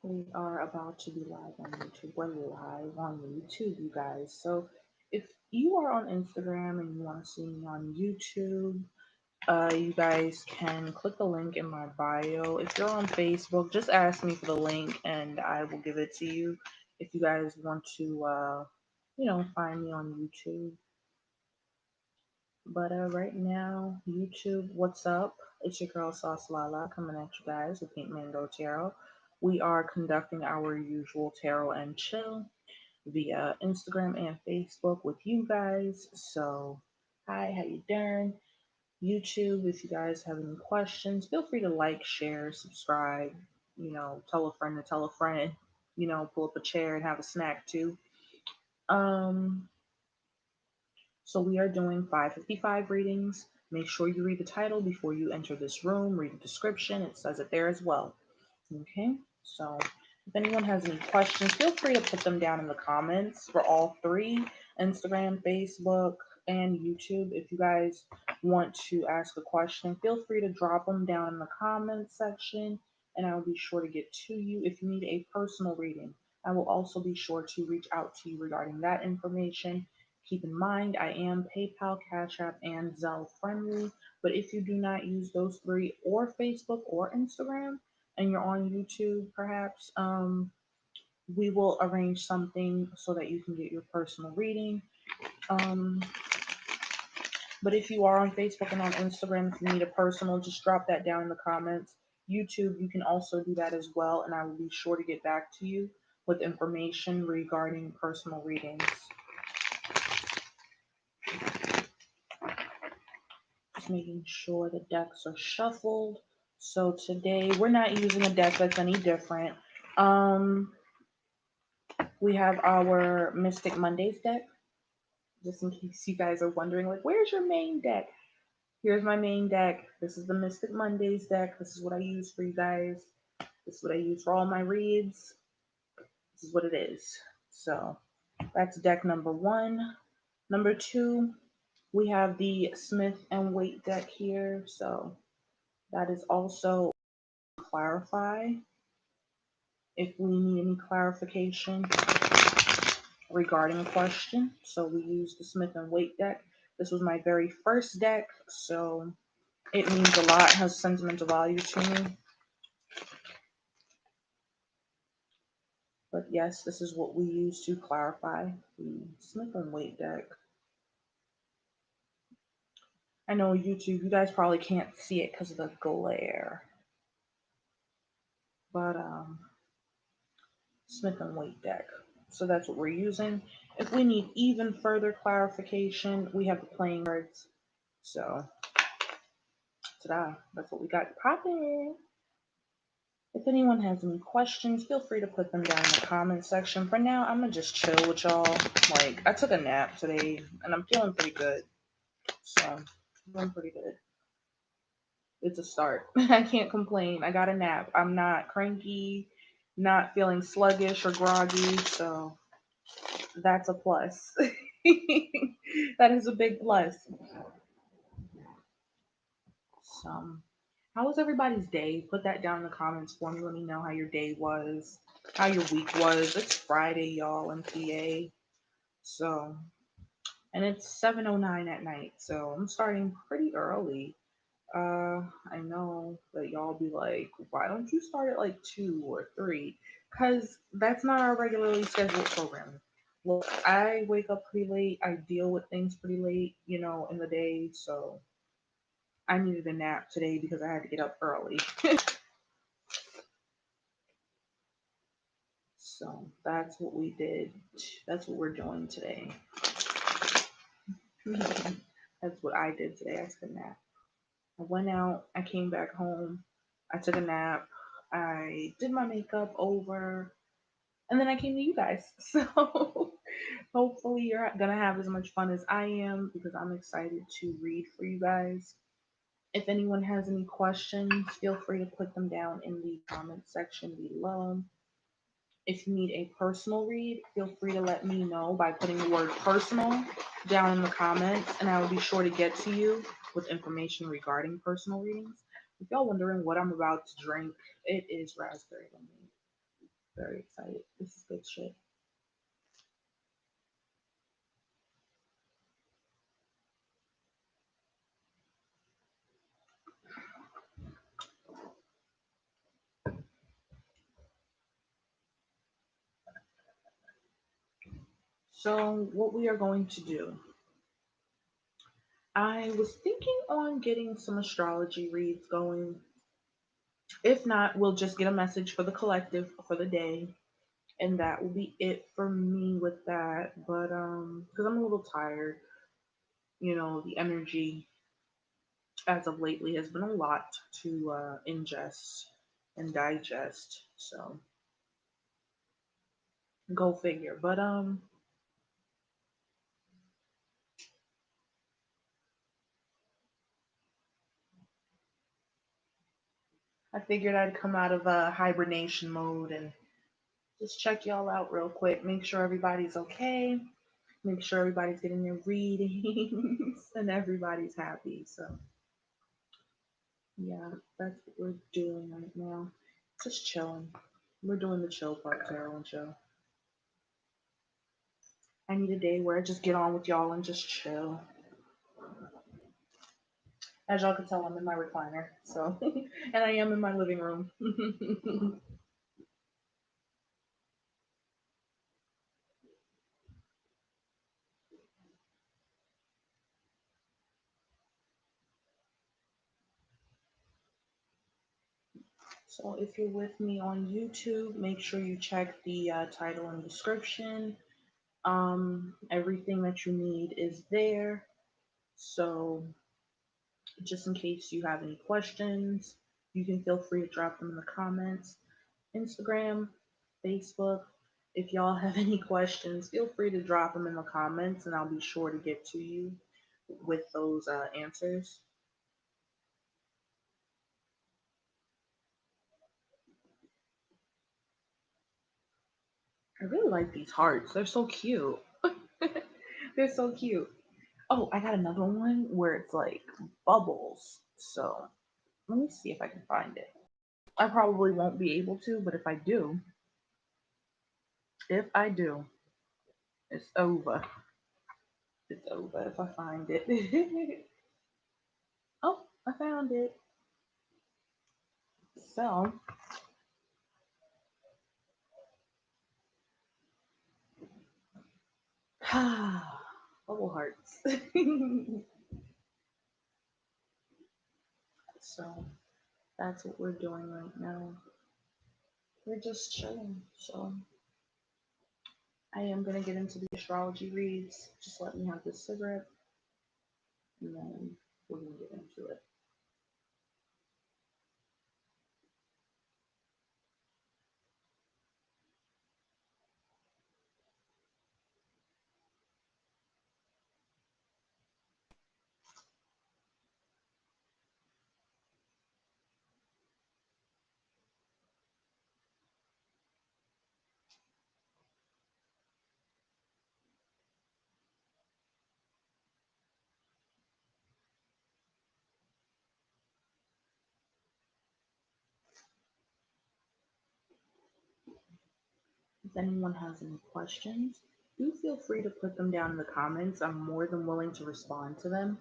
We are about to be live on YouTube. We're live on YouTube, you guys. So if you are on Instagram and you want to see me on YouTube, you guys can click the link in my bio. If you're on Facebook, just ask me for the link and I will give it to you. If you guys want to, find me on YouTube. But right now, YouTube, what's up? It's your girl Sauce Lala coming at you guys with PinkMango Tarot. We are conducting our usual tarot and chill via Instagram and Facebook with you guys. So, hi, how you doing? YouTube, if you guys have any questions, feel free to like, share, subscribe. Tell a friend to tell a friend. Pull up a chair and have a snack too. Um, So we are doing 555 readings. Make sure you read the title before you enter this room. Read the description. It says it there as well. Okay. So if anyone has any questions, feel free to put them down in the comments for all three: Instagram, Facebook, and YouTube. If you guys want to ask a question, feel free to drop them down in the comments section and I will be sure to get to you. If you need a personal reading, I will also be sure to reach out to you regarding that information. Keep in mind, I am PayPal, Cash App, and Zelle friendly. But if you do not use those three, or Facebook or Instagram, and you're on YouTube, perhaps, we will arrange something so that you can get your personal reading. Um, but if you are on Facebook and on Instagram, if you need a personal, just drop that down in the comments. YouTube, you can also do that as well, and I will be sure to get back to you with information regarding personal readings. Just making sure the decks are shuffled. So today we're not using a deck that's any different. Um, we have our Mystic Mondays deck, just in case you guys are wondering, like, where's your main deck? Here's my main deck. This is the Mystic Mondays deck. This is what I use for you guys. This is what I use for all my reads. This is what it is. So that's deck number one. Number two, we have the Smith and Waite deck here. So that is also clarify if we need any clarification regarding a question. So we use the Smith and Waite deck. This was my very first deck, so it means a lot, has sentimental value to me. But yes, this is what we use to clarify the Smith and Waite deck. I know YouTube, you guys probably can't see it because of the glare. But Smith and Waite deck. So that's what we're using. If we need even further clarification, we have the playing cards. So ta-da, that's what we got popping. If anyone has any questions, feel free to put them down in the comment section. For now, I'm gonna just chill with y'all. Like, I took a nap today and I'm feeling pretty good. So I'm feeling pretty good. It's a start. I can't complain. I got a nap. I'm not cranky, not feeling sluggish or groggy, so that's a plus. That is a big plus. So, how was everybody's day? Put that down in the comments for me. Let me know how your day was, how your week was. It's Friday, y'all, in PA. So, and it's 7:09 at night. So I'm starting pretty early. I know that y'all be like, why don't you start at like 2 or 3? Because that's not our regularly scheduled programming. Look, I wake up pretty late. I deal with things pretty late, in the day. So I needed a nap today because I had to get up early. So that's what we did. That's what we're doing today. That's what I did today. I took a nap. I went out. I came back home. I took a nap. I did my makeup over. And then I came to you guys. So hopefully you're gonna have as much fun as I am because I'm excited to read for you guys. If anyone has any questions, feel free to put them down in the comment section below. If you need a personal read, feel free to let me know by putting the word personal down in the comments, and I will be sure to get to you with information regarding personal readings. If y'all wondering what I'm about to drink, it is raspberry lemonade. Very excited. This is good shit. So, what we are going to do, I was thinking on getting some astrology reads going. If not, we'll just get a message for the collective for the day, and that will be it for me with that. But because I'm a little tired, the energy as of lately has been a lot to ingest and digest. So go figure. But I figured I'd come out of hibernation mode and just check y'all out real quick. Make sure everybody's okay. Make sure everybody's getting their readings and everybody's happy. So yeah, that's what we're doing right now. Just chilling. We're doing the chill part, Carol and Joe. I need a day where I just get on with y'all and just chill. As y'all can tell, I'm in my recliner. So, and I am in my living room. So, if you're with me on YouTube, make sure you check the title and description. Everything that you need is there. So, just in case you have any questions, you can feel free to drop them in the comments. Instagram, Facebook. If y'all have any questions, feel free to drop them in the comments and I'll be sure to get to you with those answers. I really like these hearts. They're so cute. They're so cute. Oh, I got another one where it's like bubbles. So let me see if I can find it. I probably won't be able to, but if I do, it's over. It's over if I find it. Oh, I found it. So, bubble hearts. So, that's what we're doing right now. We're just chilling. So, I am going to get into the astrology reads. Just let me have this cigarette and then we're going to get into it. If anyone has any questions, do feel free to put them down in the comments. I'm more than willing to respond to them.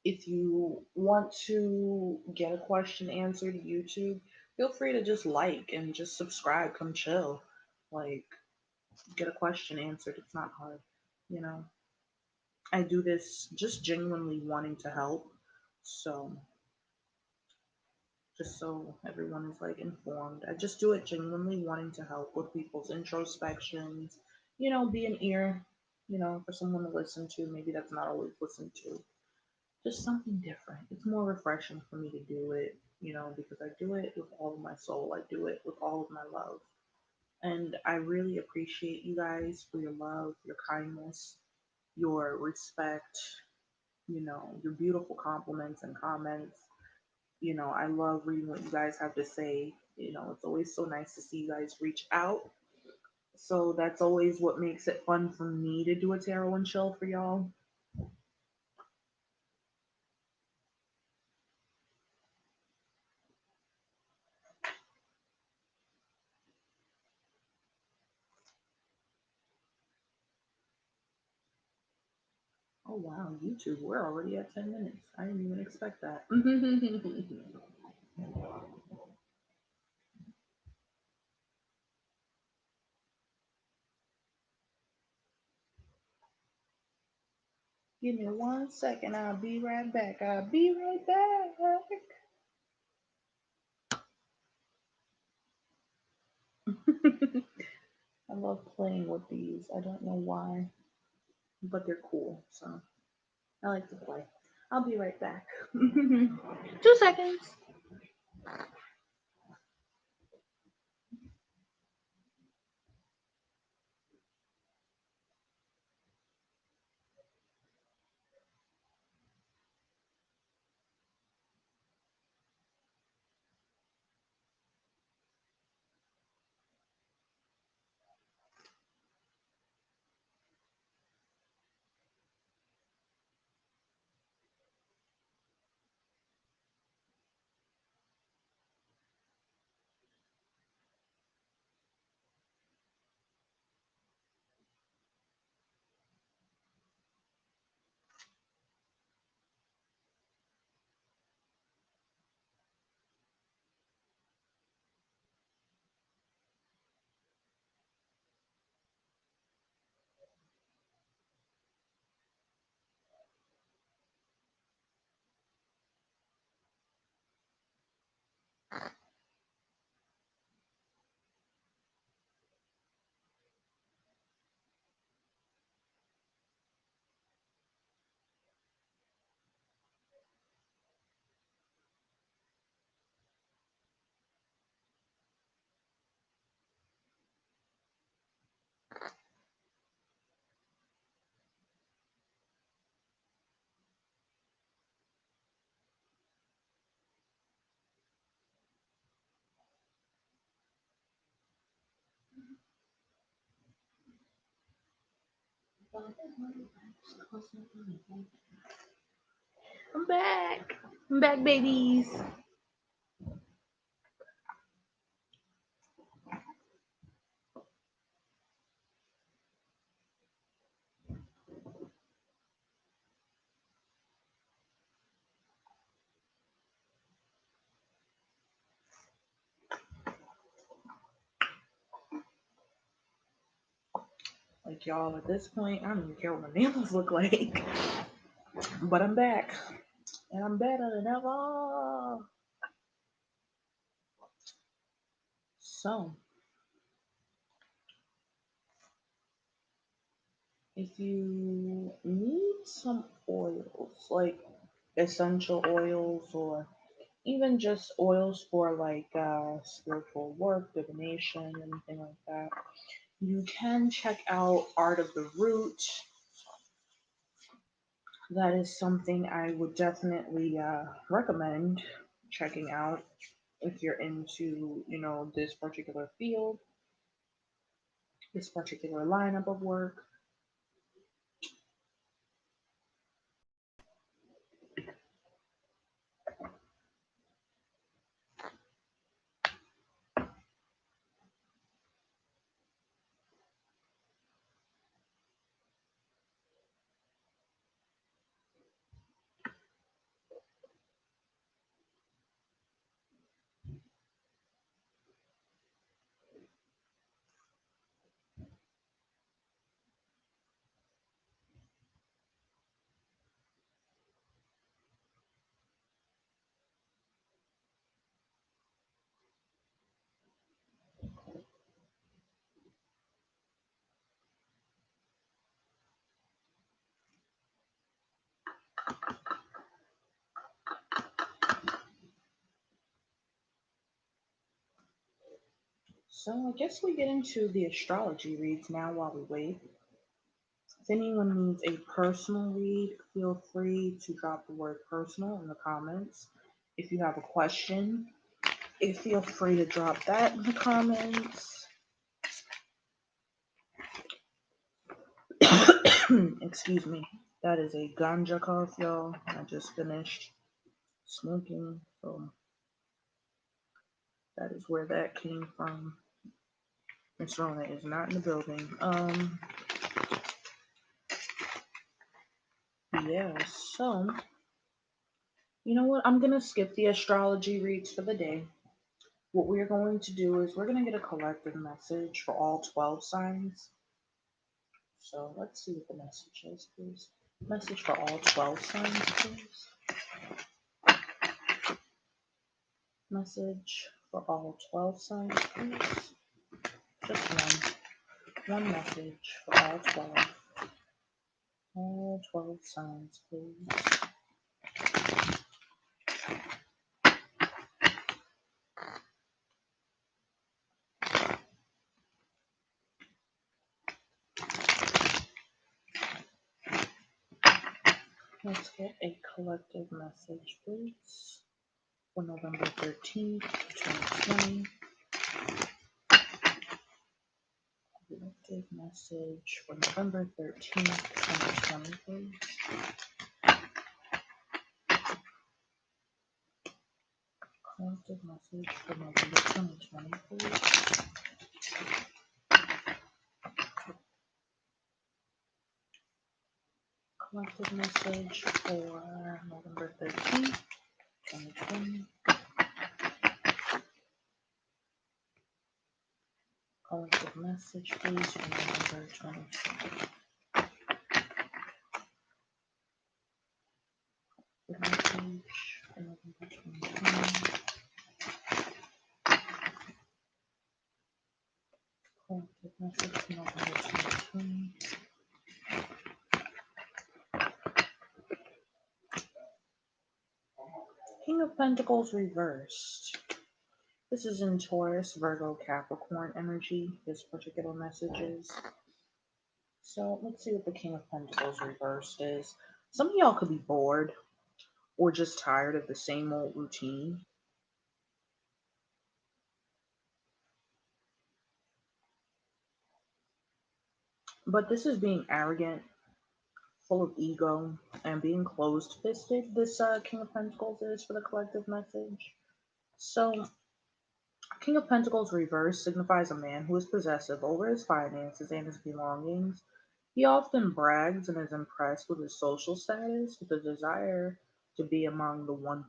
If you want to get a question answered YouTube, feel free to just like and just subscribe. Come chill. Like, get a question answered. It's not hard. You know, I do this just genuinely wanting to help. So, just so everyone is like informed, I just do it genuinely wanting to help with people's introspections. Be an ear, for someone to listen to. Maybe that's not always listened to. Just something different. It's more refreshing for me to do it, because I do it with all of my soul. I do it with all of my love. And I really appreciate you guys for your love, your kindness, your respect, your beautiful compliments and comments. I love reading what you guys have to say. It's always so nice to see you guys reach out. So that's always what makes it fun for me to do a tarot and chill for y'all. Oh wow, YouTube, we're already at 10 minutes. I didn't even expect that. Give me 1 second, I'll be right back. I'll be right back. I love playing with these. I don't know why, but they're cool, so I like to play. I'll be right back. 2 seconds. I'm back. I'm back, babies. Like y'all, at this point, I don't even care what my nails look like. But I'm back, and I'm better than ever. So, if you need some oils, like essential oils, or even just oils for like spiritual work, divination, anything like that, you can check out Art of the Root. That is something I would definitely recommend checking out if you're into, this particular field, this particular lineup of work. So I guess we get into the astrology reads now while we wait. If anyone needs a personal read, feel free to drop the word personal in the comments. If you have a question, feel free to drop that in the comments. Excuse me. That is a ganja cough, y'all. I just finished smoking, so that is where that came from. Miss Rona is not in the building. Yeah, so you know what? I'm gonna skip the astrology reads for the day. What we're going to do is we're gonna get a collective message for all 12 signs. So let's see what the message is, please. Message for all 12 signs, please. Message for all 12 signs, please. Just one message for all 12. All 12 signs, please. Let's get a collective message, please, for November 13th, 2020. Collective message for November 13th, 2020, please. Collective message for November 2020, please. Collective message for November 13th, 2020. Collective message, please, for November 2020. The message for November 2020. Collective message for November 2020. King of Pentacles reversed. This is in Taurus, Virgo, Capricorn energy, this particular message is. So let's see what the King of Pentacles reversed is. Some of y'all could be bored or just tired of the same old routine. But this is being arrogant, full of ego, and being closed-fisted, this King of Pentacles is for the collective message. So King of Pentacles reverse signifies a man who is possessive over his finances and his belongings. He often brags and is impressed with his social status with a desire to be among the 1%.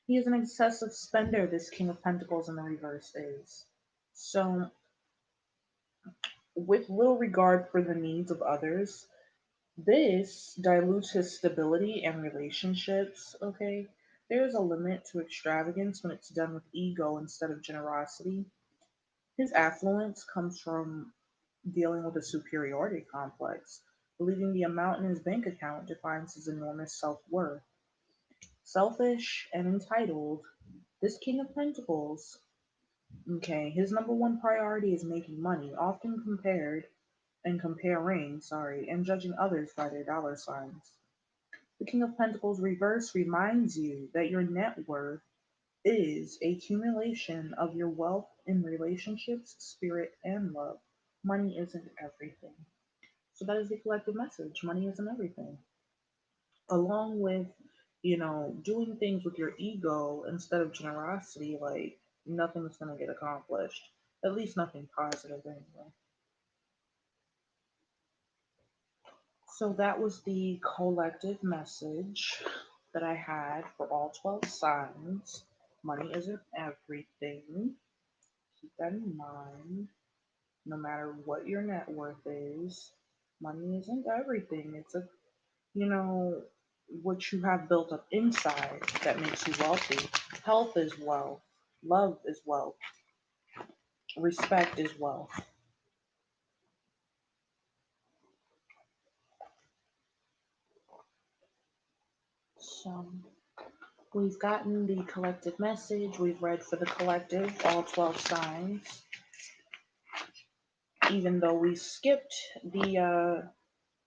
He is an excessive spender, this King of Pentacles in the reverse is. So, with little regard for the needs of others, this dilutes his stability and relationships, okay? There's a limit to extravagance when it's done with ego instead of generosity. His affluence comes from dealing with a superiority complex, believing the amount in his bank account defines his enormous self worth. Selfish and entitled, this King of Pentacles, okay, his number one priority is making money, often comparing, and judging others by their dollar signs. The King of Pentacles reverse reminds you that your net worth is a accumulation of your wealth in relationships, spirit, and love. Money isn't everything. So that is the collective message. Money isn't everything. Along with, doing things with your ego instead of generosity, like nothing's gonna get accomplished. At least nothing positive anyway. So that was the collective message that I had for all 12 signs. Money isn't everything. Keep that in mind. No matter what your net worth is, money isn't everything. It's you know, what you have built up inside that makes you wealthy. Health is wealth. Love is wealth. Respect is wealth. So we've gotten the collective message. We've read for the collective, all 12 signs. Even though we skipped the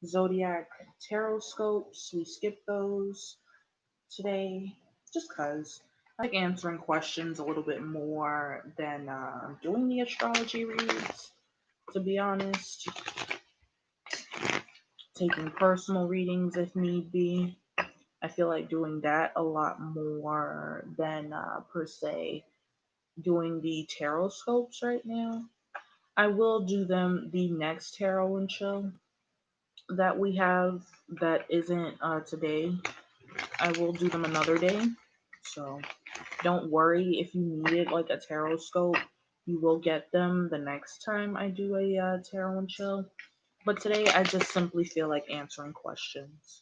zodiac tarot scopes, we skipped those today just because I like answering questions a little bit more than doing the astrology reads, to be honest. Taking personal readings if need be. I feel like doing that a lot more than per se doing the tarot scopes right now. I will do them the next tarot and chill. that we have that isn't today, I will do them another day. So don't worry if you needed like a tarot scope. You will get them the next time I do a tarot and chill. But today I just simply feel like answering questions.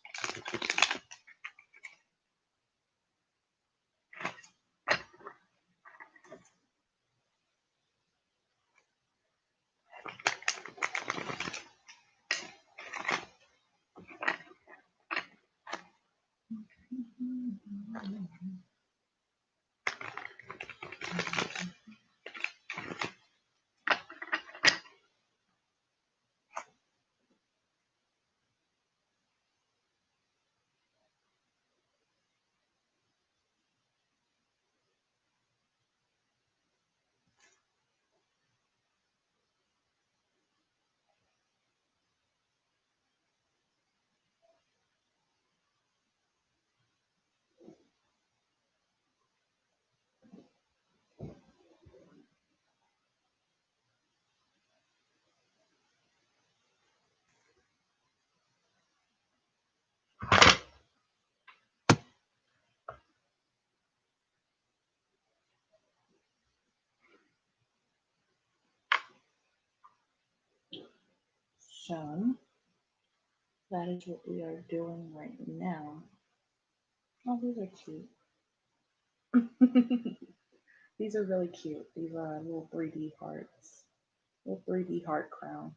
So that is what we are doing right now. Oh, these are cute. These are really cute. These are little 3D hearts. Little 3D heart crown.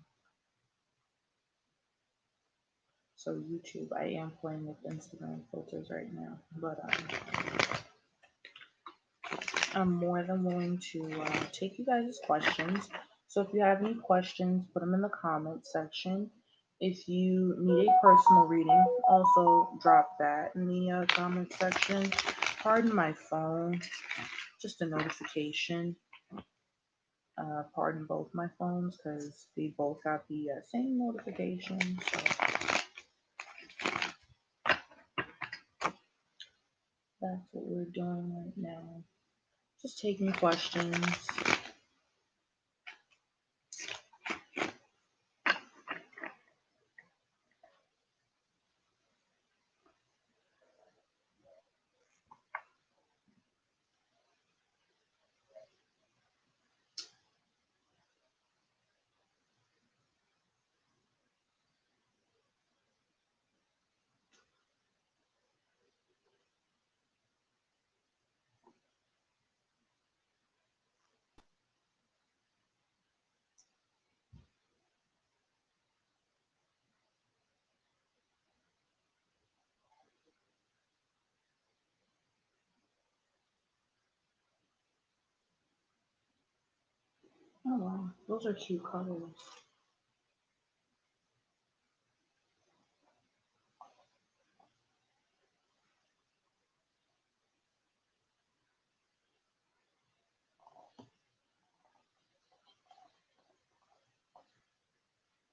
So YouTube, I am playing with Instagram filters right now, but I'm more than willing to take you guys' questions. So if you have any questions, put them in the comment section. If you need a personal reading, also drop that in the comment section. Pardon my phone, just a notification. Pardon both my phones because they both got the same notification. So that's what we're doing right now. Just taking questions. Oh wow, those are cute colors.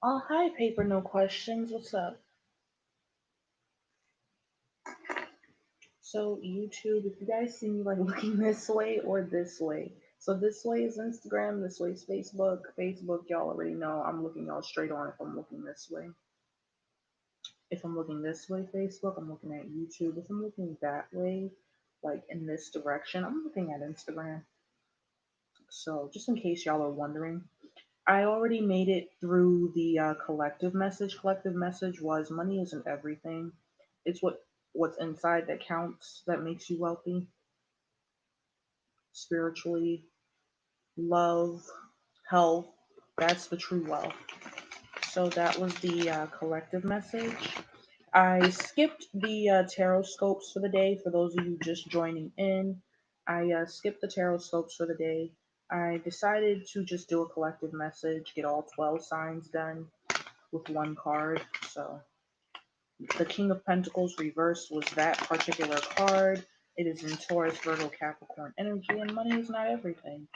Oh hi, paper no questions. What's up? So YouTube, if you guys see me like looking this way or this way, so this way is Instagram, this way is Facebook. Facebook, y'all already know I'm looking y'all straight on if I'm looking this way. If I'm looking this way, Facebook, I'm looking at YouTube. If I'm looking that way, like in this direction, I'm looking at Instagram. So just in case y'all are wondering, I already made it through the collective message. Collective message was money isn't everything. It's what's inside that counts, that makes you wealthy spiritually, love, health. That's the true wealth. So that was the collective message. I skipped the tarot scopes for the day. For those of you just joining in, I skipped the tarot scopes for the day. I decided to just do a collective message, get all 12 signs done with one card. So the King of Pentacles reversed was that particular card. It is in Taurus, Virgo, Capricorn energy, and money is not everything.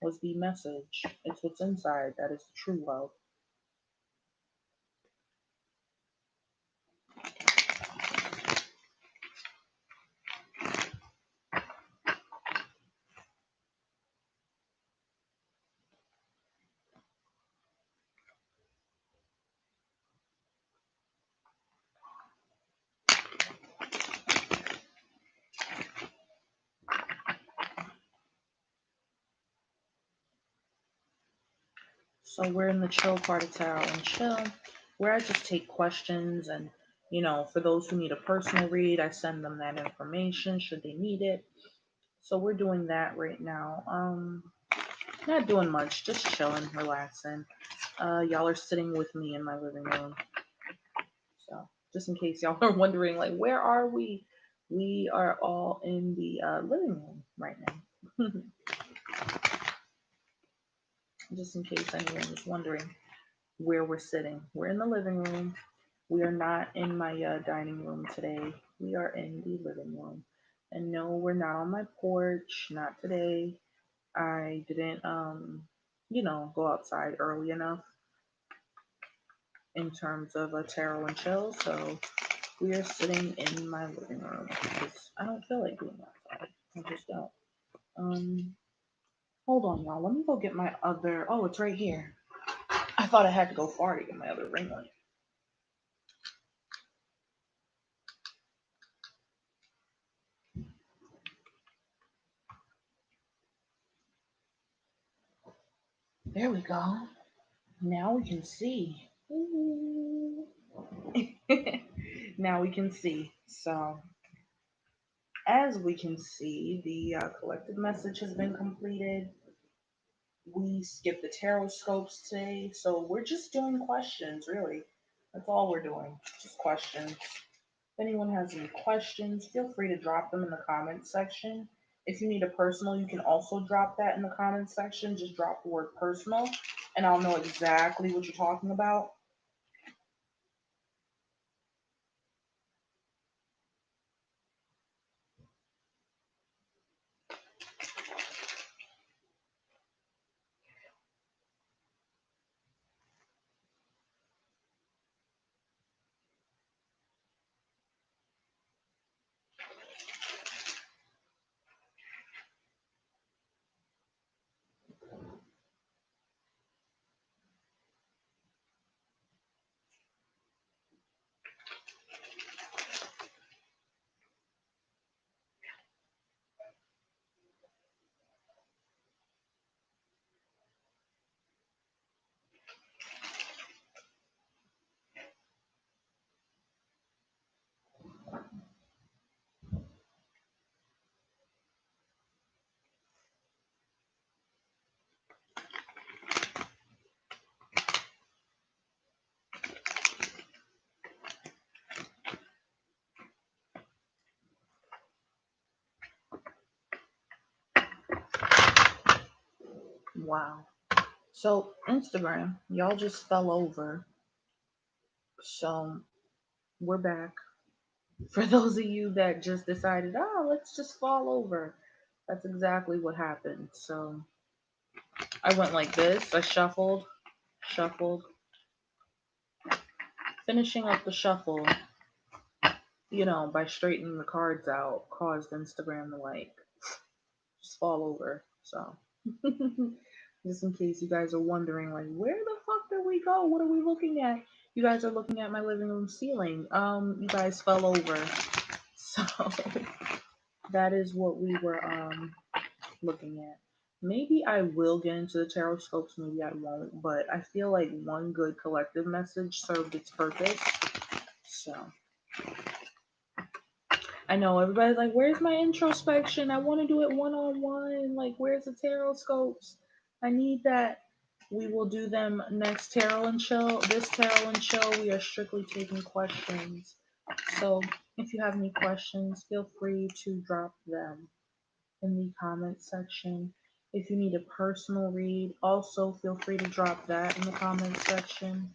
Was the message. It's what's inside. That is the true wealth. So we're in the chill part of Tarot and Chill, where I just take questions and, for those who need a personal read, I send them that information should they need it. So we're doing that right now. Not doing much, just chilling, relaxing. Y'all are sitting with me in my living room. So just in case y'all are wondering, like, where are we? We are all in the living room right now. Just in case anyone was wondering where we're sitting. We're in the living room. We are not in my dining room today. We are in the living room. And no, we're not on my porch. Not today. I didn't, go outside early enough in terms of a tarot and chill. So we are sitting in my living room because I don't feel like being outside. I just don't. Hold on, y'all. Let me go get my other. Oh, it's right here. I thought I had to go far to get my other ring light. There we go. Now we can see. Now we can see. So, as we can see, the collective message has been completed. We skipped the tarot scopes today, so we're just doing questions, really. That's all we're doing, just questions. If anyone has any questions, feel free to drop them in the comments section. If you need a personal, you can also drop that in the comments section. Just drop the word personal, and I'll know exactly what you're talking about. Wow. So, Instagram, y'all just fell over. So, we're back. For those of you that just decided, let's just fall over, that's exactly what happened. So, I went like this. I shuffled, shuffled, finishing up the shuffle, by straightening the cards out, caused Instagram to just fall over. So, just in case you guys are wondering, like, where the fuck did we go? What are we looking at? You guys are looking at my living room ceiling. You guys fell over. So, that is what we were looking at. Maybe I will get into the tarot scopes, maybe I won't, but I feel like one good collective message served its purpose. So I know everybody's like, where's my introspection? I want to do it one-on-one. Like, where's the tarot scopes? I need that. We will do them next tarot and chill. This tarot and chill, we are strictly taking questions. So if you have any questions, feel free to drop them in the comments section. If you need a personal read, also feel free to drop that in the comments section.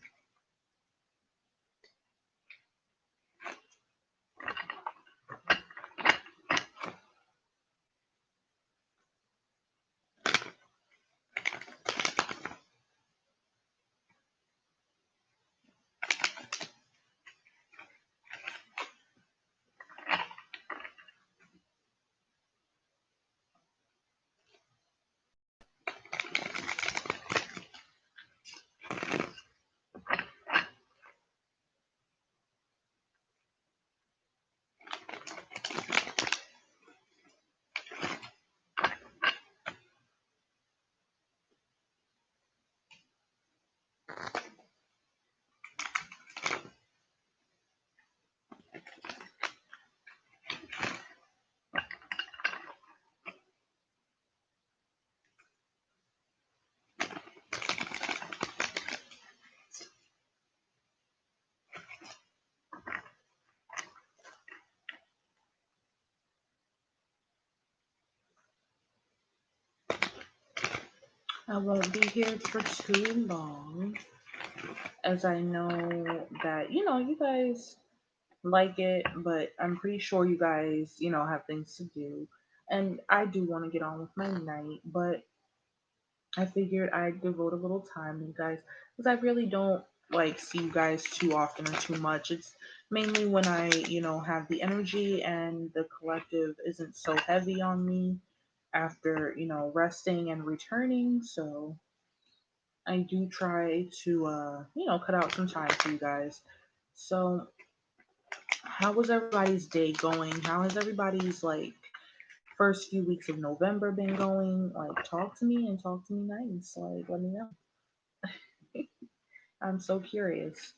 I won't be here for too long, as I know that, you guys like it, but I'm pretty sure you guys, have things to do. And I do want to get on with my night, but I figured I'd devote a little time to you guys because I really don't like see you guys too often or too much. It's mainly when I, have the energy and the collective isn't so heavy on me after, resting and returning. So I do try to, cut out some time for you guys. So, how was everybody's day going? How has everybody's like first few weeks of November been going? Like, talk to me and talk to me nice. Like, let me know. I'm so curious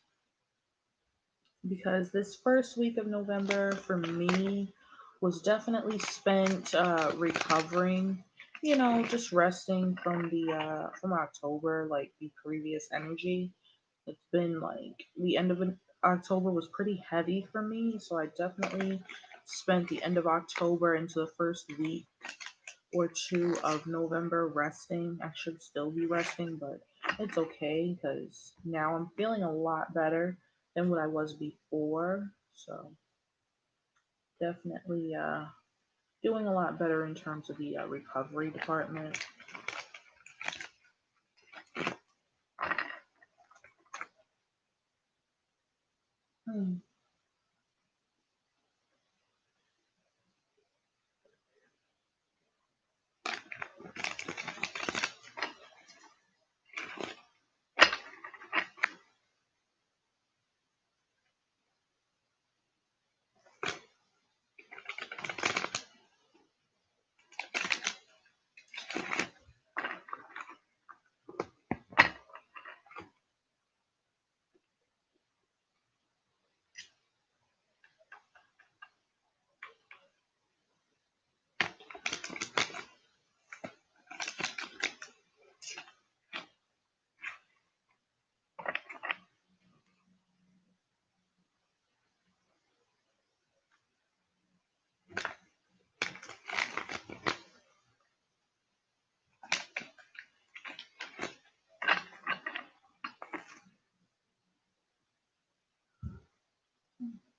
because this first week of November for me was definitely spent recovering. Just resting from October, like the previous energy. It's been like the end of October was pretty heavy for me, so I definitely spent the end of October into the first week or two of November resting. I should still be resting, but it's okay because now I'm feeling a lot better than what I was before. So definitely doing a lot better in terms of the recovery department. Hmm.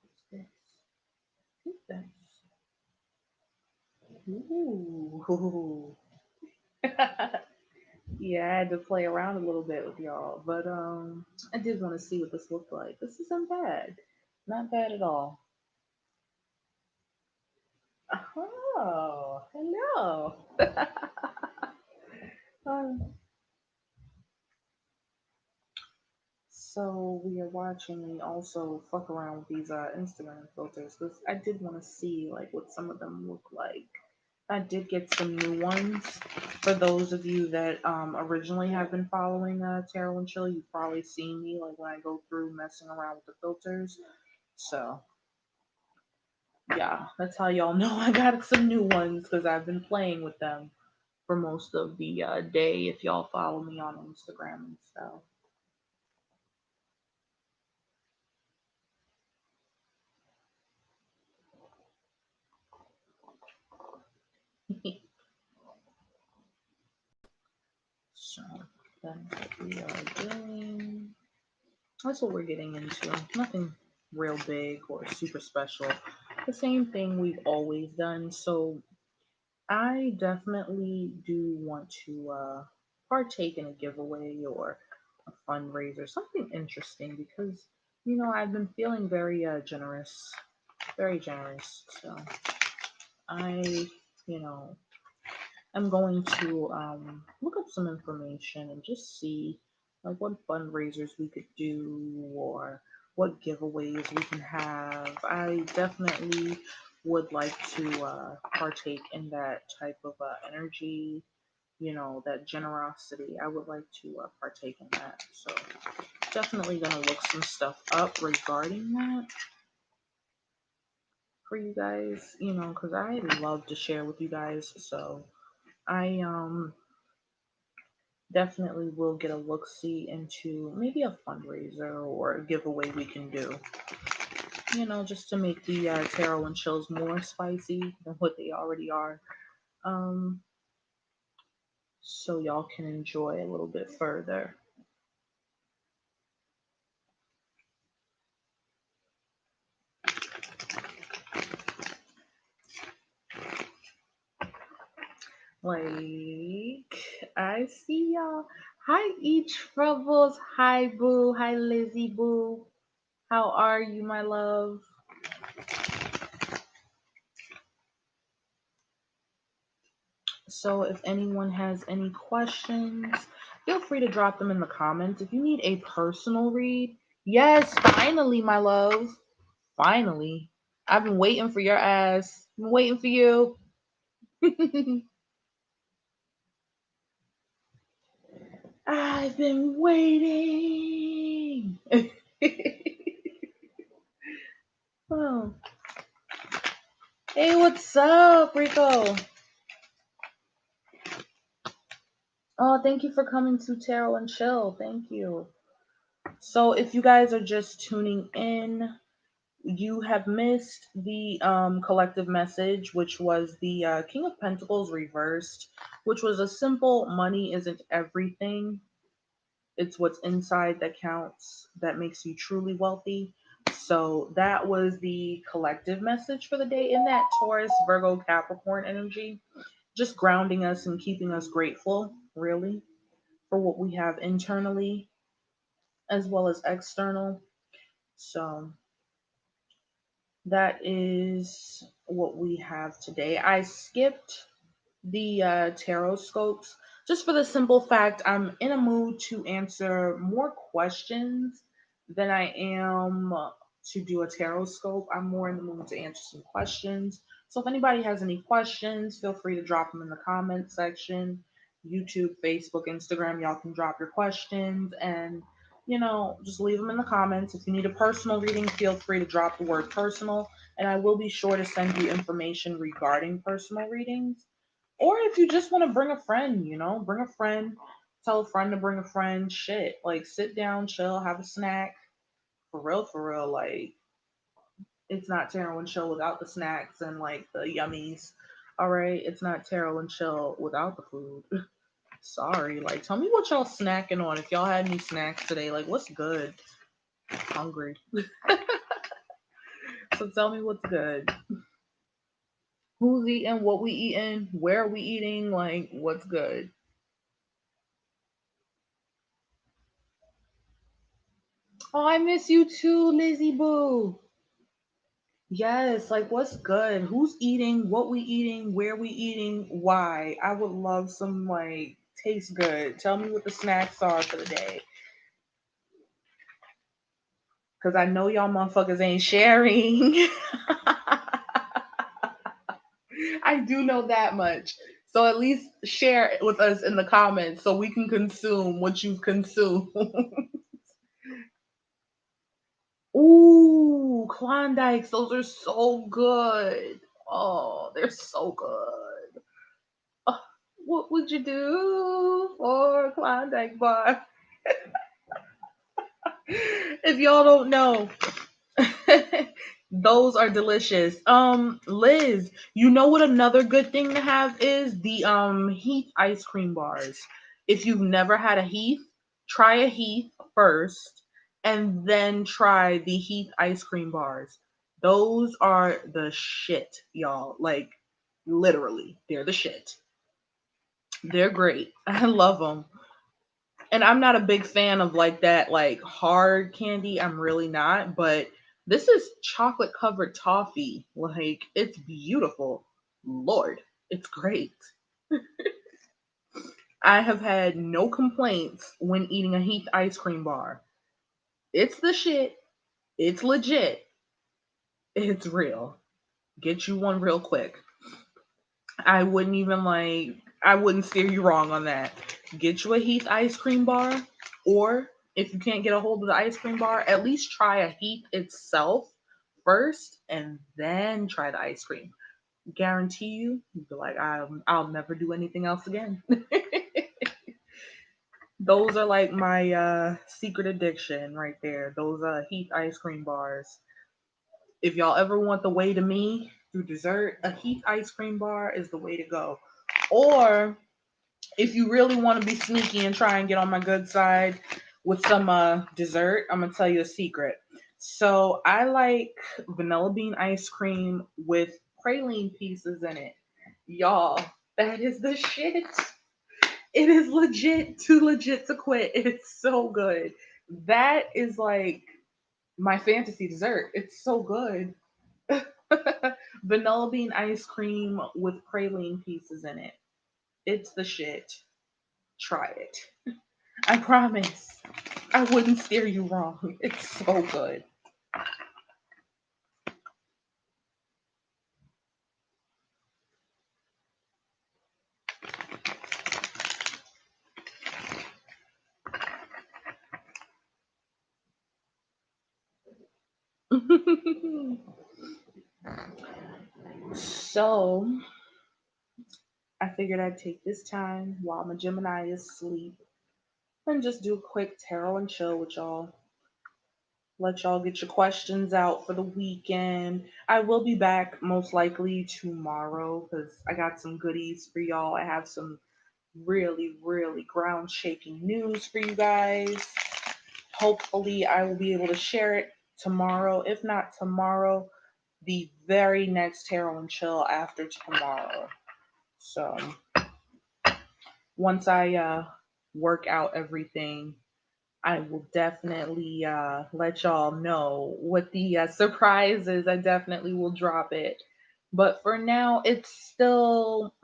What's this? I think that's ooh. Yeah, I had to play around a little bit with y'all, but I did want to see what this looked like. This isn't bad, not bad at all. Oh, hello. Um, so we are watching me also fuck around with these Instagram filters because I did want to see like what some of them look like. I did get some new ones. For those of you that originally have been following Tarot and Chill, you've probably seen me like when I go through messing around with the filters. So yeah, that's how y'all know I got some new ones because I've been playing with them for most of the day. If y'all follow me on Instagram and stuff. So that's what we are doing. That's what we're getting into. Nothing real big or super special. The same thing we've always done. So I definitely do want to partake in a giveaway or a fundraiser, something interesting because I've been feeling generous, very generous. So I, you know, I'm going to look up some information and just see like what fundraisers we could do or what giveaways we can have. I definitely would like to partake in that type of energy, that generosity. I would like to partake in that. So definitely gonna look some stuff up regarding that for you guys, because I love to share with you guys. So I definitely will get a look see into maybe a fundraiser or a giveaway we can do. Just to make the tarot and chills more spicy than what they already are. Um, so y'all can enjoy a little bit further. Like, I see y'all. Hi, Each Troubles. Hi, Boo. Hi, Lizzie Boo. How are you, my love? So, if anyone has any questions, feel free to drop them in the comments. If you need a personal read, yes, finally, my love. Finally. I've been waiting for your ass. I've been waiting for you. I've been waiting. Oh. Hey, what's up, Rico? Oh, thank you for coming to Tarot and Chill. Thank you. So, if you guys are just tuning in, you have missed the collective message, which was the King of Pentacles reversed, which was a simple money isn't everything. It's what's inside that counts, that makes you truly wealthy. So that was the collective message for the day in that Taurus, Virgo, Capricorn energy, just grounding us and keeping us grateful, really, for what we have internally as well as external. So that is what we have today. I skipped the tarot scopes just for the simple fact I'm in a mood to answer more questions than I am to do a tarot scope. I'm more in the mood to answer some questions. So if anybody has any questions, feel free to drop them in the comment section. YouTube, Facebook, Instagram, y'all can drop your questions and just leave them in the comments. If you need a personal reading, feel free to drop the word personal, and I will be sure to send you information regarding personal readings. Or if you just want to bring a friend, bring a friend, tell a friend to bring a friend, shit. Like sit down, chill, have a snack. For real. Like it's not tarot and chill without the snacks and like the yummies. All right, it's not tarot and chill without the food. Sorry. Like tell me what y'all snacking on. If y'all had any snacks today, like what's good? Hungry. So tell me what's good. Who's eating? What we eating? Where are we eating? Like what's good? Oh, I miss you too, Lizzie Boo. Yes, like what's good? Who's eating? What we eating? Where we eating? Why? I would love some like taste good. Tell me what the snacks are for the day. Cause I know y'all motherfuckers ain't sharing. I do know that much. So at least share it with us in the comments so we can consume what you've consumed. Ooh, Klondikes. Those are so good. Oh, they're so good. Oh, what would you do for a Klondike bar? If y'all don't know, those are delicious. Liz, you know what another good thing to have is the Heath ice cream bars. If you've never had a Heath, try a Heath first and then try the Heath ice cream bars. Those are the shit, y'all. Like literally, they're the shit. They're great. I love them. And I'm not a big fan of like that like hard candy. I'm really not, but this is chocolate covered toffee. Like it's beautiful. Lord, it's great. I have had no complaints when eating a Heath ice cream bar. It's the shit. It's legit. It's real. Get you one real quick. I wouldn't steer you wrong on that. Get you a Heath ice cream bar, or if you can't get a hold of the ice cream bar, at least try a Heath itself first and then try the ice cream. Guarantee you'll be like, I'll never do anything else again. Those are like my secret addiction right there. Those Heath ice cream bars. If y'all ever want the way to me through dessert, a Heath ice cream bar is the way to go. Or If you really want to be sneaky and try and get on my good side with some dessert, I'm gonna tell you a secret. So I like vanilla bean ice cream with praline pieces in it. Y'all, that is the shit. It is legit, too legit to quit. It's so good. That is like my fantasy dessert. It's so good. Vanilla bean ice cream with praline pieces in it. It's the shit. Try it. I promise. I wouldn't steer you wrong. It's so good. So, I figured I'd take this time while my Gemini is asleep and just do a quick tarot and chill with y'all. Let y'all get your questions out for the weekend. I will be back most likely tomorrow because I got some goodies for y'all. I have some really, really ground shaking news for you guys. Hopefully, I will be able to share it tomorrow. If not tomorrow, the very next Tarot and Chill after tomorrow. So, once I work out everything, I will definitely let y'all know what the surprise is. I definitely will drop it. But for now, it's still,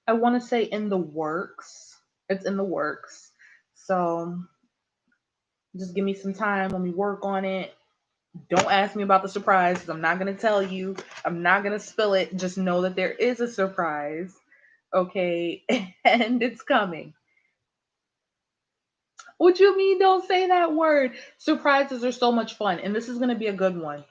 I want to say in the works. It's in the works. So just give me some time. Let me work on it. Don't ask me about the surprise 'cause I'm not going to tell you. I'm not going to spill it. Just know that there is a surprise. Okay. And it's coming. What you mean? Don't say that word. Surprises are so much fun, and this is going to be a good one.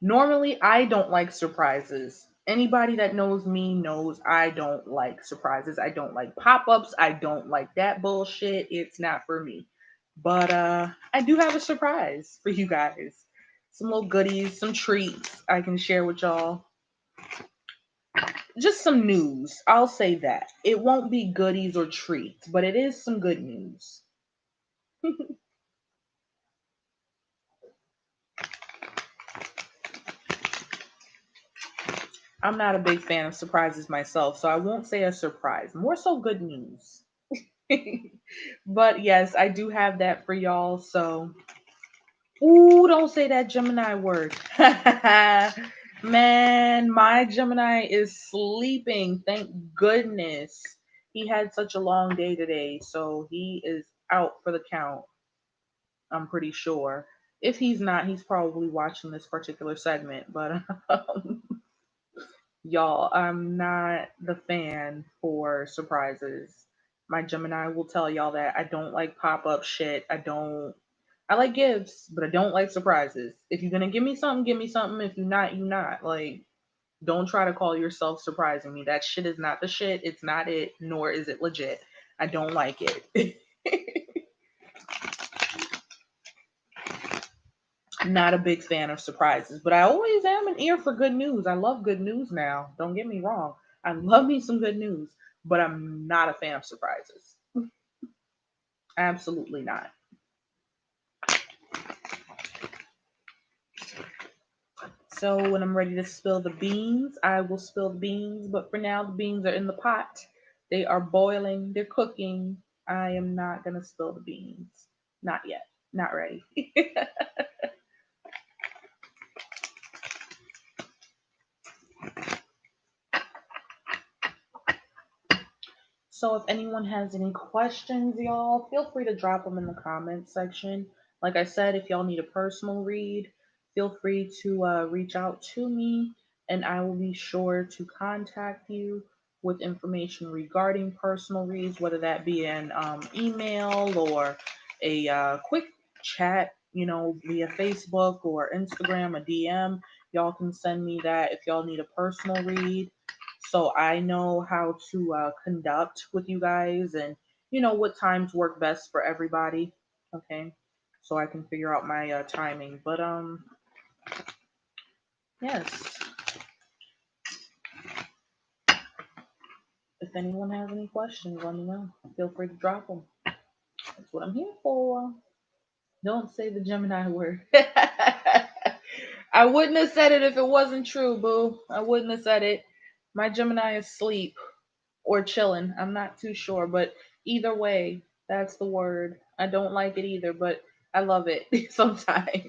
Normally, I don't like surprises. Anybody that knows me knows I don't like surprises. I don't like pop ups. I don't like that bullshit. It's not for me. But I do have a surprise for you guys. Some little goodies, some treats I can share with y'all. Just some news. I'll say that. It won't be goodies or treats, but it is some good news. I'm not a big fan of surprises myself, so I won't say a surprise. More so good news. But yes, I do have that for y'all. So, ooh, don't say that Gemini word. Man, my Gemini is sleeping. Thank goodness. He had such a long day today, so he is out for the count. I'm pretty sure. If he's not, he's probably watching this particular segment. But y'all, I'm not the fan for surprises. My Gemini will tell y'all that I don't like pop up shit. I like gifts, but I don't like surprises. If you're gonna give me something, give me something. If you're not, you not. Like, don't try to call yourself surprising me. That shit is not the shit. It's not it, nor is it legit. I don't like it. Not a big fan of surprises, but I always am an ear for good news. I love good news now. Don't get me wrong. I love me some good news, but I'm not a fan of surprises. Absolutely not. So when I'm ready to spill the beans, I will spill the beans. But for now, the beans are in the pot. They are boiling. They're cooking. I am not gonna spill the beans. Not yet. Not ready. So if anyone has any questions, y'all, feel free to drop them in the comments section. Like I said, if y'all need a personal read, feel free to reach out to me and I will be sure to contact you with information regarding personal reads, whether that be an email or a quick chat, via Facebook or Instagram, a DM. Y'all can send me that if y'all need a personal read so I know how to conduct with you guys and what times work best for everybody. Okay, so I can figure out my timing. But yes, if anyone has any questions, let me know. Feel free to drop them. That's what I'm here for. Don't say the Gemini word. I wouldn't have said it if it wasn't true, boo. I wouldn't have said it. My Gemini is asleep or chilling. I'm not too sure, but either way, that's the word. I don't like it either, but I love it sometimes.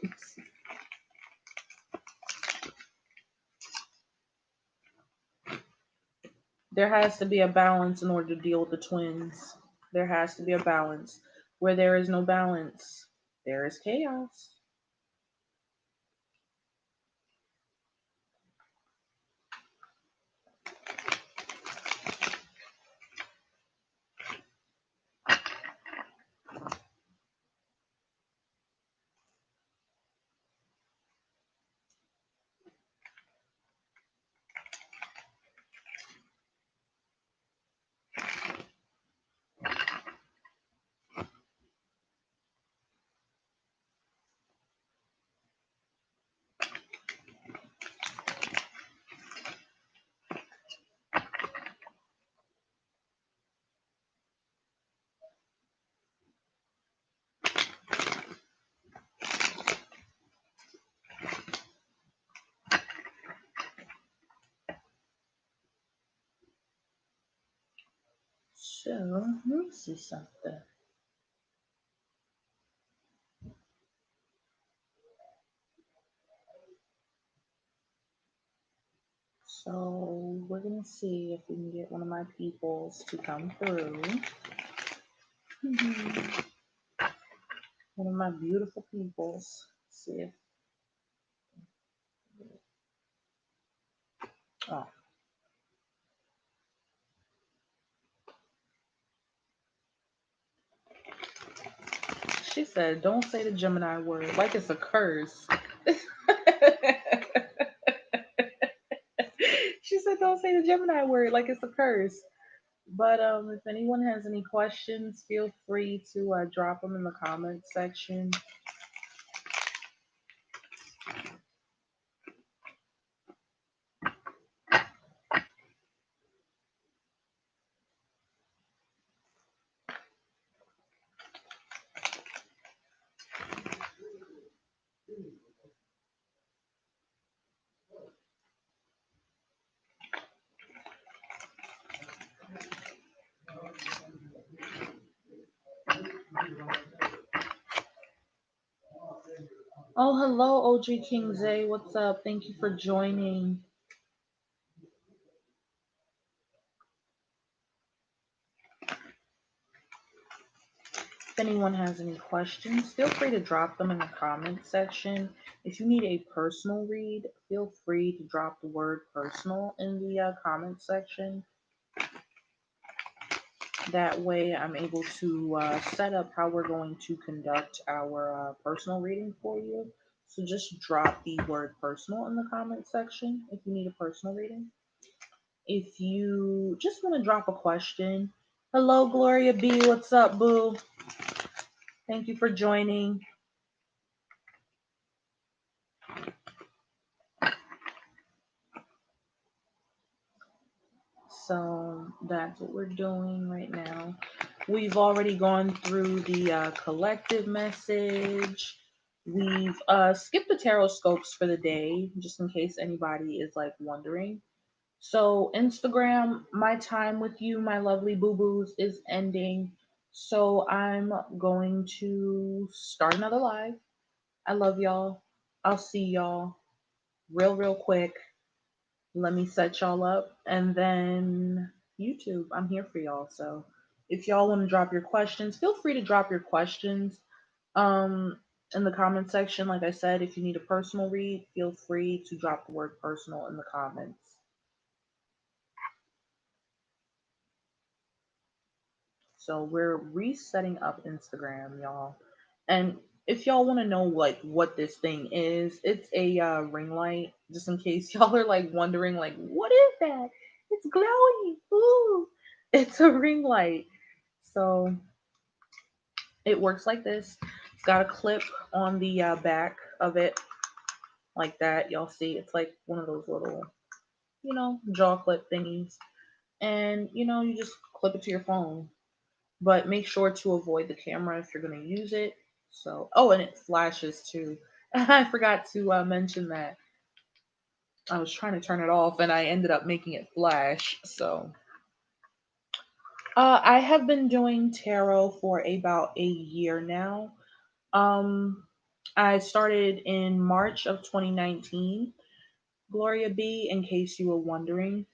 There has to be a balance in order to deal with the twins. There has to be a balance. Where there is no balance, there is chaos. So, let me see something. So, we're going to see if we can get one of my peoples to come through. One of my beautiful peoples. See if. Oh, she said, don't say the Gemini word like it's a curse. She said, don't say the Gemini word like it's a curse. But if anyone has any questions, feel free to drop them in the comments section. Oh, hello, OG King Zay. What's up? Thank you for joining. If anyone has any questions, feel free to drop them in the comment section. If you need a personal read, feel free to drop the word personal in the comment section. That way, I'm able to set up how we're going to conduct our personal reading for you. So just drop the word personal in the comment section if you need a personal reading. If you just want to drop a question, hello, Gloria B. What's up, boo? Thank you for joining. So that's what we're doing right now. We've already gone through the collective message. We've skipped the tarot scopes for the day, just in case anybody is like wondering. So Instagram, my time with you, my lovely boo-boos, is ending. So I'm going to start another live. I love y'all. I'll see y'all real quick. Let me set y'all up, and then YouTube, I'm here for y'all. So if y'all want to drop your questions, feel free to drop your questions um in the comment section. Like I said, if you need a personal read, feel free to drop the word personal in the comments. So we're resetting up Instagram, y'all. And if y'all want to know like what this thing is, it's a ring light. Just in case y'all are like wondering, like, what is that? It's glowing. Ooh, it's a ring light. So it works like this. It's got a clip on the back of it, like that. Y'all see, it's like one of those little, jaw clip thingies. and you just clip it to your phone. But make sure to avoid the camera if you're going to use it. So, oh, and it flashes too. I forgot to mention that. I was trying to turn it off and I ended up making it flash. So, I have been doing tarot for about a year now. Um, I started in March of 2019, Gloria B, in case you were wondering.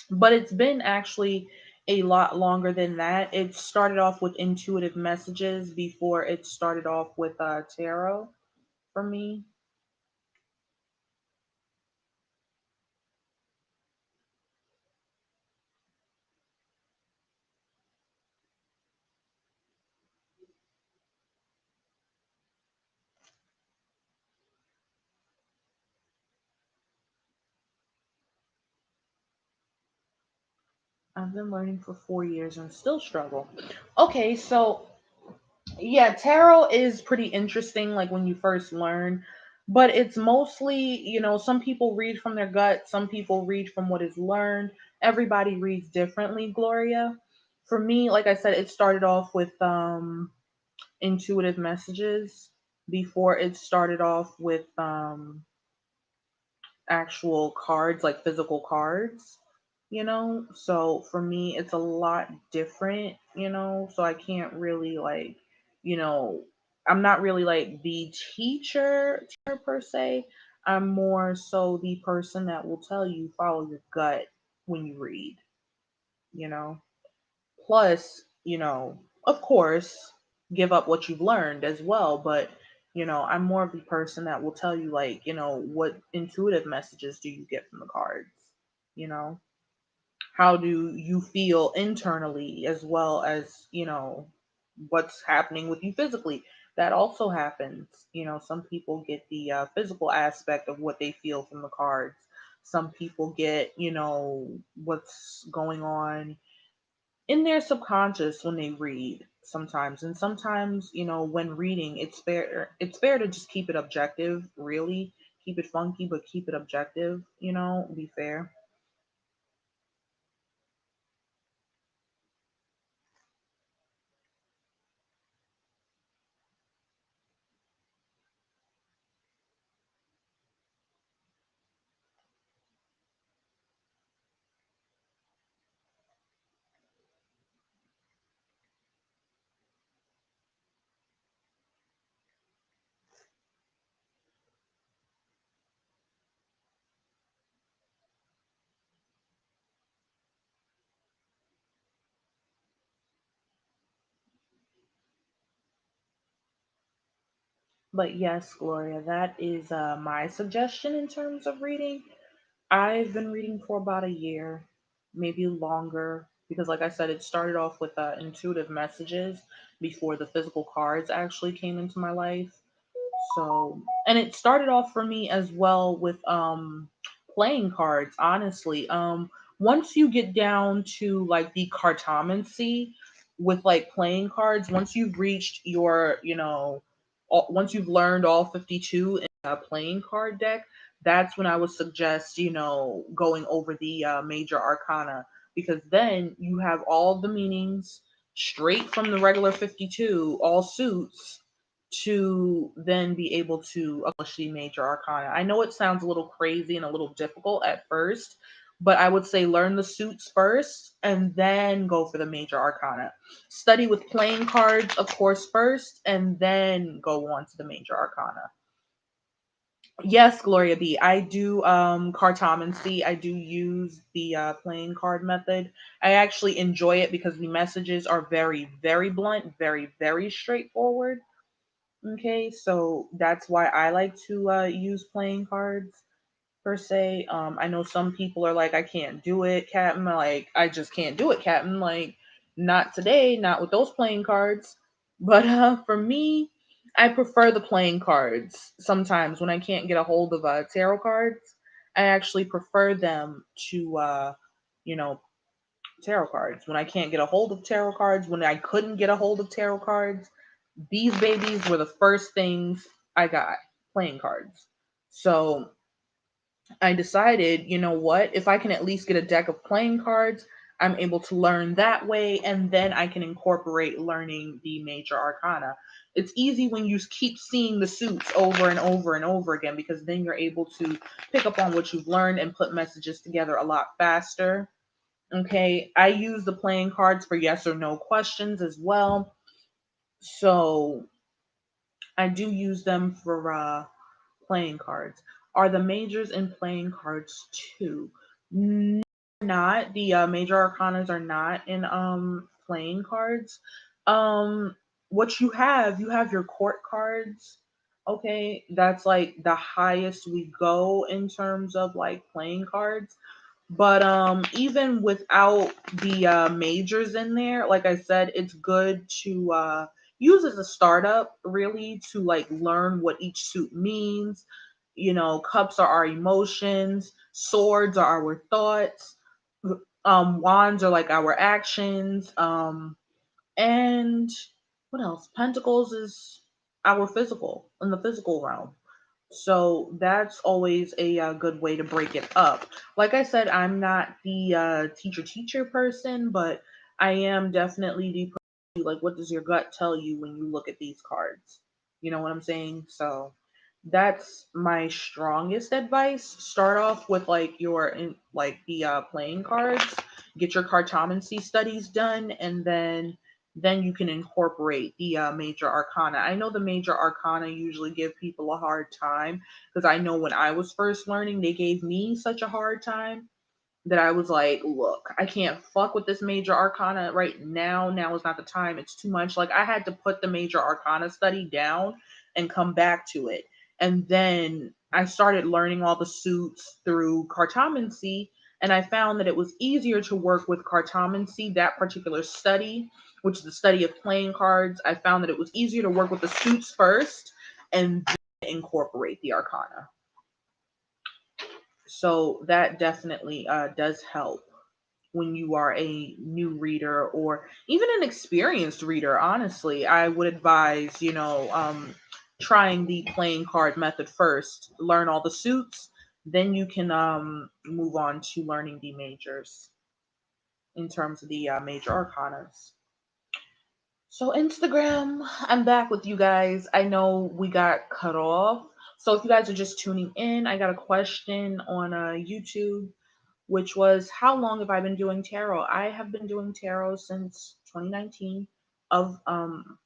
But it's been actually a lot longer than that. It started off with intuitive messages before it started off with tarot for me. I've been learning for 4 years and still struggle. Okay, so yeah, tarot is pretty interesting, like when you first learn, but it's mostly, some people read from their gut, some people read from what is learned. Everybody reads differently, Gloria. For me, like I said, it started off with intuitive messages before it started off with actual cards, like physical cards. So for me it's a lot different. So I can't really like, you know I'm not really like the teacher per se. I'm more so the person that will tell you follow your gut when you read you know Plus, of course, give up what you've learned as well. But, I'm more of the person that will tell you, like, what intuitive messages do you get from the cards? You know, how do you feel internally as well as, what's happening with you physically? That also happens. Some people get the physical aspect of what they feel from the cards. Some people get, what's going on in their subconscious when they read sometimes. And sometimes, when reading, it's fair to just keep it objective, really. Keep it funky but keep it objective, be fair. But yes, Gloria, that is my suggestion in terms of reading. I've been reading for about a year, maybe longer, because like I said, it started off with intuitive messages before the physical cards actually came into my life. So, and it started off for me as well with playing cards, honestly. Once you get down to like the cartomancy with like playing cards, once you've reached your, once you've learned all 52 in a playing card deck, that's when I would suggest, going over the major arcana, because then you have all the meanings straight from the regular 52, all suits, to then be able to accomplish the major arcana. I know it sounds a little crazy and a little difficult at first, but I would say learn the suits first and then go for the major arcana. Study with playing cards, of course, first, and then go on to the major arcana. Yes, Gloria B. I do cartomancy. I do use the playing card method. I actually enjoy it because the messages are very, very blunt, very, very straightforward. Okay, so that's why I like to use playing cards per se. I know some people are like, I can't do it, Captain. Like, I just can't do it, Captain. Like, not today, not with those playing cards. But for me, I prefer the playing cards. Sometimes when I can't get a hold of tarot cards, I actually prefer them to, you know, tarot cards. When I can't get a hold of tarot cards, when I couldn't get a hold of tarot cards, these babies were the first things I got, playing cards. So I decided, you know what, if I can at least get a deck of playing cards, I'm able to learn that way, and then I can incorporate learning the major arcana. It's easy when you keep seeing the suits over and over and over again, because then you're able to pick up on what you've learned and put messages together a lot faster. Okay, I use the playing cards for yes or no questions as well. So I do use them for playing cards. Are the majors in playing cards too? No, not. The major arcanas are not in playing cards. Um what you have your court cards. Okay, that's like the highest we go in terms of like playing cards. But even without the majors in there, like I said, it's good to use as a startup really to like learn what each suit means. You know, cups are our emotions, swords are our thoughts, wands are like our actions, and what else? Pentacles is our physical in the physical realm. So that's always a good way to break it up. Like I said, I'm not the teacher person, but I am definitely the person, like, what does your gut tell you when you look at these cards? You know what I'm saying? So that's my strongest advice. Start off with like your like the playing cards, get your cartomancy studies done, and then you can incorporate the major arcana. I know the major arcana usually give people a hard time, because I know when I was first learning, they gave me such a hard time that I was like, look, I can't fuck with this major arcana right now. Now is not the time. It's too much. Like, I had to put the major arcana study down and come back to it. And then I started learning all the suits through cartomancy. And I found that it was easier to work with cartomancy, that particular study, which is the study of playing cards. I found that it was easier to work with the suits first and then incorporate the arcana. So that definitely does help when you are a new reader or even an experienced reader. Honestly, I would advise, trying the playing card method first, learn all the suits, then you can move on to learning the majors in terms of the major arcanas. So, Instagram, I'm back with you guys. I know we got cut off. So, if you guys are just tuning in, I got a question on YouTube, which was, how long have I been doing tarot? I have been doing tarot since 2019 of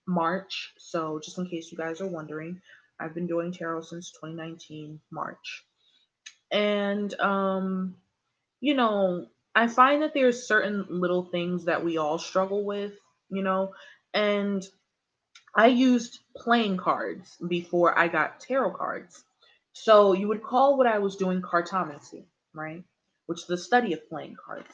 March. So, just in case you guys are wondering, I've been doing tarot since 2019 March. And you know, I find that there's certain little things that we all struggle with, you know, and I used playing cards before I got tarot cards. So you would call what I was doing cartomancy, right? Which is the study of playing cards.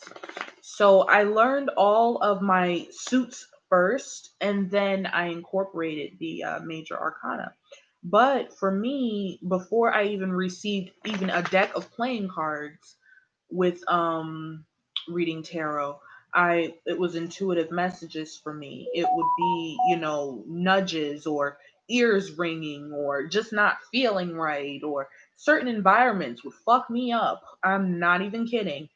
So I learned all of my suits first, and then I incorporated the major arcana. But for me, before I even received even a deck of playing cards with reading tarot, I it was intuitive messages for me. It would be, nudges or ears ringing or just not feeling right, or certain environments would fuck me up. I'm not even kidding.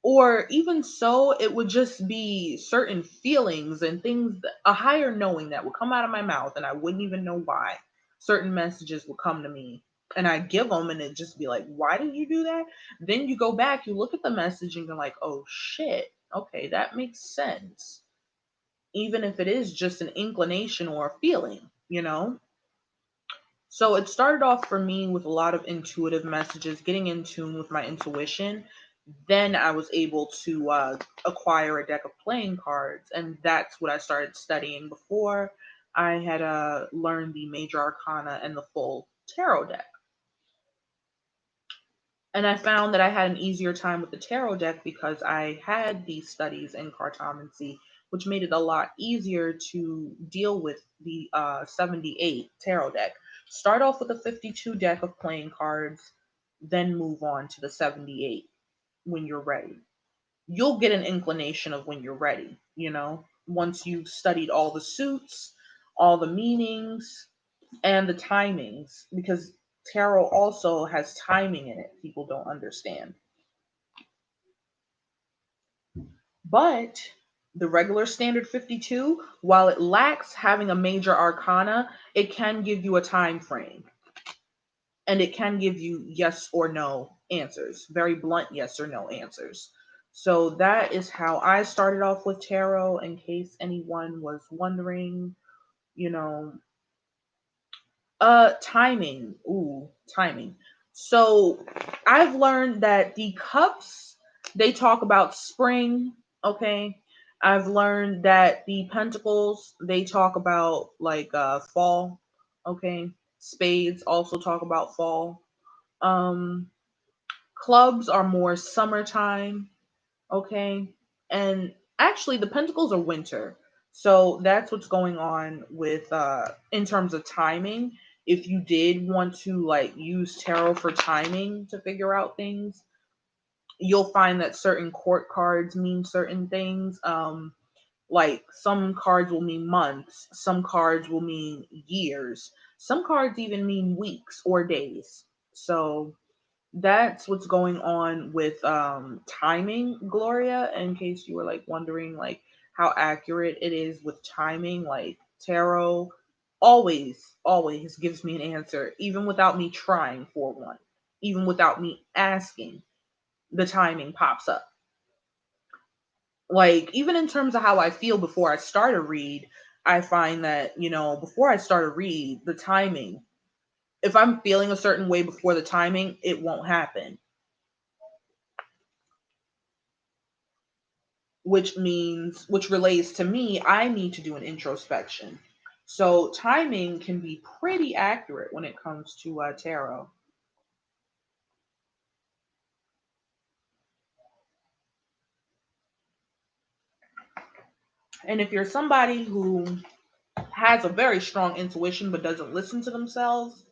Or even so, it would just be certain feelings and things, a higher knowing that would come out of my mouth and I wouldn't even know why. Certain messages would come to me and I give them and it just be like, why did you do that? Then you go back, you look at the message and you're like, oh shit, okay, that makes sense. Even if it is just an inclination or a feeling. So it started off for me with a lot of intuitive messages, getting in tune with my intuition. Then I was able to acquire a deck of playing cards, and that's what I started studying before I had learned the major arcana and the full tarot deck. And I found that I had an easier time with the tarot deck because I had these studies in cartomancy, which made it a lot easier to deal with the 78 tarot deck. Start off with a 52 deck of playing cards, then move on to the 78 when you're ready. You'll get an inclination of when you're ready, once you've studied all the suits, all the meanings, and the timings, because tarot also has timing in it. People don't understand. But the regular standard 52, while it lacks having a major arcana, it can give you a time frame and it can give you yes or no answers, very blunt yes or no answers. So that is how I started off with tarot, in case anyone was wondering, you know. Timing. Ooh, timing. So I've learned that the cups, they talk about spring, okay? I've learned that the pentacles, they talk about like fall, okay? Spades also talk about fall. Um Clubs are more summertime, okay? And actually the pentacles are winter. So that's what's going on with in terms of timing. If you did want to like use tarot for timing to figure out things, you'll find that certain court cards mean certain things. Like some cards will mean months, some cards will mean years, some cards even mean weeks or days. So that's what's going on with timing, Gloria, in case you were like wondering like how accurate it is with timing. Like tarot always gives me an answer even without me trying for one, even without me asking. The timing pops up. Like even in terms of how I feel before I start a read, I find that, before I start a read, the timing, if I'm feeling a certain way before the timing, it won't happen, which relates to me, I need to do an introspection. So timing can be pretty accurate when it comes to tarot. And if you're somebody who has a very strong intuition but doesn't listen to themselves,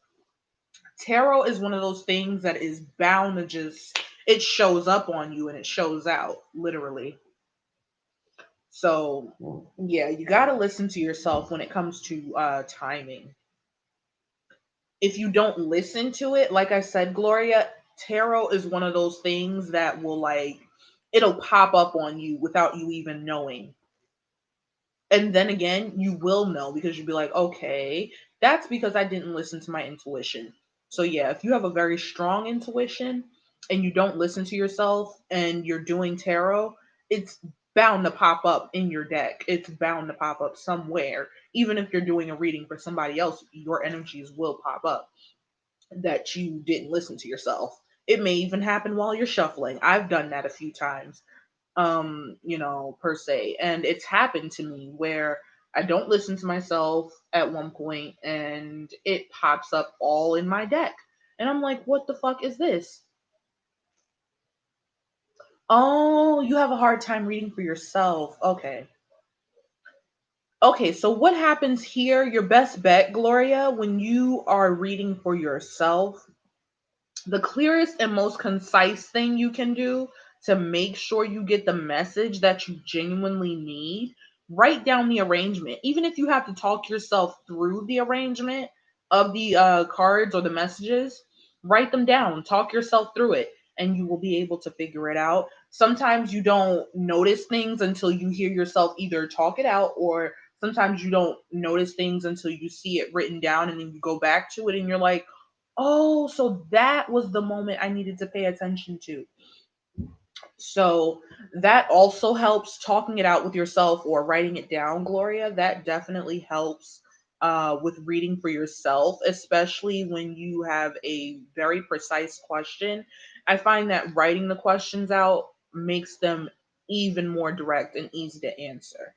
tarot is one of those things that is bound to just, it shows up on you and it shows out literally. So yeah, you got to listen to yourself when it comes to timing. If you don't listen to it, like I said, Gloria, tarot is one of those things that will like, it'll pop up on you without you even knowing. And then again, you will know because you'll be like, okay, that's because I didn't listen to my intuition. So yeah, if you have a very strong intuition and you don't listen to yourself and you're doing tarot, it's bound to pop up in your deck. It's bound to pop up somewhere. Even if you're doing a reading for somebody else, your energies will pop up that you didn't listen to yourself. It may even happen while you're shuffling. I've done that a few times, per se. And it's happened to me where I don't listen to myself at one point and it pops up all in my deck. And I'm like, what the fuck is this? Oh, you have a hard time reading for yourself. Okay. Okay, so what happens here? Your best bet, Gloria, when you are reading for yourself, the clearest and most concise thing you can do to make sure you get the message that you genuinely need, write down the arrangement. Even if you have to talk yourself through the arrangement of the cards or the messages, write them down, talk yourself through it, and you will be able to figure it out. Sometimes you don't notice things until you hear yourself either talk it out, or sometimes you don't notice things until you see it written down and then you go back to it and you're like, oh, so that was the moment I needed to pay attention to. So that also helps, talking it out with yourself or writing it down, Gloria. That definitely helps with reading for yourself, especially when you have a very precise question. I find that writing the questions out makes them even more direct and easy to answer.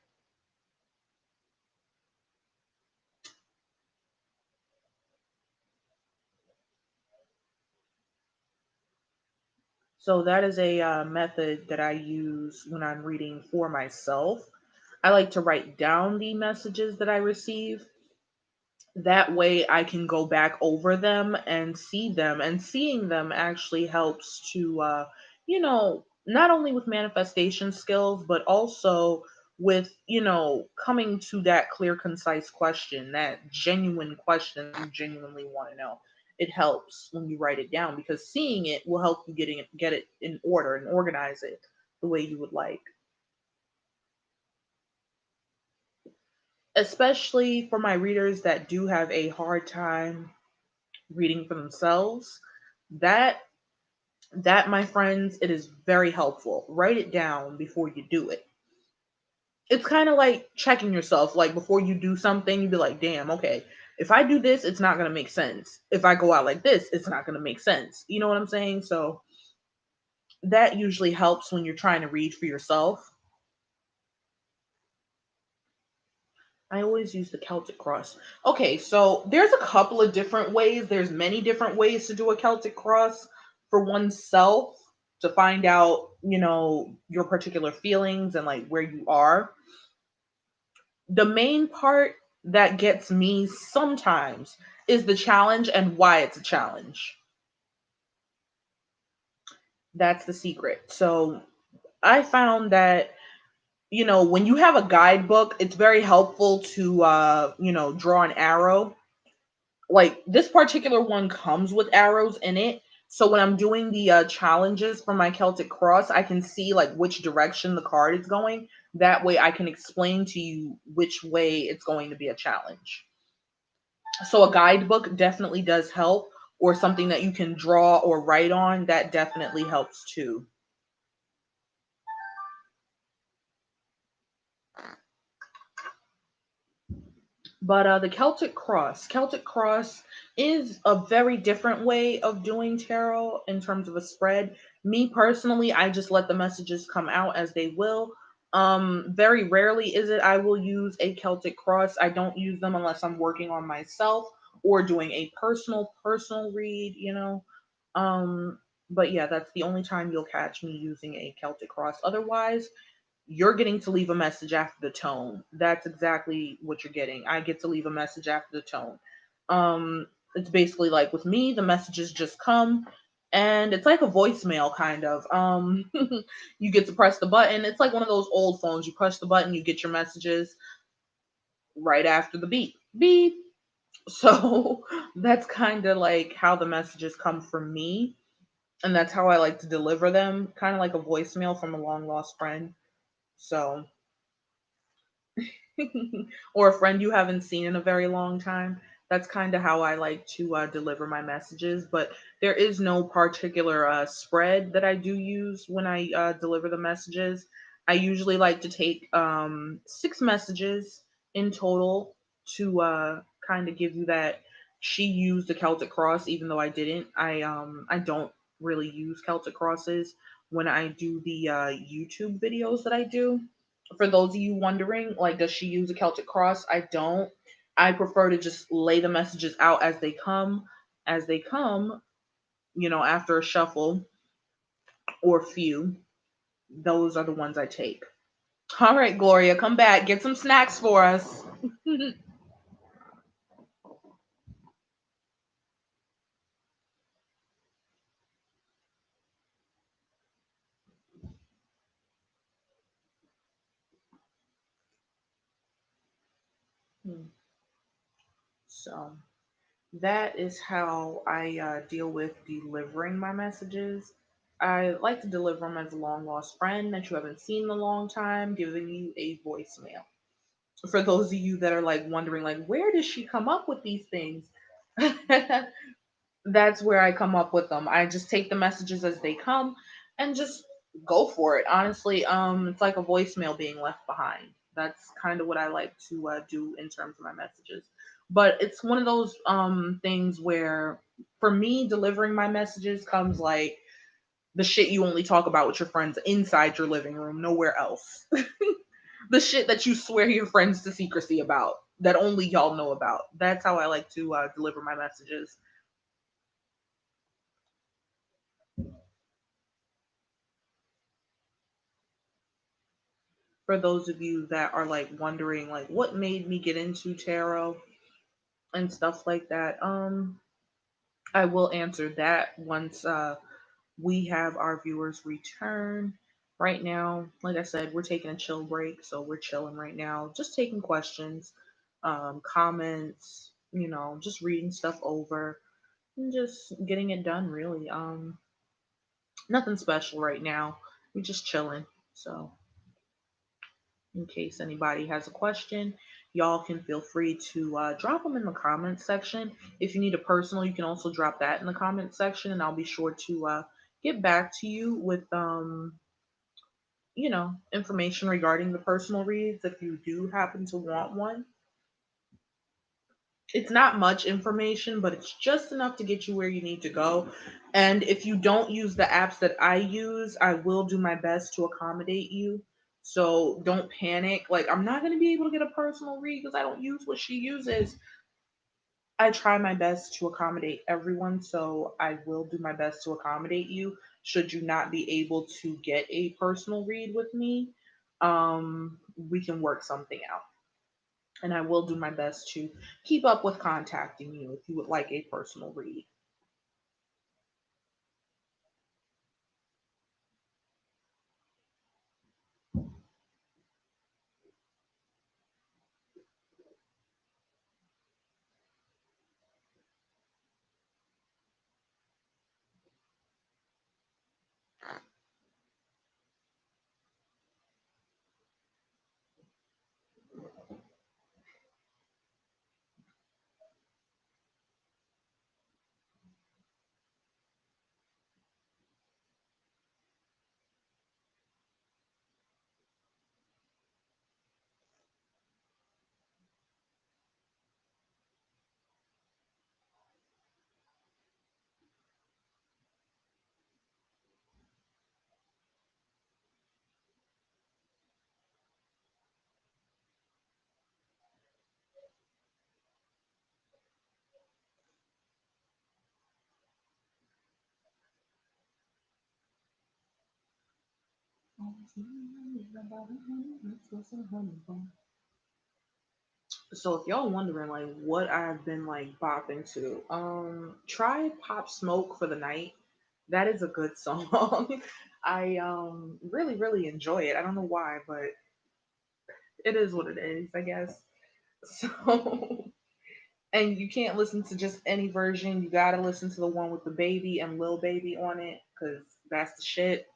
So that is a method that I use when I'm reading for myself. I like to write down the messages that I receive. That way I can go back over them and see them. And seeing them actually helps to, not only with manifestation skills, but also with, coming to that clear, concise question, that genuine question you genuinely want to know. it helps when you write it down because seeing it will help you get it in order and organize it the way you would like. Especially for my readers that do have a hard time reading for themselves. That that my friends, it is very helpful. Write it down before you do it. It's kind of like checking yourself. Like before you do something, you'd be like, damn, okay, if I do this, it's not going to make sense. If I go out like this, it's not going to make sense. You know what I'm saying? So that usually helps when you're trying to read for yourself. I always use the Celtic cross. Okay, so there's a couple of different ways. There's many different ways to do a Celtic cross for oneself to find out, your particular feelings and like where you are. The main part that gets me sometimes is the challenge and why it's a challenge. That's the secret. So I found that, when you have a guidebook, it's very helpful to, draw an arrow. Like this particular one comes with arrows in it. So when I'm doing the challenges for my Celtic cross, I can see like which direction the card is going. That way I can explain to you which way it's going to be a challenge. So a guidebook definitely does help, or something that you can draw or write on, that definitely helps too. But the Celtic Cross is a very different way of doing tarot in terms of a spread. Me personally, I just let the messages come out as they will. Very rarely is it I will use a Celtic Cross. I don't use them unless I'm working on myself or doing a personal read, Um, but yeah, that's the only time you'll catch me using a Celtic Cross. Otherwise, you're getting to leave a message after the tone. That's exactly what you're getting. I get to leave a message after the tone. It's basically like with me, the messages just come and it's like a voicemail kind of. You get to press the button. It's like one of those old phones. You press the button, you get your messages right after the beep. Beep. So that's kind of like how the messages come from me. And that's how I like to deliver them, kind of like a voicemail from a long lost friend. So or a friend you haven't seen in a very long time. That's kind of how I like to deliver my messages. But there is no particular spread that I do use when I deliver the messages. I usually like to take 6 messages in total to kind of give you that she used the Celtic cross, even though I didn't. I don't really use Celtic crosses when I do the YouTube videos that I do. For those of you wondering, like, does she use a Celtic cross? I don't. I prefer to just lay the messages out as they come, after a shuffle or few. Those are the ones I take. All right, Gloria, come back. Get some snacks for us. So that is how I deal with delivering my messages. I like to deliver them as a long lost friend that you haven't seen in a long time, giving you a voicemail. For those of you that are like wondering, like, where does she come up with these things? That's where I come up with them. I just take the messages as they come and just go for it. Honestly, it's like a voicemail being left behind. That's kind of what I like to do in terms of my messages. But it's one of those things where, for me, delivering my messages comes like the shit you only talk about with your friends inside your living room, nowhere else. The shit that you swear your friends to secrecy about, that only y'all know about. That's how I like to deliver my messages. For those of you that are like wondering like what made me get into tarot and stuff like that, I will answer that once we have our viewers return. Right now, like I said, we're taking a chill break, so we're chilling right now, just taking questions, comments, just reading stuff over. and just getting it done really. Nothing special right now. We're just chilling. So in case anybody has a question, y'all can feel free to drop them in the comments section. If you need a personal, you can also drop that in the comments section, and I'll be sure to get back to you with information regarding the personal reads if you do happen to want one. It's not much information, but it's just enough to get you where you need to go. And if you don't use the apps that I use, I will do my best to accommodate you. So don't panic. Like, I'm not going to be able to get a personal read because I don't use what she uses. I try my best to accommodate everyone. So I will do my best to accommodate you. Should you not be able to get a personal read with me, we can work something out, and I will do my best to keep up with contacting you if you would like a personal read. So if y'all wondering like what I've been like bopping to, try Pop Smoke for the Night. That is a good song. I really really enjoy it. I don't know why, but it is what it is, I guess. So and you can't listen to just any version. You gotta listen to the one with the baby and Lil Baby on it, cause that's the shit.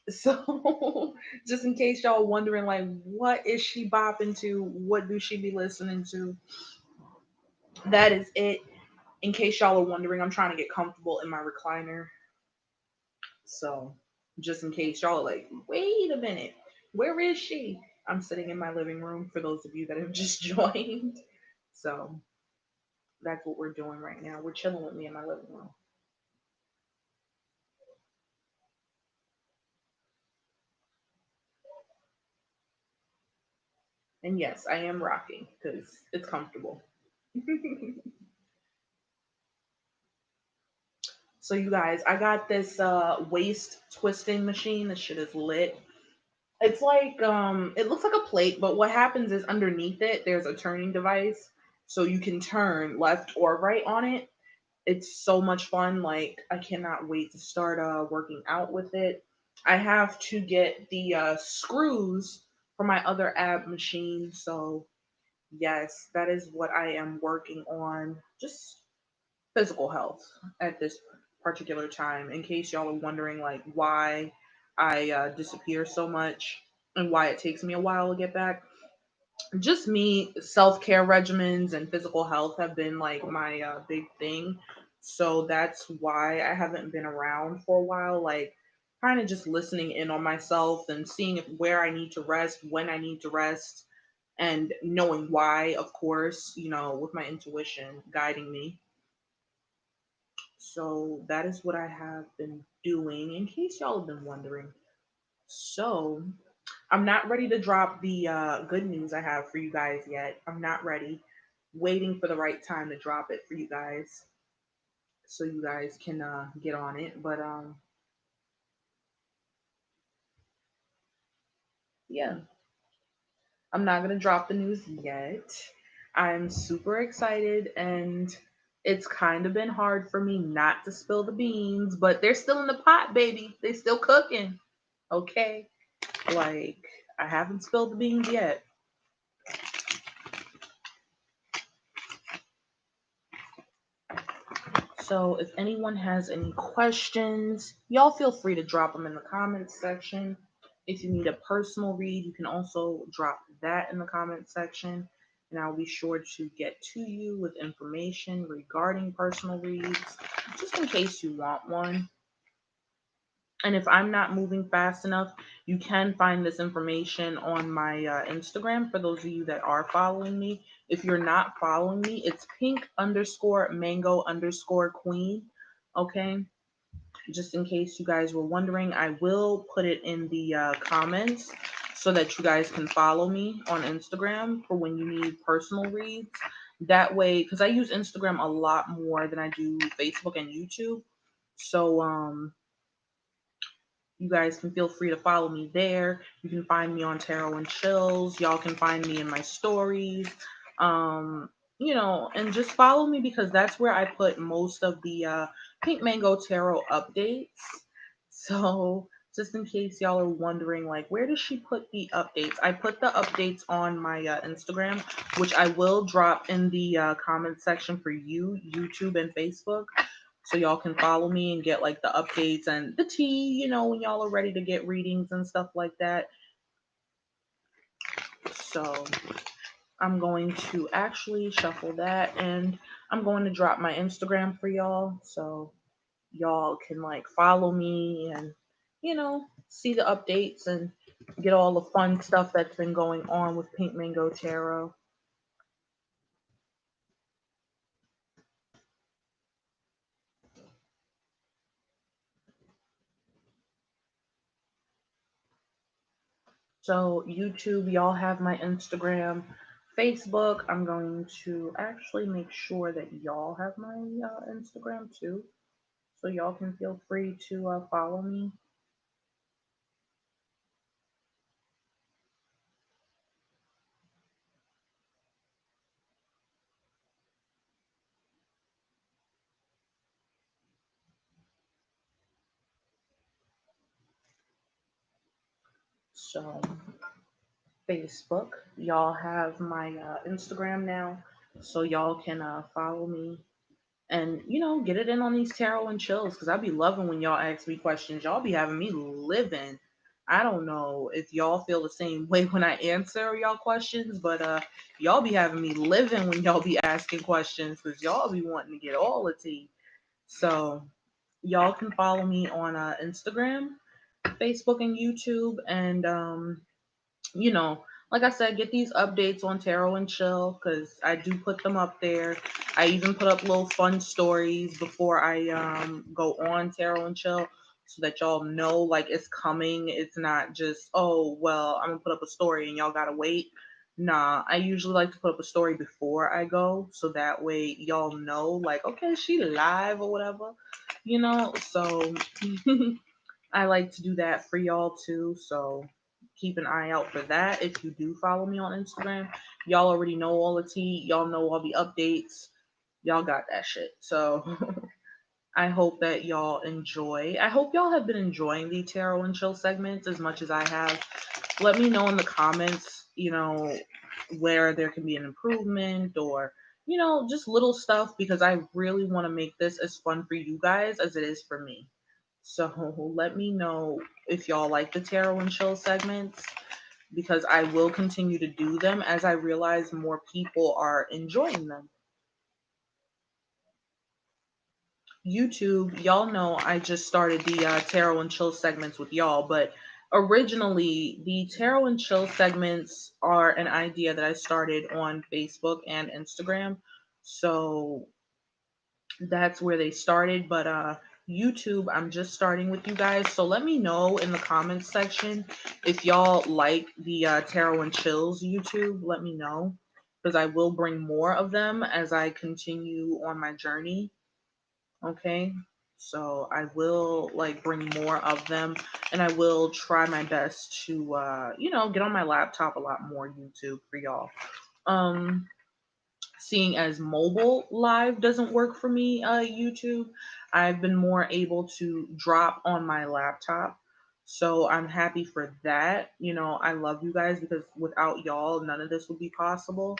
So just in case y'all wondering like what is she bopping to? What do she be listening to? That is it. In case y'all are wondering, I'm trying to get comfortable in my recliner. So just in case y'all are like, wait a minute, where is she? I'm sitting in my living room for those of you that have just joined. So that's what we're doing right now. We're chilling with me in my living room. And yes, I am rocking because it's comfortable. So you guys, I got this waist twisting machine. This shit is lit. It's like it looks like a plate, but what happens is underneath it there's a turning device so you can turn left or right on it. It's so much fun. Like I cannot wait to start working out with it. I have to get the screws for my other ab machine, so yes, that is what I am working on. Just physical health at this particular time. In case y'all are wondering, like why I disappear so much and why it takes me a while to get back, just me, self care regimens and physical health have been like my big thing. So that's why I haven't been around for a while. Like kind of just listening in on myself and seeing if where I need to rest, when I need to rest, and knowing why, of course, with my intuition guiding me. So that is what I have been doing, in case y'all have been wondering. So I'm not ready to drop the good news I have for you guys yet. I'm not ready. Waiting for the right time to drop it for you guys, so you guys can get on it. But yeah, I'm not gonna drop the news yet. I'm super excited, and it's kind of been hard for me not to spill the beans, but they're still in the pot, baby. They still cooking. Okay. Like, I haven't spilled the beans yet. So if anyone has any questions, y'all feel free to drop them in the comments section. If you need a personal read, you can also drop that in the comments section, and I'll be sure to get to you with information regarding personal reads, just in case you want one. And if I'm not moving fast enough, you can find this information on my Instagram for those of you that are following me. If you're not following me, it's pink_mango_queen. Okay. Just in case you guys were wondering, I will put it in the comments so that you guys can follow me on Instagram for when you need personal reads. That way, because I use Instagram a lot more than I do Facebook and YouTube. So, you guys can feel free to follow me there. You can find me on Tarot and Chills. Y'all can find me in my stories. Um, and just follow me because that's where I put most of the Pink Mango Tarot updates. So just in case y'all are wondering, like, where does she put the updates? I put the updates on my Instagram, which I will drop in the comment section for you, YouTube, and Facebook, so y'all can follow me and get like the updates and the tea, when y'all are ready to get readings and stuff like that. So I'm going to actually shuffle that, and I'm going to drop my Instagram for y'all so y'all can like follow me and see the updates and get all the fun stuff that's been going on with Pink Mango Tarot. So YouTube, y'all have my Instagram. Facebook, I'm going to actually make sure that y'all have my Instagram too. So y'all can feel free to follow me. So Facebook, y'all have my Instagram now. So y'all can follow me and get it in on these tarot and chills, because I be loving when y'all ask me questions. Y'all be having me living. I don't know if y'all feel the same way when I answer y'all questions, but y'all be having me living when y'all be asking questions, because y'all be wanting to get all the tea. So y'all can follow me on Instagram, Facebook, and YouTube, and you know, like I said, get these updates on Tarot and Chill, because I do put them up there. I even put up little fun stories before I go on Tarot and Chill, so that y'all know like it's coming. It's not just, oh well, I'm gonna put up a story and y'all gotta wait. Nah, I usually like to put up a story before I go, so that way y'all know like, okay, she live or whatever, So I like to do that for y'all too. So keep an eye out for that. If you do follow me on Instagram, y'all already know all the tea. Y'all know all the updates. Y'all got that shit. So I hope that y'all enjoy. I hope y'all have been enjoying the tarot and chill segments as much as I have. Let me know in the comments, where there can be an improvement, or, just little stuff, because I really want to make this as fun for you guys as it is for me. So let me know if y'all like the tarot and chill segments, because I will continue to do them as I realize more people are enjoying them. YouTube, y'all know I just started the tarot and chill segments with y'all, but originally the tarot and chill segments are an idea that I started on Facebook and Instagram. So that's where they started. But YouTube, I'm just starting with you guys. So let me know in the comments section if y'all like the Tarot and Chills YouTube. Let me know, because I will bring more of them as I continue on my journey. Okay. So I will like bring more of them, and I will try my best to get on my laptop a lot more YouTube for y'all. Seeing as mobile live doesn't work for me, YouTube, I've been more able to drop on my laptop. So I'm happy for that. I love you guys, because without y'all, none of this would be possible.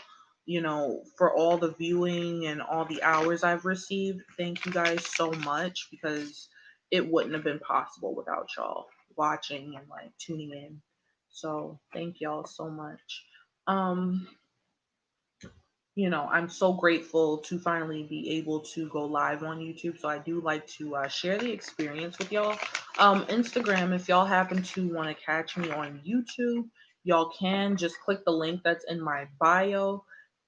for all the viewing and all the hours I've received. Thank you guys so much, because it wouldn't have been possible without y'all watching and like tuning in. So thank y'all so much. Um, I'm so grateful to finally be able to go live on YouTube. So I do like to share the experience with y'all. Instagram, if y'all happen to want to catch me on YouTube, y'all can just click the link that's in my bio.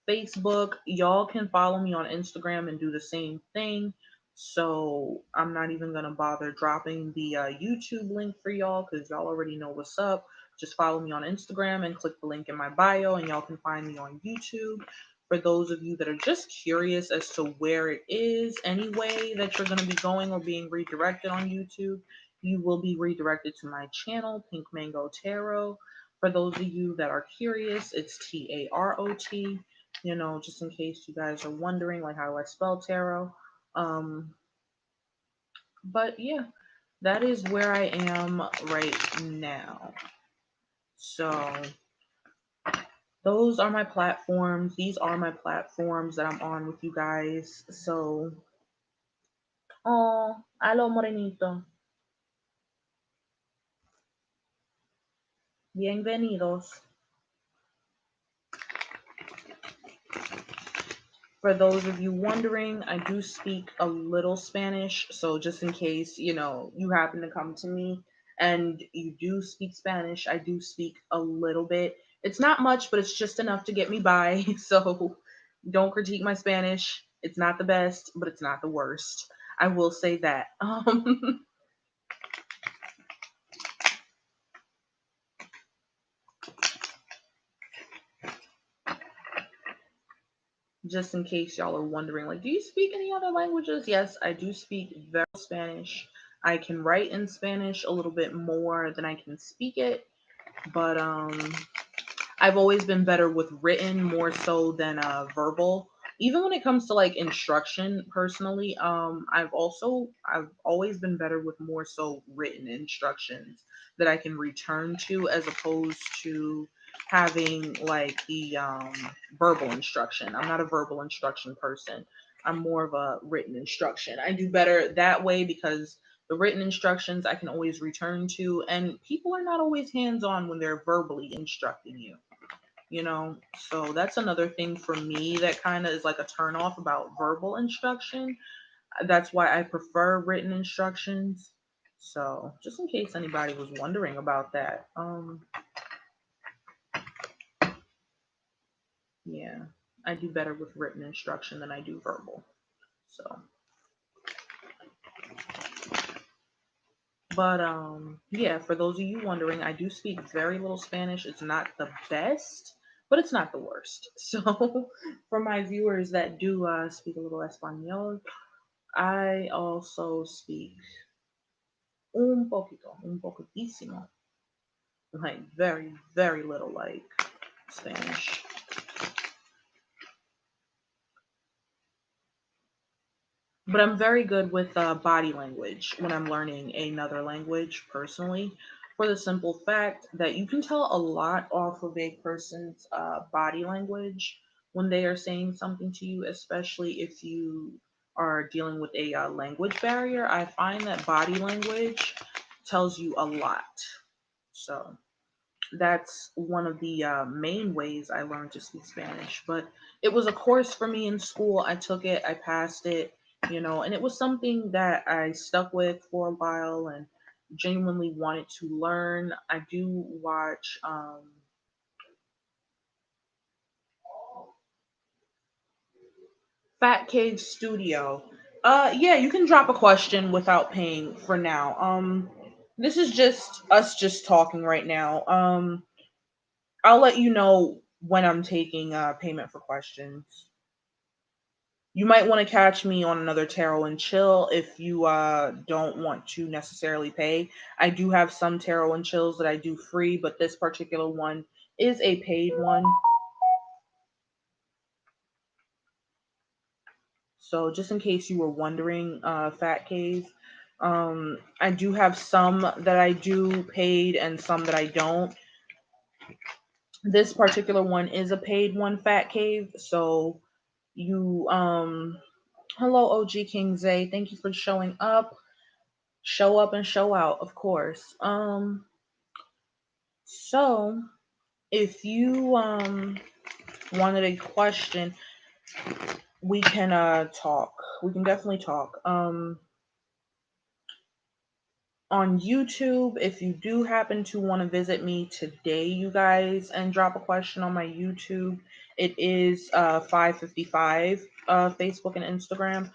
Facebook, y'all can follow me on Instagram and do the same thing. So I'm not even going to bother dropping the YouTube link for y'all, because y'all already know what's up. Just follow me on Instagram and click the link in my bio, and y'all can find me on YouTube. For those of you that are just curious as to where it is anyway that you're going to be going or being redirected on YouTube, you will be redirected to my channel, PinkMango Tarot. For those of you that are curious, it's Tarot. Just in case you guys are wondering, like, how do I spell tarot? Um, but yeah, that is where I am right now. So those are my platforms. These are my platforms that I'm on with you guys. So, oh, hello, Morenito. Bienvenidos. For those of you wondering, I do speak a little Spanish. So, just in case, you happen to come to me and you do speak Spanish, I do speak a little bit. It's not much, but it's just enough to get me by. So, don't critique my Spanish. It's not the best, but it's not the worst. I will say that. Just in case y'all are wondering, like, do you speak any other languages? Yes, I do speak very Spanish. I can write in Spanish a little bit more than I can speak it, but I've always been better with written more so than verbal. Even when it comes to like instruction personally, I've always been better with more so written instructions that I can return to, as opposed to having like the verbal instruction. I'm not a verbal instruction person. I'm more of a written instruction. I do better that way, because the written instructions I can always return to, and people are not always hands on when they're verbally instructing you. So that's another thing for me that kind of is like a turn off about verbal instruction. That's why I prefer written instructions. So just in case anybody was wondering about that, yeah, I do better with written instruction than I do verbal. So, but yeah, for those of you wondering, I do speak very little Spanish. It's not the best, but it's not the worst. So for my viewers that do speak a little Espanol, I also speak un poquito, un poquitísimo, like very, very little, like Spanish. But I'm very good with body language when I'm learning another language personally, for the simple fact that you can tell a lot off of a person's body language when they are saying something to you, especially if you are dealing with a language barrier. I find that body language tells you a lot. So that's one of the main ways I learned to speak Spanish. But it was a course for me in school. I took it, I passed it, and it was something that I stuck with for a while and genuinely wanted to learn. I do watch Fat Cave Studio. Yeah, you can drop a question without paying for now. This is just us just talking right now. I'll let you know when I'm taking payment for questions. You might want to catch me on another tarot and chill if you don't want to necessarily pay. I do have some tarot and chills that I do free, but this particular one is a paid one. So just in case you were wondering, Fat Cave, I do have some that I do paid and some that I don't. This particular one is a paid one, Fat Cave. So you hello OG King Zay. Thank you for showing up. Show up and show out, of course. So if you wanted a question, we can talk. We can definitely talk. On YouTube, if you do happen to want to visit me today, you guys, and drop a question on my YouTube, it is 555 Facebook and Instagram.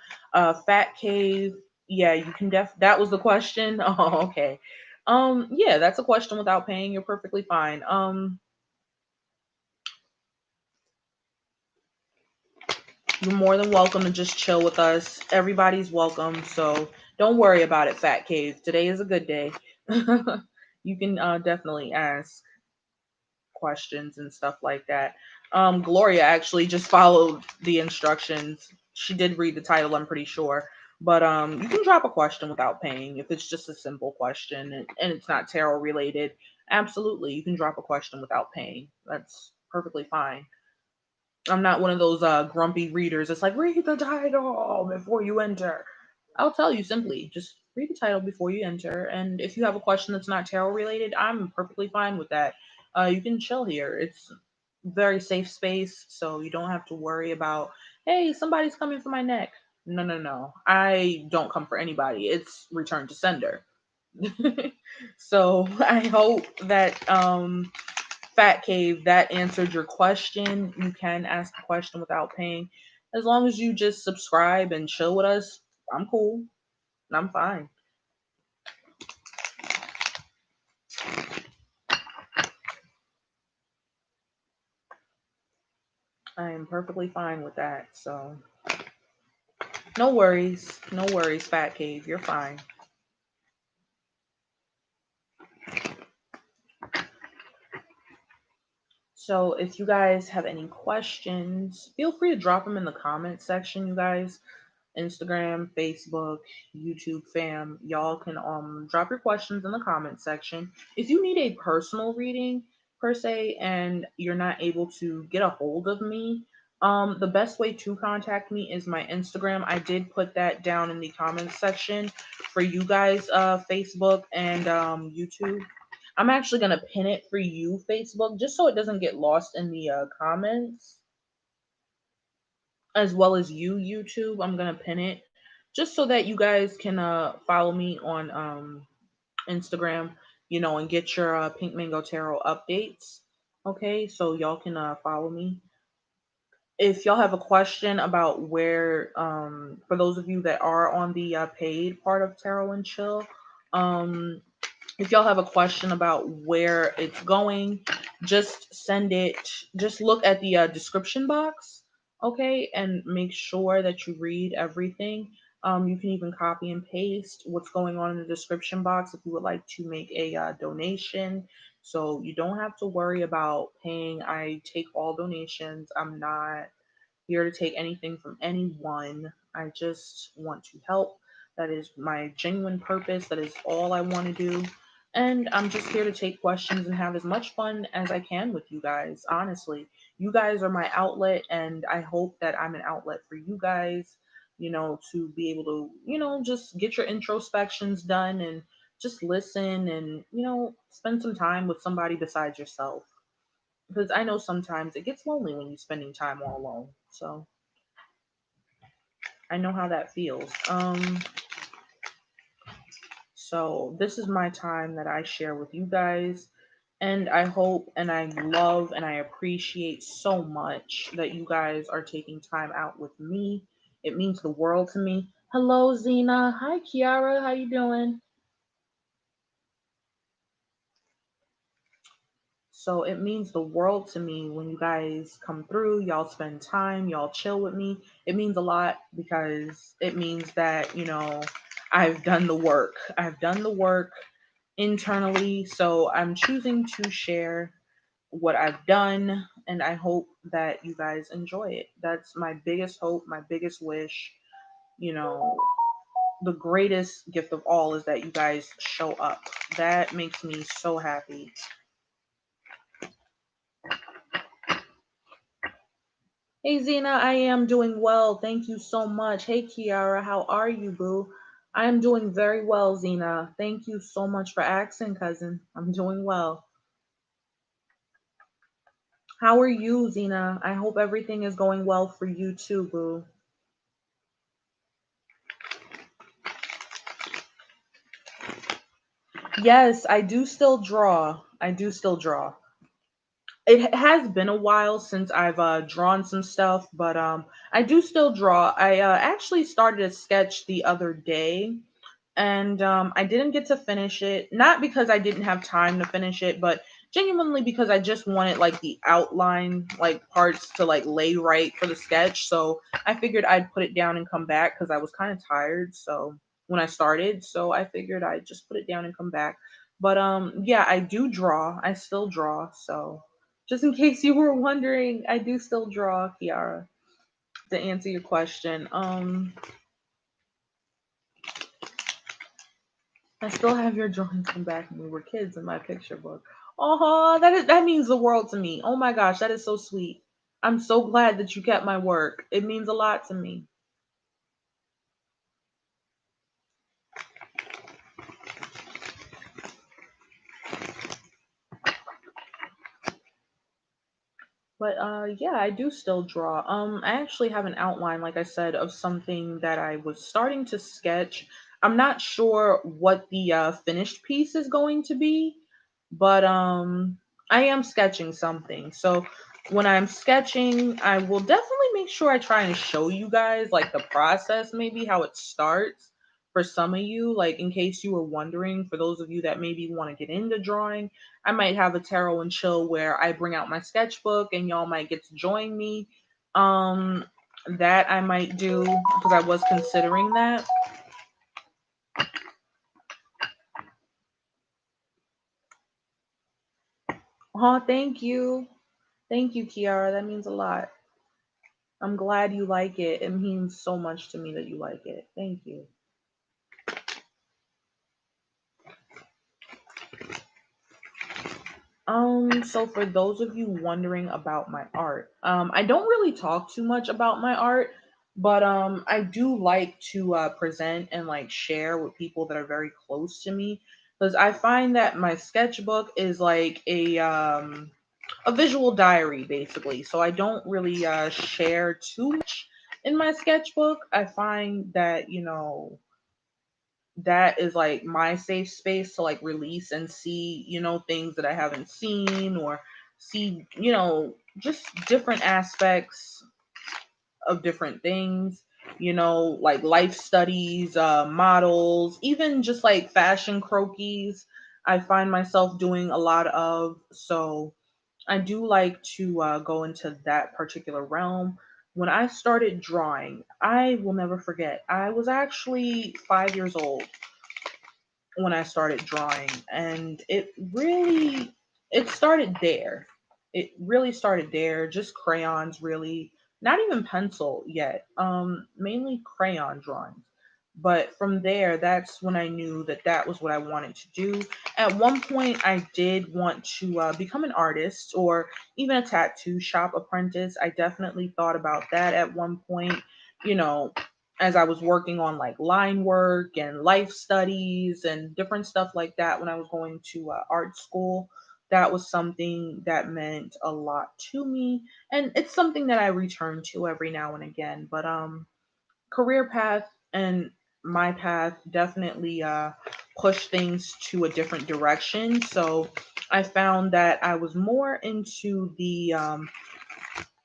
Fat Cave, yeah, you can that was the question. Oh, okay. Yeah, that's a question without paying. You're perfectly fine. You're more than welcome to just chill with us. Everybody's welcome, so don't worry about it, Fat Cave. Today is a good day. You can definitely ask questions and stuff like that. Gloria actually just followed the instructions. She did read the title, I'm pretty sure. But you can drop a question without paying if it's just a simple question and it's not tarot related. Absolutely, you can drop a question without paying. That's perfectly fine. I'm not one of those grumpy readers. It's like read the title before you enter. I'll tell you simply, just read the title before you enter. And if you have a question that's not tarot related, I'm perfectly fine with that. You can chill here. It's very safe space, so you don't have to worry about, hey, somebody's coming for my neck. No, no, no. I don't come for anybody. It's return to sender. So I hope that Fat Cave, that answered your question. You can ask a question without paying. As long as you just subscribe and chill with us, I'm cool. I'm fine. I am perfectly fine with that. So no worries. No worries, Fat Cave. You're fine. So if you guys have any questions, feel free to drop them in the comments section, you guys. Instagram, Facebook, YouTube fam, y'all can drop your questions in the comment section. If you need a personal reading per se and you're not able to get a hold of me, the best way to contact me is my Instagram. I did put that down in the comments section for you guys, Facebook and YouTube. I'm actually gonna pin it for you, Facebook, just so it doesn't get lost in the comments, as well as you, YouTube. I'm gonna pin it just so that you guys can follow me on Instagram, and get your Pink Mango Tarot updates. Okay, so y'all can follow me. If y'all have a question about where, for those of you that are on the paid part of Tarot and Chill, um, if y'all have a question about where it's going, just send it. Just look at the description box, okay, and make sure that you read everything. You can even copy and paste what's going on in the description box if you would like to make a donation. So you don't have to worry about paying. I take all donations. I'm not here to take anything from anyone. I just want to help. That is my genuine purpose. That is all I want to do. And I'm just here to take questions and have as much fun as I can with you guys. Honestly, you guys are my outlet, and I hope that I'm an outlet for you guys, to be able to, just get your introspections done and just listen and, spend some time with somebody besides yourself. Because I know sometimes it gets lonely when you're spending time all alone. So I know how that feels. So this is my time that I share with you guys. And I hope and I love and I appreciate so much that you guys are taking time out with me. It means the world to me. Hello, Zena. Hi, Kiara. How you doing? So it means the world to me when you guys come through, y'all spend time, y'all chill with me. It means a lot because it means that, I've done the work. I've done the work internally. So I'm choosing to share what I've done, and I hope that you guys enjoy it. That's my biggest hope, my biggest wish. You know, the greatest gift of all is that you guys show up. That makes me so happy. Hey Zena, I am doing well. Thank you so much. Hey Kiara, how are you, boo? I am doing very well, Zena. Thank you so much for asking, cousin. I'm doing well. How are you, Zena? I hope everything is going well for you too, boo. Yes, I do still draw. I do still draw. Has been a while since I've drawn some stuff, but I do still draw. I actually started a sketch the other day, and I didn't get to finish it. Not because I didn't have time to finish it, but genuinely because I just wanted like the outline, like parts to like lay right for the sketch. So I figured I'd put it down and come back because I was kind of tired. So when I started, so I figured I'd just put it down and come back. But yeah, I do draw. I still draw. So just in case you were wondering, I do still draw, Kiara. To answer your question, I still have your drawings from back when we were kids in my picture book. Oh, that means the world to me. Oh my gosh, that is so sweet. I'm so glad that you kept my work. It means a lot to me. But yeah, I do still draw. I actually have an outline, like I said, of something that I was starting to sketch. I'm not sure what the finished piece is going to be, but I am sketching something. So when I'm sketching, I will definitely make sure I try and show you guys like the process, maybe how it starts for some of you, like in case you were wondering, for those of you that maybe want to get into drawing. I might have a tarot and chill where I bring out my sketchbook and y'all might get to join me. Um, that I might do because I was considering that. Oh, thank you. Thank you, Kiara. That means a lot. I'm glad you like it. It means so much to me that you like it. Thank you. So for those of you wondering about my art, I don't really talk too much about my art, but I do like to present and like share with people that are very close to me because I find that my sketchbook is like a visual diary basically. So I don't really share too much in my sketchbook. I find that, that is like my safe space to like release and see, things that I haven't seen or see, just different aspects of different things, like life studies, models, even just like fashion croquis. I find myself doing a lot of. So I do like to go into that particular realm. When I started drawing, I will never forget. I was actually 5 years old when I started drawing, and it started there. It really started there, just crayons really, not even pencil yet. Mainly crayon drawings. But from there, that's when I knew that that was what I wanted to do. At one point, I did want to become an artist or even a tattoo shop apprentice. I definitely thought about that at one point. You know, as I was working on like line work and life studies and different stuff like that when I was going to art school. That was something that meant a lot to me, and it's something that I return to every now and again. But career path and my path definitely pushed things to a different direction. So I found that I was more into the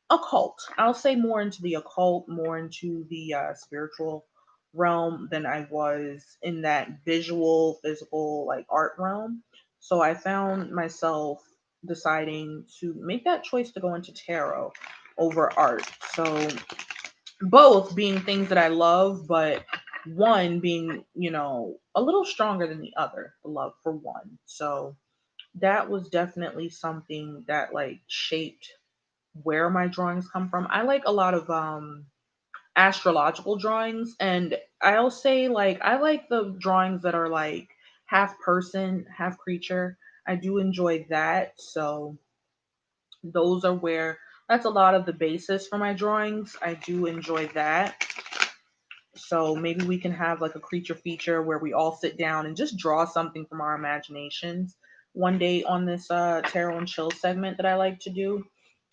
occult. I'll say more into the occult, more into the spiritual realm than I was in that visual, physical, like art realm. So I found myself deciding to make that choice to go into tarot over art. So both being things that I love, but one being, a little stronger than the other, the love for one. So that was definitely something that like shaped where my drawings come from. I like a lot of astrological drawings, and I'll say like I like the drawings that are like half person, half creature. I do enjoy that. So those are where That's a lot of the basis for my drawings. I do enjoy that. So maybe we can have like a creature feature where we all sit down and just draw something from our imaginations. One day on this tarot and chill segment that I like to do,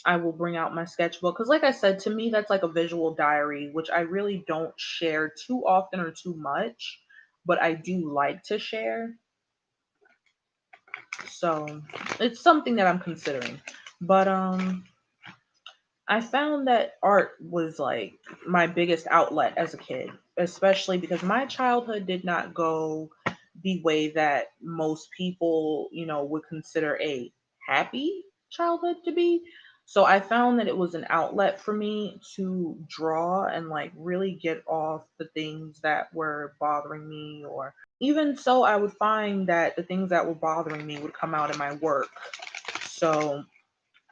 I will bring out my sketchbook because, like I said, to me that's like a visual diary, which I really don't share too often or too much, but I do like to share. So it's something that I'm considering. But I found that art was like my biggest outlet as a kid, especially because my childhood did not go the way that most people, would consider a happy childhood to be. So I found that it was an outlet for me to draw and like really get off the things that were bothering me, or even so I would find that the things that were bothering me would come out in my work. So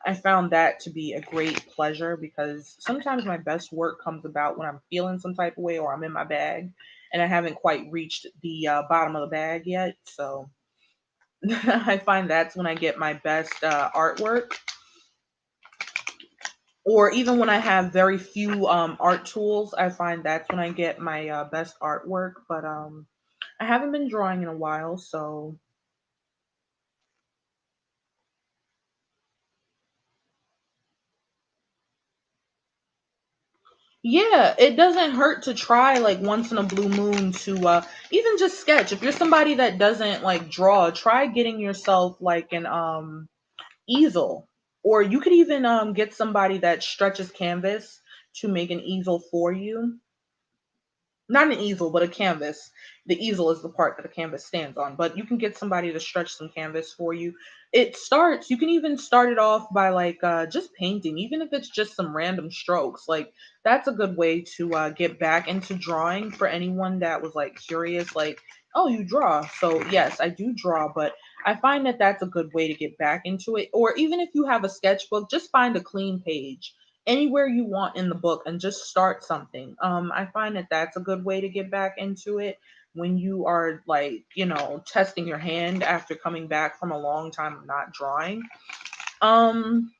I found that to be a great pleasure because sometimes my best work comes about when I'm feeling some type of way or I'm in my bag and I haven't quite reached the bottom of the bag yet. So I find that's when I get my best artwork. Or even when I have very few art tools, I find that's when I get my best artwork. But I haven't been drawing in a while, so yeah, it doesn't hurt to try like once in a blue moon to even just sketch. If you're somebody that doesn't like draw, try getting yourself like an easel. Or you could even get somebody that stretches canvas to make an easel for you. Not an easel, but a canvas. The easel is the part that the canvas stands on, but you can get somebody to stretch some canvas for you. You can even start it off by like just painting, even if it's just some random strokes. Like that's a good way to get back into drawing for anyone that was like curious, like, oh, you draw. So yes, I do draw, but I find that that's a good way to get back into it. Or even if you have a sketchbook, just find a clean page anywhere you want in the book and just start something. I find that that's a good way to get back into it when you are like, testing your hand after coming back from a long time of not drawing. Um,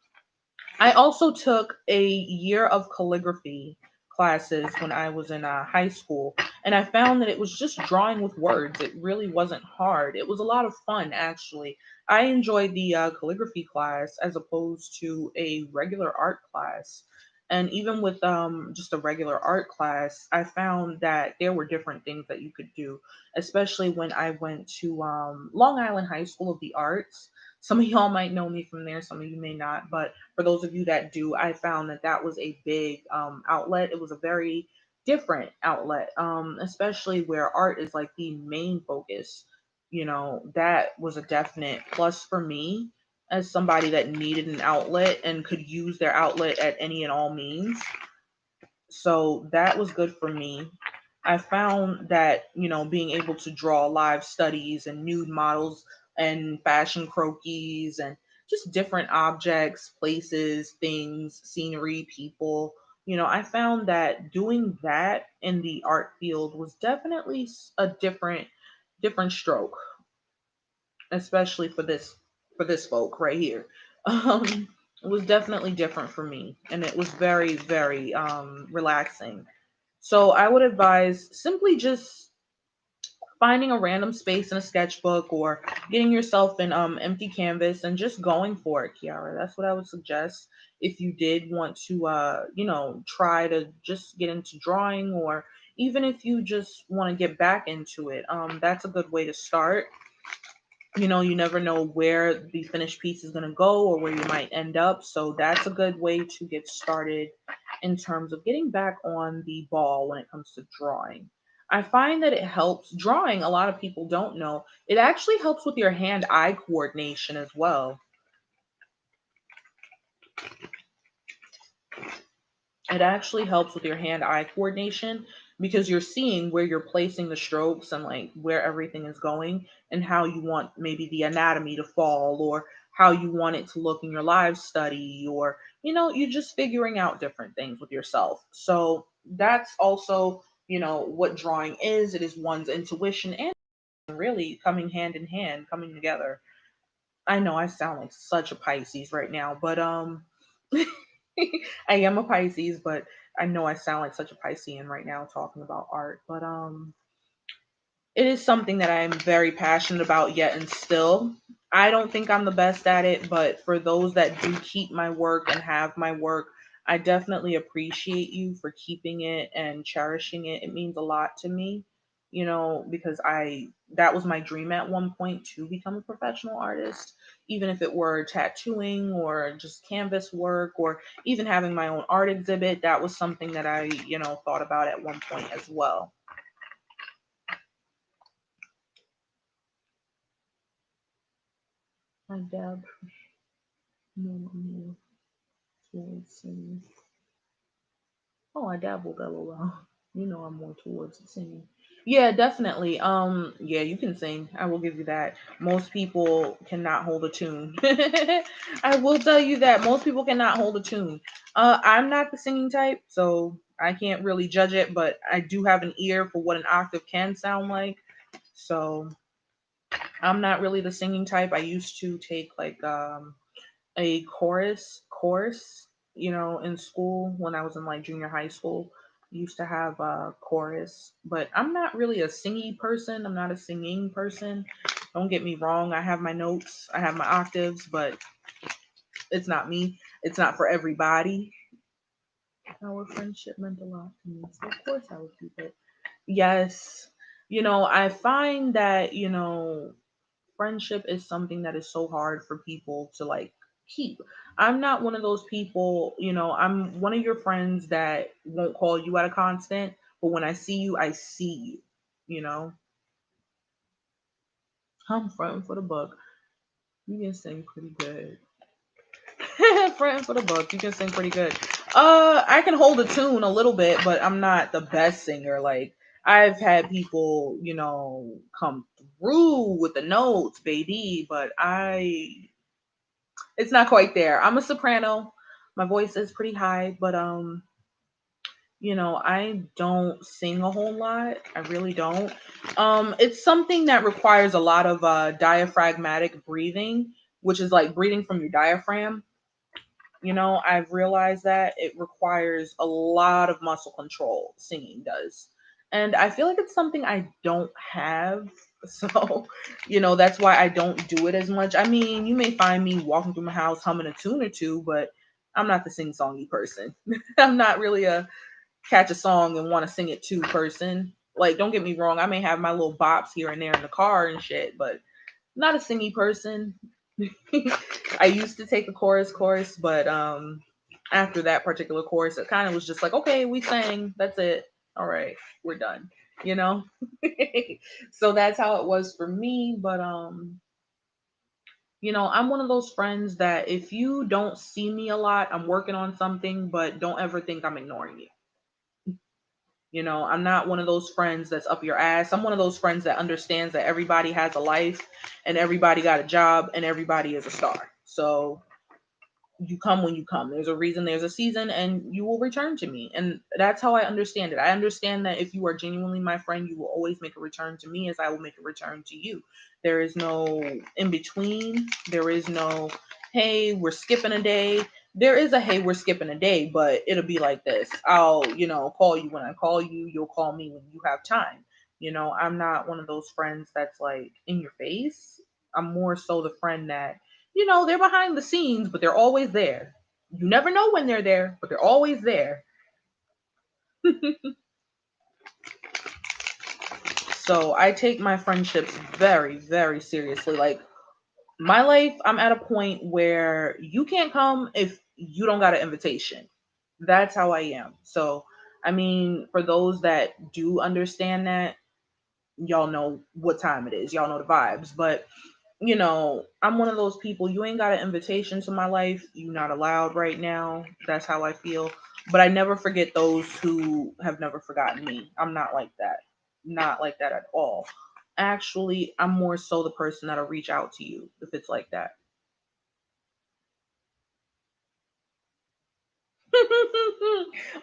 I also took a year of calligraphy classes when I was in high school, and I found that it was just drawing with words. It really wasn't hard. It was a lot of fun, actually. I enjoyed the calligraphy class as opposed to a regular art class. And even with just a regular art class, I found that there were different things that you could do, especially when I went to Long Island High School of the Arts. Some of y'all might know me from there, some of you may not, but for those of you that do, I found that that was a big outlet. It was a very different outlet, especially where art is like the main focus. That was a definite plus for me as somebody that needed an outlet and could use their outlet at any and all means. So that was good for me. I found that, being able to draw live studies and nude models and fashion croquis and just different objects, places, things, scenery, people, I found that doing that in the art field was definitely a different stroke, especially for this folk right here. Um, it was definitely different for me, and it was very, very relaxing. So I would advise simply just finding a random space in a sketchbook or getting yourself an empty canvas and just going for it, Kiara. That's what I would suggest if you did want to try to just get into drawing, or even if you just want to get back into it. That's a good way to start. You never know where the finished piece is going to go or where you might end up. So that's a good way to get started in terms of getting back on the ball when it comes to drawing. I find that it helps drawing. A lot of people don't know. It actually helps with your hand eye coordination as well. It actually helps with your hand eye coordination because you're seeing where you're placing the strokes and like where everything is going and how you want maybe the anatomy to fall, or how you want it to look in your live study, or you're just figuring out different things with yourself. So that's also what drawing is. It is one's intuition and really coming hand in hand, coming together. I know I sound like such a Pisces right now, but I am a Pisces, but I know I sound like such a Piscean right now talking about art. But it is something that I am very passionate about yet and still. I don't think I'm the best at it, but for those that do keep my work and have my work, I definitely appreciate you for keeping it and cherishing it. It means a lot to me, because that was my dream at one point to become a professional artist, even if it were tattooing or just canvas work or even having my own art exhibit. That was something that I, thought about at one point as well. I dab more towards singing. Oh, I dabbled LOL. I'm more towards singing. Yeah, definitely. Yeah, you can sing. I will give you that. Most people cannot hold a tune. I will tell you that most people cannot hold a tune. I'm not the singing type, so I can't really judge it, but I do have an ear for what an octave can sound like. So I'm not really the singing type. I used to take like a chorus course, in school when I was in like junior high school. Used to have a chorus, but I'm not really a singy person. I'm not a singing person. Don't get me wrong. I have my notes, I have my octaves, but it's not me. It's not for everybody. Our friendship meant a lot to me, so of course I would keep it. Yes. I find that, friendship is something that is so hard for people to like keep. I'm not one of those people, I'm one of your friends that won't call you at a constant, but when I see you, I see you, you know. I'm fronting for the book. You can sing pretty good. Fronting for the book. You can sing pretty good. I can hold a tune a little bit, but I'm not the best singer. Like I've had people, come through with the notes, baby, but it's not quite there. I'm a soprano. My voice is pretty high, but I don't sing a whole lot. I really don't. It's something that requires a lot of diaphragmatic breathing, which is like breathing from your diaphragm. I've realized that it requires a lot of muscle control, singing does. And I feel like it's something I don't have. So, that's why I don't do it as much. I mean, you may find me walking through my house humming a tune or two, but I'm not the sing songy person. I'm not really a catch a song and want to sing it to person. Like, don't get me wrong, I may have my little bops here and there in the car and shit, but not a singy person. I used to take a chorus course, but after that particular course, it kind of was just like, okay, we sang, that's it. All right, we're done. You know? So that's how it was for me, but I'm one of those friends that if you don't see me a lot, I'm working on something, but don't ever think I'm ignoring you. I'm not one of those friends that's up your ass. I'm one of those friends that understands that everybody has a life and everybody got a job and everybody is a star. So you come when you come. There's a reason, there's a season, and you will return to me. And that's how I understand it. I understand that if you are genuinely my friend, you will always make a return to me as I will make a return to you. There is no in between. There is no, hey, we're skipping a day. There is a hey, we're skipping a day, but it'll be like this. I'll, call you when I call you. You'll call me when you have time. I'm not one of those friends that's like in your face. I'm more so the friend that they're behind the scenes, but they're always there. You never know when they're there, but they're always there. So I take my friendships very, very seriously. Like my life, I'm at a point where you can't come if you don't got an invitation. That's how I am. So, I mean, for those that do understand that, y'all know what time it is. Y'all know the vibes. But I'm one of those people, you ain't got an invitation to my life. You're not allowed right now. That's how I feel. But I never forget those who have never forgotten me. I'm not like that. Not like that at all. Actually, I'm more so the person that'll reach out to you if it's like that.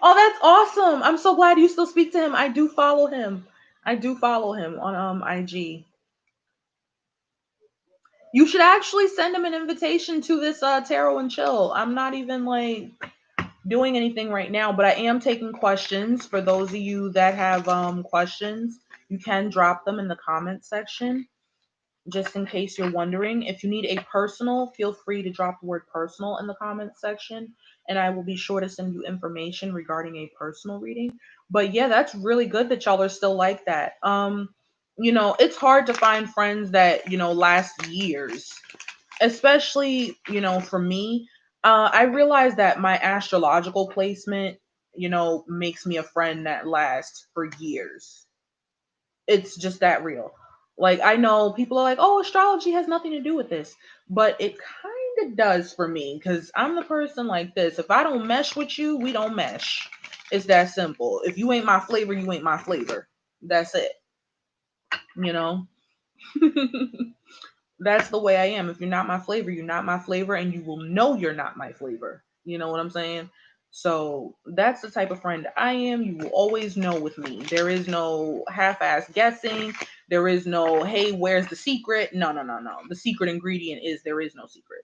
Oh, that's awesome. I'm so glad you still speak to him. I do follow him. I do follow him on IG. You should actually send him an invitation to this tarot and chill. I'm not even like doing anything right now, but I am taking questions. For those of you that have questions, you can drop them in the comment section. Just in case you're wondering, if you need a personal, feel free to drop the word personal in the comment section, and I will be sure to send you information regarding a personal reading. But yeah, that's really good that y'all are still like that. It's hard to find friends that, last years, especially, for me. I realize that my astrological placement, makes me a friend that lasts for years. It's just that real. Like, I know people are like, "Oh, astrology has nothing to do with this," but it kind of does for me because I'm the person like this. If I don't mesh with you, we don't mesh. It's that simple. If you ain't my flavor, you ain't my flavor. That's it. You know. That's the way I am. If you're not my flavor, you're not my flavor, and you will know you're not my flavor. You know what I'm saying? So that's the type of friend I am. You will always know with me. There is no half-ass guessing. There is no, hey, where's the secret? No, no, no, no. The secret ingredient is there is no secret.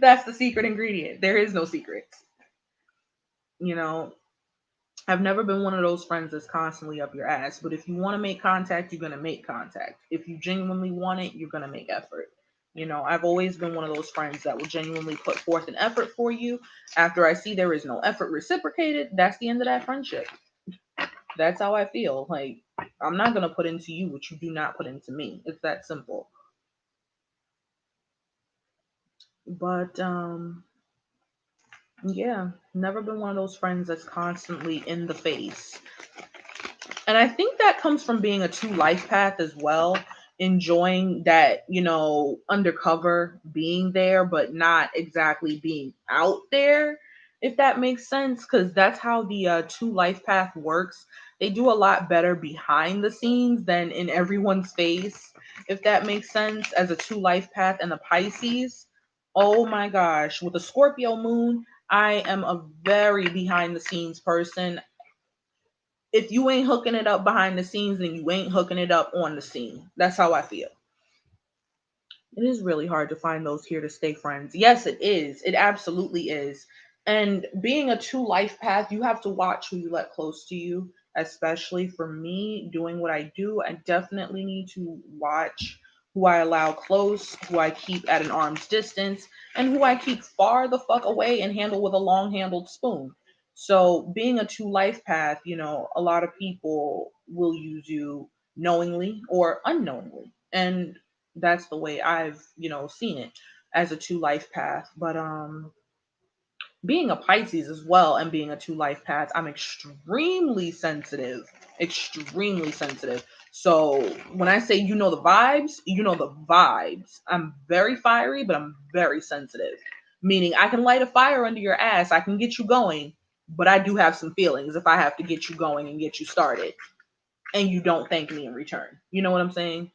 That's the secret ingredient. There is no secrets. You know, I've never been one of those friends that's constantly up your ass. But if you want to make contact, you're going to make contact. If you genuinely want it, you're going to make effort. I've always been one of those friends that will genuinely put forth an effort for you. After I see there is no effort reciprocated, that's the end of that friendship. That's how I feel. Like, I'm not going to put into you what you do not put into me. It's that simple. But, yeah, never been one of those friends that's constantly in the face. And I think that comes from being a two life path as well, enjoying that, undercover being there, but not exactly being out there, if that makes sense. Because that's how the two life path works. They do a lot better behind the scenes than in everyone's face, if that makes sense. As a two life path and the Pisces, oh my gosh, with the Scorpio moon, I am a very behind the scenes person. If you ain't hooking it up behind the scenes, then you ain't hooking it up on the scene. That's how I feel. It is really hard to find those here to stay friends. Yes, it is. It absolutely is. And being a two life path, you have to watch who you let close to you. Especially for me, doing what I do, I definitely need to watch who I allow close, who I keep at an arm's distance, and who I keep far the fuck away and handle with a long handled spoon. So, being a two life path, a lot of people will use you knowingly or unknowingly. And that's the way I've, seen it as a two life path. But being a Pisces as well and being a two life path, I'm extremely sensitive. Extremely sensitive. So when I say the vibes, the vibes. I'm very fiery, but I'm very sensitive. Meaning I can light a fire under your ass, I can get you going, but I do have some feelings if I have to get you going and get you started and you don't thank me in return. You know what I'm saying?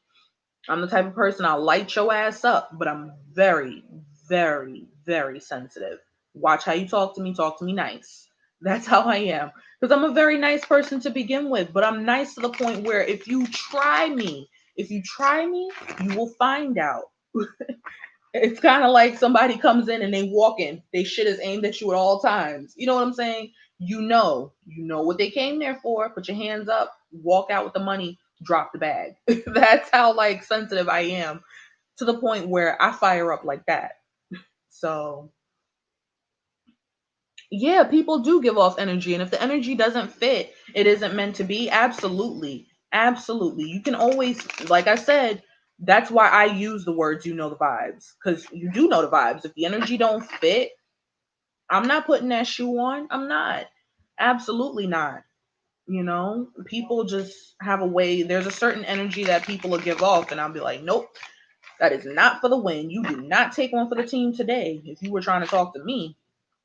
I'm the type of person, I'll light your ass up, but I'm very, very, very sensitive. Watch how you talk to me nice. That's how I am. Because I'm a very nice person to begin with, but I'm nice to the point where if you try me, you will find out. It's kind of like somebody comes in and they walk in, they shit is aimed at you at all times. You know what I'm saying? You know what they came there for. Put your hands up, walk out with the money, drop the bag. That's how like sensitive I am, to the point where I fire up like that. So yeah, people do give off energy, and if the energy doesn't fit, it isn't meant to be. Absolutely, absolutely. You can always, like I said, that's why I use the words the vibes, because you do know the vibes. If the energy don't fit, I'm not putting that shoe on. I'm not. Absolutely not. People just have a way. There's a certain energy that people will give off, and I'll be like, nope, that is not for the win. You do not take one for the team today. If you were trying to talk to me,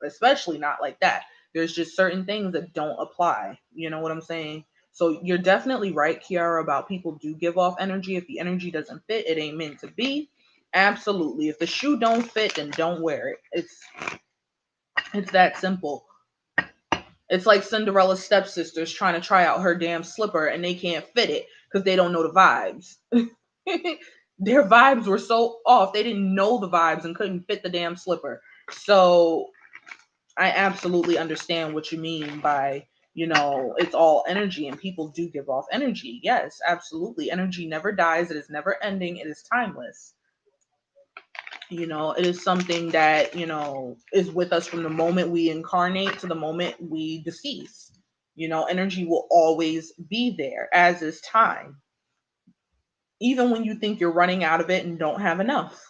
especially not like that. There's just certain things that don't apply. You know what I'm saying? So you're definitely right, Kiara, about people do give off energy. If the energy doesn't fit, it ain't meant to be. Absolutely. If the shoe don't fit, then don't wear it. It's that simple. It's like Cinderella's stepsisters trying to try out her damn slipper and they can't fit it because they don't know the vibes. Their vibes were so off. They didn't know the vibes and couldn't fit the damn slipper. So I absolutely understand what you mean by, it's all energy and people do give off energy. Yes, absolutely. Energy never dies, it is never ending, it is timeless. It is something that, is with us from the moment we incarnate to the moment we decease. Energy will always be there, as is time, even when you think you're running out of it and don't have enough.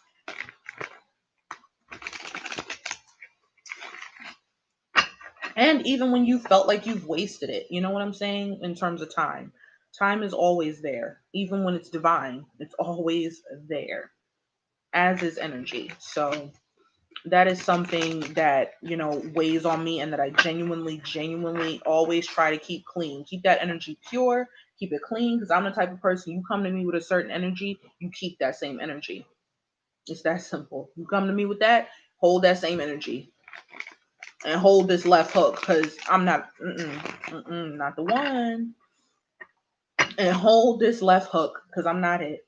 And even when you felt like you've wasted it, you know what I'm saying? In terms of time, time is always there. Even when it's divine, it's always there, as is energy. So that is something that, weighs on me and that I genuinely always try to keep clean. Keep that energy pure, keep it clean, because I'm the type of person, you come to me with a certain energy, you keep that same energy. It's that simple. You come to me with that, hold that same energy and hold this left hook, because I'm not, not the one. And hold this left hook, because I'm not it.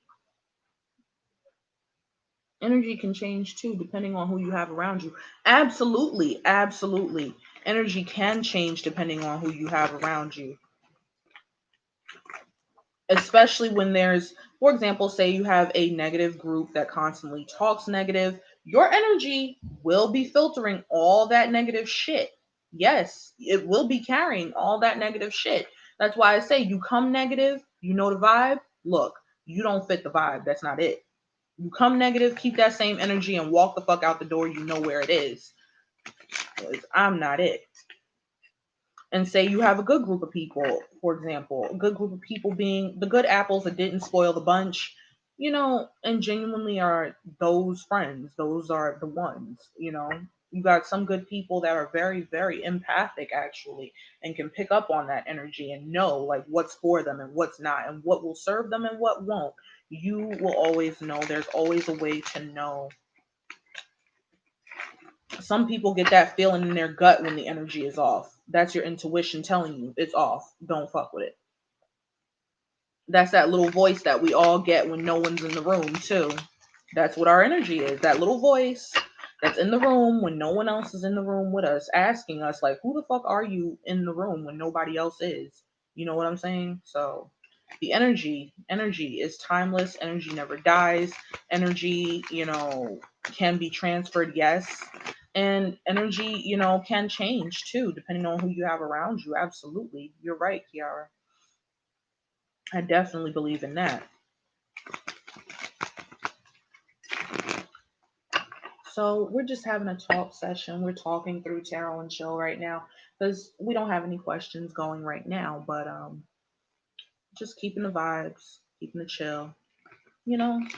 Energy can change too, depending on who you have around you. Absolutely, absolutely. Energy can change depending on who you have around you. Especially when there's, for example, say you have a negative group that constantly talks negative, your energy will be filtering all that negative shit. Yes, it will be carrying all that negative shit. That's why I say you come negative, you know the vibe. Look, you don't fit the vibe. That's not it. You come negative, keep that same energy and walk the fuck out the door. You know where it is. I'm not it. And say you have a good group of people, for example, a good group of people being the good apples that didn't spoil the bunch, and genuinely are those friends. Those are the ones, You got some good people that are very, very empathic actually and can pick up on that energy and know like what's for them and what's not and what will serve them and what won't. You will always know. There's always a way to know. Some people get that feeling in their gut when the energy is off. That's your intuition telling you it's off. Don't fuck with it. That's that little voice that we all get when no one's in the room, too. That's what our energy is. That little voice that's in the room when no one else is in the room with us, asking us, like, who the fuck are you in the room when nobody else is? You know what I'm saying? So the energy is timeless. Energy never dies. Energy, can be transferred, yes. And energy, can change too, depending on who you have around you. Absolutely. You're right, Kiara. I definitely believe in that. So we're just having a talk session. We're talking through tarot and chill right now because we don't have any questions going right now, but just keeping the vibes, keeping the chill,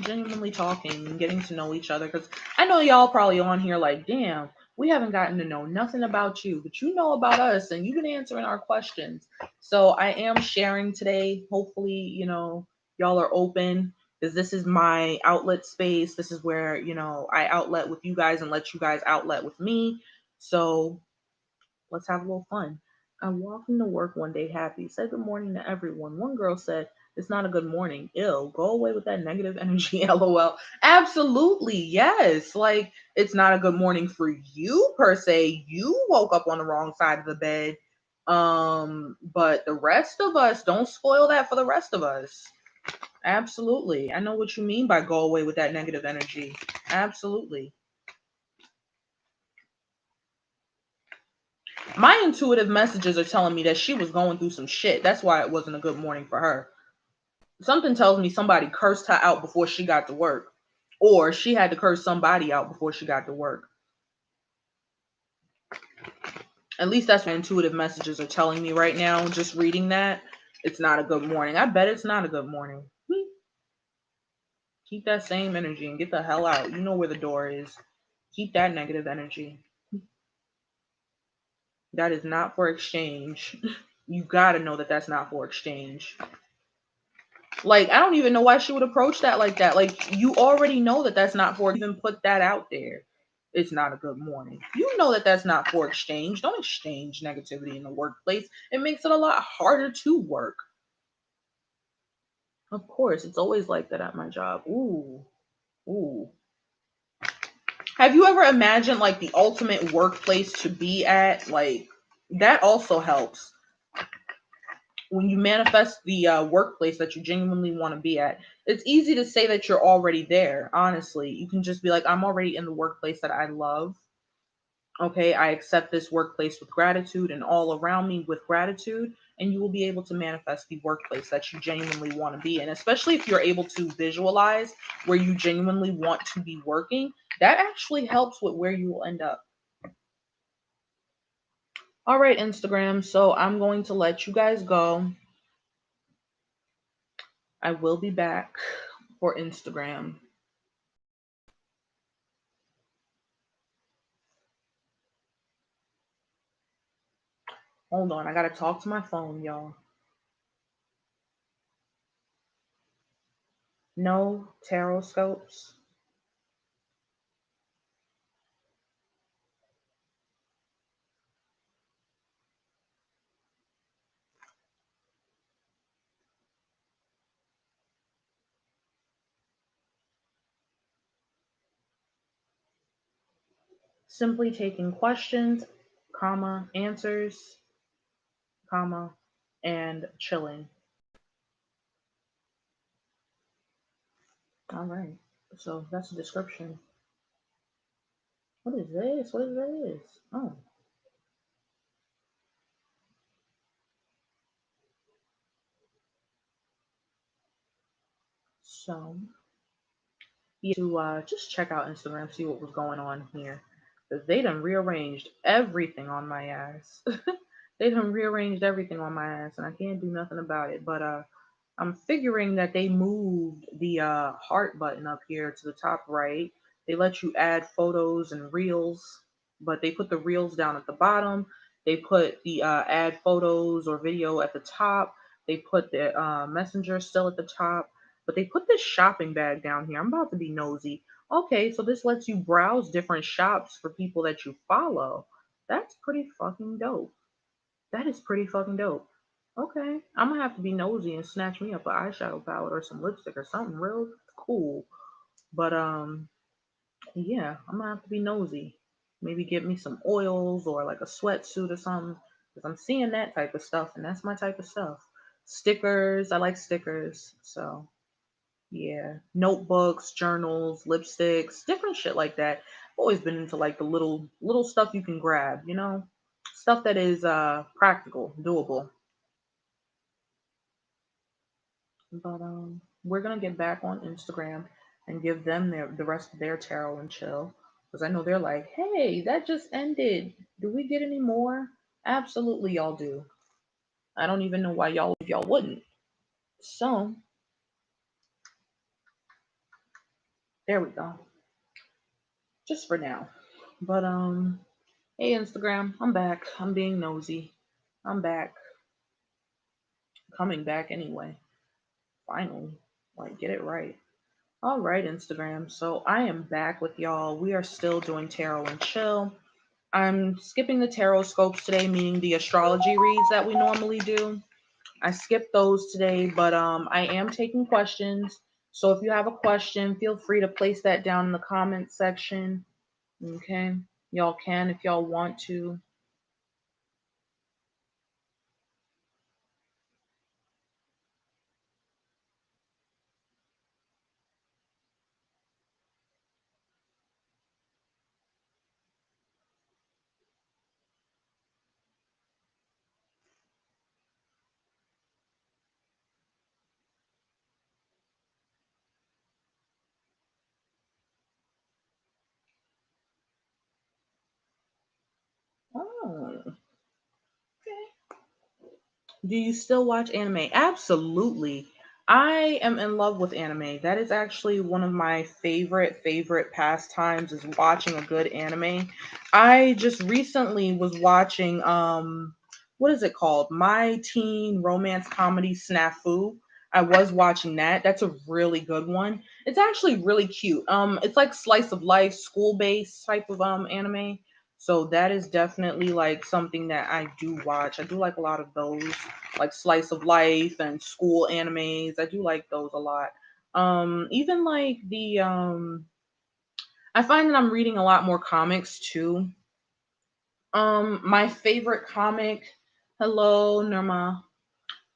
genuinely talking and getting to know each other. Because I know y'all probably on here like, damn, we haven't gotten to know nothing about you, but you know about us and you've been answering our questions. So I am sharing today. Hopefully, y'all are open because this is my outlet space. This is where, I outlet with you guys and let you guys outlet with me. So let's have a little fun. I walked into work one day happy, said good morning to everyone. One girl said, it's not a good morning. Ill. Go away with that negative energy. LOL. Absolutely. Yes. Like, it's not a good morning for you per se. You woke up on the wrong side of the bed. But the rest of us, don't spoil that for the rest of us. Absolutely. I know what you mean by go away with that negative energy. Absolutely. My intuitive messages are telling me that she was going through some shit. That's why it wasn't a good morning for her. Something tells me somebody cursed her out before she got to work, or she had to curse somebody out before she got to work. At least that's what intuitive messages are telling me right now. Just reading that, it's not a good morning. I bet it's not a good morning. Keep that same energy and get the hell out. You know where the door is. Keep that negative energy. That is not for exchange. You gotta know that that's not for exchange. Like, I don't even know why she would approach that like that. Like, you already know that that's not for, even put that out there. It's not a good morning. You know that that's not for exchange. Don't exchange negativity in the workplace. It makes it a lot harder to work. Of course, it's always like that at my job. Ooh, ooh. Have you ever imagined like the ultimate workplace to be at? Like that also helps when you manifest the workplace that you genuinely want to be at. It's easy to say that you're already there. Honestly, you can just be like, I'm already in the workplace that I love. Okay, I accept this workplace with gratitude and all around me with gratitude, and you will be able to manifest the workplace that you genuinely want to be in. Especially if you're able to visualize where you genuinely want to be working, that actually helps with where you will end up. All right, Instagram. So I'm going to let you guys go. I will be back for Instagram. Hold on, I gotta talk to my phone, y'all. No tarot scopes. Simply taking questions, comma, answers, comma, and chilling. All right. So that's the description. What is this? What is this? Oh, so yeah, to just check out Instagram, see what was going on here. 'Cause they done rearranged everything on my ass. They done rearranged everything on my ass, and I can't do nothing about it. But I'm figuring that they moved the heart button up here to the top right. They let you add photos and reels, but they put the reels down at the bottom. They put the add photos or video at the top. They put the messenger still at the top, but they put this shopping bag down here. I'm about to be nosy. Okay, so this lets you browse different shops for people that you follow. That's pretty fucking dope. That is pretty fucking dope. Okay, I'm gonna have to be nosy and snatch me up an eyeshadow palette or some lipstick or something real cool. But yeah, I'm gonna have to be nosy. Maybe get me some oils or like a sweatsuit or something, because I'm seeing that type of stuff, and that's my type of stuff. Stickers, I like stickers, so yeah, notebooks, journals, lipsticks, different shit like that. I've always been into like the little stuff you can grab, stuff that is practical, doable. But we're gonna get back on Instagram and give them the rest of their tarot and chill, because I know they're like, hey, that just ended. Do we get any more? Absolutely, y'all do. I don't even know why y'all if y'all wouldn't. So there we go. Just for now. But hey Instagram, I'm back. I'm being nosy. I'm back. Coming back anyway. Finally. Like get it right. All right, Instagram. So I am back with y'all. We are still doing tarot and chill. I'm skipping the tarot scopes today, meaning the astrology reads that we normally do. I skipped those today, but I am taking questions. So if you have a question, feel free to place that down in the comment section. Okay. Y'all can if y'all want to. Oh, okay. Do you still watch anime? Absolutely. I am in love with anime. That is actually one of my favorite pastimes is watching a good anime. I just recently was watching what is it called? My teen romance comedy Snafu. I was watching that. That's a really good one. It's actually really cute. It's like slice of life, school-based type of anime. So that is definitely like something that I do watch. I do like a lot of those, like slice of life and school animes. I do like those a lot. Even like the I find that I'm reading a lot more comics too. My favorite comic, hello, Nirma.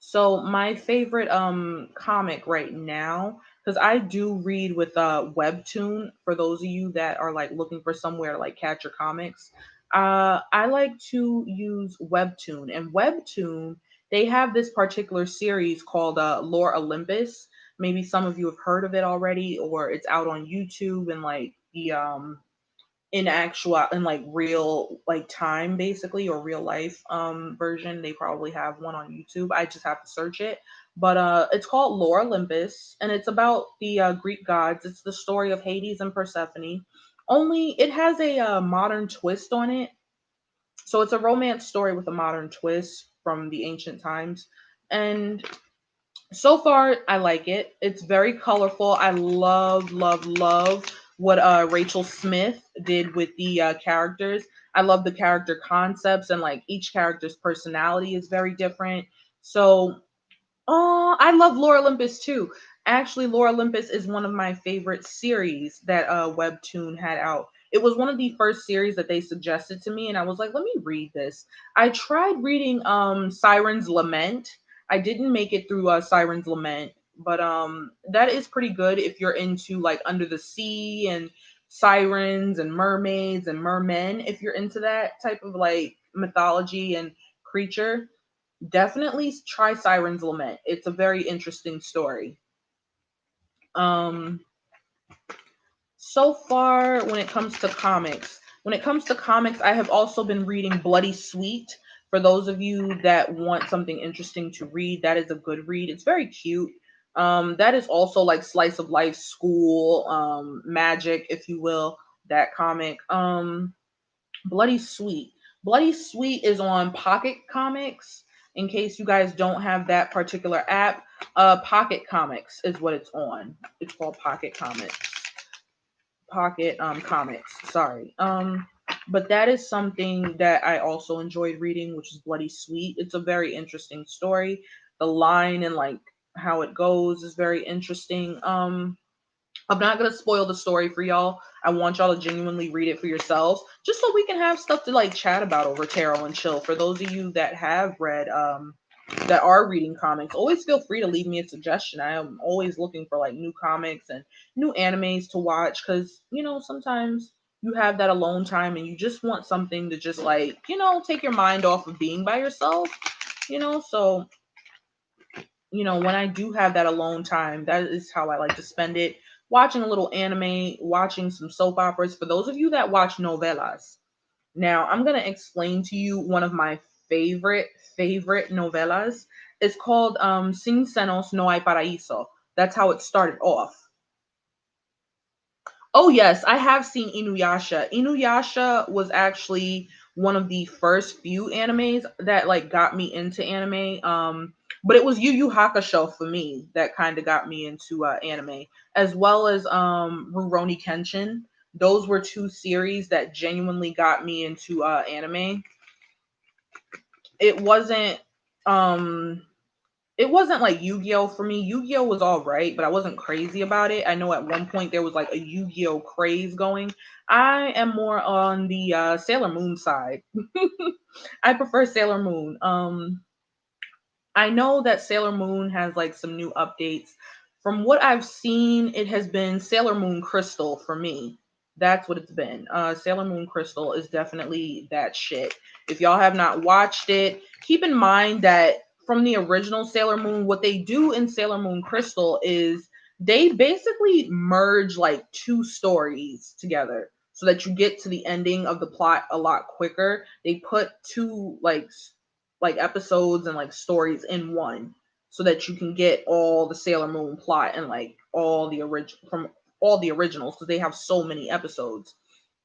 So my favorite comic right now, because I do read with Webtoon, for those of you that are like looking for somewhere to like catch your comics. I like to use Webtoon, and Webtoon, they have this particular series called Lore Olympus. Maybe some of you have heard of it already, or it's out on YouTube and like the in like real like time basically, or real life version. They probably have one on YouTube. I just have to search it. But it's called Lore Olympus, and it's about the Greek gods. It's the story of Hades and Persephone, only it has a modern twist on it. So it's a romance story with a modern twist from the ancient times. And so far I like it. It's very colorful. I love what Rachel Smith did with the characters. I love the character concepts, and like each character's personality is very different. So oh, I love Lore Olympus too. Actually, Lore Olympus is one of my favorite series that Webtoon had out. It was one of the first series that they suggested to me, and I was like, let me read this. I tried reading Siren's Lament. I didn't make it through Siren's Lament, but that is pretty good if you're into like Under the Sea and sirens and mermaids and mermen. If you're into that type of like mythology and creature, definitely try Siren's Lament. It's a very interesting story. Um, so far, when it comes to comics, I have also been reading Bloody Sweet. For those of you that want something interesting to read, that is a good read. It's very cute. That is also like slice of life, school, magic, if you will. That comic. Bloody Sweet. Bloody Sweet is on Pocket Comics. In case you guys don't have that particular app, Pocket Comics is what it's on. It's called Pocket Comics. Pocket Comics. Sorry. But that is something that I also enjoyed reading, which is Bloody Sweet. It's a very interesting story. The line and like how it goes is very interesting. I'm not gonna spoil the story for y'all. I want y'all to genuinely read it for yourselves, just so we can have stuff to like chat about over Tarot and Chill. For those of you that have read, that are reading comics, always feel free to leave me a suggestion. I am always looking for like new comics and new animes to watch, because sometimes you have that alone time and you just want something to just like take your mind off of being by yourself. So when I do have that alone time, that is how I like to spend it. Watching a little anime, watching some soap operas. For those of you that watch novelas, now I'm going to explain to you one of my favorite novelas. It's called Sin Senos No Hay Paraíso. That's how it started off. Oh yes, I have seen Inuyasha. Inuyasha was actually one of the first few animes that like got me into anime. But it was Yu Yu Hakusho for me that kind of got me into anime, as well as Rurouni Kenshin. Those were two series that genuinely got me into anime. It wasn't um it wasn't like Yu-Gi-Oh for me. Yu-Gi-Oh was all right, but I wasn't crazy about it. I know at one point there was like a Yu-Gi-Oh craze going. I am more on the Sailor Moon side. I prefer Sailor Moon. I know that Sailor Moon has like some new updates. From what I've seen, it has been Sailor Moon Crystal for me. That's what it's been. Sailor Moon Crystal is definitely that shit. If y'all have not watched it, keep in mind that from the original Sailor Moon, what they do in Sailor Moon Crystal is they basically merge like two stories together so that you get to the ending of the plot a lot quicker. They put two like episodes and like stories in one so that you can get all the Sailor Moon plot and like all the original from all the originals, because they have so many episodes.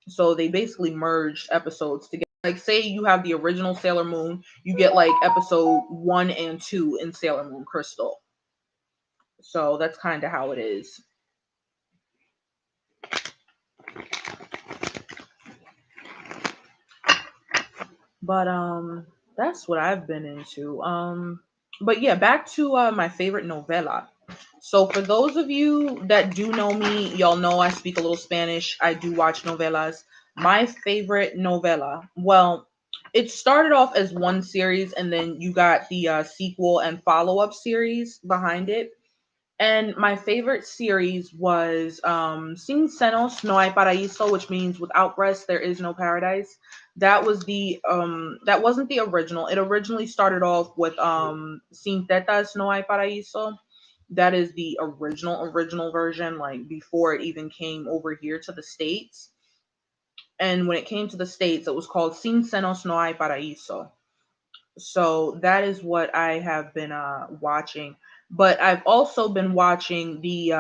So they basically merged episodes together. Like say you have the original Sailor Moon, you get like episode 1 and 2 in Sailor Moon Crystal. So that's kind of how it is. But that's what I've been into. But yeah, back to my favorite novella. So for those of you that do know me, y'all know I speak a little Spanish. I do watch novelas. My favorite novela, well, it started off as one series and then you got the sequel and follow-up series behind it. And my favorite series was Sin Senos No Hay Paraíso, which means without breasts there is no paradise. That wasn't the original. It originally started off with Sin Tetas No Hay Paraíso. That is the original version, like before it even came over here to the States. And when it came to the States, it was called Sin Senos No Hay Paraíso. So that is what I have been watching. But I've also been watching the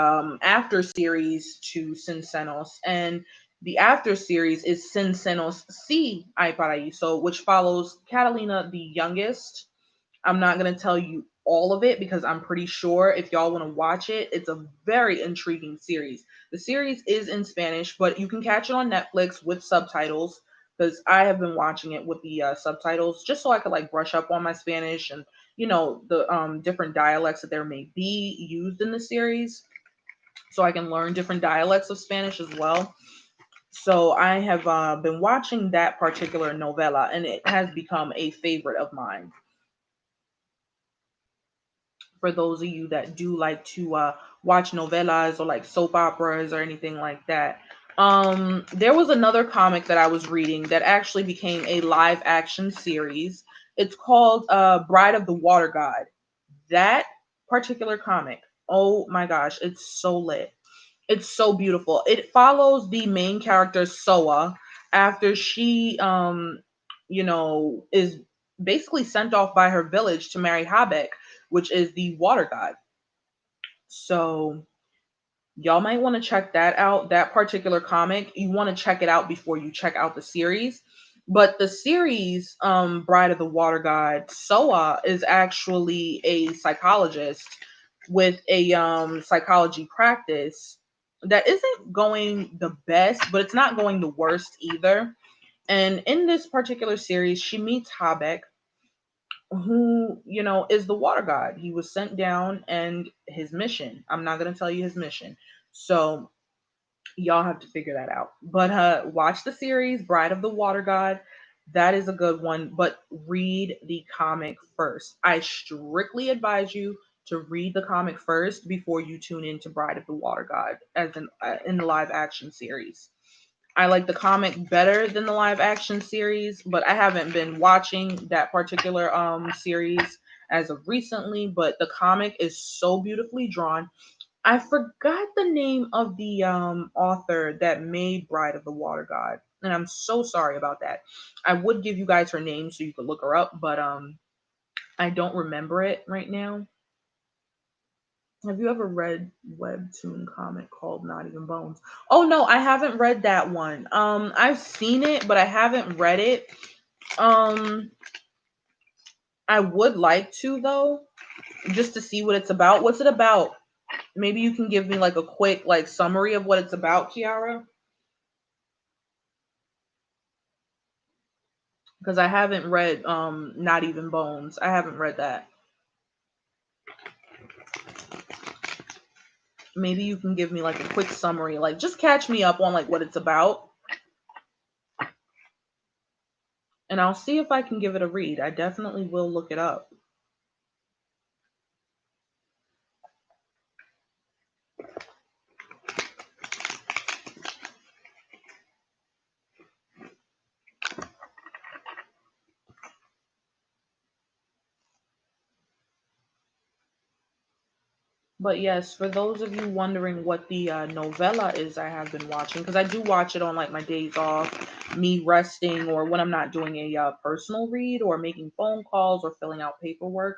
after series to Sincenos, and the after series is Sincenos Si Ay Paraíso, which follows Catalina the youngest. I'm not going to tell you all of it because I'm pretty sure if y'all want to watch it, it's a very intriguing series. The series is in Spanish, but you can catch it on Netflix with subtitles because I have been watching it with the subtitles just so I could like brush up on my Spanish and the different dialects that there may be used in the series so I can learn different dialects of Spanish as well. So I have been watching that particular novela and it has become a favorite of mine. For those of you that do like to watch novelas or like soap operas or anything like that. There was another comic that I was reading that actually became a live action series. It's called Bride of the Water God. That particular comic, oh my gosh, it's so lit. It's so beautiful. It follows the main character Soa after she is basically sent off by her village to marry Habek, which is the water god. So y'all might want to check that out. That particular comic, you want to check it out before you check out the series. But the series, Bride of the Water God, Soa is actually a psychologist with a psychology practice that isn't going the best, but it's not going the worst either. And in this particular series, she meets Habek, who, is the water god. He was sent down and his mission. I'm not going to tell you his mission. So y'all have to figure that out. But watch the series Bride of the Water God. That is a good one, but read the comic first. I strictly advise you to read the comic first before you tune into Bride of the Water God as in the live action series. I like the comic better than the live action series, but I haven't been watching that particular series as of recently, but the comic is so beautifully drawn. I forgot the name of the author that made Bride of the Water God, and I'm so sorry about that. I would give you guys her name so you could look her up, but I don't remember it right now. Have you ever read webtoon comic called Not Even Bones? Oh no, I haven't read that one. I've seen it, but I haven't read it. Um I would like to though, just to see what it's about. What's it about? Maybe you can give me like a quick like summary of what it's about, Kiara, because I haven't read Not Even Bones. I haven't read that. Maybe you can give me like a quick summary, like just catch me up on like what it's about, and I'll see if I can give it a read. I definitely will look it up. But yes, for those of you wondering what the novella is I have been watching, because I do watch it on like my days off, me resting, or when I'm not doing a personal read or making phone calls or filling out paperwork.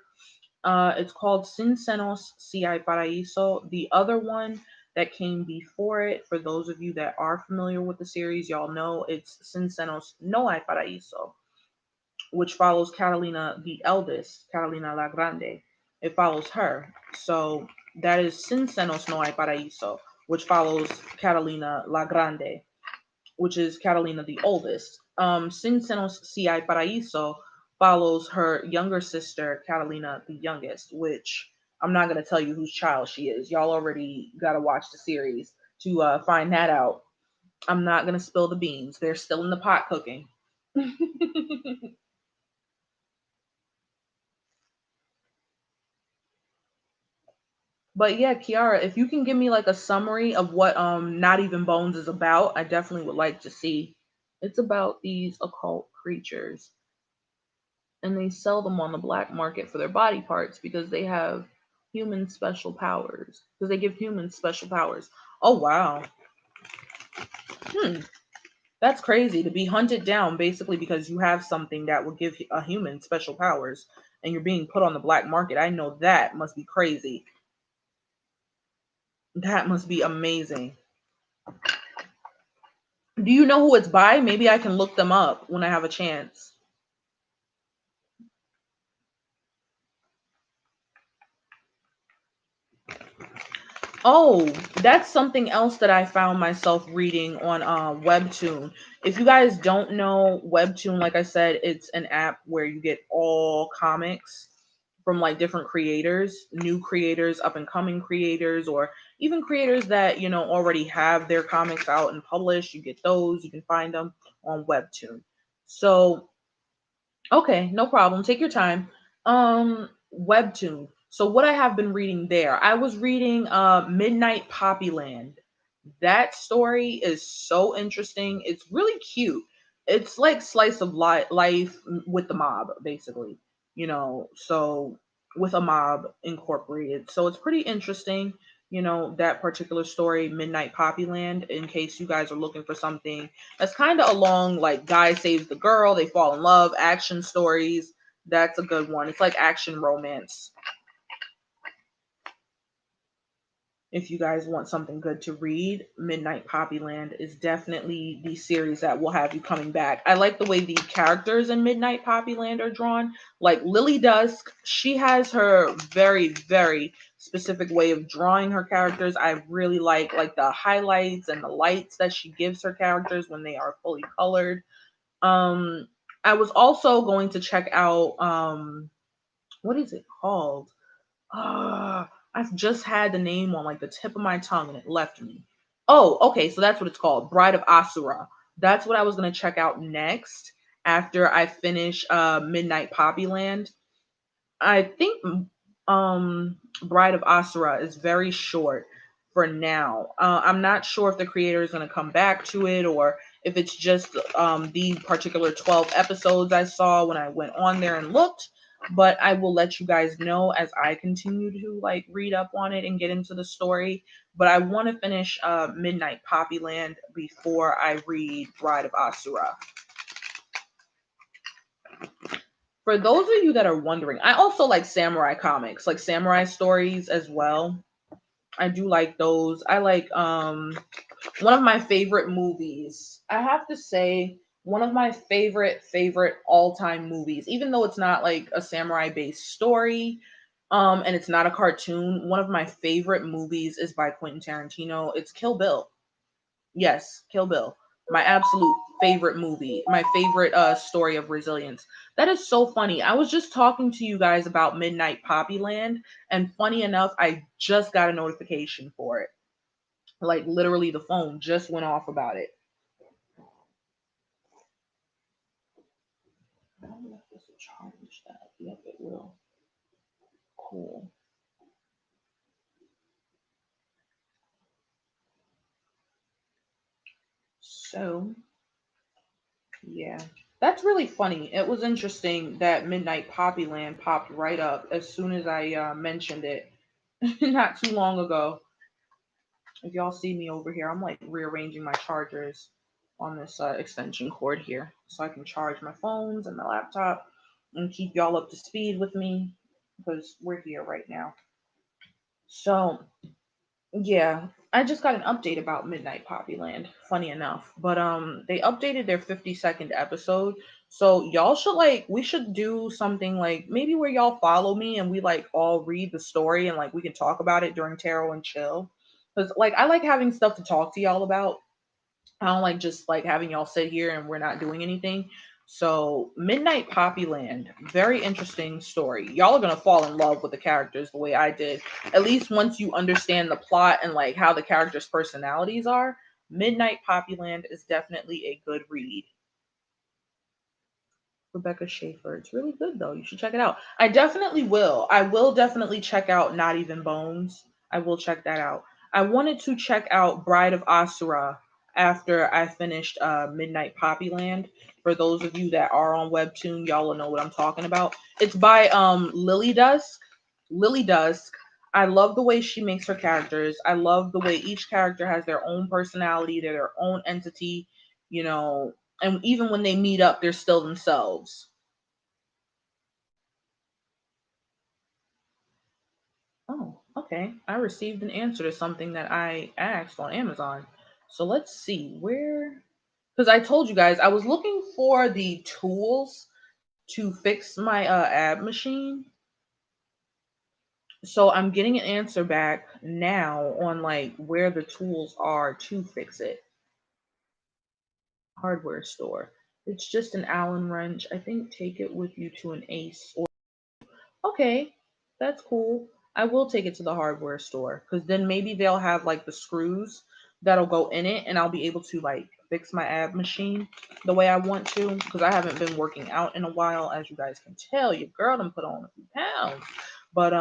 It's called Sin Senos Si Hay Paraíso. The other one that came before it, for those of you that are familiar with the series, y'all know it's Sin Senos No Hay Paraíso, which follows Catalina the eldest, Catalina la Grande. It follows her. So that is Sin Senos No Hay Paraíso, which follows Catalina la Grande, which is Catalina the oldest. Sin Senos Si Hay Paraíso follows her younger sister, Catalina the youngest, which I'm not gonna tell you whose child she is. Y'all already gotta watch the series to find that out. I'm not gonna spill the beans. They're still in the pot cooking. But yeah, Kiara, if you can give me like a summary of what Not Even Bones is about, I definitely would like to see. It's about these occult creatures and they sell them on the black market for their body parts because they have human special powers. Because they give humans special powers. Oh wow. Hmm. That's crazy to be hunted down basically because you have something that will give a human special powers and you're being put on the black market. I know that must be crazy. That must be amazing. Do you know who it's by? Maybe I can look them up when I have a chance. Oh, that's something else that I found myself reading on Webtoon. If you guys don't know Webtoon, like I said, it's an app where you get all comics from like different creators, new creators, up and coming creators, or even creators that, already have their comics out and published. You get those, you can find them on Webtoon. So okay, no problem. Take your time. Webtoon. So what I have been reading there, I was reading Midnight Poppyland. That story is so interesting. It's really cute. It's like slice of life with the mob, basically. So with a mob incorporated. So it's pretty interesting. That particular story, Midnight Poppyland. In case you guys are looking for something that's kind of along like guy saves the girl, they fall in love, action stories. That's a good one. It's like action romance. If you guys want something good to read, Midnight Poppyland is definitely the series that will have you coming back. I like the way the characters in Midnight Poppyland are drawn. Like Lily Dusk, she has her very, very specific way of drawing her characters. I really like the highlights and the lights that she gives her characters when they are fully colored. Um, I was also going to check out what is it called? I've just had the name on like the tip of my tongue and it left me. Oh, okay, so that's what it's called. Bride of Asura. That's what I was gonna check out next after I finish Midnight Poppyland. I think Bride of Asura is very short for now. I'm not sure if the creator is going to come back to it or if it's just the particular 12 episodes I saw when I went on there and looked. But I will let you guys know as I continue to like read up on it and get into the story. But I want to finish Midnight Poppyland before I read Bride of Asura. For those of you that are wondering, I also like samurai comics, like samurai stories as well. I do like those. I like one of my favorite movies. I have to say one of my favorite all-time movies, even though it's not like a samurai based story and it's not a cartoon, one of my favorite movies is by Quentin Tarantino. It's Kill Bill. Yes, Kill Bill. My absolute favorite movie. My favorite story of resilience. That is so funny. I was just talking to you guys about Midnight Poppyland, and funny enough, I just got a notification for it. Like literally the phone just went off about it. I don't know if this will charge that. Yep, it will. Cool. So yeah. That's really funny. It was interesting that Midnight Poppyland popped right up as soon as I mentioned it not too long ago. If y'all see me over here, I'm like rearranging my chargers on this extension cord here so I can charge my phones and my laptop and keep y'all up to speed with me because we're here right now. So, yeah, I just got an update about Midnight Poppyland, funny enough. But they updated their 52nd episode. So y'all should like we should do something like maybe where y'all follow me and we like all read the story and like we can talk about it during Tarot and Chill. Cuz like I like having stuff to talk to y'all about. I don't like just like having y'all sit here and we're not doing anything. So, Midnight Poppyland, very interesting story. Y'all are gonna fall in love with the characters the way I did. At least once you understand the plot and like how the characters' personalities are, Midnight Poppyland is definitely a good read. Rebecca Schaefer. It's really good though. You should check it out. I definitely will. I will definitely check out Not Even Bones. I will check that out. I wanted to check out Bride of Asura after I finished Midnight Poppyland. For those of you that are on Webtoon, y'all will know what I'm talking about. It's by Lily Dusk. Lily Dusk. I love the way she makes her characters. I love the way each character has their own personality, they're their own entity, you know, and even when they meet up, they're still themselves. Oh, okay. I received an answer to something that I asked on Amazon. So let's see where, because I told you guys I was looking for the tools to fix my ab machine. So I'm getting an answer back now on like where the tools are to fix it. Hardware store. It's just an Allen wrench. I think take it with you to an Ace. Okay, that's cool. I will take it to the hardware store because then maybe they'll have like the screws that'll go in it and I'll be able to like fix my ab machine the way I want to because I haven't been working out in a while. As you guys can tell, your girl done put on a few pounds. But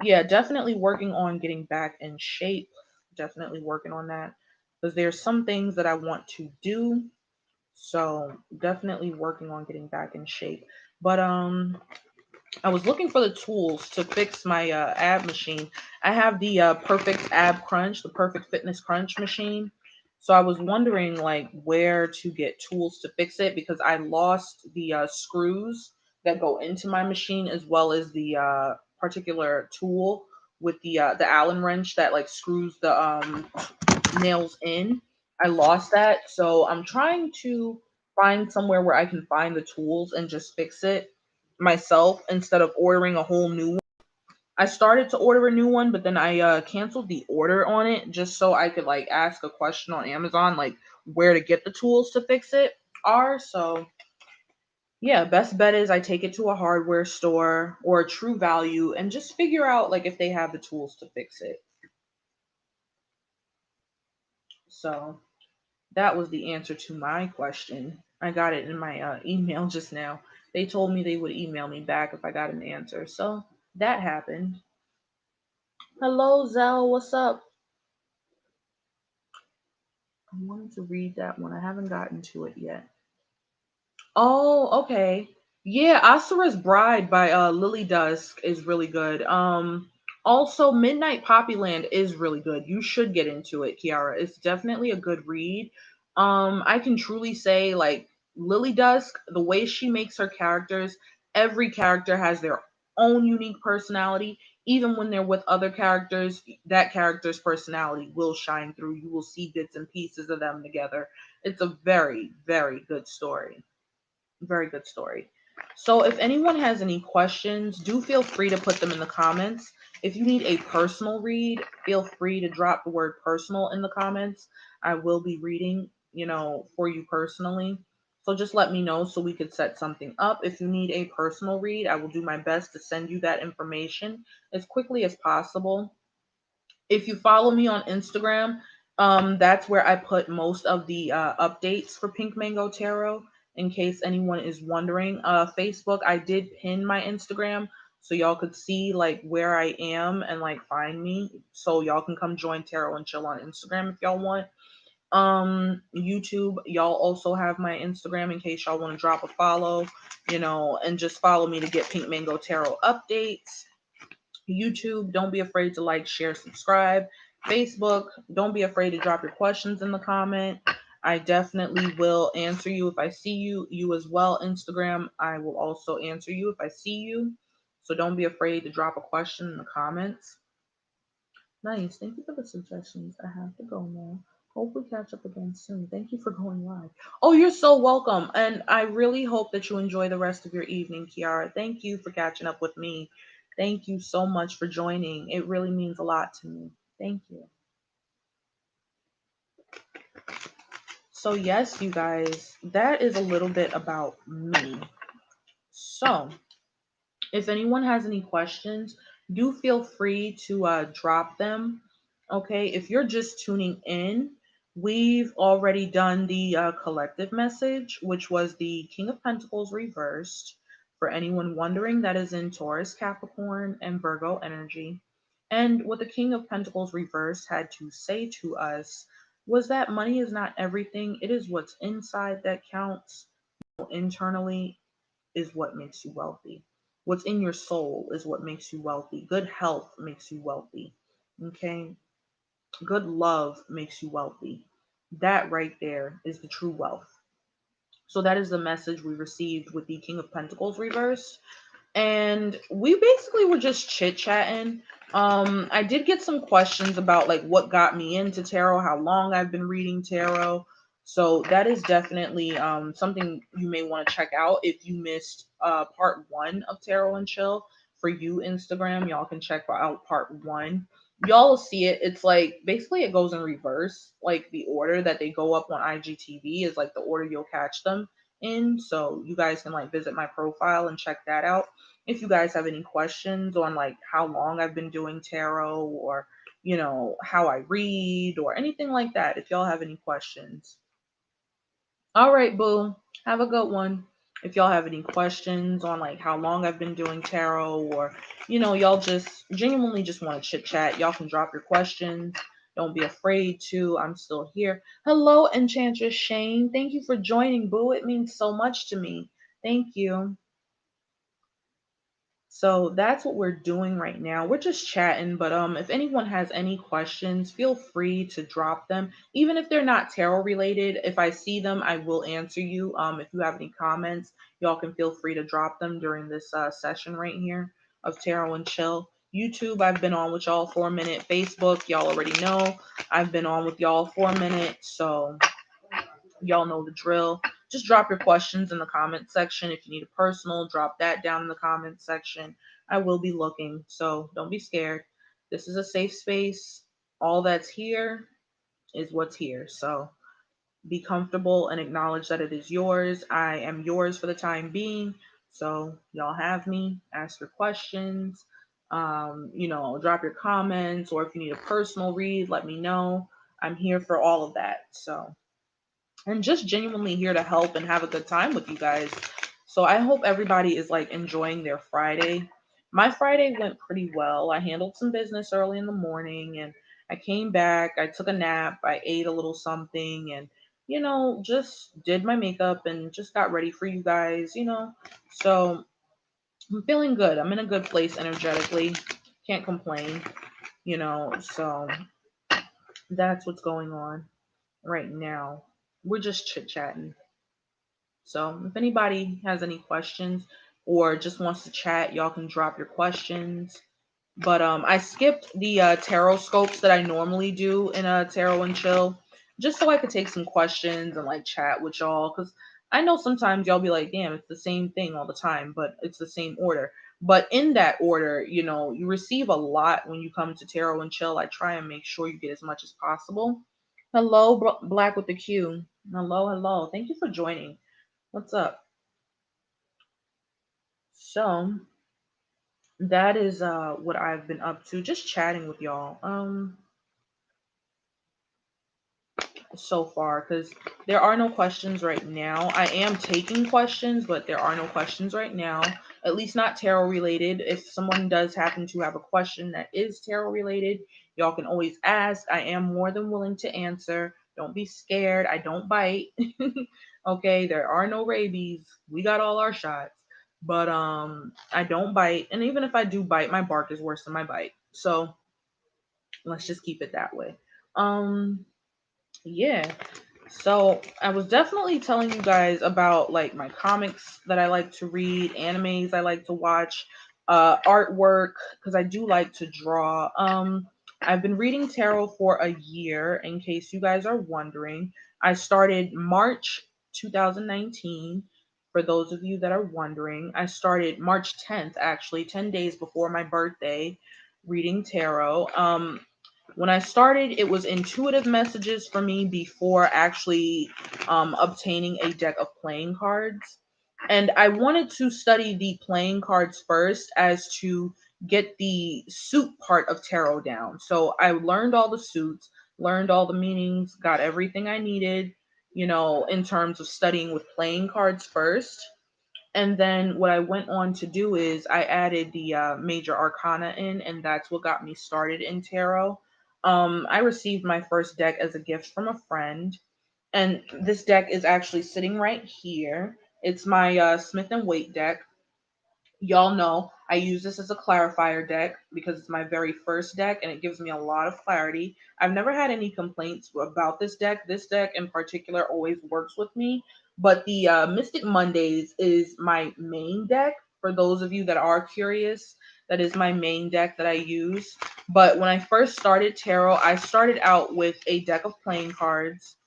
yeah, definitely working on getting back in shape. Definitely working on that because there's some things that I want to do. So definitely working on getting back in shape. But I was looking for the tools to fix my ab machine. I have the Perfect Ab Crunch, the Perfect Fitness Crunch machine. So I was wondering like where to get tools to fix it because I lost the screws that go into my machine as well as the particular tool with the Allen wrench that like screws the nails in. I lost that. So I'm trying to find somewhere where I can find the tools and just fix it myself instead of ordering a whole new one. I started to order a new one, but then I canceled the order on it just so I could like ask a question on Amazon, like where to get the tools to fix it are. So yeah, best bet is I take it to a hardware store or a True Value and just figure out like if they have the tools to fix it. So that was the answer to my question. I got it in my email just now. They told me they would email me back if I got an answer. So that happened. Hello, Zelle. What's up? I wanted to read that one. I haven't gotten to it yet. Oh, okay. Yeah, Asura's Bride by Lily Dusk is really good. Also Midnight Poppyland is really good. You should get into it, Kiara. It's definitely a good read. I can truly say like Lily Dusk, the way she makes her characters, every character has their own unique personality. Even when they're with other characters, that character's personality will shine through. You will see bits and pieces of them together. It's a very, very good story. Very good story. So if anyone has any questions, do feel free to put them in the comments. If you need a personal read, feel free to drop the word personal in the comments. I will be reading, for you personally. So just let me know so we could set something up. If you need a personal read, I will do my best to send you that information as quickly as possible. If you follow me on Instagram, that's where I put most of the updates for PinkMango Tarot. In case anyone is wondering, Facebook, I did pin my Instagram so y'all could see like where I am and like find me. So y'all can come join Tarot and Chill on Instagram if y'all want. YouTube, y'all also have my Instagram in case y'all want to drop a follow, and just follow me to get PinkMango Tarot updates. YouTube, don't be afraid to like, share, subscribe. Facebook, don't be afraid to drop your questions in the comment. I definitely will answer you if I see you. You as well, Instagram, I will also answer you if I see you. So don't be afraid to drop a question in the comments. Nice. Thank you for the suggestions. I have to go now. Hope we catch up again soon. Thank you for going live. Oh, you're so welcome. And I really hope that you enjoy the rest of your evening, Kiara. Thank you for catching up with me. Thank you so much for joining. It really means a lot to me. Thank you. So, yes, you guys, that is a little bit about me. So, if anyone has any questions, do feel free to drop them. Okay, if you're just tuning in, we've already done the collective message, which was the King of Pentacles reversed. For anyone wondering, that is in Taurus, Capricorn, and Virgo energy. And what the King of Pentacles reversed had to say to us was that money is not everything, it is what's inside that counts. Internally is what makes you wealthy. What's in your soul is what makes you wealthy. Good health makes you wealthy. Okay? Good love makes you wealthy. That right there is the true wealth. So that is the message we received with the King of Pentacles reverse, and we basically were just chit chatting. I did get some questions about like what got me into tarot, how long I've been reading tarot. So that is definitely something you may want to check out if you missed part one of Tarot and Chill. For you, Instagram, y'all can check out part one. Y'all will see it. It's like basically it goes in reverse. Like the order that they go up on IGTV is like the order you'll catch them in. So you guys can like visit my profile and check that out if you guys have any questions on like how long I've been doing tarot, or how I read or anything like that. If y'all have any questions. All right, boo. Have a good one. If y'all have any questions on like how long I've been doing tarot, or y'all just genuinely just want to chit chat, y'all can drop your questions. Don't be afraid to. I'm still here. Hello, Enchantress Shane. Thank you for joining, boo. It means so much to me. Thank you. So that's what we're doing right now. We're just chatting, but if anyone has any questions, feel free to drop them. Even if they're not tarot related, if I see them, I will answer you. If you have any comments, y'all can feel free to drop them during this session right here of Tarot and Chill. YouTube, I've been on with y'all for a minute. Facebook, y'all already know I've been on with y'all for a minute. So y'all know the drill. Just drop your questions in the comment section. If you need a personal, drop that down in the comment section. I will be looking, so don't be scared. This is a safe space. All that's here is what's here. So be comfortable and acknowledge that it is yours. I am yours for the time being. So y'all have me. Ask your questions. Drop your comments, or if you need a personal read, let me know. I'm here for all of that. So I'm just genuinely here to help and have a good time with you guys. So I hope everybody is like enjoying their Friday. My Friday went pretty well. I handled some business early in the morning, and I came back, I took a nap, I ate a little something, and just did my makeup and just got ready for you guys. So I'm feeling good. I'm in a good place energetically. Can't complain. So that's what's going on right now. We're just chit chatting. So if anybody has any questions or just wants to chat, y'all can drop your questions. But I skipped the tarot scopes that I normally do in a tarot and chill, just so I could take some questions and like chat with y'all. Cause I know sometimes y'all be like, damn, it's the same thing all the time, but it's the same order. But in that order, you receive a lot when you come to tarot and chill. I try and make sure you get as much as possible. Hello, Black with the Q. Hello, hello. Thank you for joining. What's up? So that is what I've been up to, just chatting with y'all. So far, because there are no questions right now. I am taking questions, but there are no questions right now, at least not tarot related. If someone does happen to have a question that is tarot related, y'all can always ask. I am more than willing to answer. Don't be scared. I don't bite. Okay, there are no rabies. We got all our shots. But I don't bite, and even if I do bite, my bark is worse than my bite. So let's just keep it that way. Um yeah. So I was definitely telling you guys about like my comics that I like to read, animes I like to watch, artwork, because I do like to draw. I've been reading tarot for a year, in case you guys are wondering. I started March 2019. For those of you that are wondering, I started March 10th, actually, 10 days before my birthday, reading tarot. When I started, it was intuitive messages for me before actually obtaining a deck of playing cards. And I wanted to study the playing cards first as to get the suit part of tarot down. So I learned all the suits, learned all the meanings, got everything I needed, in terms of studying with playing cards first. And then what I went on to do is I added the major arcana in, and that's what got me started in tarot. I received my first deck as a gift from a friend, and this deck is actually sitting right here. It's my Smith and Waite deck. Y'all know I use this as a clarifier deck because it's my very first deck and it gives me a lot of clarity. I've never had any complaints about this deck. This deck in particular always works with me. But the Mystic Mondays is my main deck. For those of you that are curious, that is my main deck that I use. But when I first started tarot, I started out with a deck of playing cards.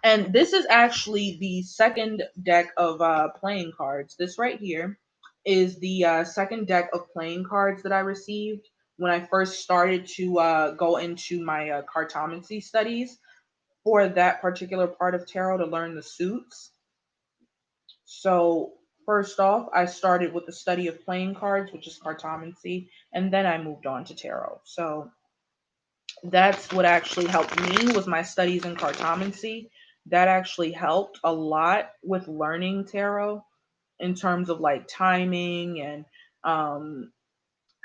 And this is actually the second deck of playing cards. This right here is the second deck of playing cards that I received when I first started to go into my cartomancy studies for that particular part of tarot to learn the suits. So, first off, I started with the study of playing cards, which is cartomancy, and then I moved on to tarot. So, that's what actually helped me was my studies in cartomancy. That actually helped a lot with learning tarot in terms of like timing and um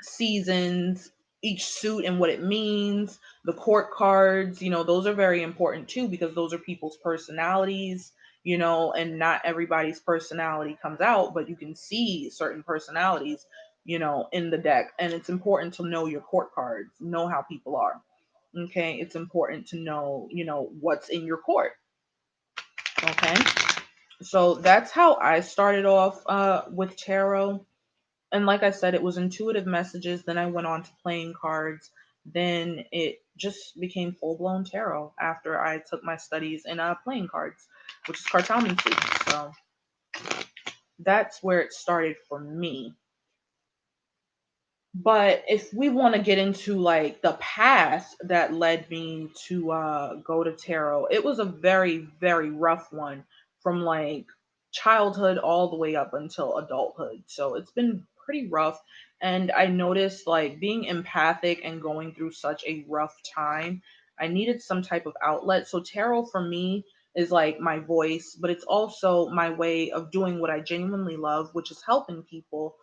seasons, each suit and what it means, the court cards, those are very important too because those are people's personalities, and not everybody's personality comes out, but you can see certain personalities, in the deck. And it's important to know your court cards, know how people are. Okay. It's important to know, what's in your court. Okay. So that's how I started off with tarot. And like I said, it was intuitive messages. Then I went on to playing cards. Then it just became full blown tarot after I took my studies in playing cards, which is cartomancy. So that's where it started for me. But if we want to get into like the path that led me to go to tarot, it was a very, very rough one from like childhood all the way up until adulthood. So it's been pretty rough. And I noticed like being empathic and going through such a rough time, I needed some type of outlet. So tarot for me is like my voice, but it's also my way of doing what I genuinely love, which is helping people,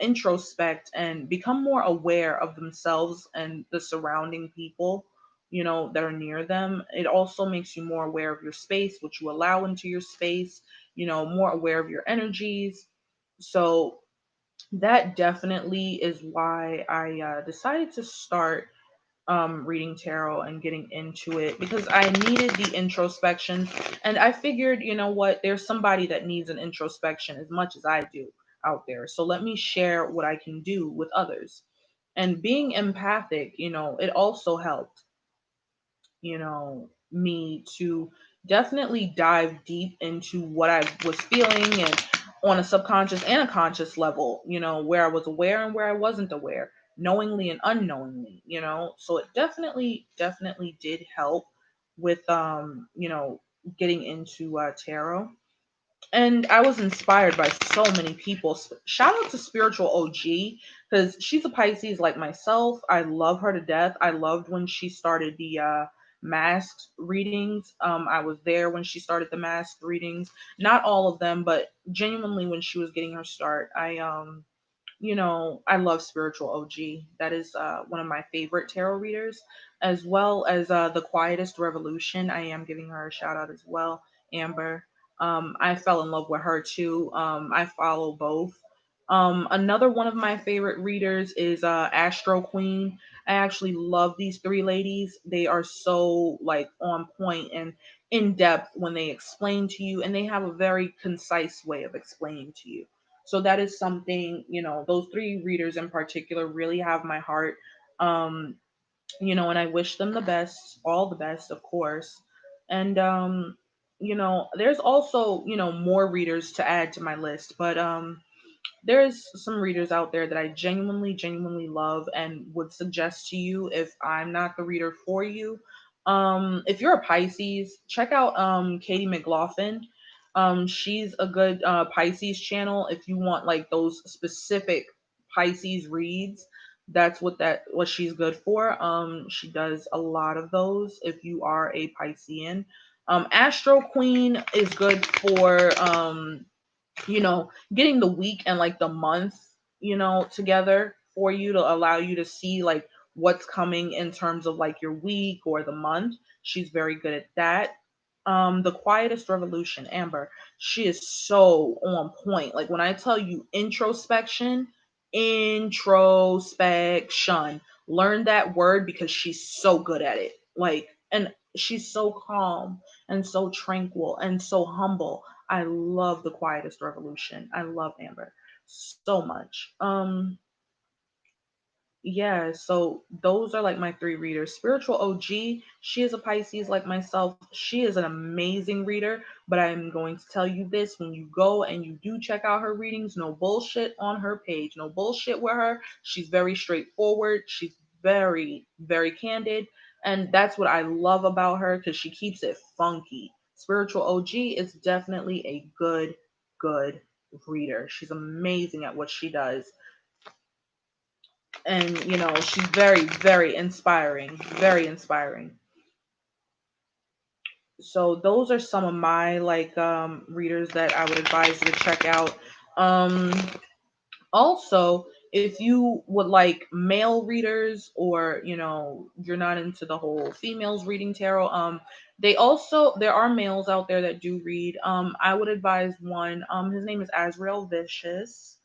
introspect and become more aware of themselves and the surrounding people, that are near them. It also makes you more aware of your space, what you allow into your space, more aware of your energies. So that definitely is why I decided to start reading tarot and getting into it because I needed the introspection. And I figured, you know what, there's somebody that needs an introspection as much as I do out there. So let me share what I can do with others. And being empathic, it also helped, me to definitely dive deep into what I was feeling and on a subconscious and a conscious level, where I was aware and where I wasn't aware, knowingly and unknowingly, So it definitely, definitely did help with, getting into tarot. And I was inspired by so many people. Shout out to Spiritual OG because she's a Pisces like myself. I love her to death. I loved when she started the masked readings. I was there when she started the masked readings. Not all of them, but genuinely when she was getting her start. I love Spiritual OG. That is one of my favorite tarot readers, as well as The Quietest Revolution. I am giving her a shout out as well, Amber. I fell in love with her too. I follow both. Another one of my favorite readers is Astro Queen. I actually love these three ladies. They are so like on point and in depth when they explain to you, and they have a very concise way of explaining to you. So that is something, those three readers in particular really have my heart. Um, and I wish them the best, all the best, of course. And there's also, more readers to add to my list, but there's some readers out there that I genuinely love and would suggest to you if I'm not the reader for you. If you're a Pisces, check out Katie McLaughlin. She's a good Pisces channel if you want like those specific Pisces reads. That's what she's good for. She does a lot of those if you are a Piscean. Astro Queen is good for getting the week and like the month, together for you to allow you to see like what's coming in terms of like your week or the month. She's very good at that. The Quietest Revolution, Amber, she is so on point. Like when I tell you introspection, learn that word because she's so good at it. Like, and she's so calm and so tranquil and so humble. I love The Quietest Revolution. I love Amber so much. Yeah, so those are like my three readers. Spiritual OG, she is a Pisces like myself. She is an amazing reader, but I'm going to tell you this, when you go and you do check out her readings, no bullshit on her page. No bullshit with her. She's very straightforward. She's very candid, and that's what I love about her because she keeps it funky. Spiritual OG is definitely a good reader. She's amazing at what she does, and she's very inspiring, very inspiring. So those are some of my like readers that I would advise you to check out. um Also, if you would like male readers, or you're not into the whole females reading tarot, there are males out there that do read. I would advise one. His name is Azrael Vicious,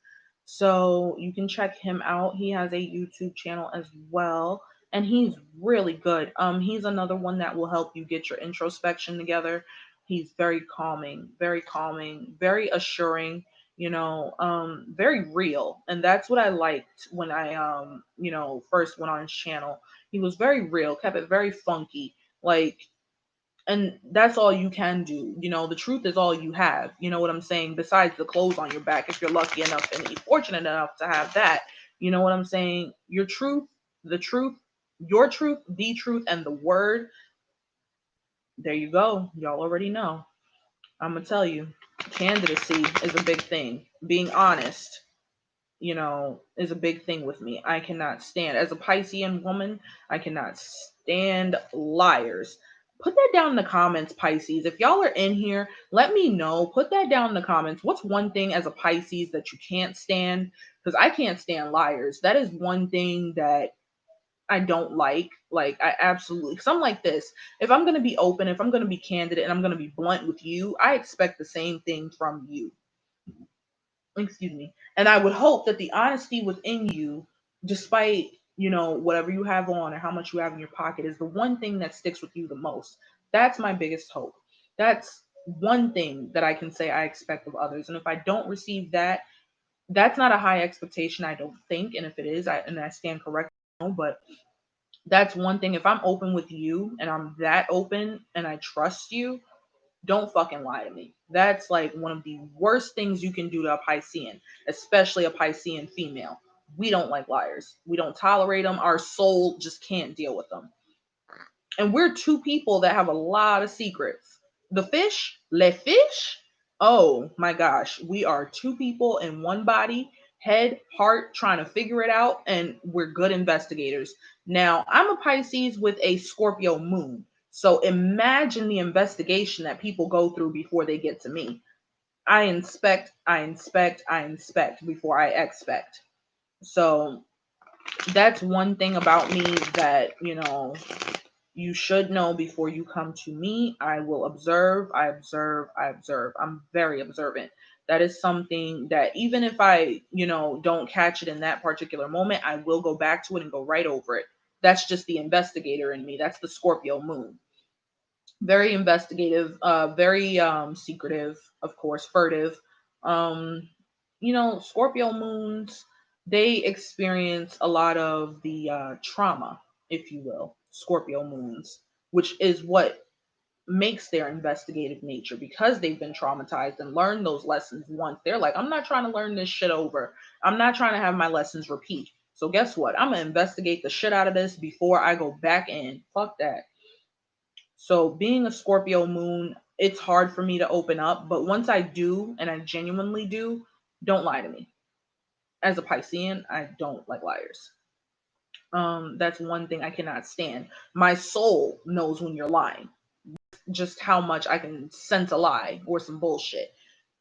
so you can check him out. He has a YouTube channel as well, and he's really good. He's another one that will help you get your introspection together. He's very calming, very assuring, very real. And that's what I liked when I, first went on his channel. He was very real, kept it very funky. Like, and that's all you can do. The truth is all you have. You know what I'm saying? Besides the clothes on your back, if you're lucky enough and fortunate enough to have that, you know what I'm saying? Your truth, the truth, your truth, the truth, and the word. There you go. Y'all already know. I'm going to tell you, candidacy is a big thing. Being honest, is a big thing with me. I cannot stand, as a Piscean woman, I cannot stand liars. Put that down in the comments, Pisces. If y'all are in here, let me know. Put that down in the comments. What's one thing as a Pisces that you can't stand? Because I can't stand liars. That is one thing that I don't like. Like, I absolutely, because I'm like this. If I'm going to be open, if I'm going to be candid, and I'm going to be blunt with you, I expect the same thing from you. Excuse me. And I would hope that the honesty within you, despite, whatever you have on or how much you have in your pocket, is the one thing that sticks with you the most. That's my biggest hope. That's one thing that I can say I expect of others. And if I don't receive that, that's not a high expectation, I don't think. And if it is, I stand corrected, but that's one thing. If I'm open with you and I'm that open and I trust you, don't fucking lie to me. That's like one of the worst things you can do to a Piscean, especially a Piscean female. We don't like liars. We don't tolerate them. Our soul just can't deal with them. And we're two people that have a lot of secrets. The fish, le fish. Oh my gosh, we are two people in one body, head, heart, trying to figure it out, and we're good investigators. Now, I'm a Pisces with a Scorpio moon. So imagine the investigation that people go through before they get to me. I inspect before I expect. So that's one thing about me that, you should know before you come to me. I will observe, I observe, I observe. I'm very observant. That is something that even if I, don't catch it in that particular moment, I will go back to it and go right over it. That's just the investigator in me. That's the Scorpio moon. Very investigative, very secretive, of course, furtive. Um, Scorpio moons, they experience a lot of the trauma, if you will, Scorpio moons, which is what makes their investigative nature, because they've been traumatized and learned those lessons once. They're like, I'm not trying to learn this shit over. I'm not trying to have my lessons repeat. So guess what? I'm gonna investigate the shit out of this before I go back in. Fuck that. So being a Scorpio moon, it's hard for me to open up, but once I do, and I genuinely do, don't lie to me. As a Piscean, I don't like liars. That's one thing I cannot stand. My soul knows when you're lying, just how much I can sense a lie or some bullshit.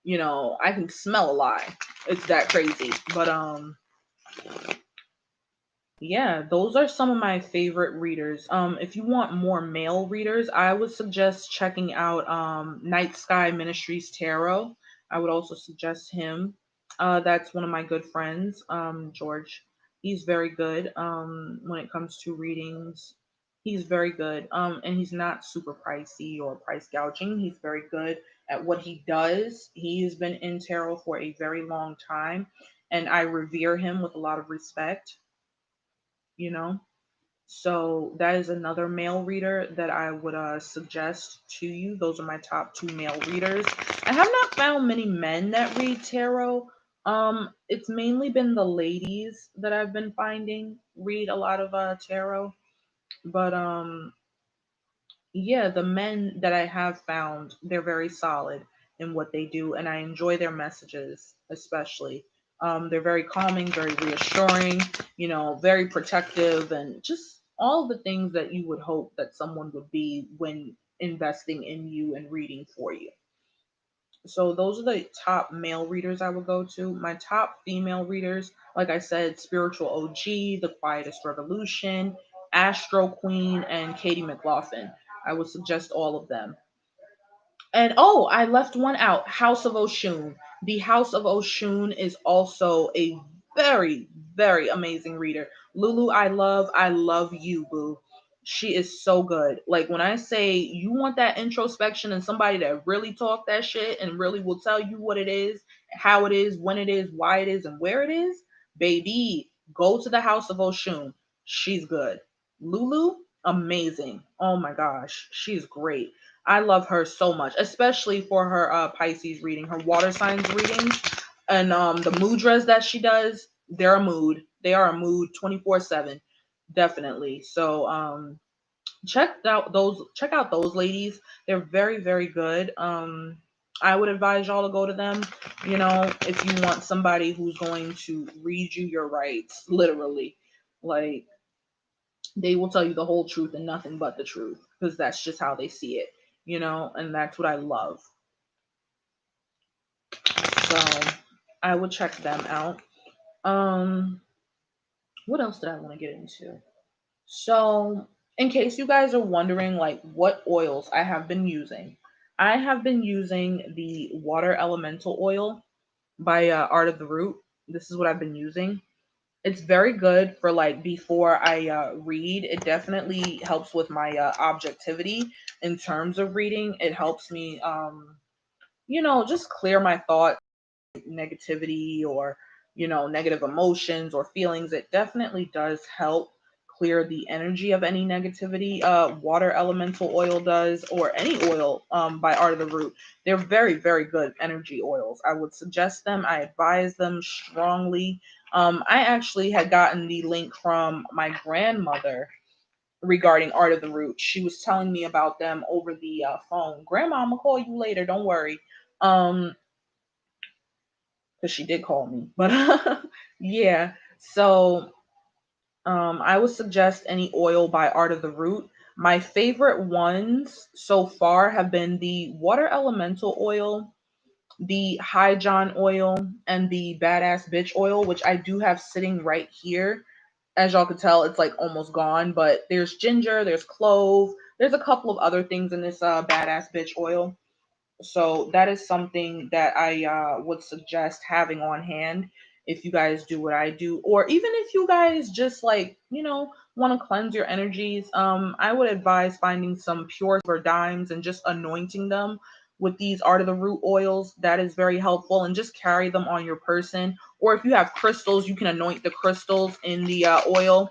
I can smell a lie. It's that crazy. But yeah, those are some of my favorite readers. If you want more male readers, I would suggest checking out Night Sky Ministries Tarot. I would also suggest him. That's one of my good friends, George. He's very good when it comes to readings. He's very good. And he's not super pricey or price gouging. He's very good at what he does. He has been in tarot for a very long time, and I revere him with a lot of respect, you know. So that is another male reader that I would suggest to you. Those are my top two male readers. I have not found many men that read tarot. It's mainly been the ladies that I've been finding read a lot of tarot. But yeah, the men that I have found, they're very solid in what they do, and I enjoy their messages, especially. They're very calming, very reassuring, very protective, and just all the things that you would hope that someone would be when investing in you and reading for you. So those are the top male readers I would go to. My top female readers, like I said, Spiritual OG, The Quietest Revolution, Astro Queen, and Katie McLaughlin. I would suggest all of them. And oh, I left one out. House of Oshun. The House of Oshun is also a very, very amazing reader. Lulu, I love you, boo. She is so good. Like when I say you want that introspection and somebody that really talk that shit and really will tell you what it is, how it is, when it is, why it is, and where it is, baby, go to the House of Oshun. She's good. Lulu, amazing. Oh my gosh, she's great. I love her so much, especially for her Pisces reading, her water signs readings, and the mudras that she does. They're a mood. They are a mood 24/7, definitely. So check out those ladies. They're very, very good. I would advise y'all to go to them. If you want somebody who's going to read you your rights, literally, like they will tell you the whole truth and nothing but the truth, because that's just how they see it, and that's what I love. So I would check them out. Um, what else did I want to get into? So, in case you guys are wondering, like, what oils I have been using, I have been using the Water Elemental Oil by Art of the Root. This is what I've been using. It's very good for like before I read. It definitely helps with my objectivity in terms of reading. It helps me, just clear my thoughts, negativity, or negative emotions or feelings. It definitely does help clear the energy of any negativity. Water elemental oil does, or any oil by Art of the Root. They're very, very good energy oils. I would suggest them. I advise them strongly. I actually had gotten the link from my grandmother regarding Art of the Root. She was telling me about them over the phone. Grandma, I'm gonna call you later, don't worry. Because she did call me. But yeah, so I would suggest any oil by Art of the Root. My favorite ones so far have been the Water Elemental Oil, the High John Oil, and the Badass Bitch Oil, which I do have sitting right here. As y'all can tell, it's like almost gone, but there's ginger, there's clove, there's a couple of other things in this Badass Bitch Oil. So that is something that I would suggest having on hand if you guys do what I do, or even if you guys just like, want to cleanse your energies. I would advise finding some pure silver dimes and just anointing them with these Art of the Root oils. That is very helpful, and just carry them on your person. Or if you have crystals, you can anoint the crystals in the oil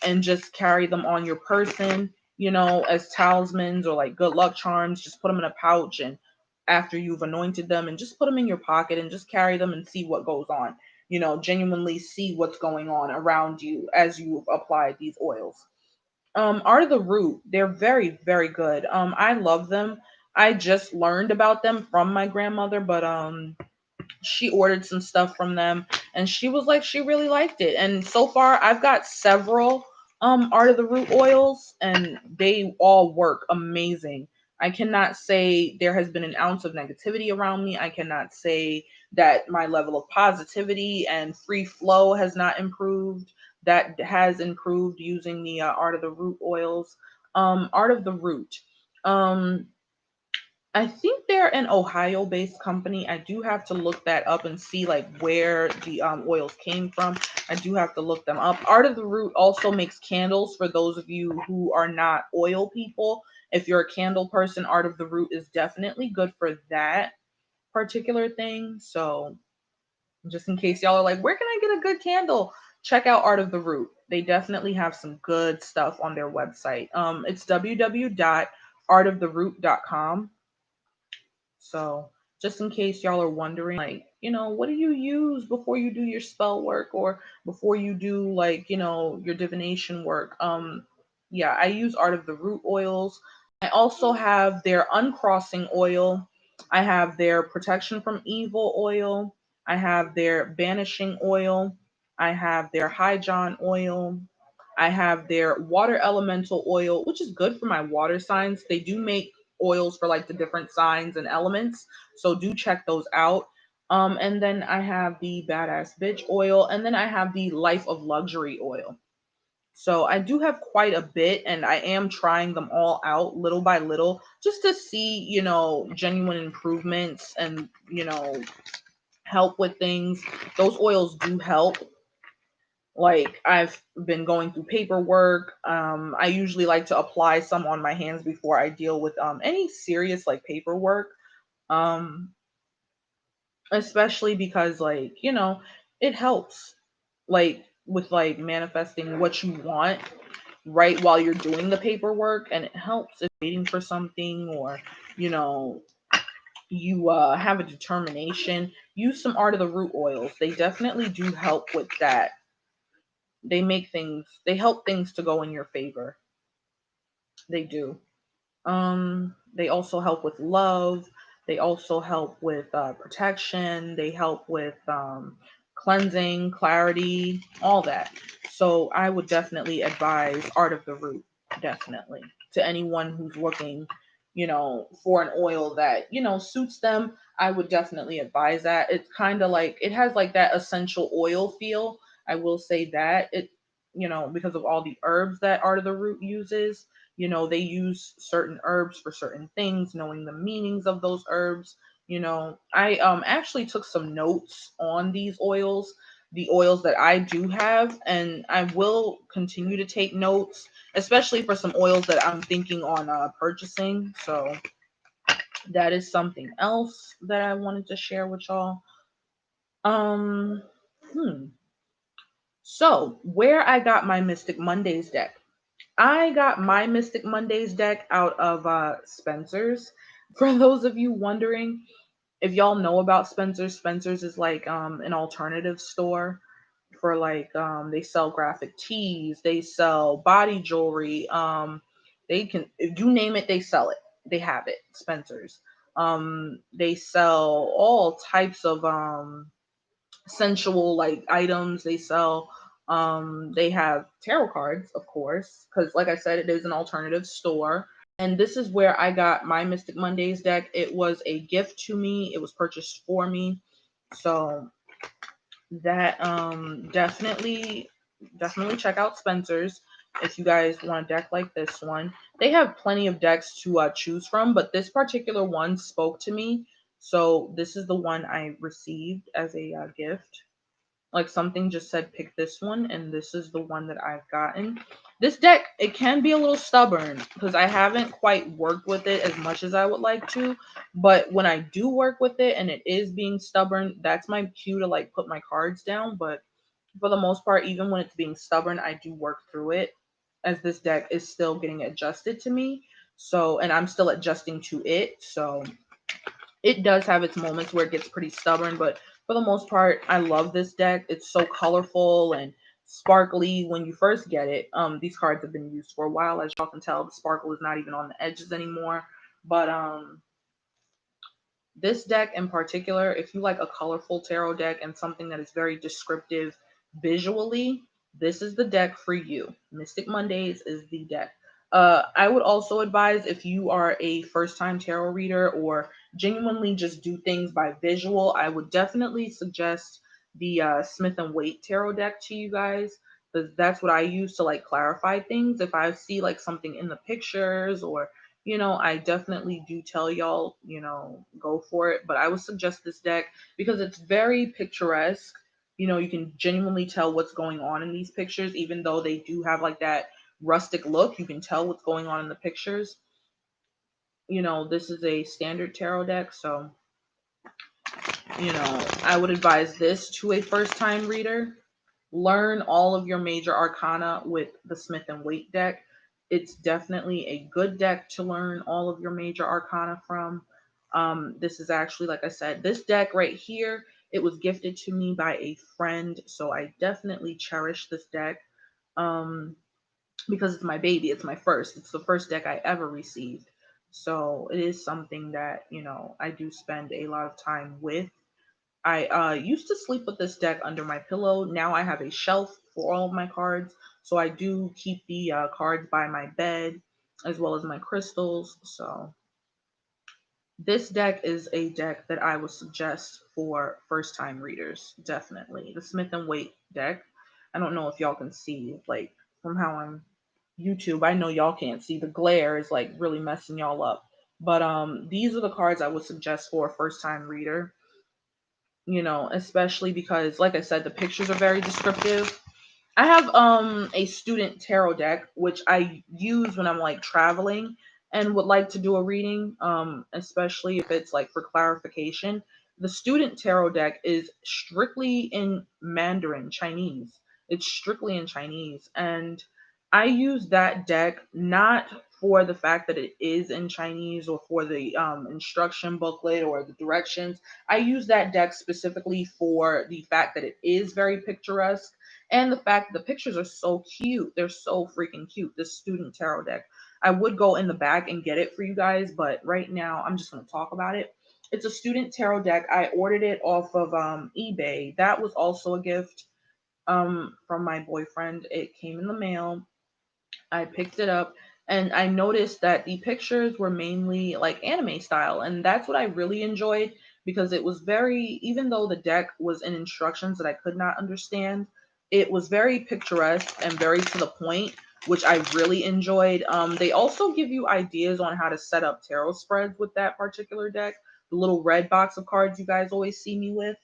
and just carry them on your person. as talismans or like good luck charms. Just put them in a pouch, and after you've anointed them, and just put them in your pocket and just carry them and see what goes on. Genuinely see what's going on around you as you've applied these oils. Art of the Root, they're very, very good. I love them. I just learned about them from my grandmother, but she ordered some stuff from them, and she was like she really liked it. And so far I've got several Art of the Root oils, and they all work amazing. I cannot say there has been an ounce of negativity around me. I cannot say that my level of positivity and free flow has not improved. That has improved using the Art of the Root oils. Art of the Root. Um, I think they're an Ohio-based company. I do have to look that up and see like where the oils came from. I do have to look them up. Art of the Root also makes candles for those of you who are not oil people. If you're a candle person, Art of the Root is definitely good for that particular thing. So just in case y'all are like, where can I get a good candle? Check out Art of the Root. They definitely have some good stuff on their website. It's www.artoftheroot.com. So just in case y'all are wondering, like, what do you use before you do your spell work or before you do like, your divination work? Yeah, I use Art of the Root oils. I also have their uncrossing oil. I have their protection from evil oil. I have their banishing oil. I have their high John oil. I have their water elemental oil, which is good for my water signs. They do make oils for like the different signs and elements. So do check those out. And then I have the badass bitch oil, and then I have the life of luxury oil. So I do have quite a bit, and I am trying them all out little by little just to see, genuine improvements and, help with things. Those oils do help. Like I've been going through paperwork. I usually like to apply some on my hands before I deal with any serious like paperwork. Um, Especially because like, it helps like with like manifesting what you want right while you're doing the paperwork, and it helps if waiting for something, or you know you have a determination. Use some Art of the Root oils. They definitely do help with that. They help things to go in your favor. They do. They also help with love. They also help with protection. They help with cleansing, clarity, all that. So I would definitely advise Art of the Root, definitely, to anyone who's looking, for an oil that, suits them. I would definitely advise that. It's kind of like, it has like that essential oil feel. I will say that because of all the herbs that Art of the Root uses. They use certain herbs for certain things, knowing the meanings of those herbs. I actually took some notes on these oils, the oils that I do have, and I will continue to take notes, especially for some oils that I'm thinking on purchasing. So that is something else that I wanted to share with y'all. Um, hmm. So where I got my Mystic Mondays deck. I got my Mystic Mondays deck out of Spencer's. For those of you wondering, if y'all know about Spencer's, Spencer's is like an alternative store for like they sell graphic tees, they sell body jewelry, they can, if you name it, they sell it. They have it, Spencer's. They sell all types of sensual like items. They have tarot cards, of course, because like I said, it is an alternative store. And this is where I got my Mystic Mondays deck. It was a gift to me. It was purchased for me. So that definitely check out Spencer's if you guys want a deck like this one. They have plenty of decks to choose from, but this particular one spoke to me. So this is the one I received as a gift. Like something just said pick this one, and this is the one that I've gotten. This deck, it can be a little stubborn because I haven't quite worked with it as much as I would like to. But when I do work with it and it is being stubborn, that's my cue to like put my cards down. But for the most part, even when it's being stubborn, I do work through it. as this deck is still getting adjusted to me. So, and I'm still adjusting to it. So it does have its moments where it gets pretty stubborn, but for the most part, I love this deck. It's so colorful and sparkly when you first get it. These cards have been used for a while. As y'all can tell, the sparkle is not even on the edges anymore. But this deck in particular, if you like a colorful tarot deck and something that is very descriptive visually, this is the deck for you. Mystic Mondays is the deck. I would also advise, if you are a first time tarot reader or genuinely just do things by visual, I would definitely suggest the Smith and Waite tarot deck to you guys, because that's what I use to like clarify things. If I see like something in the pictures, or I definitely do tell y'all, go for it. But I would suggest this deck because it's very picturesque. You can genuinely tell what's going on in these pictures, even though they do have like that rustic look. You can tell what's going on in the pictures. This is a standard tarot deck. So, I would advise this to a first time reader. Learn all of your major arcana with the Smith and Waite deck. It's definitely a good deck to learn all of your major arcana from. This is actually, like I said, this deck right here, it was gifted to me by a friend, so I definitely cherish this deck, because it's my baby. It's my first. It's the first deck I ever received. So it is something that, I do spend a lot of time with. I used to sleep with this deck under my pillow. Now I have a shelf for all of my cards. So I do keep the cards by my bed as well as my crystals. So this deck is a deck that I would suggest for first time readers, definitely. The Smith and Waite deck. I don't know if y'all can see, like, from how I'm YouTube, I know y'all can't see. The glare is like really messing y'all up. But these are the cards I would suggest for a first time reader, especially because, like I said, the pictures are very descriptive. I have a student tarot deck which I use when I'm like traveling and would like to do a reading, especially if it's like for clarification. The student tarot deck is strictly in Mandarin Chinese. It's strictly in Chinese, and I use that deck not for the fact that it is in Chinese or for the instruction booklet or the directions. I use that deck specifically for the fact that it is very picturesque, and the fact that the pictures are so cute. They're so freaking cute. This student tarot deck. I would go in the back and get it for you guys, but right now I'm just going to talk about it. It's a student tarot deck. I ordered it off of eBay. That was also a gift from my boyfriend. It came in the mail. I picked it up and I noticed that the pictures were mainly like anime style. And that's what I really enjoyed, because it was very, even though the deck was in instructions that I could not understand, it was very picturesque and very to the point, which I really enjoyed. They also give you ideas on how to set up tarot spreads with that particular deck. The little red box of cards you guys always see me with.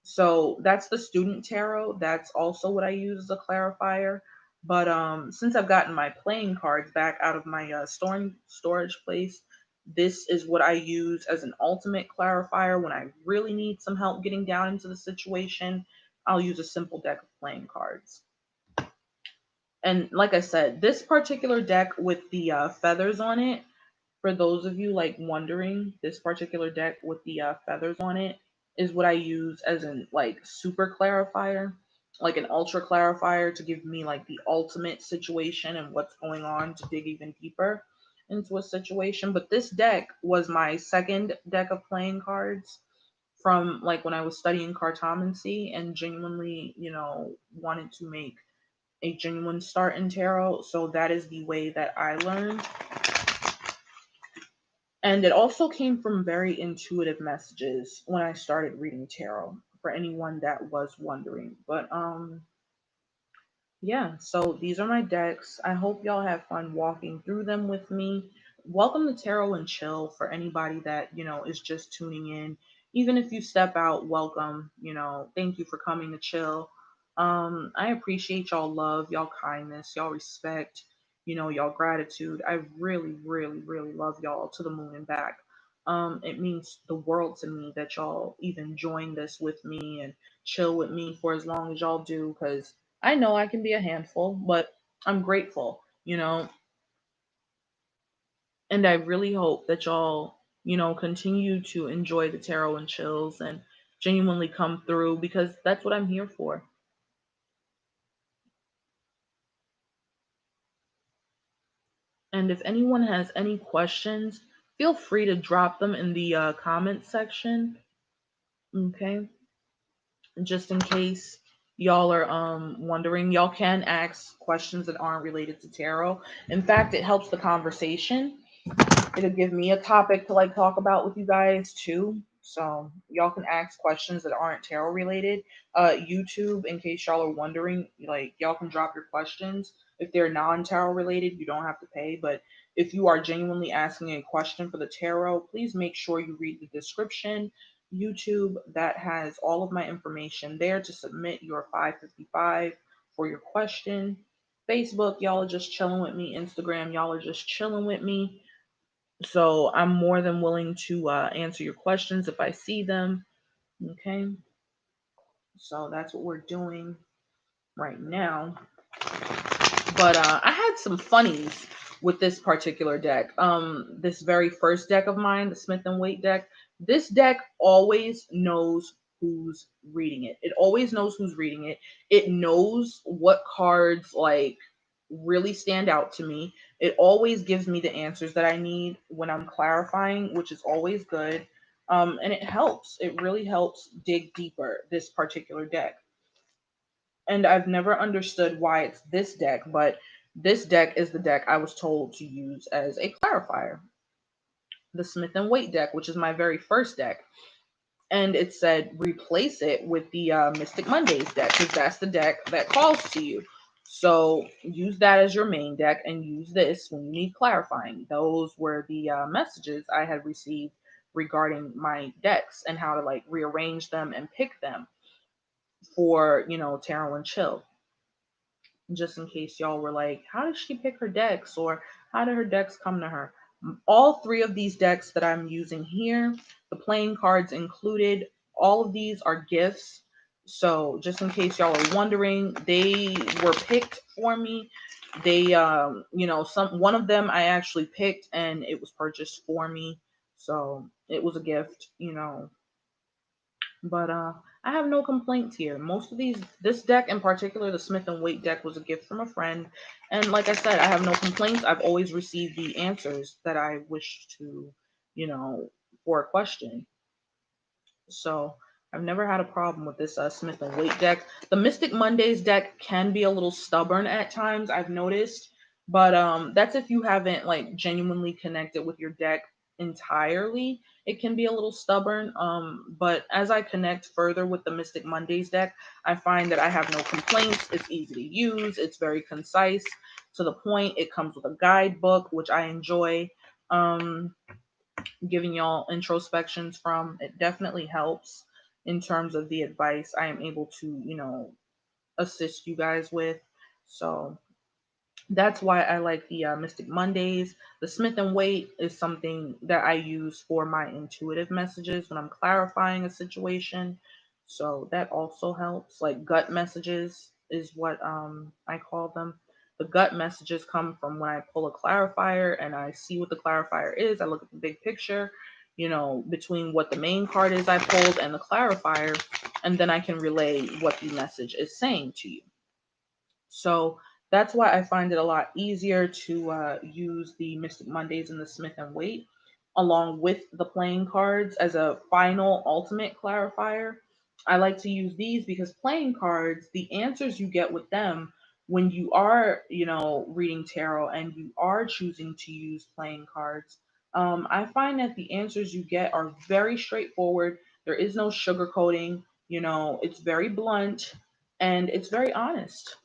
So that's the student tarot. That's also what I use as a clarifier. But since I've gotten my playing cards back out of my storage place, this is what I use as an ultimate clarifier when I really need some help getting down into the situation. I'll use a simple deck of playing cards. And like I said, this particular deck with the feathers on it, for those of you like wondering, this particular deck with the feathers on it is what I use as an like super clarifier, like an ultra clarifier, to give me like the ultimate situation and what's going on, to dig even deeper into a situation. But this deck was my second deck of playing cards from like when I was studying cartomancy and genuinely, wanted to make a genuine start in tarot. So that is the way that I learned. And it also came from very intuitive messages when I started reading tarot, for anyone that was wondering. But yeah, so these are my decks. I hope y'all have fun walking through them with me. Welcome to Tarot and Chill for anybody that, is just tuning in. Even if you step out, welcome. Thank you for coming to chill. I appreciate y'all love, y'all kindness, y'all respect, y'all gratitude. I really, really, really love y'all to the moon and back. It means the world to me that y'all even join this with me and chill with me for as long as y'all do, because I know I can be a handful, but I'm grateful. you know, and I really hope that y'all, continue to enjoy the tarot and chills and genuinely come through because that's what I'm here for. And if anyone has any questions, feel free to drop them in the comment section. Okay, just in case y'all are wondering, y'all can ask questions that aren't related to tarot. In fact, it helps the conversation. It'll give me a topic to like talk about with you guys too. So y'all can ask questions that aren't tarot related. YouTube, in case y'all are wondering, like y'all can drop your questions. If they're non-tarot related, you don't have to pay. But if you are genuinely asking a question for the tarot, please make sure you read the description. YouTube, that has all of my information there to submit your 555 for your question. Facebook, y'all are just chilling with me. Instagram, y'all are just chilling with me. So I'm more than willing to answer your questions if I see them. Okay. So that's what we're doing right now. But I had some funnies with this particular deck. This very first deck of mine, the Smith and Waite deck. This deck always knows who's reading it. It always knows who's reading it. It knows what cards like really stand out to me. It always gives me the answers that I need when I'm clarifying, which is always good. And it helps. It really helps dig deeper, this particular deck. And I've never understood why it's this deck, but this deck is the deck I was told to use as a clarifier. The Smith and Waite deck, which is my very first deck. And it said replace it with the Mystic Mondays deck because that's the deck that calls to you. So use that as your main deck and use this when you need clarifying. Those were the messages I had received regarding my decks and how to like rearrange them and pick them for, tarot and chill. Just in case y'all were like, how did she pick her decks or how did her decks come to her? All three of these decks that I'm using here, the playing cards included, all of these are gifts. So just in case y'all are wondering, they were picked for me. They some one of them I actually picked and it was purchased for me. So it was a gift, but I have no complaints here. Most of this deck in particular, the Smith and Waite deck, was a gift from a friend. And like I said, I have no complaints. I've always received the answers that I wish to, you know, for a question. So I've never had a problem with this Smith and Waite deck. The Mystic Mondays deck can be a little stubborn at times, I've noticed, but that's if you haven't like genuinely connected with your deck entirely. It can be a little stubborn. But as I connect further with the Mystic Mondays deck, I find that I have no complaints. It's easy to use. It's very concise to the point. It comes with a guidebook, which I enjoy. Um, Giving y'all introspections from. It definitely helps in terms of the advice I am able to, assist you guys with. So that's why I like the Mystic Mondays. The Smith and Waite is something that I use for my intuitive messages when I'm clarifying a situation. So that also helps. Like gut messages is what I call them. The gut messages come from when I pull a clarifier and I see what the clarifier is. I look at the big picture, between what the main card is I pulled and the clarifier, and then I can relay what the message is saying to you. So that's why I find it a lot easier to use the Mystic Mondays and the Smith and Waite along with the playing cards as a final ultimate clarifier. I like to use these because playing cards, the answers you get with them when you are, reading tarot and you are choosing to use playing cards, I find that the answers you get are very straightforward. There is no sugarcoating, it's very blunt and it's very honest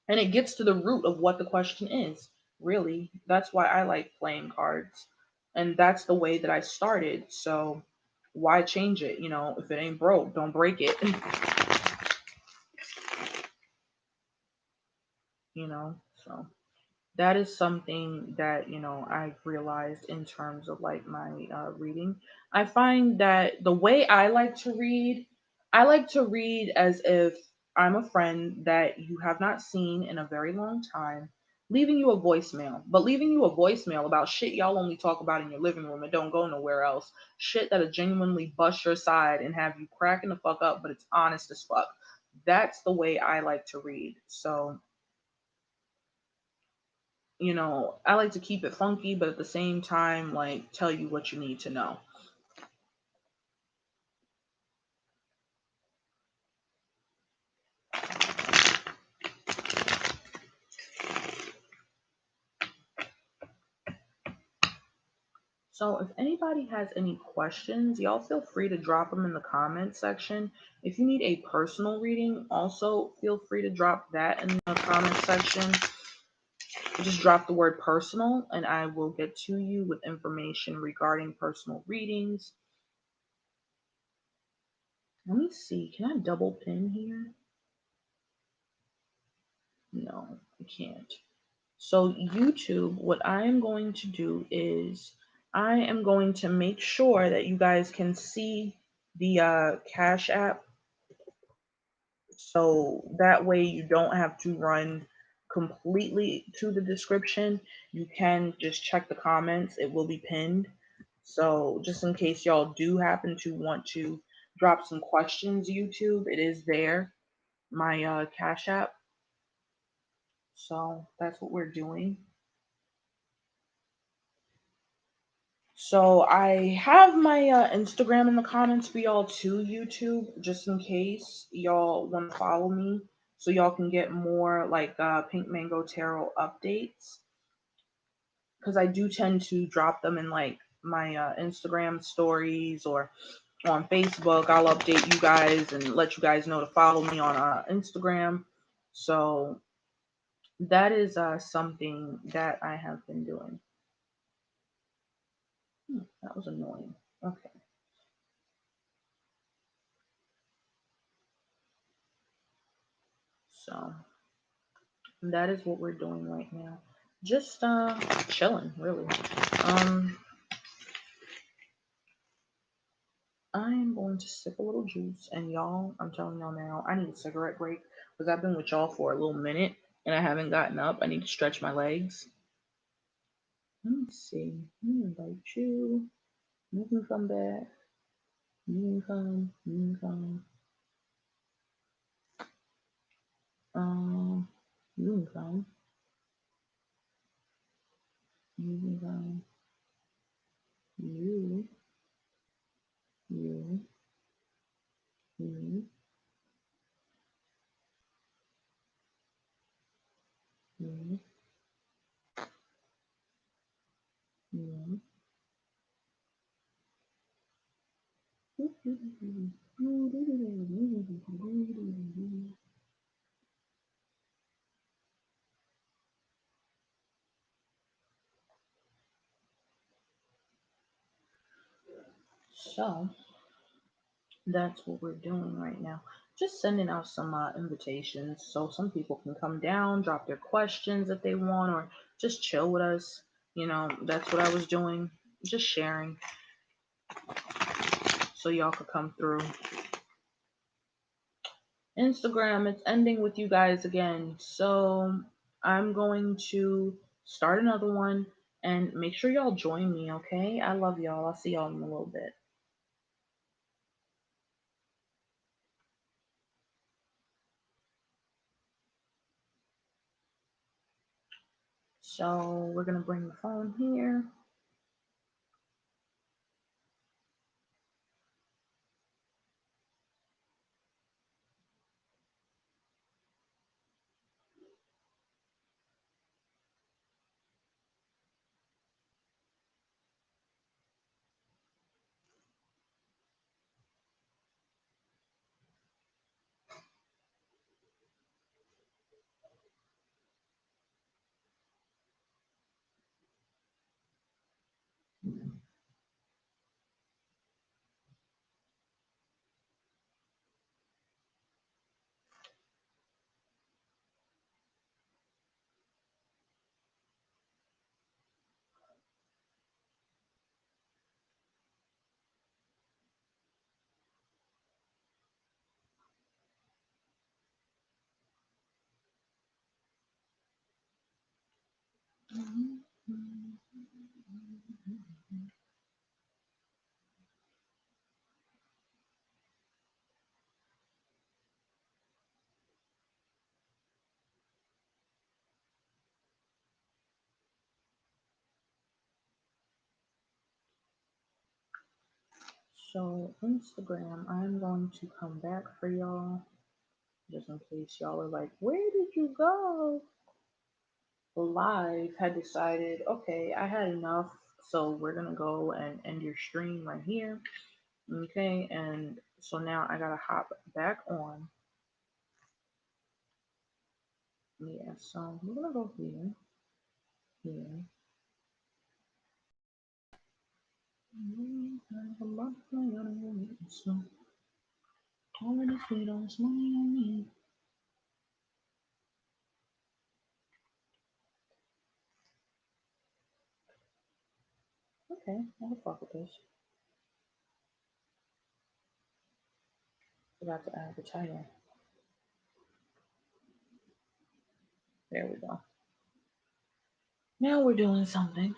and it gets to the root of what the question is. Really, that's why I like playing cards, and that's the way that I started. So why change it? If it ain't broke, don't break it. So that is something that I've realized in terms of like my reading. I find that the way I like to read as if I'm a friend that you have not seen in a very long time. leaving you a voicemail, but leaving you a voicemail about shit y'all only talk about in your living room and don't go nowhere else. Shit that'll genuinely bust your side and have you cracking the fuck up, but it's honest as fuck. That's the way I like to read. So, I like to keep it funky, but at the same time, like, tell you what you need to know. So if anybody has any questions, y'all feel free to drop them in the comments section. If you need a personal reading, also feel free to drop that in the comment section. Just drop the word personal and I will get to you with information regarding personal readings. Let me see. Can I double pin here? No, I can't. So YouTube, what I am going to do is I am going to make sure that you guys can see the Cash App. So that way you don't have to run completely to the description. You can just check the comments. It will be pinned. So just in case y'all do happen to want to drop some questions, YouTube, it is there. My Cash App. So that's what we're doing. So I have my Instagram in the comments for y'all too, YouTube, just in case y'all want to follow me, so y'all can get more like PinkMango Tarot updates. Because I do tend to drop them in like my Instagram stories or on Facebook. I'll update you guys and let you guys know to follow me on Instagram. So that is something that I have been doing. That was annoying. Okay. So that is what we're doing right now. Just chilling, really. Um I am going to sip a little juice and y'all, I'm telling y'all now, I need a cigarette break because I've been with y'all for a little minute and I haven't gotten up. I need to stretch my legs. Let me see. Let me invite you. You can come back. You can come. You can come. Um, you can come. You can come. You, you, you, you, you. So that's what we're doing right now. Just sending out some invitations so some people can come down, drop their questions if they want, or just chill with us. That's what I was doing, just sharing so y'all could come through. Instagram, it's ending with you guys again. So I'm going to start another one and make sure y'all join me, okay? I love y'all. I'll see y'all in a little bit. So we're going to bring the phone here. So Instagram, I'm going to come back for y'all, just in case y'all are like, where did you go? Live had decided, okay, I had enough, so we're gonna go and end your stream right here. Okay, and so now I gotta hop back on. Yeah, so we're gonna go here, here. So all of this weight, all this money on me. Okay, I'll fuck with this. Forgot to add the title. There we go. Now we're doing something.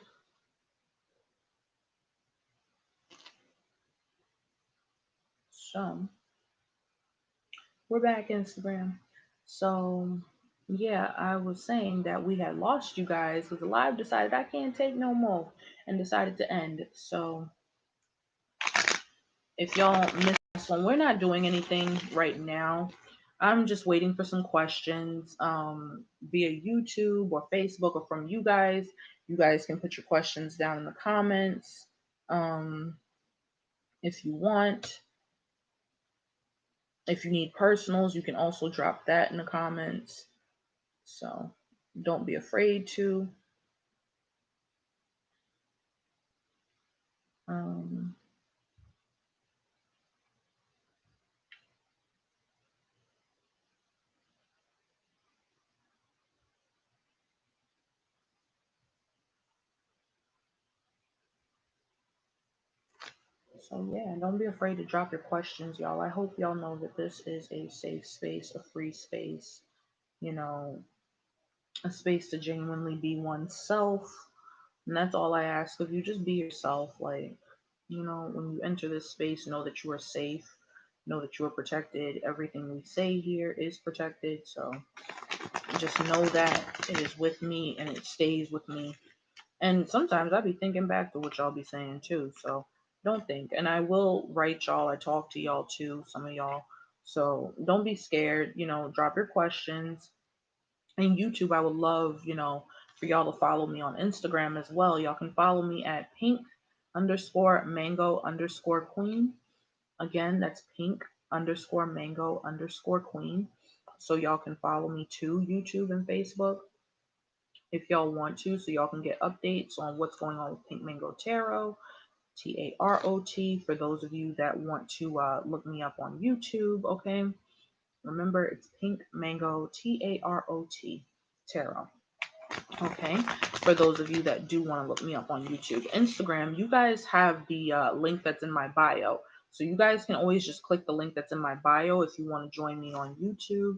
So we're back Instagram. So yeah, I was saying that we had lost you guys because the live decided I can't take no more and decided to end. So if y'all missed this one, we're not doing anything right now. I'm just waiting for some questions via YouTube or Facebook or from you guys. You guys can put your questions down in the comments um, if you want. If you need personals, you can also drop that in the comments. So don't be afraid to. Um, so yeah, don't be afraid to drop your questions, y'all. I hope y'all know that this is a safe space, a free space, you know, a space to genuinely be oneself. And that's all I ask of you. Just be yourself. Like, when you enter this space, know that you are safe, know that you are protected. Everything we say here is protected. So just know that it is with me and it stays with me. And sometimes I be thinking back to what y'all be saying too. So don't think. And I will write y'all. I talk to y'all too, some of y'all. So don't be scared. Drop your questions. And YouTube, I would love, for y'all to follow me on Instagram as well. Y'all can follow me at pink_mango_queen. Again, that's pink_mango_queen. So y'all can follow me too, YouTube and Facebook, if y'all want to, so y'all can get updates on what's going on with Pink Mango Tarot, Tarot, for those of you that want to look me up on YouTube, okay? Remember, it's Pink Mango Tarot. Okay, for those of you that do want to look me up on YouTube. Instagram, you guys have the link that's in my bio. So you guys can always just click the link that's in my bio if you want to join me on YouTube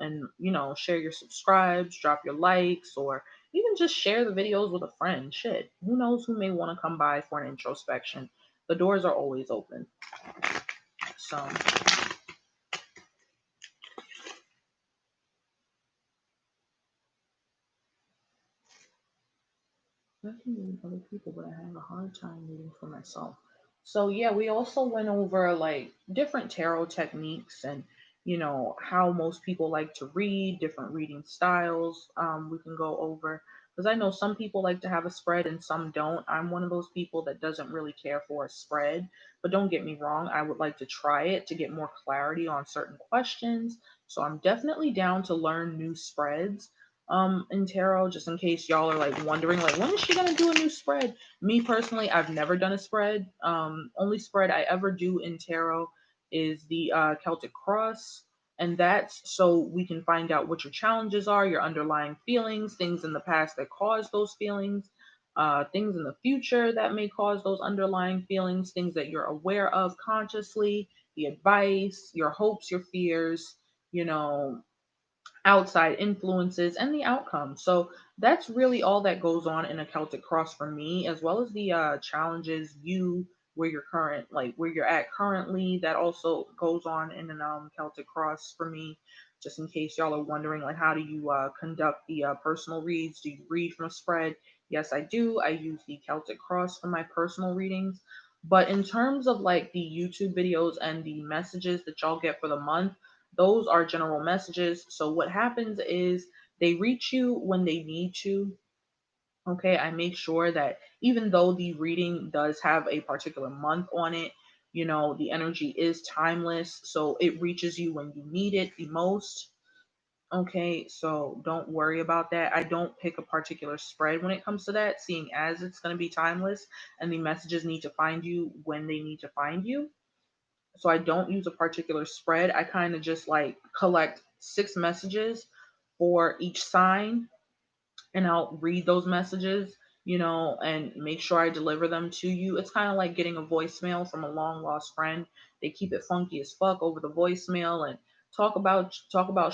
and, share your subscribes, drop your likes, or even just share the videos with a friend. Shit, who knows who may want to come by for an introspection. The doors are always open. So I can read other people, but I have a hard time reading for myself. So yeah, we also went over like different tarot techniques and how most people like to read, different reading styles. We can go over because I know some people like to have a spread and some don't. I'm one of those people that doesn't really care for a spread, but don't get me wrong, I would like to try it to get more clarity on certain questions. So I'm definitely down to learn new spreads in tarot, just in case y'all are like wondering like when is she gonna do a new spread. Me personally, I've never done a spread. Only spread I ever do in tarot is the Celtic cross, and that's so we can find out what your challenges are, your underlying feelings, things in the past that caused those feelings, things in the future that may cause those underlying feelings, things that you're aware of consciously, the advice, your hopes, your fears, you know outside influences, and the outcome. So that's really all that goes on in a Celtic cross for me, as well as the challenges you where you're current, like where you're at currently. That also goes on in an Celtic cross for me. Just in case y'all are wondering, like how do you conduct the personal reads? Do you read from a spread? Yes, I do. I use the Celtic cross for my personal readings. But in terms of like the YouTube videos and the messages that y'all get for the month, those are general messages. So what happens is they reach you when they need to. Okay, I make sure that even though the reading does have a particular month on it, the energy is timeless. So it reaches you when you need it the most. Okay, so don't worry about that. I don't pick a particular spread when it comes to that, seeing as it's going to be timeless and the messages need to find you when they need to find you. So I don't use a particular spread. I kind of just like collect six messages for each sign, and I'll read those messages, and make sure I deliver them to you. It's kind of like getting a voicemail from a long lost friend. They keep it funky as fuck over the voicemail and talk about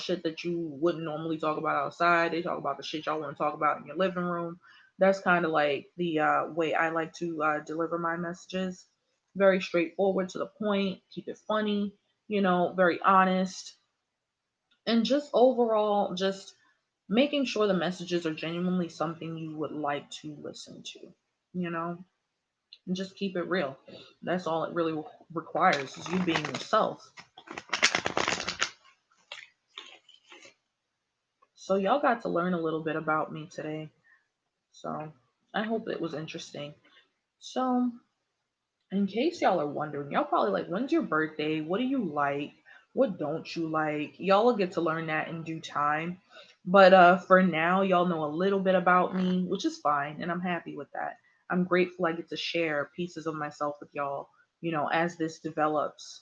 shit that you wouldn't normally talk about outside. They talk about the shit y'all want to talk about in your living room. That's kind of like the way I like to deliver my messages. Very straightforward to the point, keep it funny, very honest, and just overall, just making sure the messages are genuinely something you would like to listen to, you know, and just keep it real. That's all it really requires is you being yourself. So y'all got to learn a little bit about me today. So I hope it was interesting. So in case y'all are wondering, y'all probably like, when's your birthday? What do you like? What don't you like? Y'all will get to learn that in due time. But for now, y'all know a little bit about me, which is fine, and I'm happy with that. I'm grateful I get to share pieces of myself with y'all, as this develops.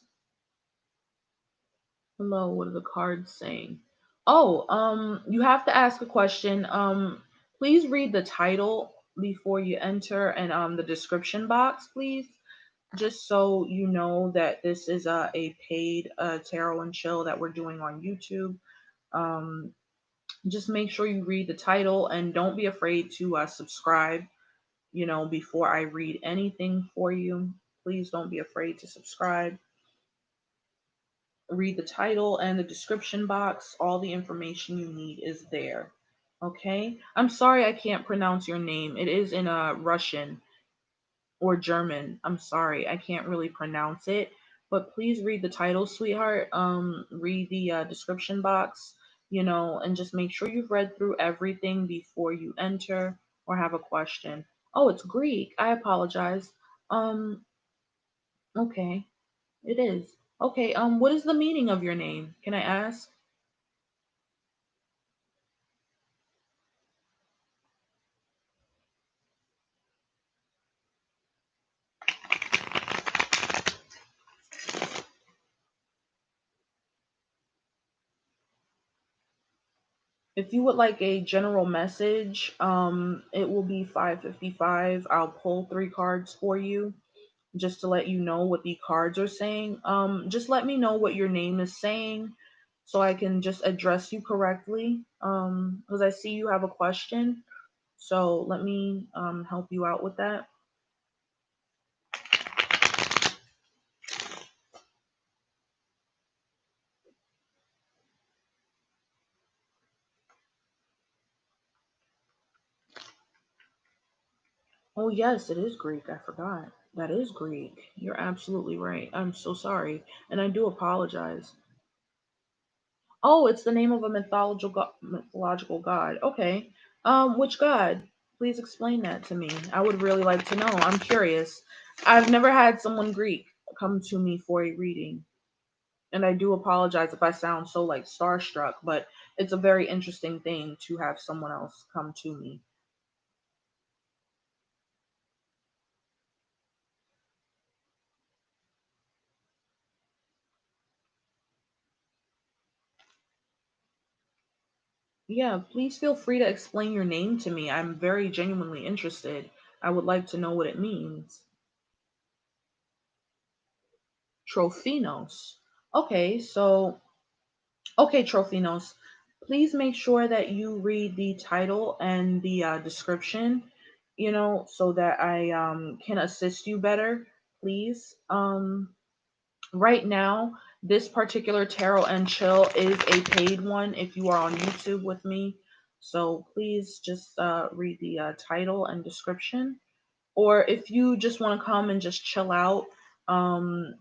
Hello, what are the cards saying? Oh, you have to ask a question. Please read the title before you enter and the description box, please. Just so you know that this is a paid tarot and chill that we're doing on YouTube. Um, just make sure you read the title and don't be afraid to subscribe, before I read anything for you. Please don't be afraid to subscribe. Read the title and the description box. All the information you need is there. Okay? I'm sorry I can't pronounce your name. It is in Russian or German. I'm sorry, I can't really pronounce it, but please read the title, sweetheart. Read the description box, and just make sure you've read through everything before you enter or have a question. Oh, it's Greek. I apologize. Um, okay, it is. Okay, what is the meaning of your name? Can I ask? If you would like a general message, it will be 555. I'll pull three cards for you just to let you know what the cards are saying. Just let me know what your name is saying so I can just address you correctly. Because I see you have a question. So let me help you out with that. Oh, yes, it is Greek. I forgot. That is Greek. You're absolutely right. I'm so sorry. And I do apologize. Oh, it's the name of a mythological god. Okay. Which god? Please explain that to me. I would really like to know. I'm curious. I've never had someone Greek come to me for a reading, and I do apologize if I sound so like starstruck, but it's a very interesting thing to have someone else come to me. Yeah, please feel free to explain your name to me. I'm very genuinely interested. I would like to know what it means. Trophinos. Okay, so okay, Trophinos. please make sure that you read the title and the description, so that I can assist you better, please. Right now, this particular tarot and chill is a paid one if you are on YouTube with me. So please just read the title and description. Or if you just want to come and just chill out, um,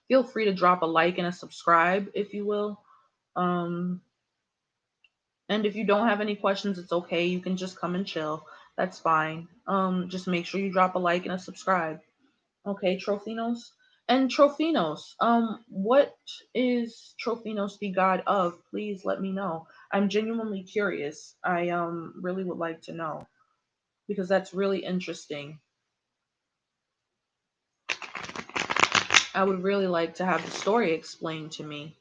feel free to drop a like and a subscribe, if you will. Um, and if you don't have any questions, it's okay. You can just come and chill. That's fine. Just make sure you drop a like and a subscribe. Okay, Trophinos. And Trophinos, what is Trophinos the god of? Please let me know. I'm genuinely curious. I really would like to know because that's really interesting. I would really like to have the story explained to me.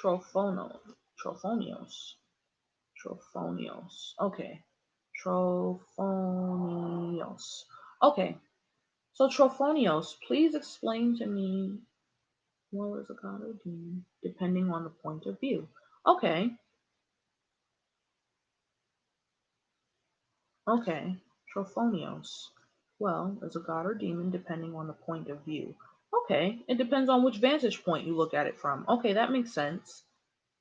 Trophono, Trophonios, Trophonios. Okay, Trophonios. Okay, so Trophonios, please explain to me. Well, as a god or demon, depending on the point of view. Okay, okay. Trophonios. Well, as a god or demon, depending on the point of view. Okay, it depends on which vantage point you look at it from. Okay, that makes sense.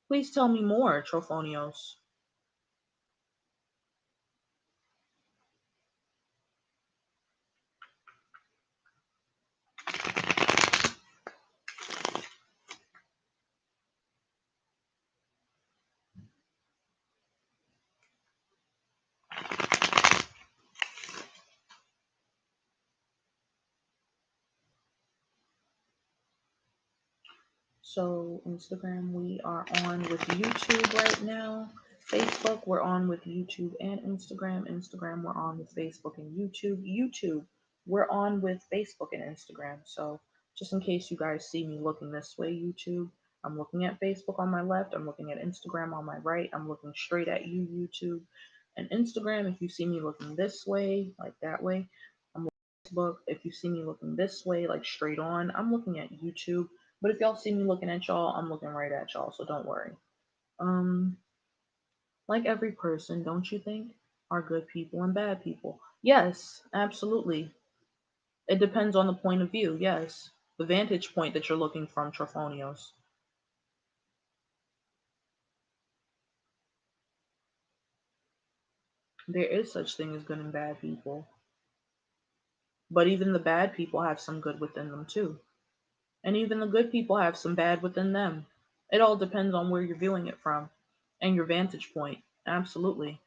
Please tell me more, Trophonios. So, Instagram, we are on with YouTube right now. Facebook, we're on with YouTube and Instagram. Instagram, we're on with Facebook and YouTube. YouTube, we're on with Facebook and Instagram. So, just in case you guys see me looking this way, YouTube, I'm looking at Facebook on my left. I'm looking at Instagram on my right. I'm looking straight at you, YouTube. And Instagram, if you see me looking this way, like that way, I'm looking at Facebook. If you see me looking this way, like straight on, I'm looking at YouTube. But if y'all see me looking at y'all, I'm looking right at y'all, so don't worry. Um, like every person, don't you think, are good people and bad people? Yes, absolutely. It depends on the point of view, yes. The vantage point that you're looking from, Trophonios. There is such thing as good and bad people. But even the bad people have some good within them too. And even the good people have some bad within them. It all depends on where you're viewing it from and your vantage point. Absolutely.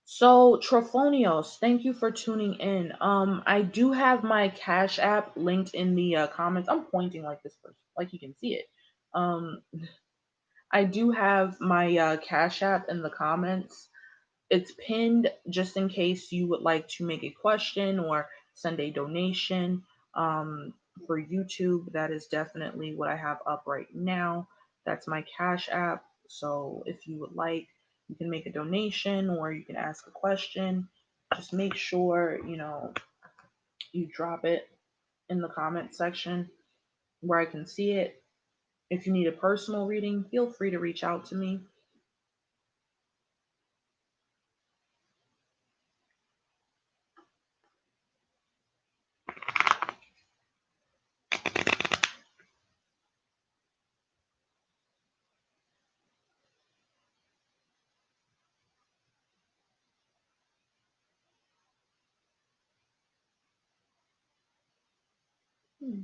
So, Trophonios, thank you for tuning in. I do have my Cash App linked in the comments. I'm pointing like this person, like you can see it. Um, I do have my Cash App in the comments. It's pinned just in case you would like to make a question or send a donation. Um, for YouTube, that is definitely what I have up right now. That's my Cash App. So if you would like, you can make a donation or you can ask a question. Just make sure, you drop it in the comment section where I can see it. If you need a personal reading, feel free to reach out to me. Hmm.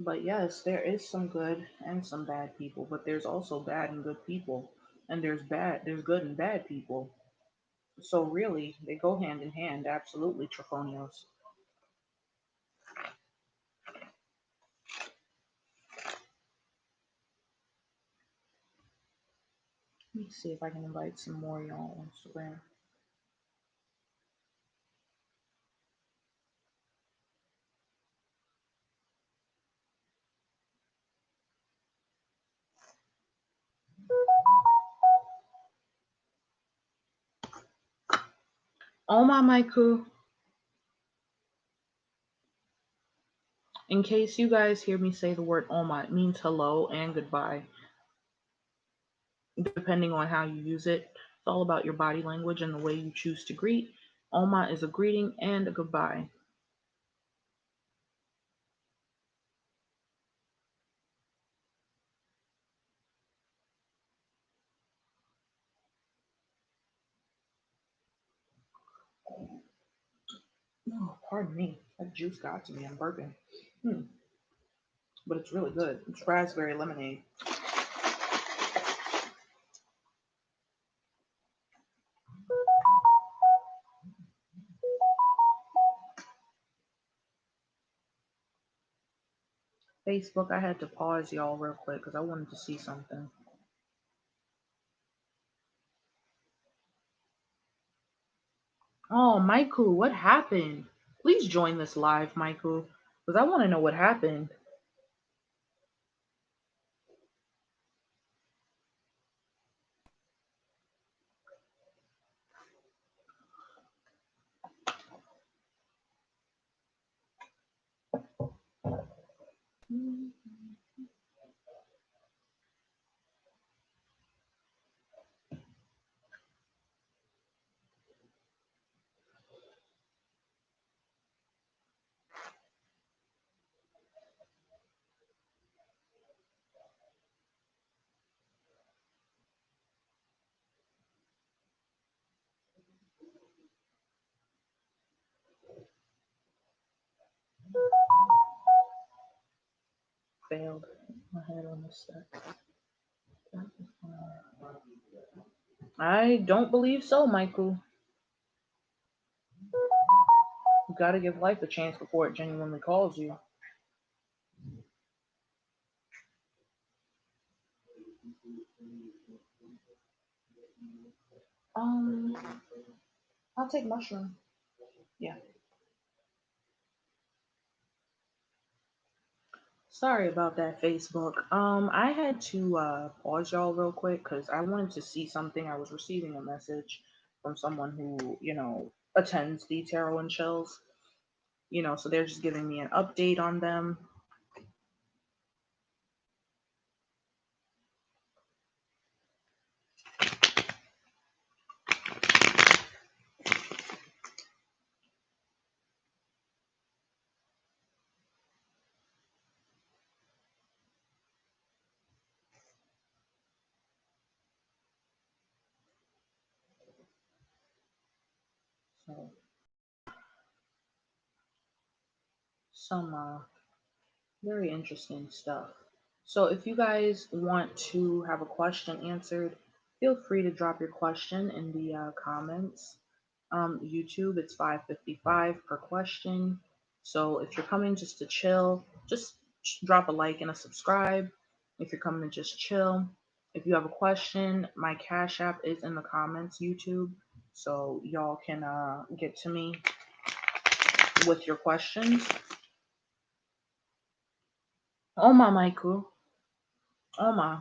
But yes, there is some good and some bad people, but there's also bad and good people. And there's good and bad people. So really, they go hand in hand, absolutely, Trophonios. Let me see if I can invite some more y'all on Instagram. Oma Maiku, in case you guys hear me say the word Oma, it means hello and goodbye, depending on how you use it. It's all about your body language and the way you choose to greet. Oma is a greeting and a goodbye. Oh, pardon me. That juice got to me. I'm burping. Hmm. But it's really good. It's raspberry lemonade. Facebook, I had to pause y'all real quick because I wanted to see something. Oh, Maiku, what happened? Please join this live, Maiku, because I want to know what happened. Failed. My head on this step. I don't believe so, Michael. You gotta give life a chance before it genuinely calls you. Um, I'll take mushroom. Yeah. Sorry about that, Facebook. I had to pause y'all real quick because I wanted to see something. I was receiving a message from someone who, attends the tarot and shells. So they're just giving me an update on them. Okay. Some very interesting stuff. So if you guys want to have a question answered, feel free to drop your question in the comments. YouTube, it's 5.55 per question. So if you're coming just to chill, just drop a like and a subscribe. If you're coming to just chill, if you have a question, my Cash App is in the comments, YouTube. So y'all can get to me with your questions. Oh my, Michael. Oh my.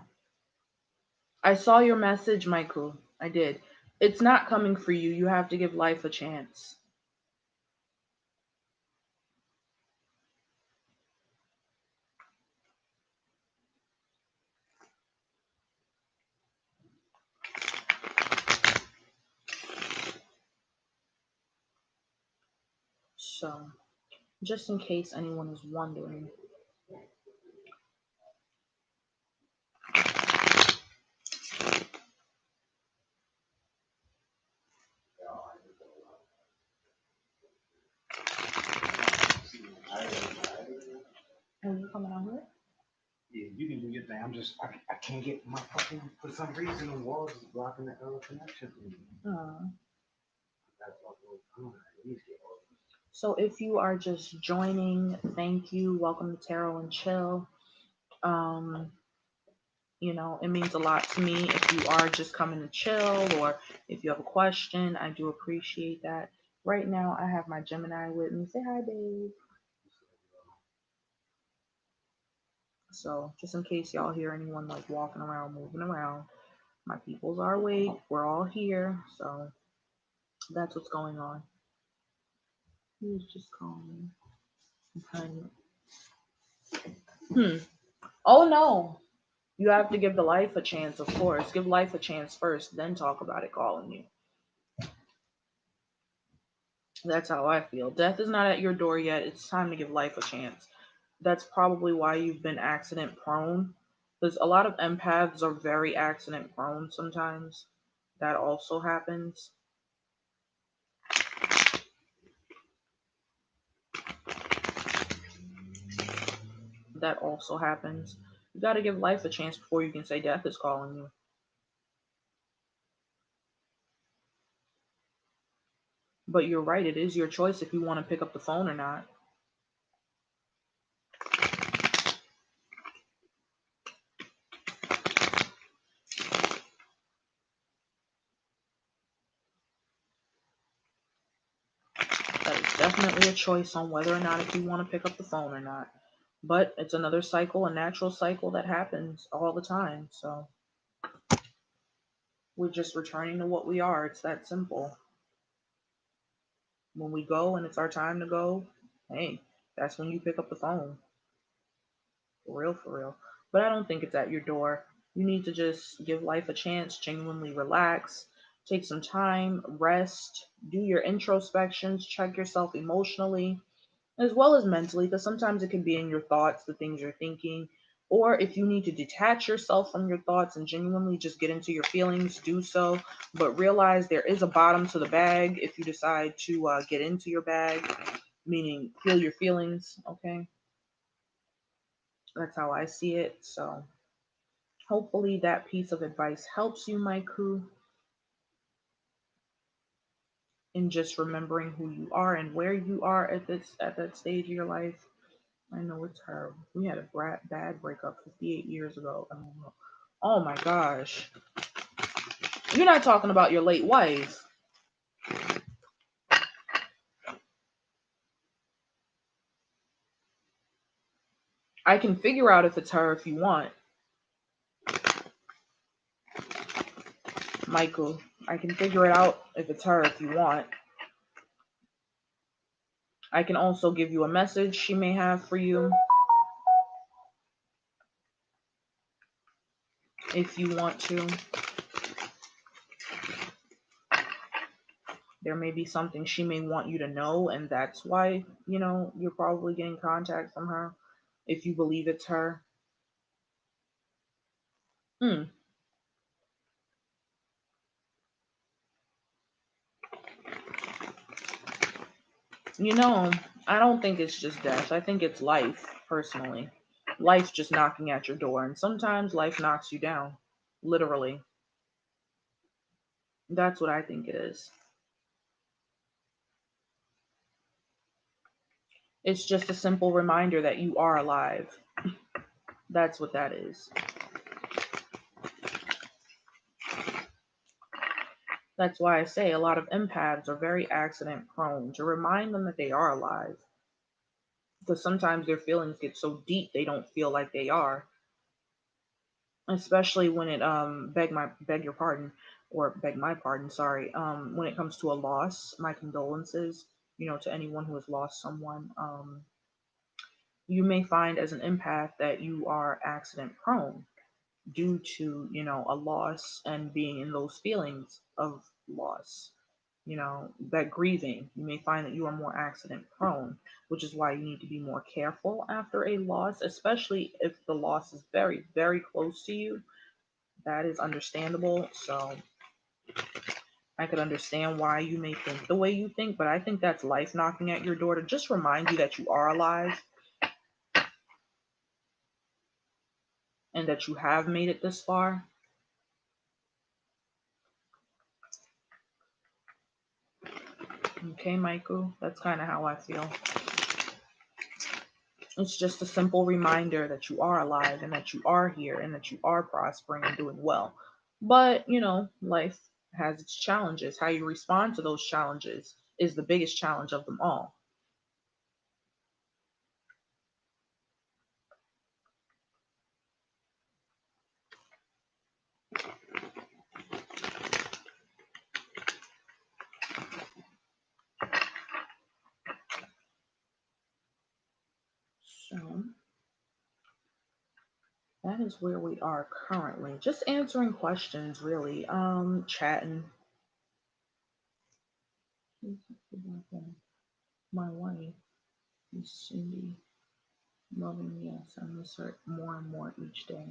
I saw your message, Michael. I did. It's not coming for you. You have to give life a chance. So, just in case anyone is wondering, are you coming out here? Yeah, you can do your thing. I can't get my fucking, for some reason, the walls is blocking the connection. That's what I'm doing. At least get all this. So if you are just joining, thank you. Welcome to Tarot and Chill. Um, it means a lot to me if you are just coming to chill or if you have a question. I do appreciate that. Right now, I have my Gemini with me. Say hi, babe. So just in case y'all hear anyone like walking around, moving around, my peoples are awake. We're all here. So that's what's going on. He was just calling me. Oh no. You have to give the life a chance, of course. Give life a chance first, then talk about it calling you. That's how I feel. Death is not at your door yet. It's time to give life a chance. That's probably why you've been accident prone. Because a lot of empaths are very accident prone sometimes. That also happens. That also happens. You got to give life a chance before you can say death is calling you. But you're right. It is your choice if you want to pick up the phone or not. That is definitely a choice on whether or not if you want to pick up the phone or not. But it's another cycle, a natural cycle that happens all the time. So we're just returning to what we are. It's that simple. When we go and it's our time to go, hey, that's when you pick up the phone. For real, for real. But I don't think it's at your door. You need to just give life a chance, genuinely relax, take some time, rest, do your introspections, check yourself emotionally as well as mentally, because sometimes it can be in your thoughts, the things you're thinking. Or if you need to detach yourself from your thoughts and genuinely just get into your feelings, do so. But realize there is a bottom to the bag if you decide to get into your bag, meaning feel your feelings, okay? That's how I see it. So hopefully that piece of advice helps you, my crew, in just remembering who you are and where you are at that stage of your life. I know it's her. We had a bad breakup 58 years ago. Oh my gosh. You're not talking about your late wife. I can figure out if it's her if you want. Michael, I can figure it out if it's her if you want. I can also give you a message she may have for you if you want to. There may be something she may want you to know, and that's why, you're probably getting contact from her if you believe it's her. Hmm. You know, I don't think it's just death. I think it's life, personally. Life just knocking at your door. And sometimes life knocks you down. Literally. That's what I think it is. It's just a simple reminder that you are alive. That's what that is. That's why I say a lot of empaths are very accident prone, to remind them that they are alive. Because sometimes their feelings get so deep they don't feel like they are. Especially when it beg your pardon, or beg my pardon, sorry. When it comes to a loss, my condolences, to anyone who has lost someone. You may find as an empath that you are accident prone due to, a loss and being in those feelings of loss, that grieving. You may find that you are more accident prone, which is why you need to be more careful after a loss, especially if the loss is very, very close to you. That is understandable. So I could understand why you may think the way you think, but I think that's life knocking at your door to just remind you that you are alive and that you have made it this far. Okay, Michael, that's kind of how I feel. It's just a simple reminder that you are alive and that you are here and that you are prospering and doing well. But, life has its challenges. How you respond to those challenges is the biggest challenge of them all. So that is where we are currently. Just answering questions, really. Chatting. My wife is Cindy. Loving, yes. I miss her more and more each day.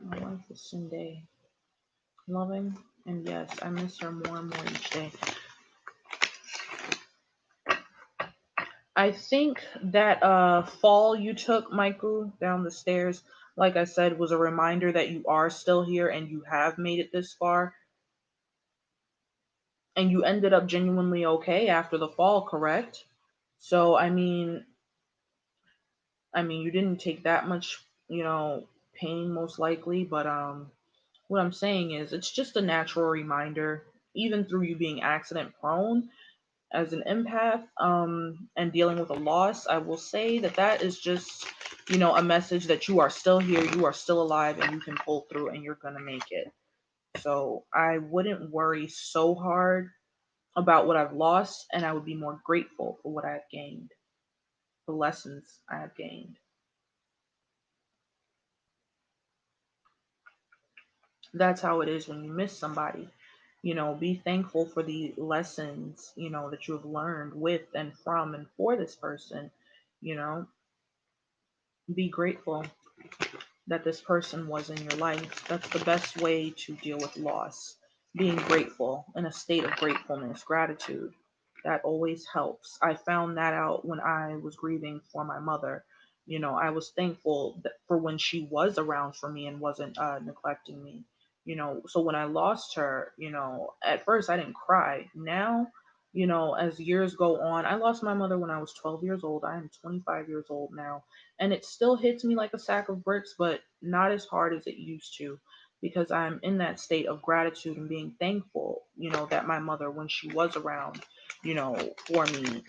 My wife is Cindy. Loving, and yes, I miss her more and more each day. I think that fall you took, Michael, down the stairs, like I said, was a reminder that you are still here and you have made it this far. And you ended up genuinely okay after the fall, correct? So I mean you didn't take that much, pain most likely, but what I'm saying is it's just a natural reminder, even through you being accident prone as an empath, and dealing with a loss. I will say that that is just, a message that you are still here, you are still alive, and you can pull through and you're going to make it. So I wouldn't worry so hard about what I've lost, and I would be more grateful for what I've gained, the lessons I have gained. That's how it is when you miss somebody. Be thankful for the lessons, that you have learned with and from and for this person. You know, be grateful that this person was in your life. That's the best way to deal with loss. Being grateful, in a state of gratefulness, gratitude. That always helps. I found that out when I was grieving for my mother. I was thankful for when she was around for me and wasn't neglecting me. So when I lost her, at first I didn't cry. Now, as years go on, I lost my mother when I was 12 years old. I am 25 years old now, and it still hits me like a sack of bricks, but not as hard as it used to, because I'm in that state of gratitude and being thankful, that my mother, when she was around, for me,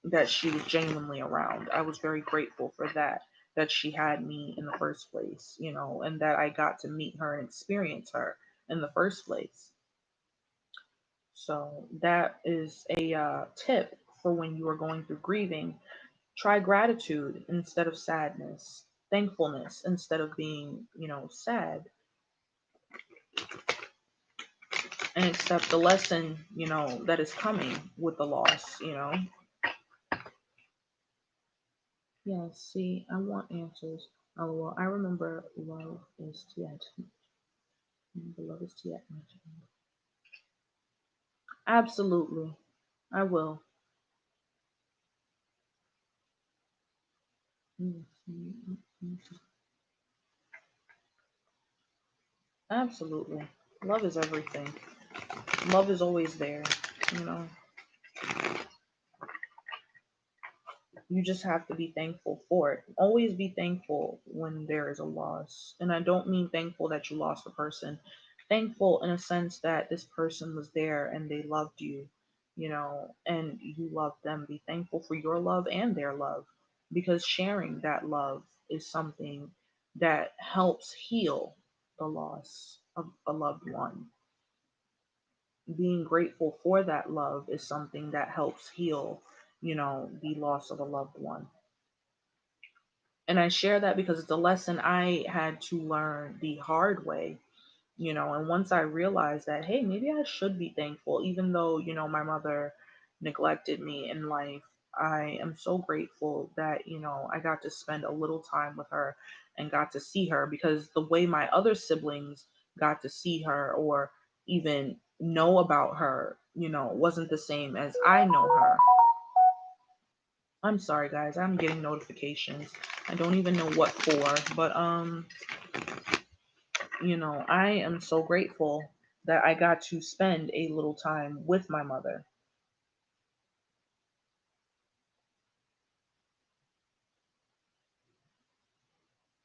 that she was genuinely around. I was very grateful for that, that she had me in the first place, and that I got to meet her and experience her in the first place. So that is a tip for when you are going through grieving. Try gratitude instead of sadness, thankfulness instead of being, sad, and accept the lesson, that is coming with the loss. Yeah, see, I want answers. Oh well, I remember love is yet. Love is yet. Absolutely, I will. Absolutely, love is everything. Love is always there. You know, you just have to be thankful for it. Always be thankful when there is a loss. And I don't mean thankful that you lost a person. Thankful in a sense that this person was there and they loved you, and you loved them. Be thankful for your love and their love because sharing that love is something that helps heal the loss of a loved one. Being grateful for that love is something that helps heal, the loss of a loved one. And I share that because it's a lesson I had to learn the hard way, and once I realized that, hey, maybe I should be thankful, even though, my mother neglected me in life, I am so grateful that, I got to spend a little time with her and got to see her because the way my other siblings got to see her or even know about her, wasn't the same as I know her. I'm sorry guys, I'm getting notifications. I don't even know what for, but I am so grateful that I got to spend a little time with my mother.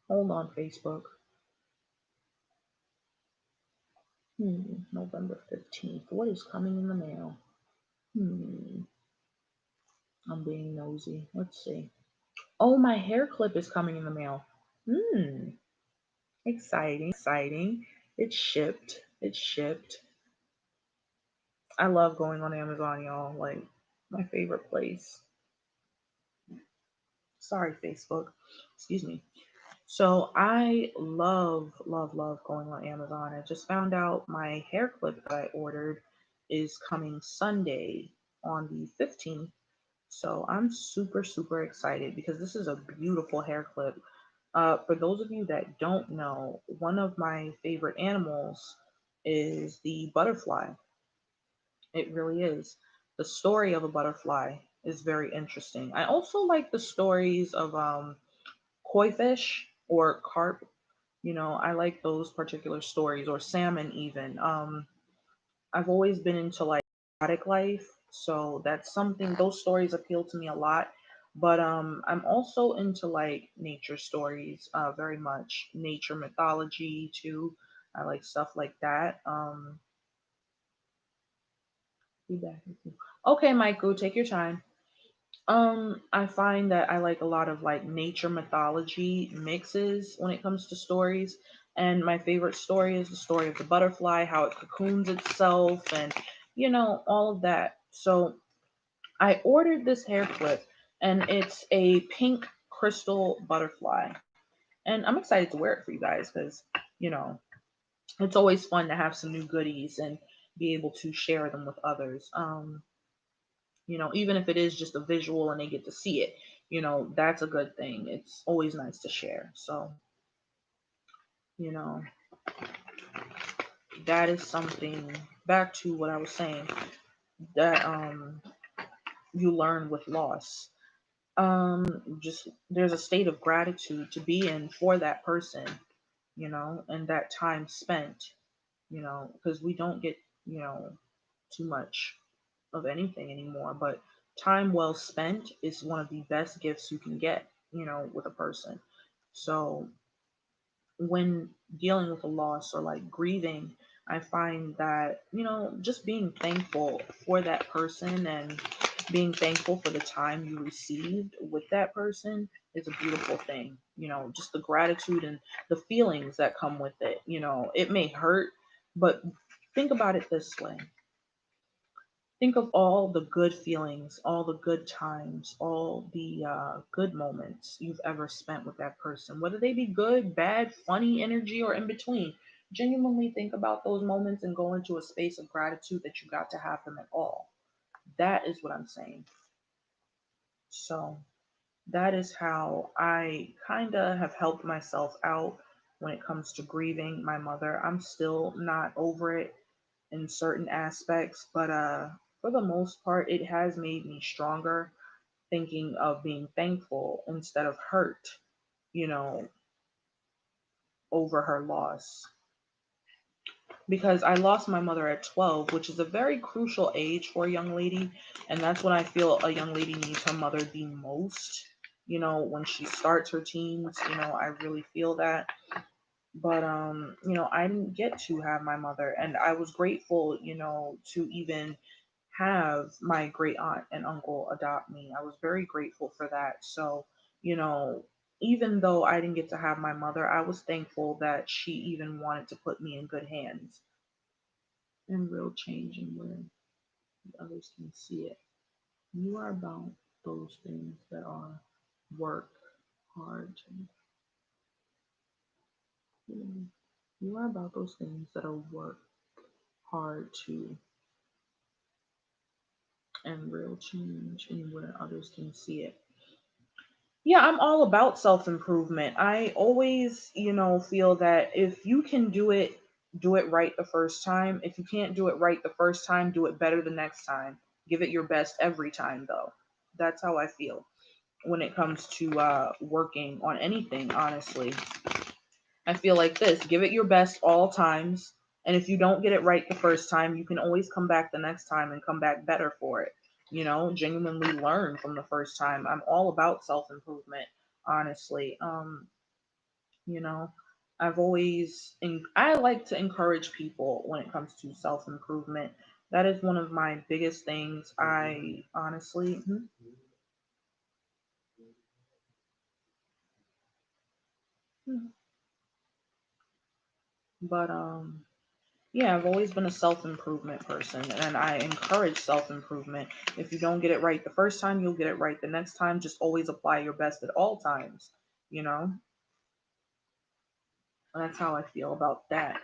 Hold on, Facebook. November 15th. What is coming in the mail? Hmm, I'm being nosy. Let's see. Oh, my hair clip is coming in the mail. Hmm, exciting. It's shipped. It's shipped. I love going on Amazon, y'all. Like, my favorite place. Sorry, Facebook. Excuse me. So I love going on Amazon. I just found out my hair clip that I ordered is coming Sunday on the 15th. So I'm super excited because this is a beautiful hair clip. For those of you that don't know, one of my favorite animals is the butterfly. It really is. The story of a butterfly is very interesting. I also like the stories of koi fish or carp. I like those particular stories, or salmon even. I've always been into like aquatic life, so that's something, those stories appeal to me a lot. But I'm also into like nature stories, very much nature mythology too. I like stuff like that. Be back with you. Okay, Michael, take your time. I find that I like a lot of like nature mythology mixes when it comes to stories. And my favorite story is the story of the butterfly, how it cocoons itself, and all of that. So I ordered this hair clip, and it's a pink crystal butterfly. And I'm excited to wear it for you guys because, you know, it's always fun to have some new goodies and be able to share them with others. Even if it is just a visual and they get to see it, that's a good thing. It's always nice to share. So, you know, that is something, back to what I was saying, that you learn with loss. Just there's a state of gratitude to be in for that person, and that time spent, because we don't get, too much of anything anymore, but time well spent is one of the best gifts you can get, with a person. So when dealing with a loss or like grieving, I find that, just being thankful for that person and being thankful for the time you received with that person is a beautiful thing. Just the gratitude and the feelings that come with it. It may hurt, but think about it this way. Think of all the good feelings, all the good times, all the good moments you've ever spent with that person, whether they be good, bad, funny, energy, or in between. Genuinely think about those moments and go into a space of gratitude that you got to have them at all. That is what I'm saying. So, That is how I kind of have helped myself out when it comes to grieving my mother. I'm still not over it in certain aspects, but for the most part it has made me stronger, thinking of being thankful instead of hurt, you know, over her loss. Because I lost my mother at 12, which is a very crucial age for a young lady. And that's when I feel a young lady needs her mother the most. When she starts her teens, I really feel that. But, I didn't get to have my mother. And I was grateful, to even have my great aunt and uncle adopt me. I was very grateful for that. So, you know, even though I didn't get to have my mother, I was thankful that she even wanted to put me in good hands and real change and where others can see it. You are about those things that are work hard to you are about those things that are work hard to and real change and where others can see it. Yeah, I'm all about self improvement. I always, feel that if you can do it right the first time. If you can't do it right the first time, do it better the next time. Give it your best every time, though. That's how I feel when it comes to working on anything, honestly. I feel like this: give it your best all times. And if you don't get it right the first time, you can always come back the next time and come back better for it. Genuinely learn from the first time. I'm all about self improvement, honestly. You know, I like to encourage people when it comes to self improvement. That is one of my biggest things. I honestly, but yeah, I've always been a self improvement person and I encourage self improvement. If you don't get it right the first time, you'll get it right the next time. Just always apply your best at all times, you know? That's how I feel about that.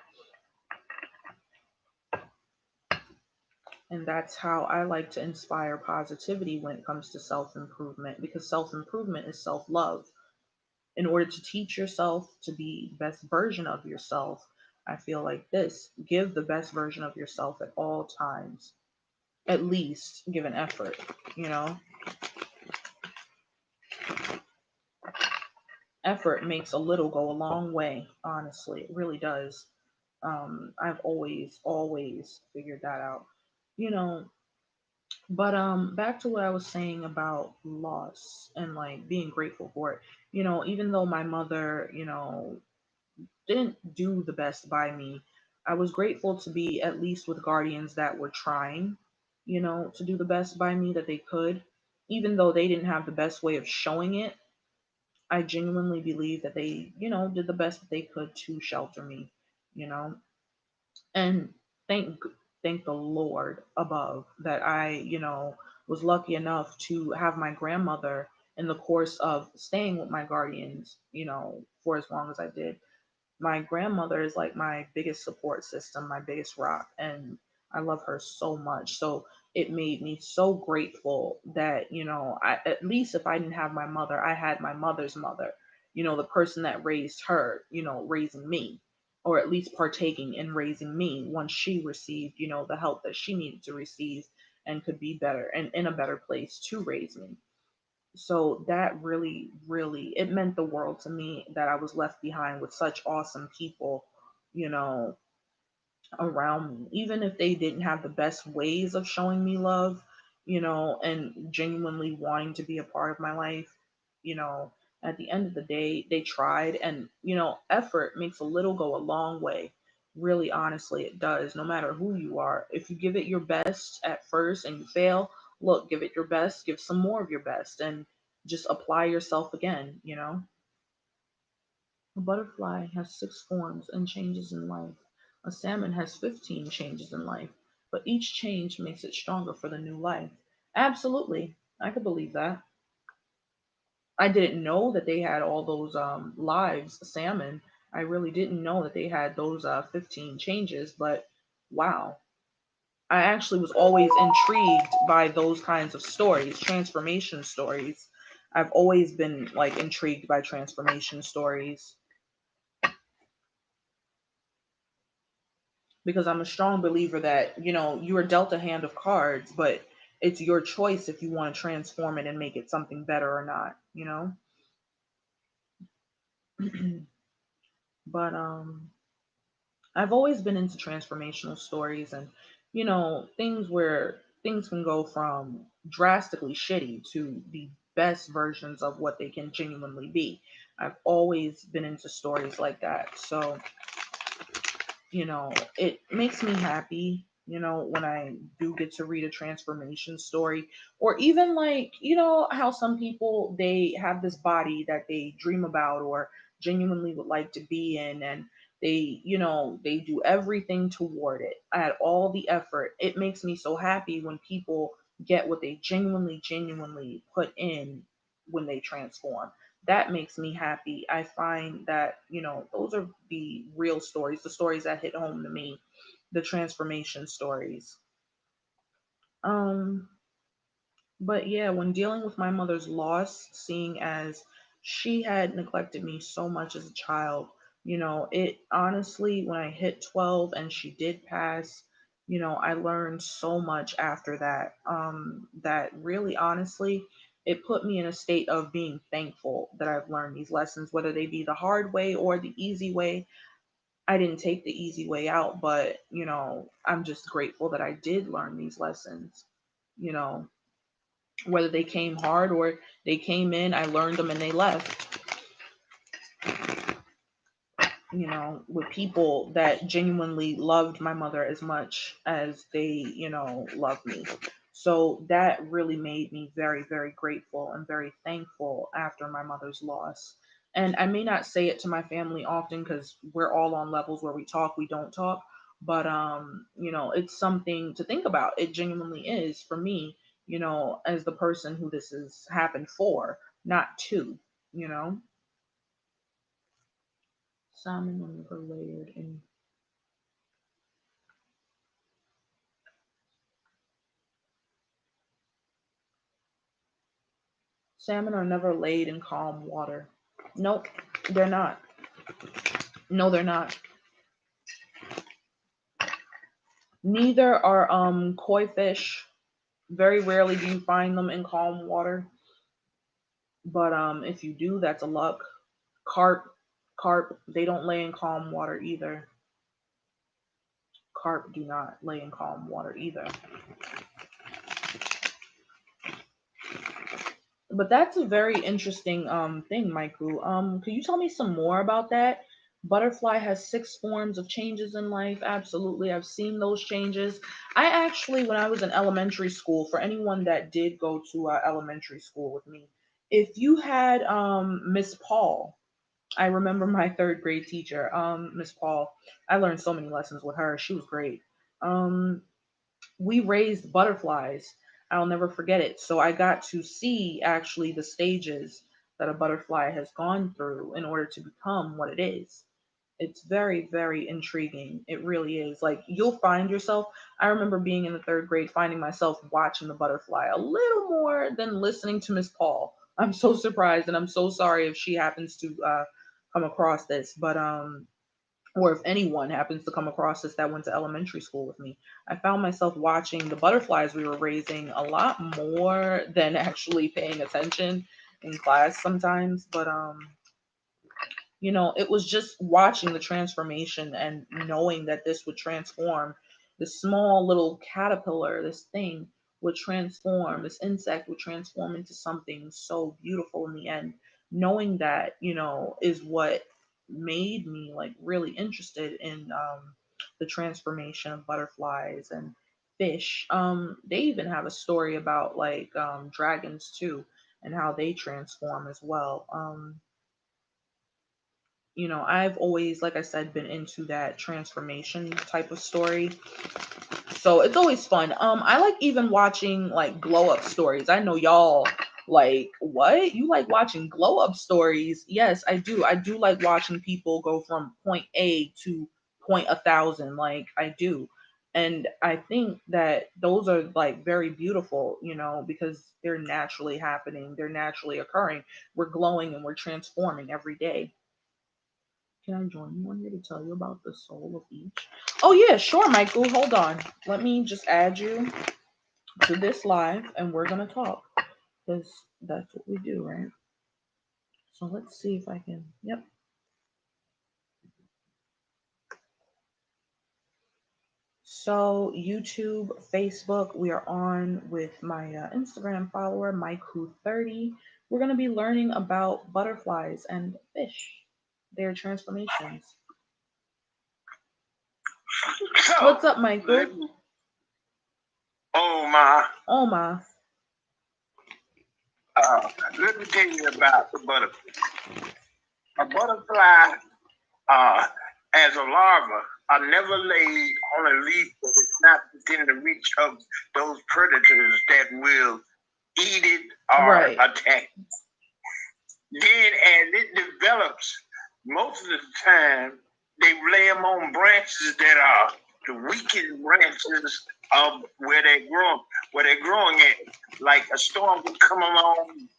And that's how I like to inspire positivity when it comes to self improvement because self improvement is self love. In order to teach yourself to be the best version of yourself, I feel like this: give the best version of yourself at all times. At least give an effort, you know? Effort makes a little go a long way, honestly. It really does. I've always figured that out. You know, but back to what I was saying about loss and like being grateful for it. Even though my mother, didn't do the best by me, I was grateful to be at least with guardians that were trying, to do the best by me that they could. Even though they didn't have the best way of showing it, I genuinely believe that they, did the best that they could to shelter me, you know. And thank thank the Lord above that I, was lucky enough to have my grandmother in the course of staying with my guardians, for as long as I did. My grandmother is like my biggest support system, my biggest rock, and I love her so much. So it made me so grateful that, at least if I didn't have my mother, I had my mother's mother, the person that raised her, raising me, or at least partaking in raising me once she received, the help that she needed to receive and could be better and in a better place to raise me. So that really, really, it meant the world to me that I was left behind with such awesome people, you know, around me, even if they didn't have the best ways of showing me love, and genuinely wanting to be a part of my life. you know, at the end of the day, they tried, and, effort makes a little go a long way. Really, honestly, it does, no matter who you are. If you give it your best at first and you fail, look, give it your best, give some more of your best, and just apply yourself again. A butterfly has 6 forms and changes in life. A salmon has 15 changes in life, but each change makes it stronger for the new life. Absolutely. I could believe that. I didn't know that they had all those lives, salmon. I really didn't know that they had those 15 changes, but wow. I actually was always intrigued by those kinds of stories, transformation stories. I've always been like intrigued by transformation stories because I'm a strong believer that, you are dealt a hand of cards, but it's your choice if you want to transform it and make it something better or not. But I've always been into transformational stories and, things where things can go from drastically shitty to the best versions of what they can genuinely be. I've always been into stories like that. So, it makes me happy, when I do get to read a transformation story, or even like, how some people they have this body that they dream about or genuinely would like to be in, and they do everything toward it, add all the effort. It makes me so happy when people get what they genuinely put in when they transform. That makes me happy. I find that, those are the real stories, the stories that hit home to me, the transformation stories. Um, but yeah, when dealing with my mother's loss, seeing as she had neglected me so much as a child, it honestly, when I hit 12 and she did pass, I learned so much after that. That really, honestly, it put me in a state of being thankful that I've learned these lessons, whether they be the hard way or the easy way. I didn't take the easy way out, but, I'm just grateful that I did learn these lessons. You know, whether they came hard or they came in, I learned them and they left, with people that genuinely loved my mother as much as they, loved me. So that really made me very, very grateful and very thankful after my mother's loss. And I may not say it to my family often because we're all on levels where we talk, we don't talk. But it's something to think about. It genuinely is for me, as the person who this has happened for, not to, you know. Salmon are never layered in Salmon are never laid in calm water. Nope, they're not. No, they're not. Neither are koi fish. Very rarely do you find them in calm water, but if you do, that's a luck. Carp, they don't lay in calm water either. Carp do not lay in calm water either. But that's a very interesting thing, Michael. Could you tell me some more about that? Butterfly has six forms of changes in life. Absolutely, I've seen those changes. I actually, when I was in elementary school, for anyone that did go to elementary school with me, if you had Miss Paul, I remember my third grade teacher, Miss Paul. I learned so many lessons with her. She was great. Um, we raised butterflies. I'll never forget it. So I got to see actually the stages that a butterfly has gone through in order to become what it is. It's very, very intriguing. It really is. Like you'll find yourself. I remember being in the third grade, finding myself watching the butterfly a little more than listening to Miss Paul. I'm so surprised, and I'm so sorry if she happens to come across this. But or if anyone happens to come across this that went to elementary school with me, I found myself watching the butterflies we were raising a lot more than actually paying attention in class sometimes. But it was just watching the transformation and knowing that this would transform. This small little caterpillar, this thing would transform, this insect would transform into something so beautiful in the end. Knowing that, is what made me like really interested in the transformation of butterflies and fish. They even have a story about like dragons too, and how they transform as well. I've always, like I said, been into that transformation type of story. So it's always fun. I like even watching like glow up stories. I know y'all like, what? You like watching glow up stories? Yes, I do. I do like watching people go from point A to point 1,000. Like I do. And I think that those are like very beautiful, because they're naturally happening, they're naturally occurring. We're glowing and we're transforming every day. Can I join you on here to tell you about the soul of each? Oh, yeah, sure, Michael. Hold on. Let me just add you to this live and we're going to talk because that's what we do, right? So let's see if I can. Yep. So, YouTube, Facebook, we are on with my Instagram follower, Mike30. We're going to be learning about butterflies and fish, their transformations. So, What's up, Michael? oh my, Oh, my. let me tell you about the butterfly. A butterfly, uh, as a larva, are never laid on a leaf that is not within the reach of those predators that will eat it or Right. attack. Then, as it develops, most of the time they lay them on branches that are the weakest branches of where they're growing at. Like a storm would come along,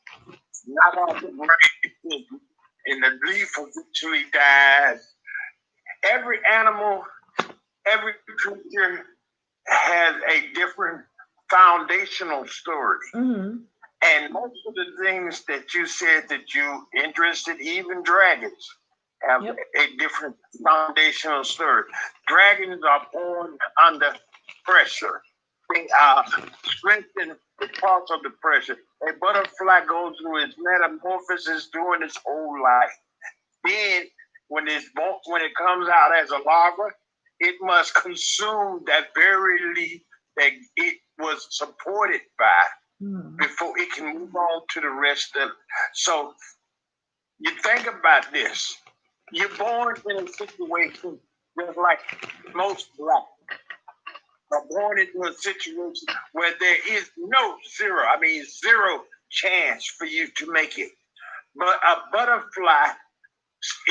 knock off the branch, and the leaf eventually dies. Every animal, every creature has a different foundational story. Mm-hmm. And most of the things that you said that you interested, even dragons, have a different foundational story. Dragons are born under pressure. They are strengthened because of the pressure. A butterfly goes through its metamorphosis during its whole life. Then, when it comes out as a larva, it must consume that very leaf that it was supported by before it can move on to the rest of it. So you think about this. You're born in a situation just like most black are born into a situation where there is zero chance for you to make it. But a butterfly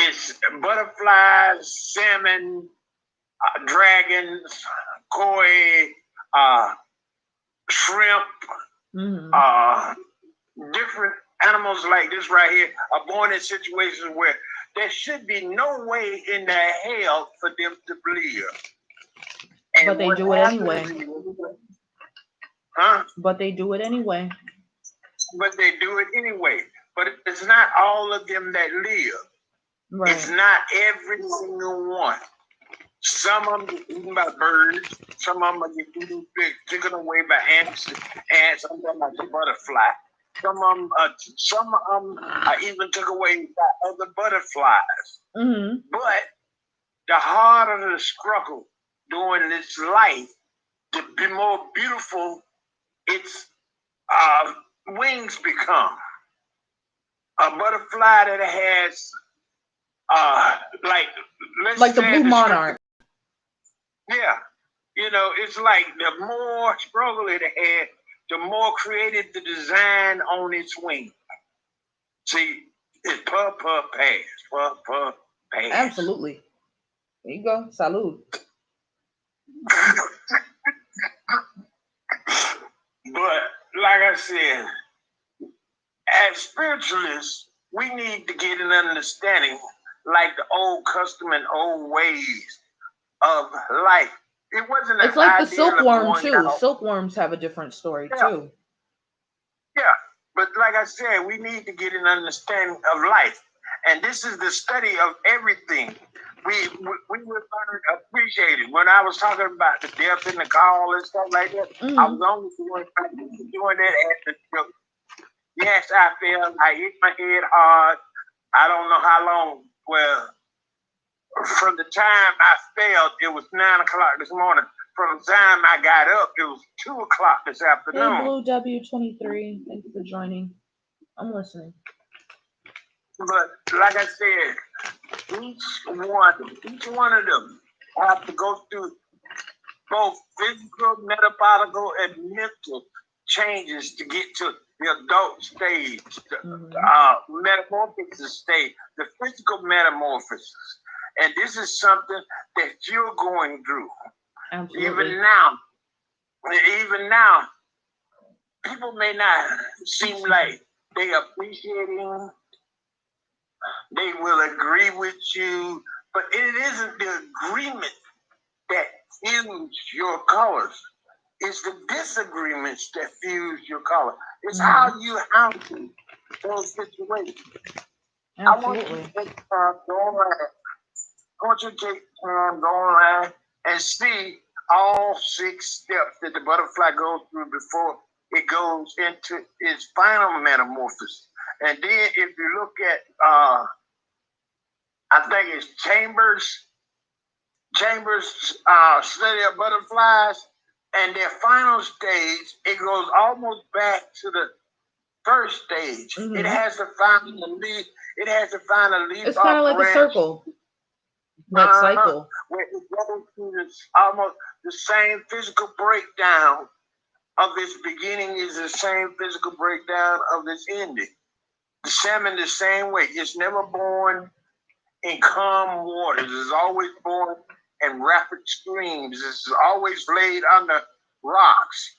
is butterflies, salmon, dragons, koi, shrimp, different animals like this right here are born in situations where there should be no way in the hell for them to live. And but they do it anyway. Huh? But they do it anyway. But they do it anyway. But it's not all of them that live. Right. It's not every single one. Some of them get eaten by birds. Some of them get taken away by ants, and some of them like the butterfly. Some of them are even took away by other butterflies. Mm-hmm. But the harder the struggle during this life, the more beautiful its wings become. A butterfly that has, like the blue monarch. Yeah, it's like the more struggle it had, the more creative the design on its wing. See, it's puff, puff, pass, puff, puff, pass. Absolutely. There you go. Salud. But like I said, as spiritualists, we need to get an understanding, like the old custom and old ways of life. It wasn't. It's like the silkworm too. Silkworms have a different story too. Yeah, but like I said, we need to get an understanding of life, and this is the study of everything. We would learn appreciate it. When I was talking about the death in the call and stuff like that, I was only doing that at the joke. Yes, I fell. I hit my head hard. I don't know how long. Well, from the time I fell, it was 9 o'clock this morning. From the time I got up, it was 2 o'clock this afternoon. Hey, Blue W23, thank you for joining. I'm listening. But like I said, each one of them have to go through both physical, metabolical, and mental changes to get to the adult stage, the metamorphosis stage, the physical metamorphosis. And this is something that you're going through. Absolutely. Even now, people may not seem like they appreciating, they will agree with you, but it isn't the agreement that fuse your colors. It's the disagreements that fuse your color. It's how you handle those situations. Absolutely. I want you to take time, go online, and see all 6 steps that the butterfly goes through before it goes into its final metamorphosis. And then if you look at, I think it's Chambers' study of butterflies, and their final stage, it goes almost back to the first stage. It has to find a leaf. It has to find a leaf. It's kind of like a circle. That cycle. Where it goes through almost the same physical breakdown of its beginning is the same physical breakdown of its ending. The salmon the same way. It's never born in calm waters. It's always born in rapid streams. It's always laid under rocks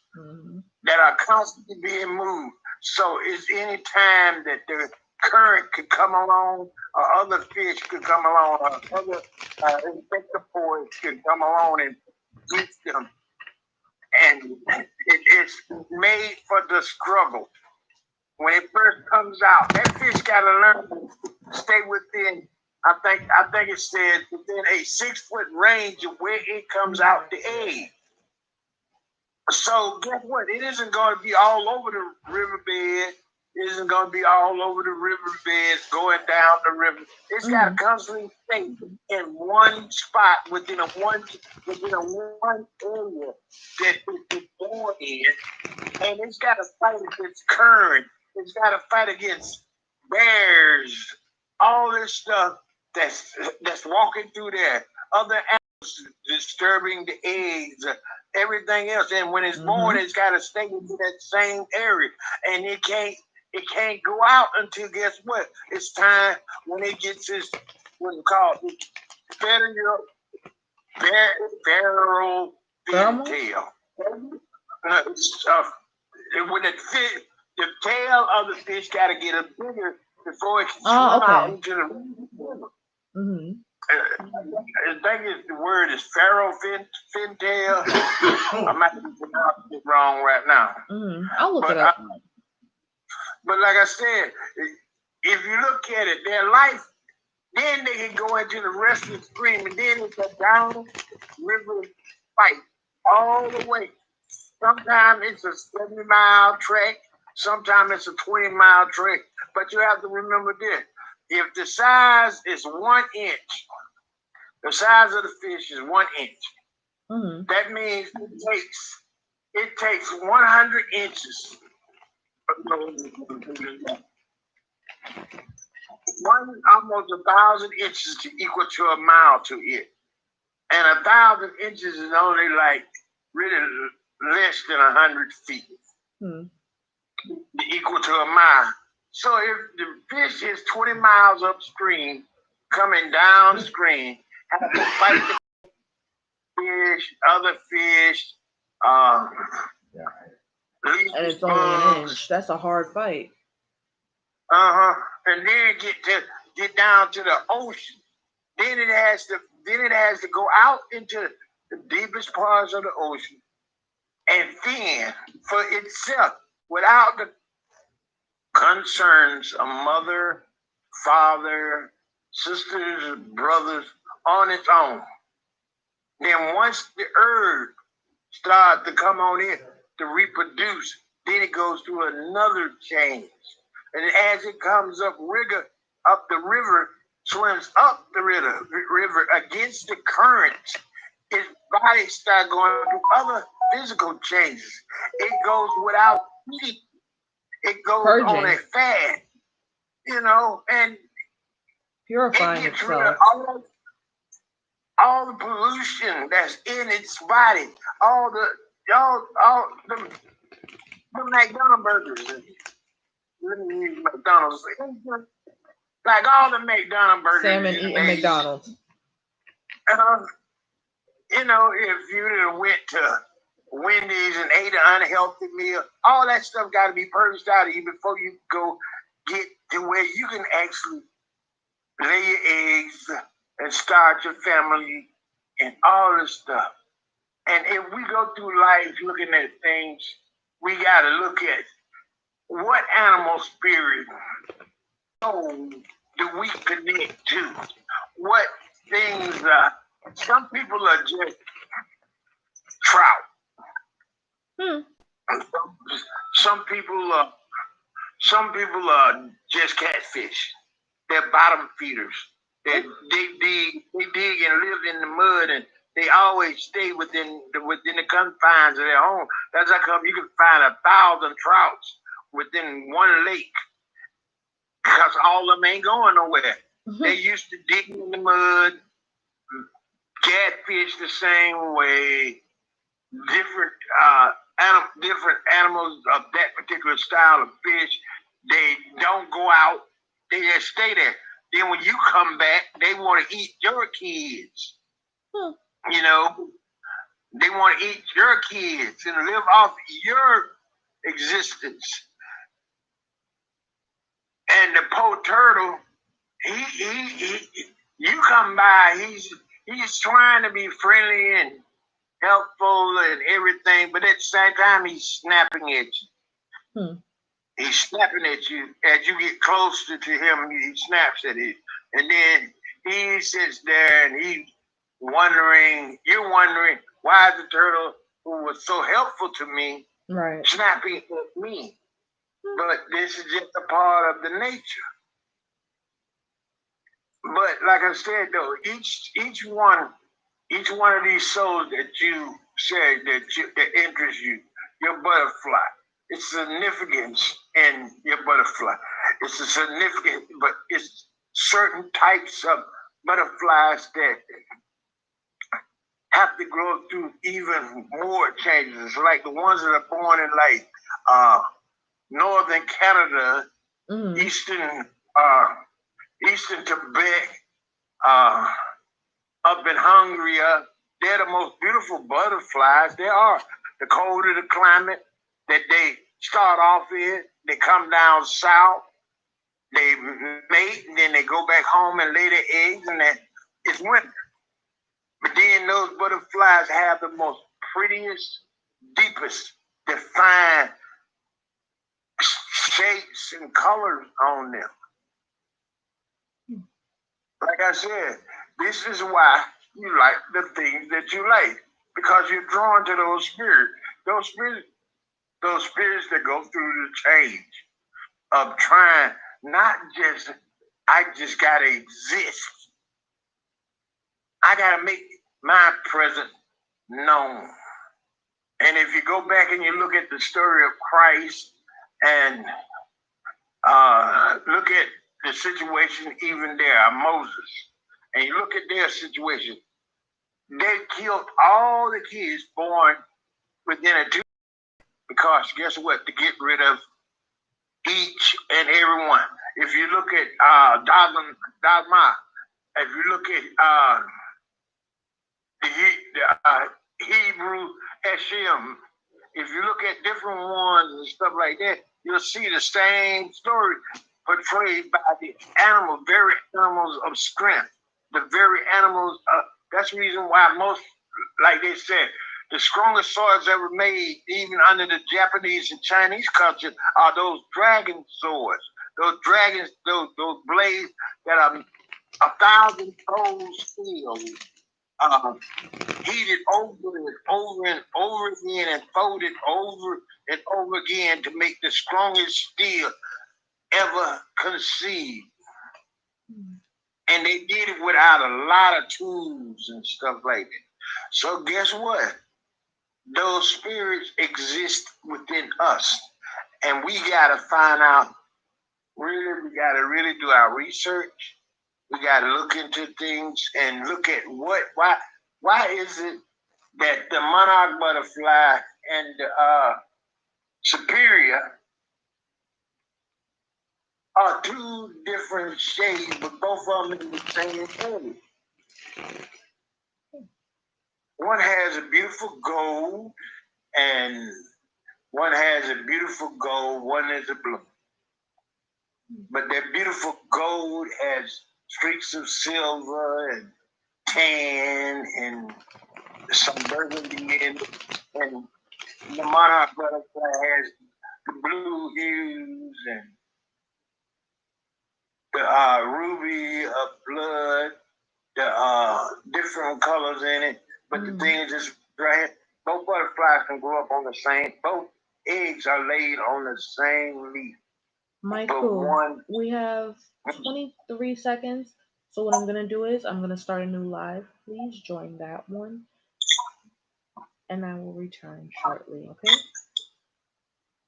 that are constantly being moved. So it's any time that the current could come along, or other fish could come along, or other insectivores could come along and get them. And it's made for the struggle. When it first comes out, that fish got to learn to stay within. I think it said within a 6-foot range of where it comes out the egg. So guess what? It isn't going to be all over the riverbed. It isn't going to be all over the riverbeds going down the river. It's got to constantly stay in one spot within a one area that it's born in, and it's got to fight against current. It's got to fight against bears, all this stuff that's walking through there. Other animals disturbing the eggs, everything else. And when it's born, it's got to stay in that same area, and it can't go out until, guess what? It's time when it gets its, what's it called? Feral tail. When the tail of the fish got to get a bigger before it can swim out into the river. I think the word is feral fintail. I might be pronouncing it wrong right now. I'll look it up. But like I said, if you look at it, their life, then they can go into the rescue stream, and then it's a down river fight all the way. Sometimes it's a 70-mile trek. Sometimes it's a 20-mile trek. But you have to remember this. If the size is 1 inch, the size of the fish is 1 inch. That means it takes 100 inches. Almost 1,000 inches to equal to a mile to it. And 1,000 inches is only like really less than 100 feet. Equal to a mile. So if the fish is 20 miles upstream, coming downstream, have to fight the fish, other fish, and it's only an inch. That's a hard fight. And then get down to the ocean. Then it has to go out into the deepest parts of the ocean and fend for itself without the concerns of mother, father, sisters, brothers on its own. Then once the herb starts to come on in to reproduce, then it goes through another change. And as it comes up the river, swims up the river against the current, its body starts going through other physical changes. It goes without eating. It goes on a fast, and purifying it gets itself. rid of all the pollution that's in its body, all the McDonald's burgers. Let me use McDonald's. Like all the McDonald's burgers. Salmon eating McDonald's. you know, if you went to Wendy's and ate an unhealthy meal, all that stuff got to be purged out of you before you go get to where you can actually lay your eggs and start your family and all this stuff. And if we go through life looking at things, we got to look at what animal spirit soul do we connect to? What things? Some people are just trout. Some people are just catfish. They're bottom feeders. They dig and live in the mud, and they always stay within the confines of their home. That's how come you can find 1,000 trouts within one lake, because all of them ain't going nowhere. They used to dig in the mud, catfish the same way, different animals of that particular style of fish. They don't go out. They just stay there. Then when you come back, they want to eat your kids. You know, they want to eat your kids and live off your existence. And the poor turtle, you come by, he's trying to be friendly and helpful and everything, but at the same time, he's snapping at you. He's snapping at you. As you get closer to him, he snaps at you. And then he sits there and you're wondering why the turtle, who was so helpful to me, snapping at me. But this is just a part of the nature. But like I said, though, each one of these souls that you said that interests you, your butterfly, it's significance in your butterfly. It's a significant, but it's certain types of butterflies that have to grow through even more changes, like the ones that are born in like northern Canada, eastern Tibet, up in Hungary. They're the most beautiful butterflies there are. The colder the climate that they start off in, they come down south, they mate, and then they go back home and lay their eggs, and then it's winter. But then those butterflies have the most prettiest, deepest, defined shapes and colors on them. Like I said, this is why you like the things that you like, because you're drawn to those spirits. Those spirits that go through the change of trying, not just, I just gotta exist. I gotta make my presence known. And if you go back and you look at the story of Christ and look at the situation even there, Moses, and you look at their situation, they killed all the kids born within a 2, because guess what? To get rid of each and every one. If you look at Dogma, if you look at the Hebrew Hashem, if you look at different ones and stuff like that, you'll see the same story portrayed by the animals, very animals of strength, the very animals. That's the reason why most, like they said, the strongest swords ever made, even under the Japanese and Chinese culture, are those dragon swords. Those dragons, those blades that are 1,000 toes steel, heated over and over and over again and folded over and over again to make the strongest steel ever conceived. And they did it without a lot of tools and stuff like that. So guess what? Those spirits exist within us. And we got to find out, really, we got to really do our research. We got to look into things and look at why is it that the monarch butterfly and the superior are 2 different shades, but both of them in the same area. one has a beautiful gold, and one has a beautiful gold. One is a blue, but that beautiful gold has streaks of silver and tan and some burgundy in it, and the monarch butterfly has the blue hues and the ruby of blood, the different colors in it. But the thing is, just right here, both butterflies can grow up on the same. Both eggs are laid on the same leaf. Michael, we have 23 seconds. So what I'm gonna do is I'm gonna start a new live. Please join that one, and I will return shortly. Okay.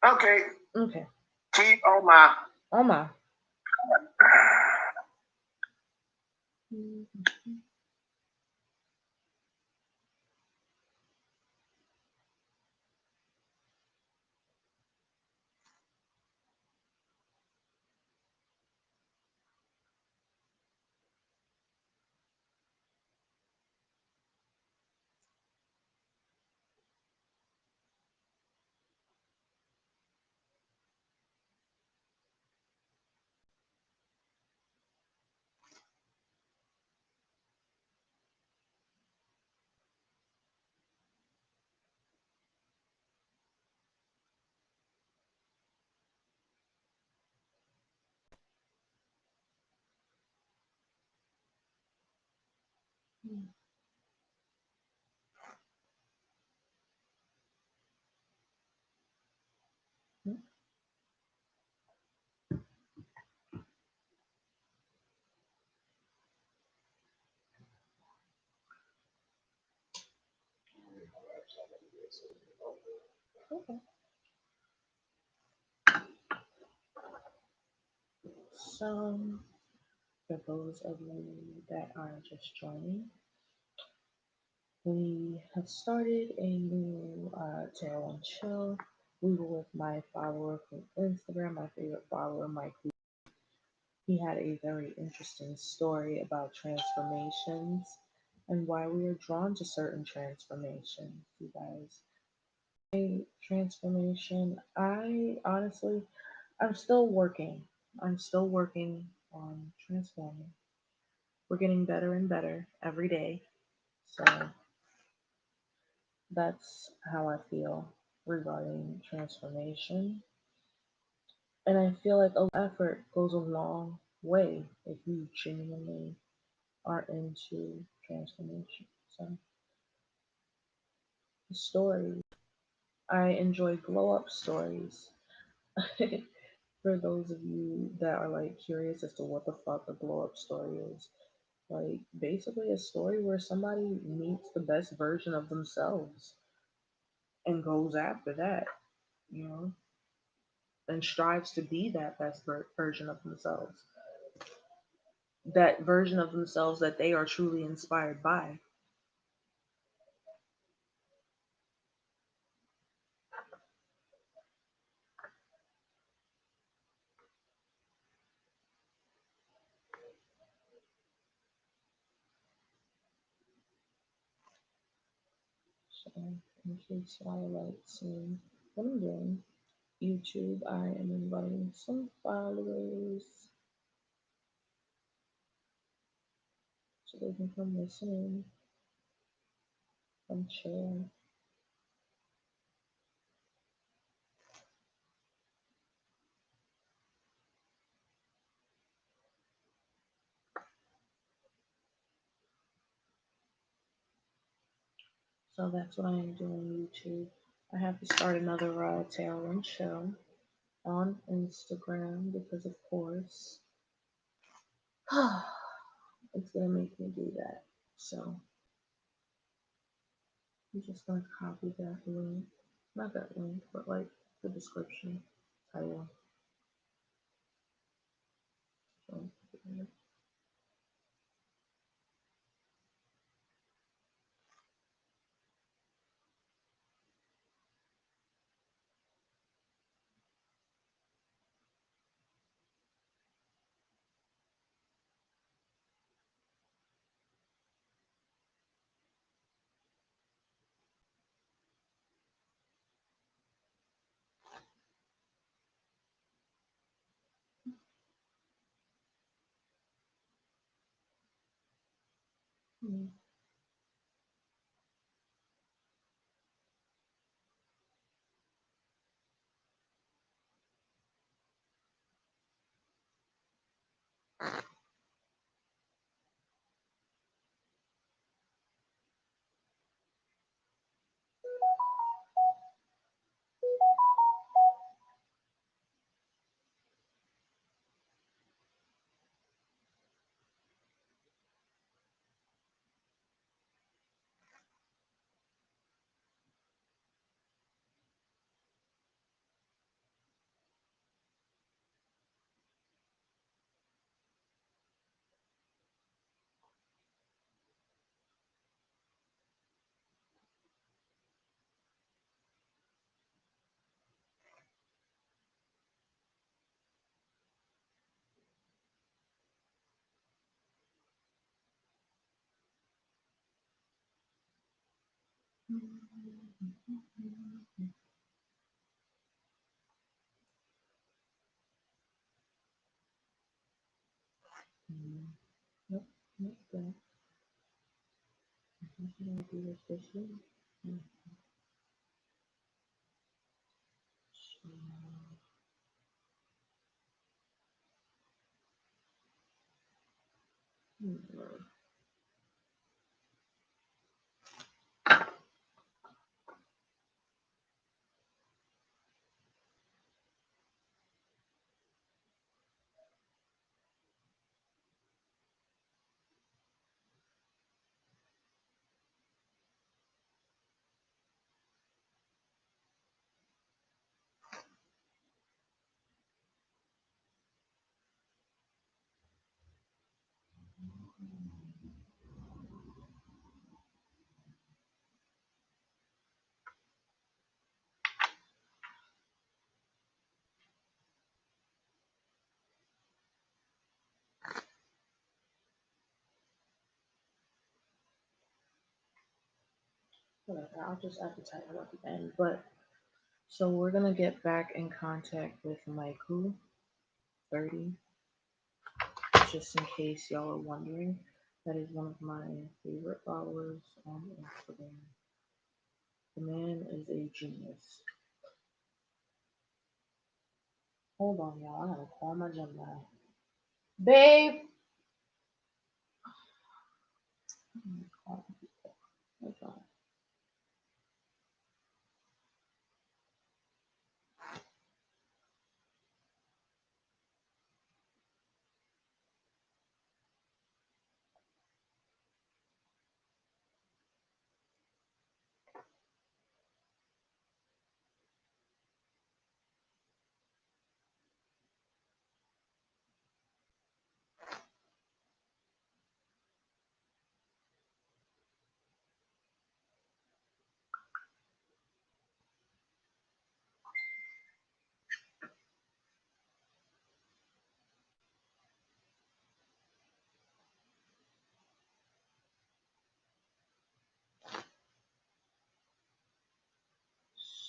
Okay. Okay. Keep on my. Oma. Okay. So, for those of you that are just joining, we have started a new Tarot and Chill. We were with my follower from Instagram, my favorite follower, Mike. He had a very interesting story about transformations and why we are drawn to certain transformations, you guys. A transformation, I honestly, I'm still working. I'm still working on transforming. We're getting better and better every day. So that's how I feel regarding transformation. And I feel like a effort goes a long way if you genuinely are into transformation. So the story, I enjoy glow up stories. For those of you that are like curious as to what the fuck a glow up story is, like basically a story where somebody meets the best version of themselves and goes after that, you know, and strives to be that best version of themselves, that version of themselves that they are truly inspired by. So, in case y'all like seeing what I'm doing, YouTube, I am inviting some followers so they can come listen in, come chill. So that's what I am doing, YouTube. I have to start another Tarot and Show on Instagram because, of course, it's gonna make me do that. So I'm just gonna copy that link, not that link, but like the description title. So, Hmm. Nope, not that. I'm gonna do this way. Hmm. So, hmm. Whatever, I'll just add the title at the end. But so we're gonna get back in contact with Michael 30, just in case y'all are wondering. That is one of my favorite followers on Instagram. The man is a genius. Hold on, y'all. I gotta call my Gemini. Babe! Hold on.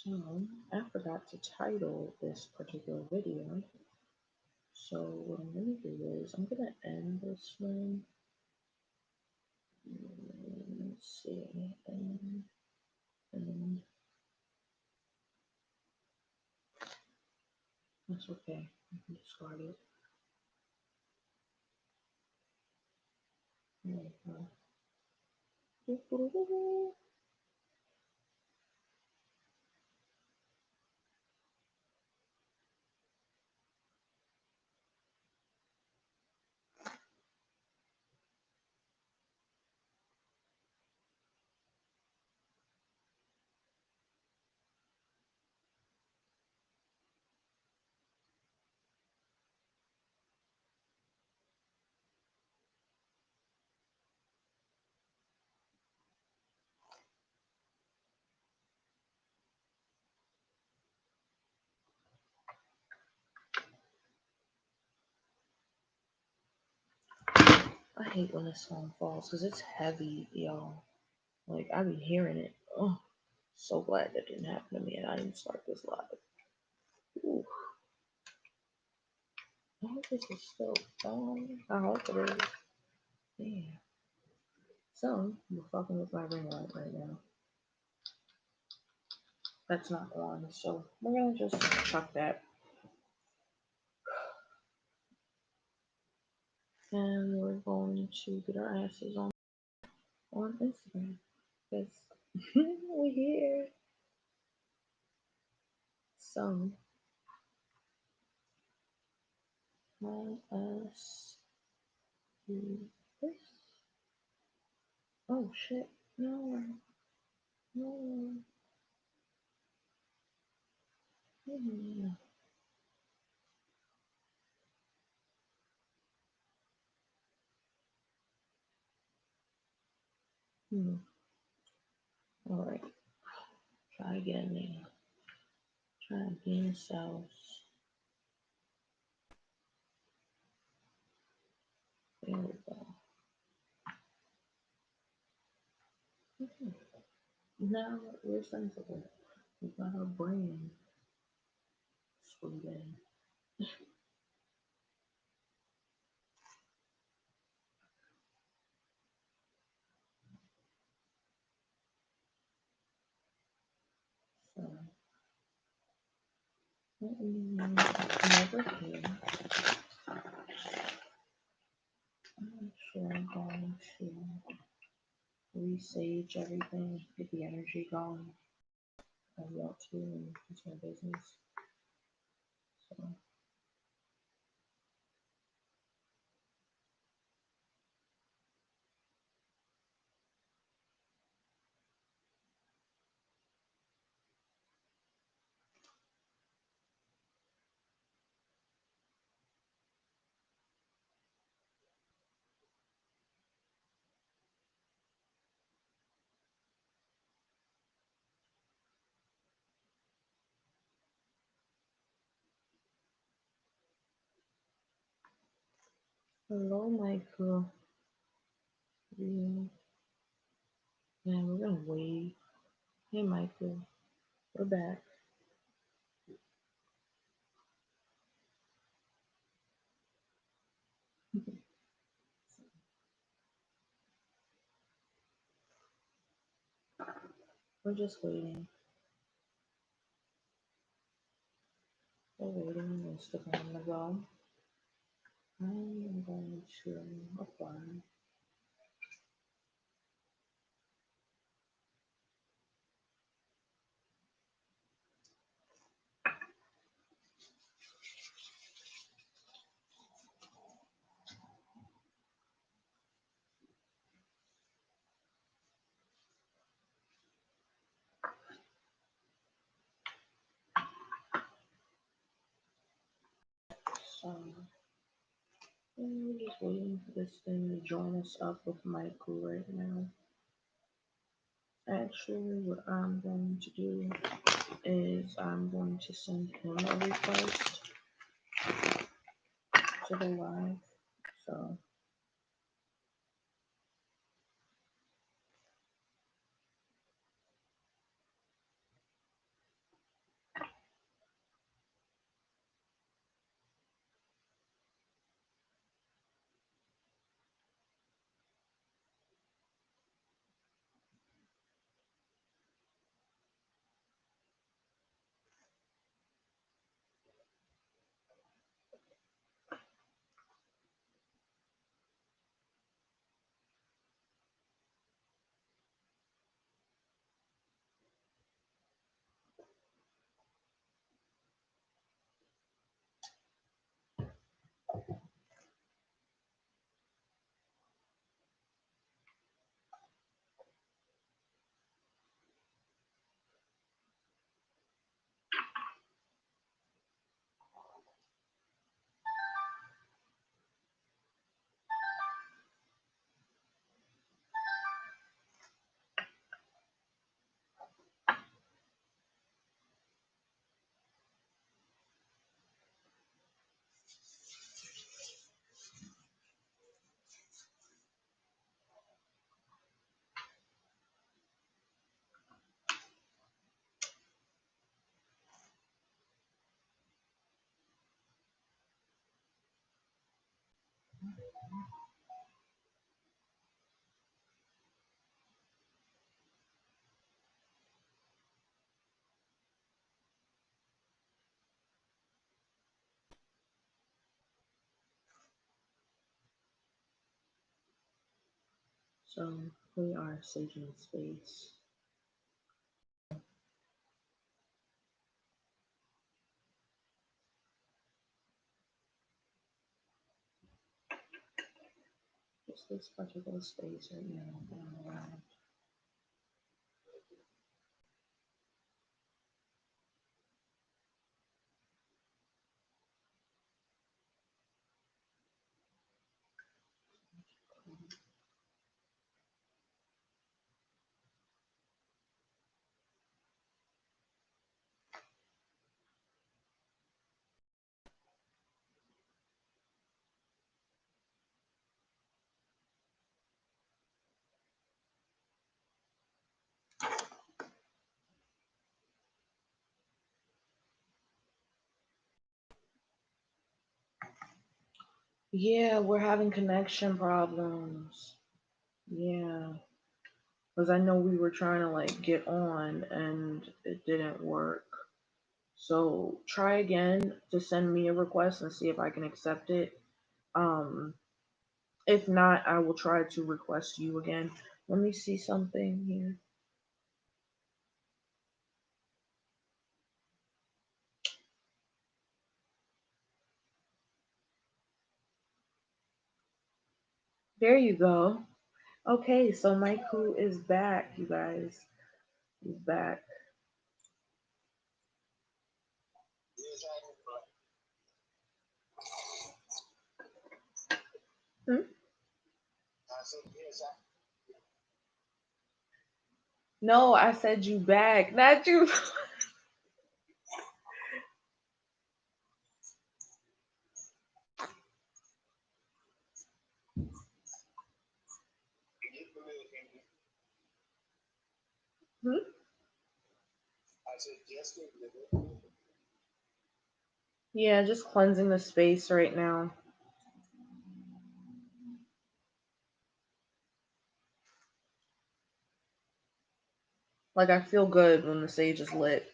So, I forgot to title this particular video. So, what I'm gonna do is I'm gonna end this one. Let's see. And that's okay. I can discard it. There we go. I hate when this song falls because it's heavy, y'all. Like, I be hearing it. Oh, so glad that didn't happen to me and I didn't start this live. Ooh, I hope this is still on. I hope it is. Yeah. So we're fucking with my ring light right now. That's not on, so we're gonna just chuck that. And we're going to get our asses on Instagram. Because we're here. So let us do this. Oh shit. No. No. Hmm. Hmm. Alright. Try again now. Try again, cells. There we go. Okay. Now we're sensible. We got our brain screwed in. So let me never here. I'm sure I'm going to resage everything, get the energy going. I want to, and it's my business. So hello, Michael. Yeah, man, we're gonna wait. Hey, Michael, we're back. We're just waiting. We're waiting on Instagram to go. I am going to apply. So we're just waiting for this thing to join us up with Michael right now. Actually, what I'm going to do is I'm going to send him a request to the live. So So we are saving space. Just this particular space right now. Yeah, we're having connection problems. Yeah, because I know we were trying to like get on and it didn't work. So try again to send me a request and see if I can accept it. Um, if not, I will try to request you again. Let me see something here. There you go. Okay, so my crew is back, you guys. He's back. Hmm? No, I said you back, not you. Hmm? Yeah, just cleansing the space right now. Like I feel good when the sage is lit.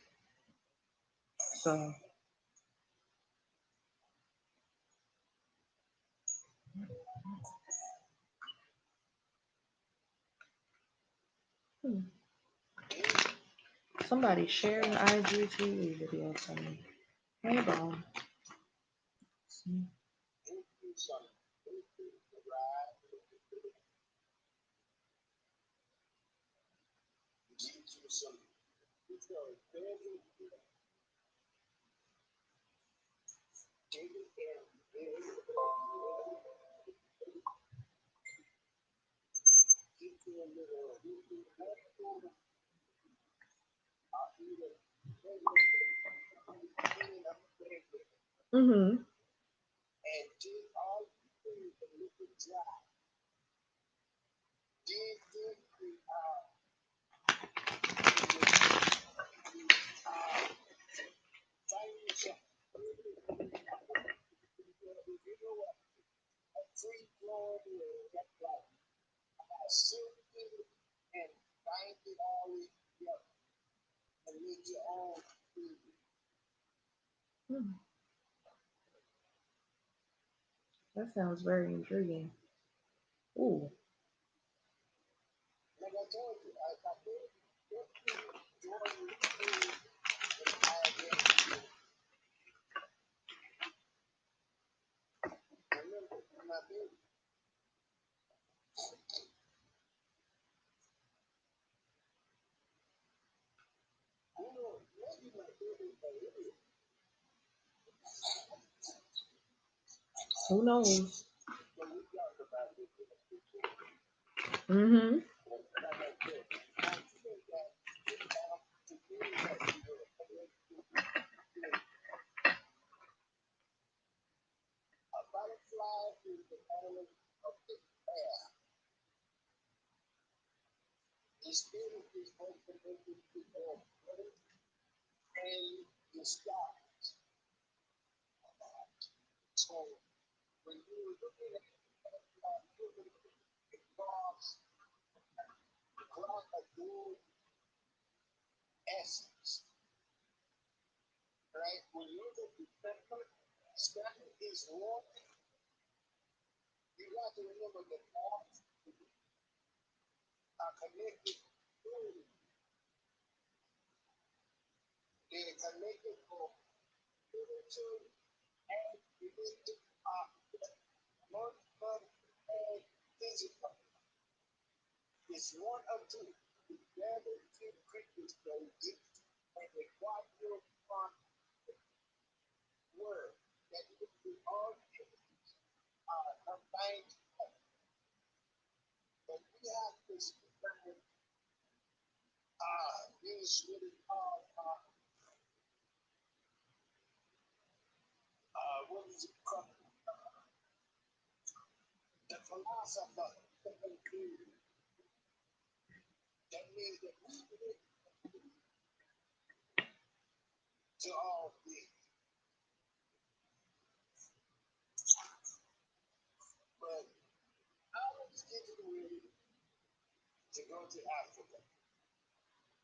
So hmm. Somebody share an IGTV video for me. Hold on. See. Mhm. Hmm. That sounds very intriguing. Ooh. Who knows? Mhm.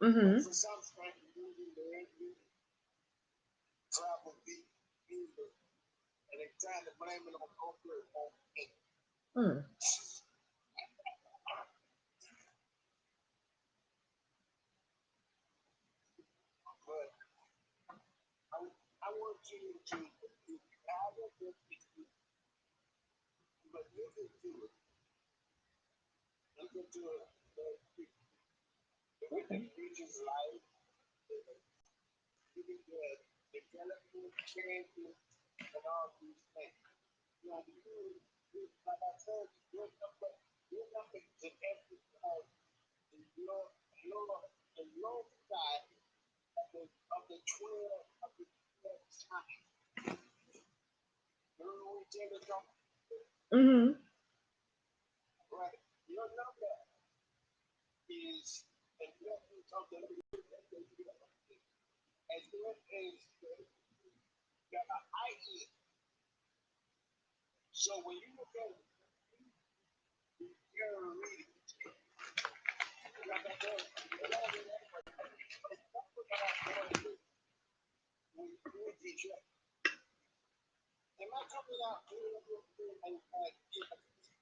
Mm-hmm. Mm. Okay. Mm-hmm.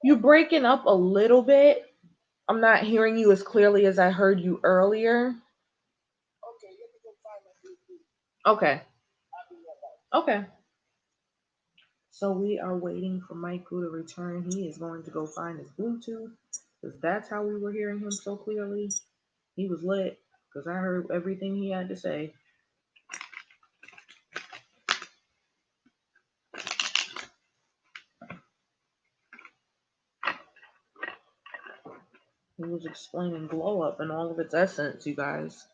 You breaking up a little bit. I'm not hearing you as clearly as I heard you earlier. Okay. Okay. So we are waiting for Michael to return. He is going to go find his Bluetooth because that's how we were hearing him so clearly. He was lit because I heard everything he had to say. He was explaining glow up and all of its essence, you guys.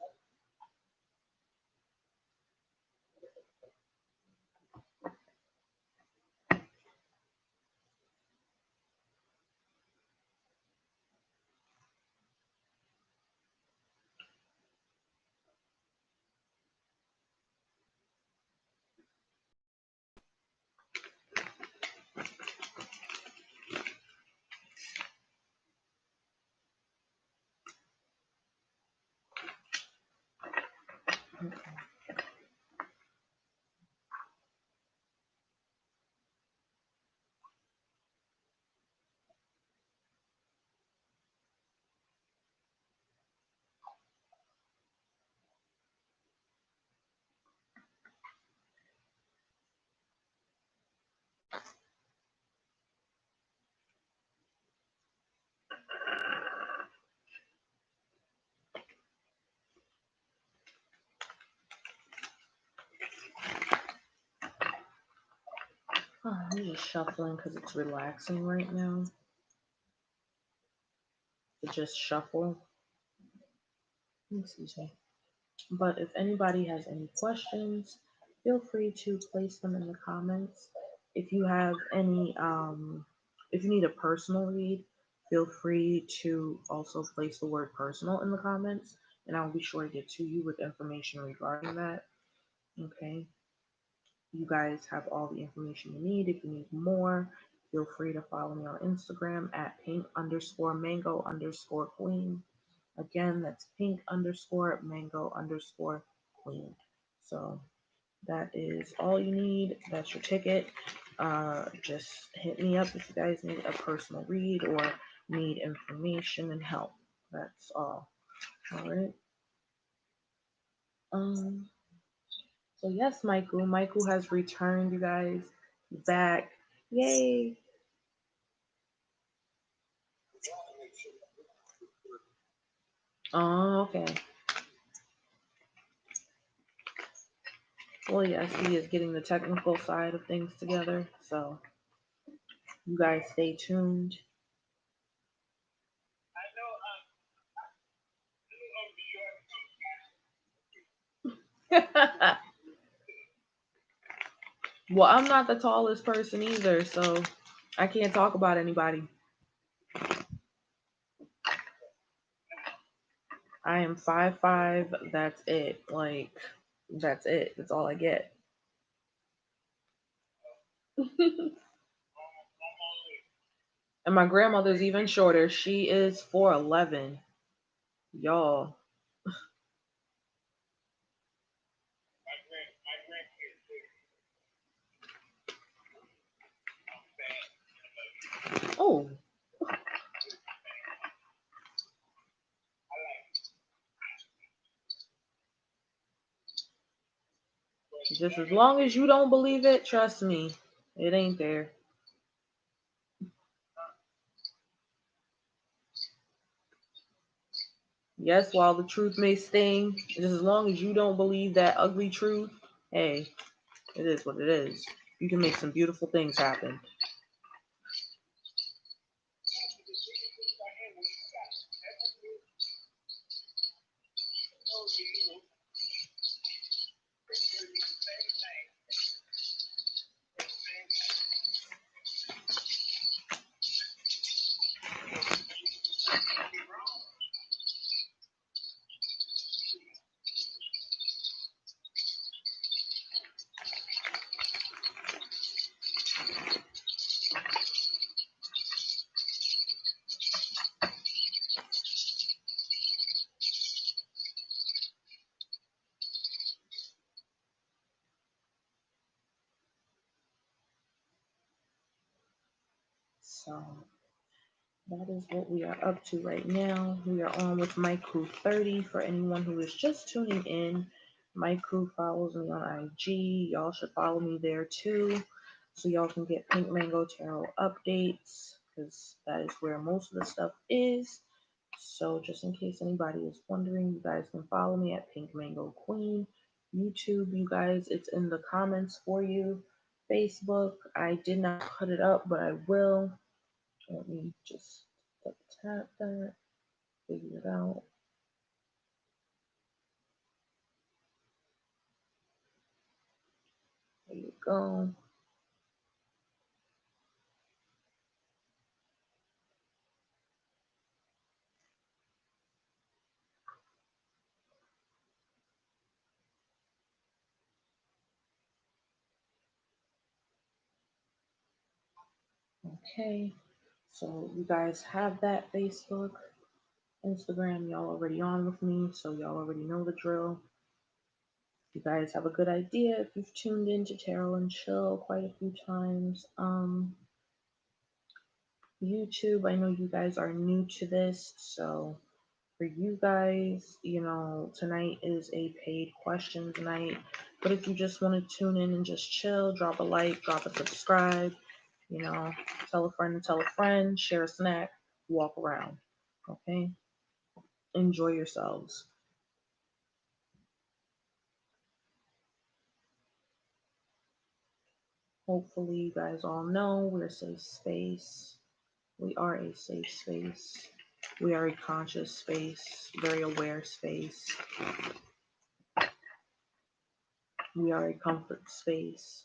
Oh, I'm just shuffling because it's relaxing right now. To just shuffle. Excuse me. But if anybody has any questions, feel free to place them in the comments. If you have any, if you need a personal read, feel free to also place the word personal in the comments, and I will be sure to get to you with information regarding that. Okay. You guys have all the information you need. If you need more, feel free to follow me on Instagram at pink_mango_queen. Again, that's pink_mango_queen. So that is all you need. That's your ticket. Just hit me up if you guys need a personal read or need information and help. That's all. All right. Um. So yes, Michael. Michael has returned, you guys. He's back. Yay. Oh, okay. Well, yes, he is getting the technical side of things together. So you guys stay tuned. Well, I'm not the tallest person either, so I can't talk about anybody. I am 5'5". That's it. Like, that's it. That's all I get. And my grandmother's even shorter. She is 4'11". Y'all. Oh, just as long as you don't believe it, trust me, it ain't there. Yes, while the truth may sting, just as long as you don't believe that ugly truth, hey, it is what it is. You can make some beautiful things happen. So that is what we are up to right now. We are on with My Crew 30. For anyone who is just tuning in, My Crew follows me on IG. Y'all should follow me there too, so y'all can get Pink Mango Tarot updates, because that is where most of the stuff is. So just in case anybody is wondering, you guys can follow me at Pink Mango Queen. YouTube, you guys, it's in the comments for you. Facebook, I did not put it up, but I will. Let me just double tap that, figure it out. There you go. Okay. So you guys have that. Facebook, Instagram, y'all already on with me, so y'all already know the drill. You guys have a good idea if you've tuned into Tarot and Chill quite a few times. YouTube, I know you guys are new to this, so for you guys, tonight is a paid questions night. But if you just want to tune in and just chill, drop a like, drop a subscribe, you know, tell a friend to tell a friend, share a snack, walk around. Okay? Enjoy yourselves. Hopefully, you guys all know we're a safe space. We are a safe space. We are a conscious space, very aware space. We are a comfort space.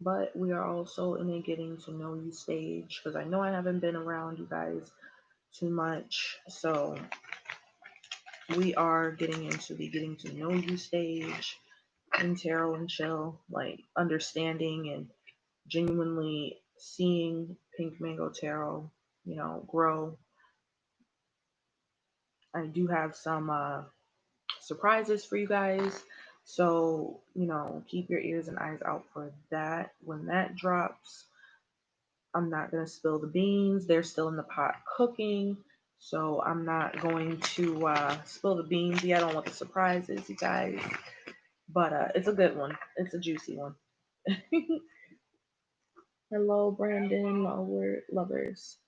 But we are also in a getting to know you stage, because I know I haven't been around you guys too much. So we are getting into the getting to know you stage in Tarot and Chill, like understanding and genuinely seeing Pink Mango Tarot, grow. I do have some surprises for you guys. So, keep your ears and eyes out for that when that drops. I'm not going to spill the beans. They're still in the pot cooking. So I'm not going to spill the beans yet on what the surprise is, you guys. But it's a good one. It's a juicy one. Hello, Brandon lovers.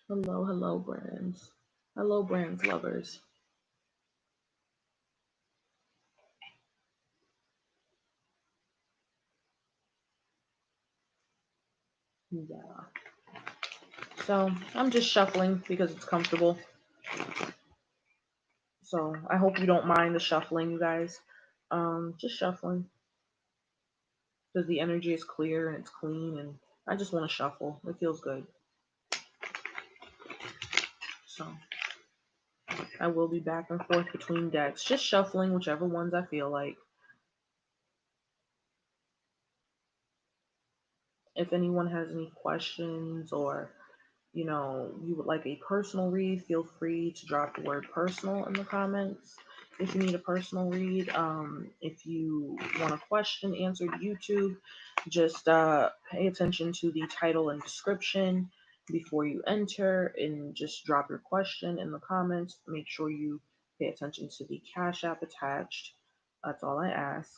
Hello, brands. Hello, brands lovers. Yeah. So I'm just shuffling because it's comfortable. So I hope you don't mind the shuffling, you guys. Just shuffling because the energy is clear and it's clean, and I just want to shuffle. It feels good. So I will be back and forth between decks, just shuffling whichever ones I feel like. If anyone has any questions, or you would like a personal read, feel free to drop the word personal in the comments. If you need a personal read, if you want a question answered YouTube, just pay attention to the title and description before you enter, and just drop your question in the comments. Make sure you pay attention to the Cash App attached. That's all I ask.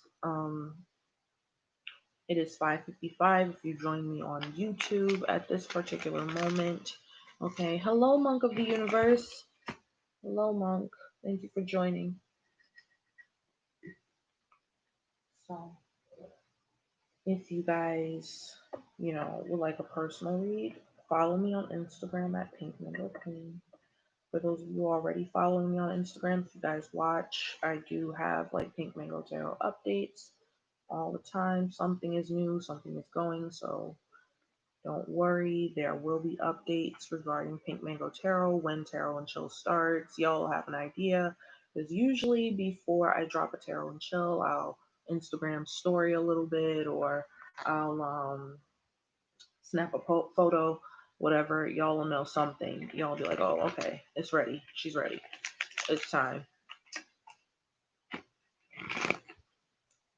It is 5:55 if you join me on YouTube at this particular moment. Okay, hello, Monk of the Universe. Hello, Monk. Thank you for joining. So, if you guys, would like a personal read, follow me on Instagram at PinkMango Queen. For those of you already following me on Instagram, if you guys watch, I do have like Pink Mango Tarot updates all the time. Something is new, something is going, so don't worry, there will be updates regarding Pink Mango Tarot when Tarot and Chill starts. Y'all have an idea. Because usually before I drop a Tarot and Chill, I'll Instagram story a little bit, or I'll snap a photo, whatever. Y'all will know something. Y'all will be like, oh, okay, it's ready. She's ready. It's time.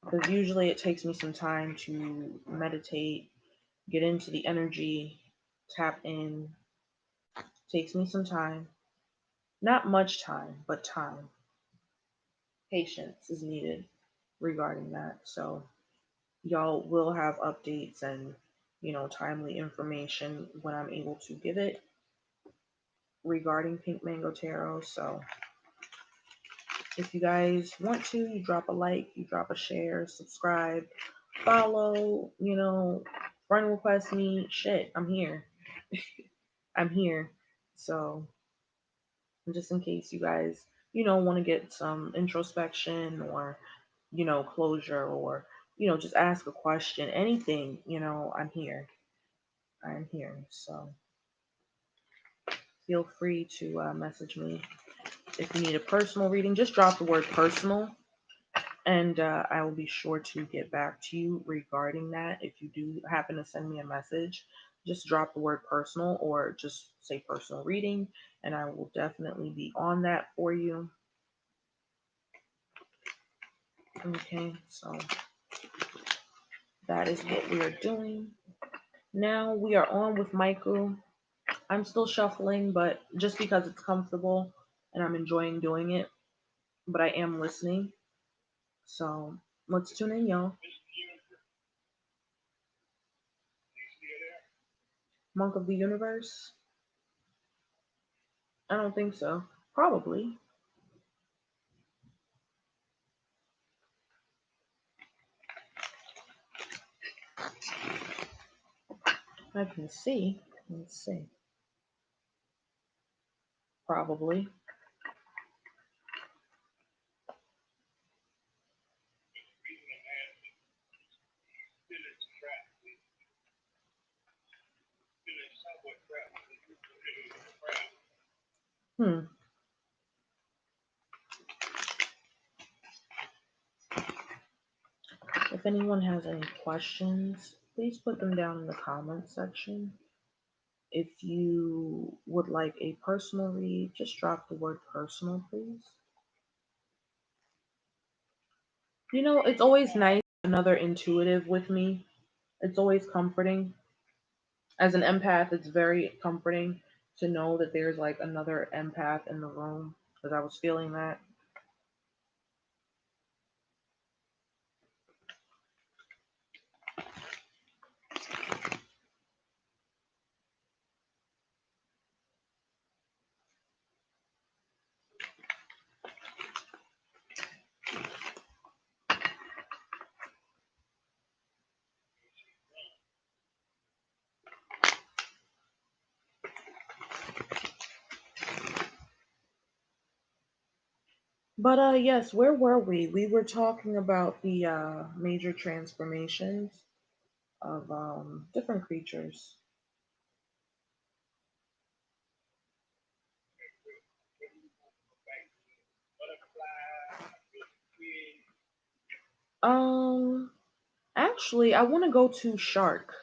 Because usually it takes me some time to meditate, get into the energy, tap in. Takes me some time. Not much time, but time. Patience is needed regarding that. So y'all will have updates and timely information when I'm able to give it regarding Pink Mango Tarot. So if you guys want to, you drop a like, you drop a share, subscribe, follow, friend request me. Shit, I'm here. I'm here. So just in case you guys, want to get some introspection, or, closure, or, just ask a question, anything, I'm here. I'm here. So feel free to message me. If you need a personal reading, just drop the word personal, and I will be sure to get back to you regarding that. If you do happen to send me a message, just drop the word personal, or just say personal reading, and I will definitely be on that for you. Okay, so that is what we are doing. Now we are on with Michael. I'm still shuffling, but just because it's comfortable and I'm enjoying doing it, but I am listening. So let's tune in, y'all. Monk of the Universe? I don't think so. Probably. I can see. Let's see. Probably. Hmm. If anyone has any questions, please put them down in the comments section. If you would like a personal read, just drop the word personal, please. It's always nice another intuitive with me. It's always comforting. As an empath, it's very comforting to know that there's like another empath in the room because I was feeling that. But yes, where were we? We were talking about the major transformations of different creatures. Um Actually, I want to go to shark.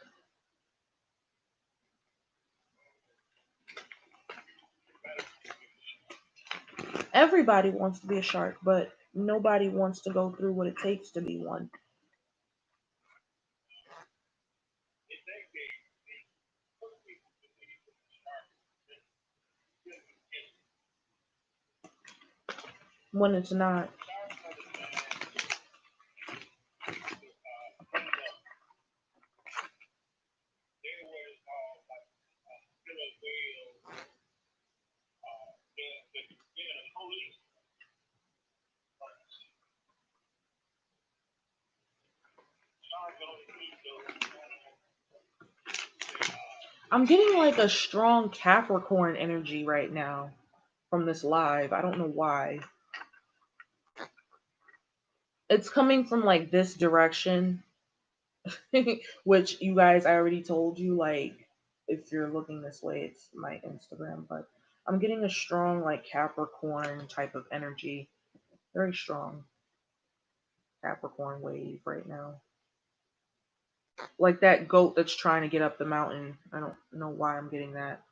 Everybody wants to be a shark, but nobody wants to go through what it takes to be one. When it's not. I'm getting like a strong Capricorn energy right now from this live. I don't know why. It's coming from like this direction, which you guys, I already told you, like, if you're looking this way, it's my Instagram, but I'm getting a strong, like, Capricorn type of energy. Very strong Capricorn wave right now. Like that goat that's trying to get up the mountain. I don't know why I'm getting that.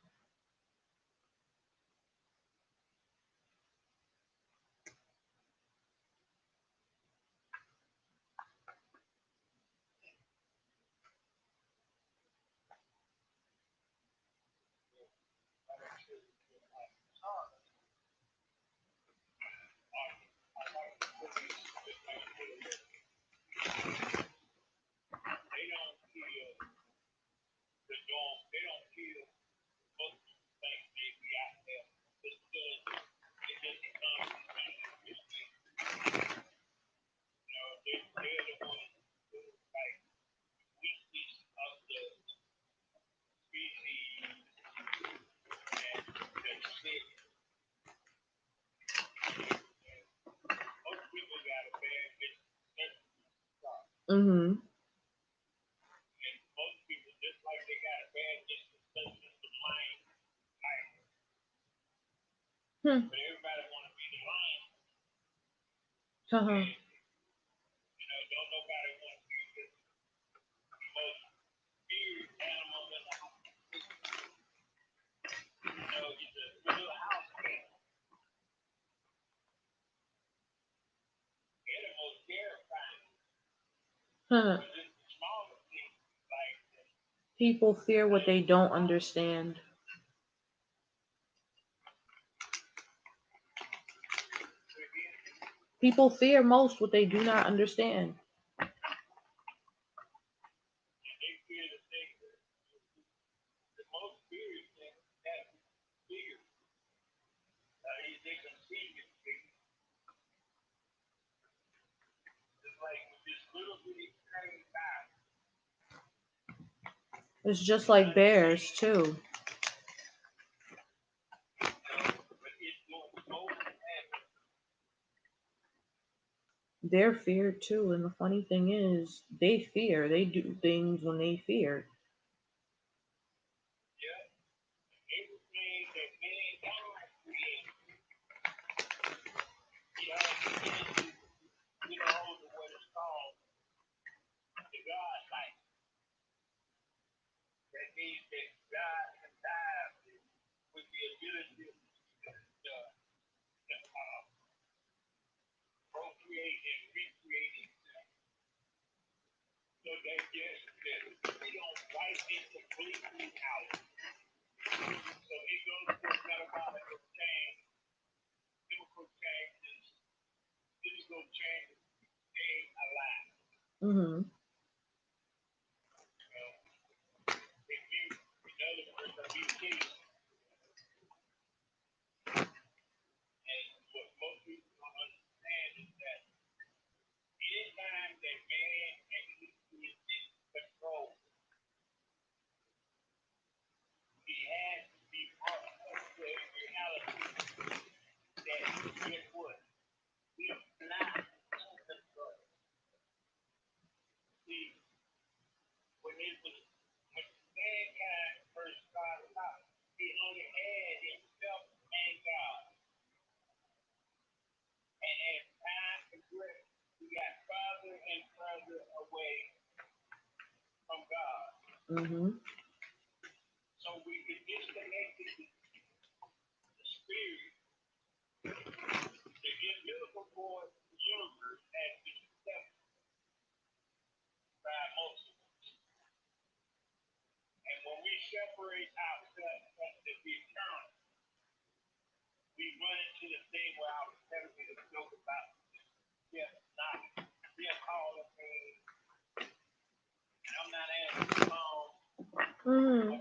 Mm-hmm. Hmm. Uh-huh. Huh. People fear what they don't understand. People fear most what they do not understand. It's just like bears too. They're feared too, and the funny thing is, they fear. They do things when they fear. Mm-hmm. Mm.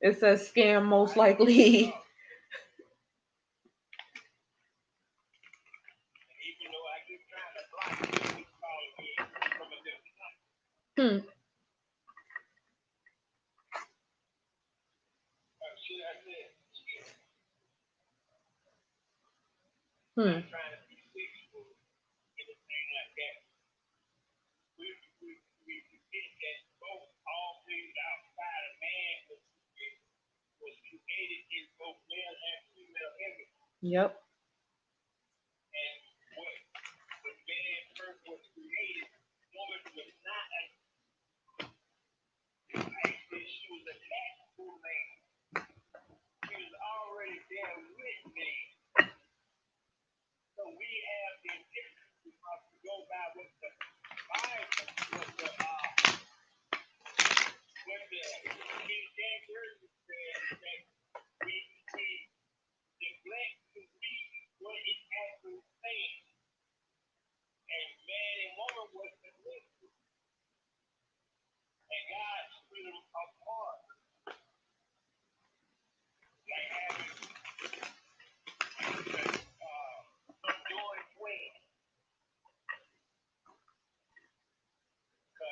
It says scam most likely. Hmm. Hmm. Yep.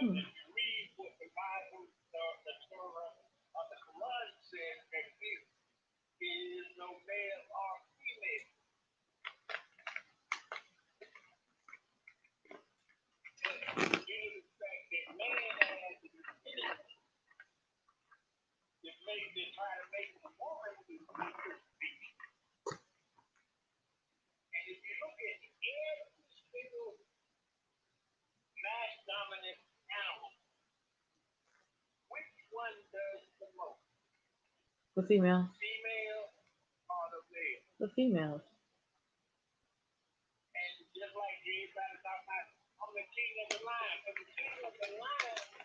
Hmm. The female. The females.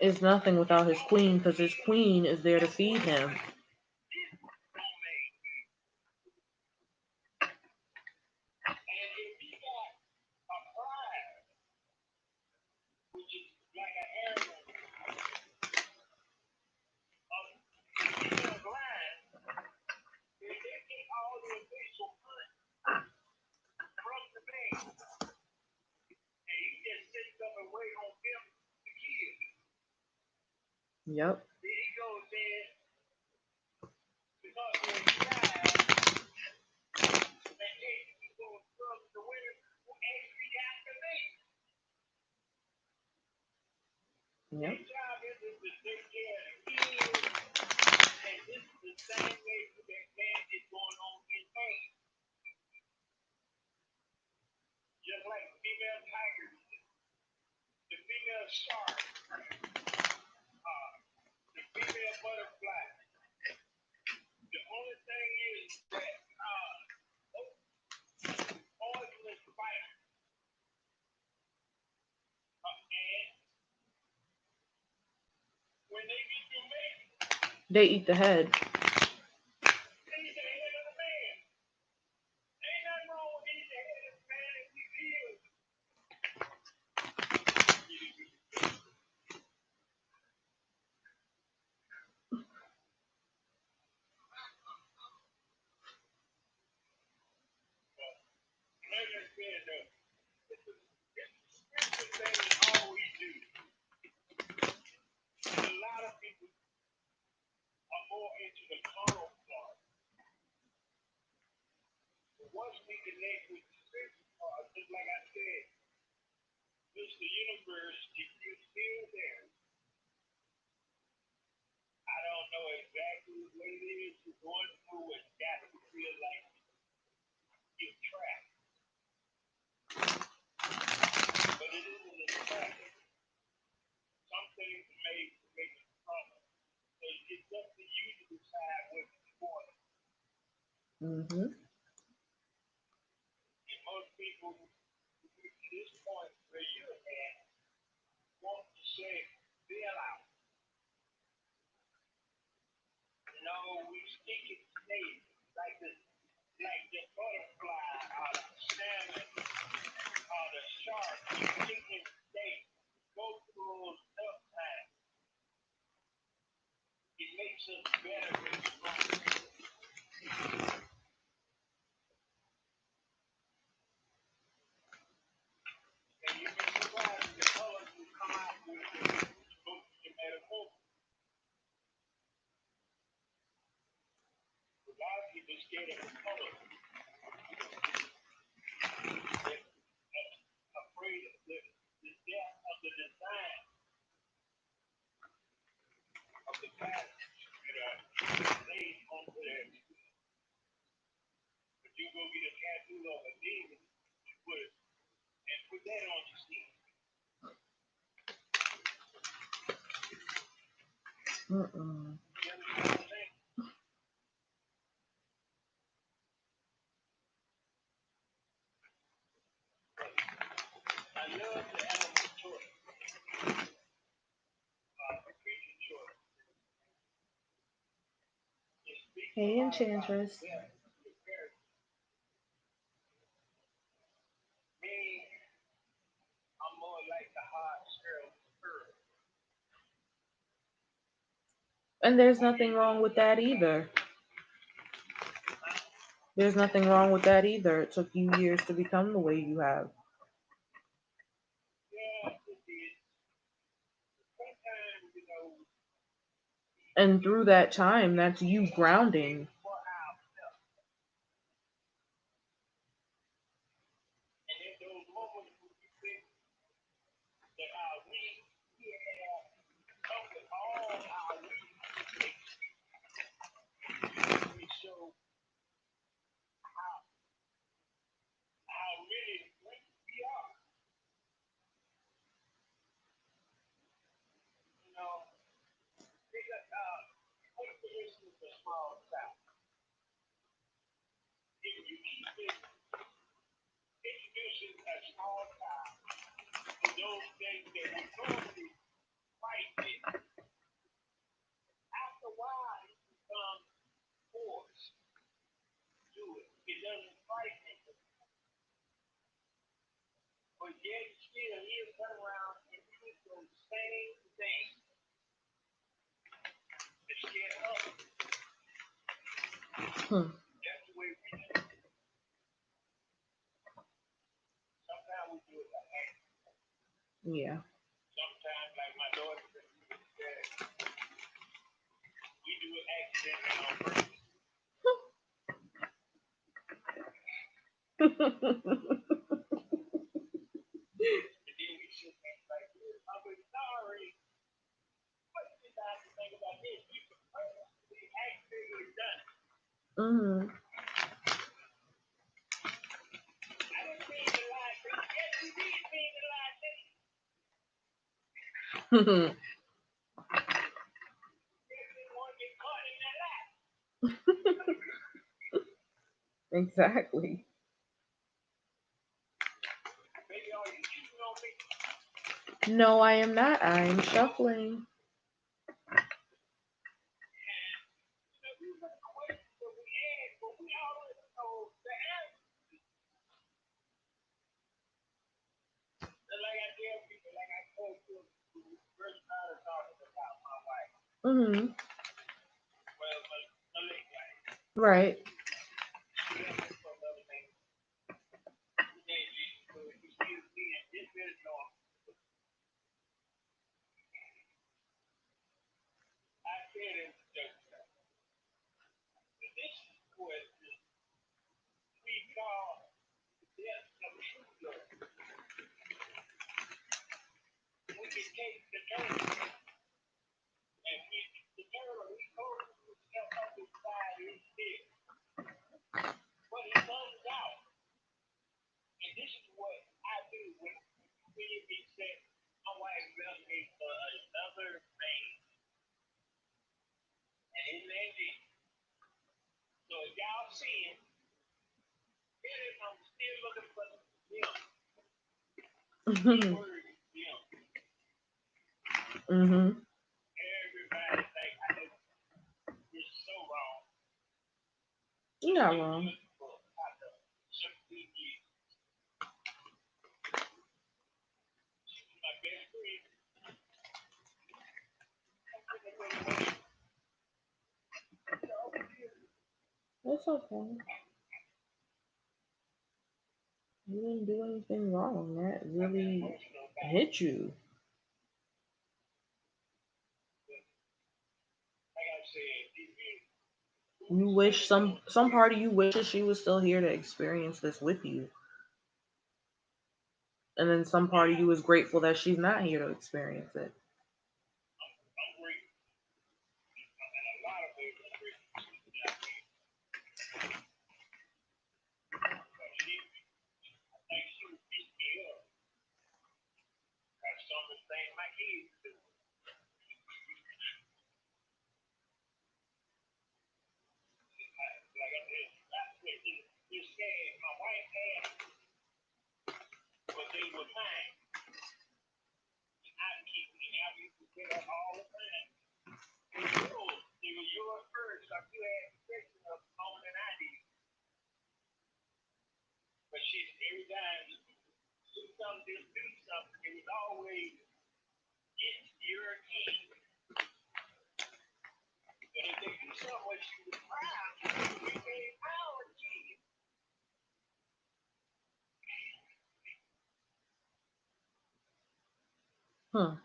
Is nothing without his queen because his queen is there to feed him. Yep. Yep. They eat the head. Mm-hmm. And most people who get to this point where you're at want to say, bail out. No, we stick it straight like the butterfly or the salmon or the shark. We stick it straight. Go through those tough times. It makes us better and stronger. And you'd be surprised the colors will come out with your metaphor. A lot of people are scared of the color. They're afraid of the depth of the design of the patterns that are laid onto their skin. But you go get a tattoo of a demon and put that on your skin. Mm-mm. You understand what I'm saying? I love the animal choice, the creature choice. It speaks a Hey, lot about Enchantress. depth of the character. Me, I'm more like the hard shell bird. And there's nothing wrong with that either. There's nothing wrong with that either. It took you years to become the way you have. Yeah, it is. Sometimes, And through that time, that's you grounding. for ourselves. And in those moments when we think that we have come with all our we show how really great we are. You know, because take for instance a small child. If you keep introducing a small child to those things that we normally fight with, after a while it becomes forced to do it. It doesn't fight anymore. But yet still he'll turn around and do those same things to scare us. That's the way we do it. Sometimes we do it like accident. Yeah. Sometimes, like my daughter said, we do it accidentally on purpose. And then we should think like this. I'm sorry. What did I have to think about this? We purposely accidentally done it. Mm-hmm. I didn't mean to lie to you. Yes, you did mean to lie to you. You didn't want to get caught in that lie. Exactly. Baby, are you cheating on me? No, I am not. I am shuffling. These are the questions that we ask, but we already know the answer. And like I tell people, like I told you, when we first started talking about my wife, Mm-hmm. well, my late wife, Right. she left me for another man. Then she excuse me and this very long. I said it was just this is what we call the death of true love. We can take the turtle and we hold himself up inside his head. But he comes out. And this is what I do when you be said, my wife left me for another man. And his name is. So if y'all see him, Mm-hmm. You're not wrong. It's okay. You didn't do anything wrong. That really hit you. You wish some part of you wishes she was still here to experience this with you, and then some part of you is grateful that she's not here to experience it. Huh.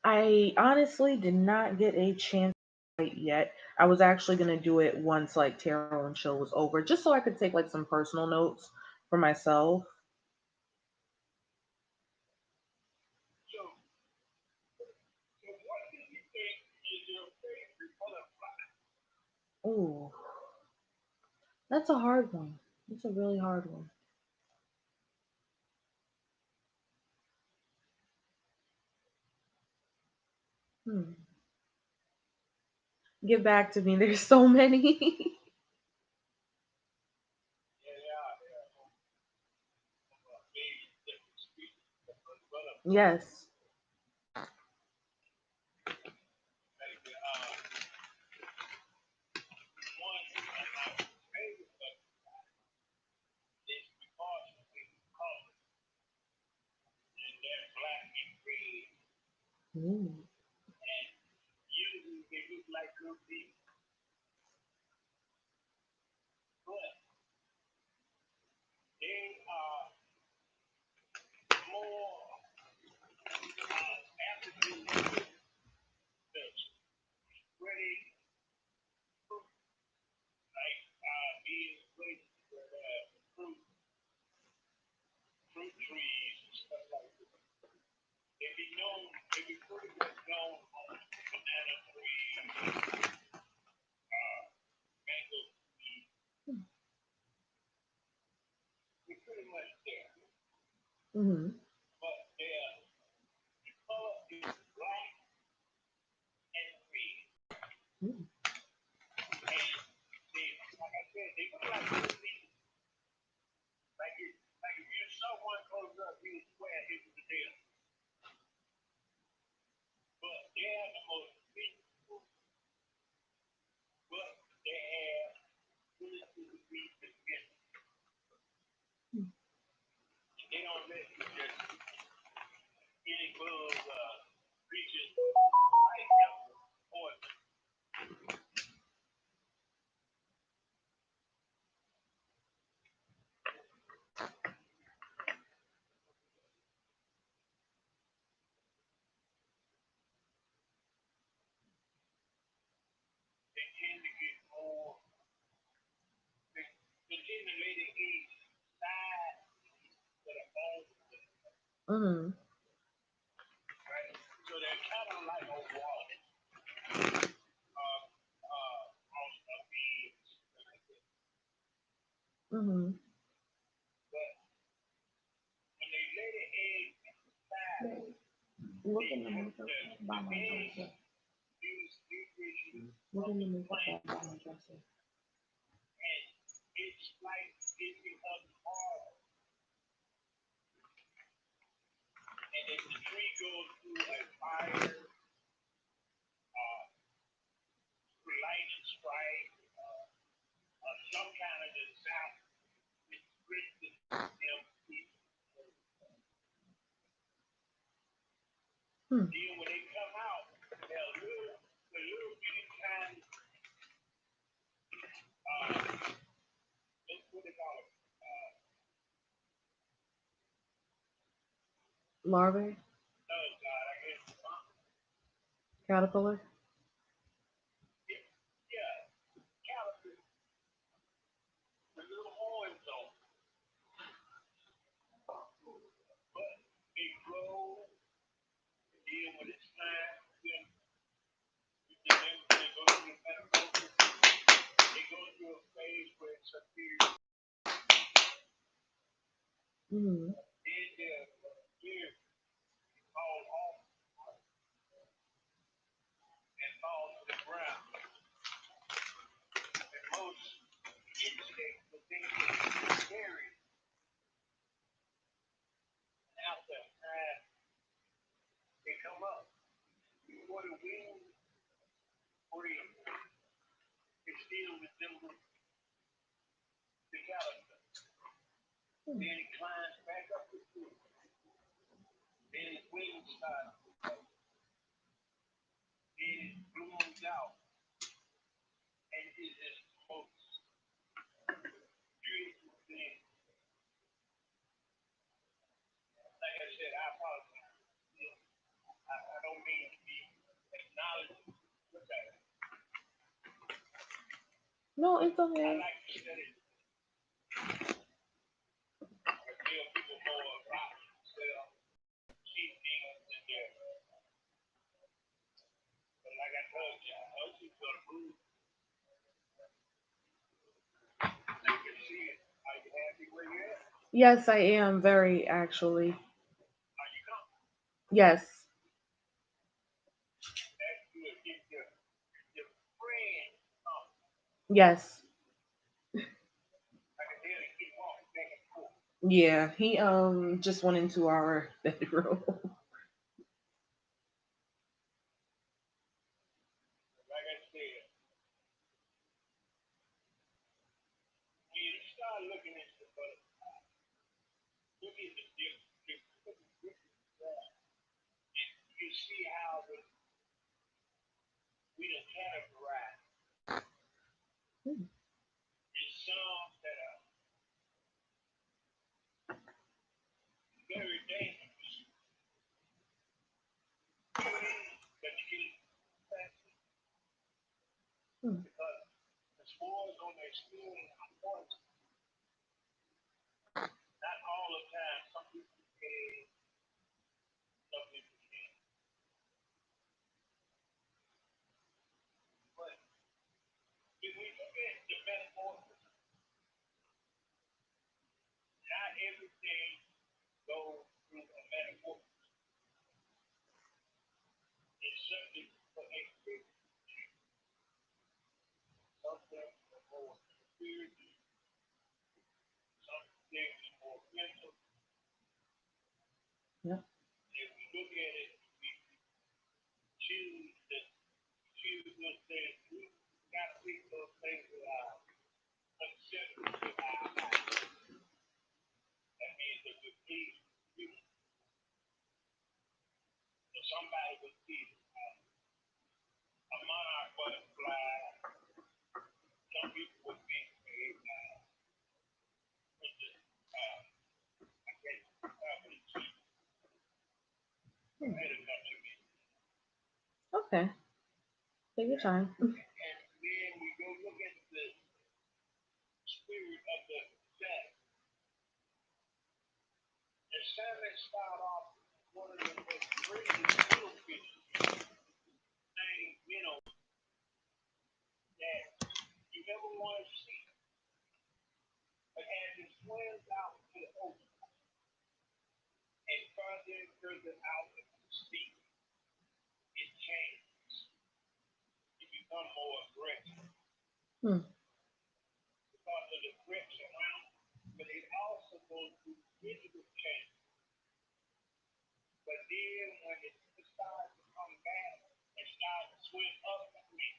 I honestly did not get a chance to write yet. I was actually gonna do it once like Tarot and Chill was over, just so I could take like some personal notes for myself. Ooh, that's a hard one. That's a really hard one. Hmm. Get back to me. There's so many. Yes. Ooh. Mm-hmm. Mm. Mm-hmm. Mm-hmm. Look in the makeup by my dresser. Look in the makeup by my dresser. Hmm. Larvae? Caterpillar? Mm-hmm. No, it's okay. Yes, I am very actually. Yes. Yes. Yeah, he just went into our bedroom. Hmm. Yep. Hmm. Okay. Take your time. Hmm. because of the grips around, but it also goes through physical change. But then when it starts to come back and starts to swing up again,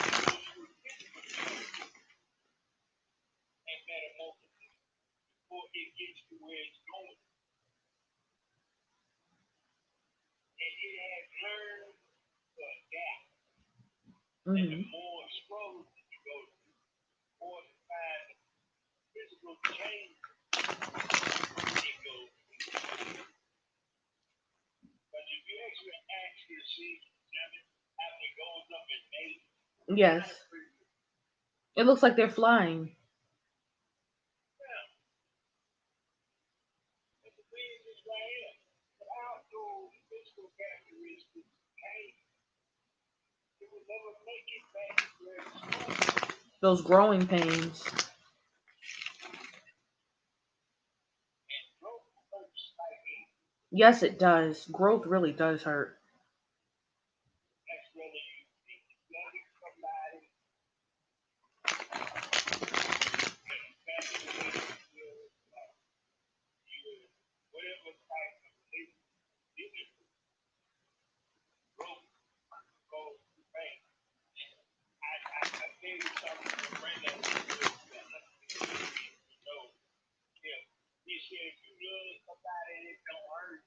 it goes through physical change and metamorphosis before it gets to where it's going. And it has learned to adapt. And the more struggles that you go through, the more the kind of physical change it goes through. But if you actually see after it goes up in age, Yes. It looks like they're flying. yeah, it's the thing is right here. Without those physical characteristics, change, it would never make it back to where it's going. Those growing pains. And growth hurts like it. Yes, it does. Growth really does hurt. That's whether you think loving somebody, whatever type of relationship, growth goes through pain. I tell you something from Brenda, if he said if you love somebody and it don't hurt,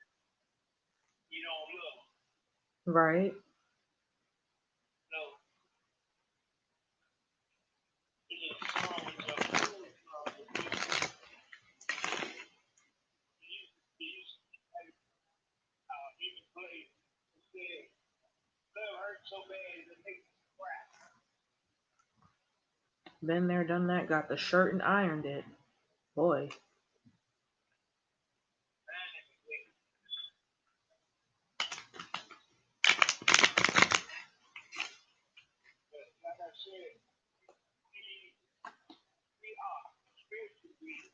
you don't love them. Right. So it's a song with a cool song with this. He used to play, he said, love hurts so bad it makes you cry. Been there, done that, got the shirt and ironed it. Boy. But like I said, we are spiritual beings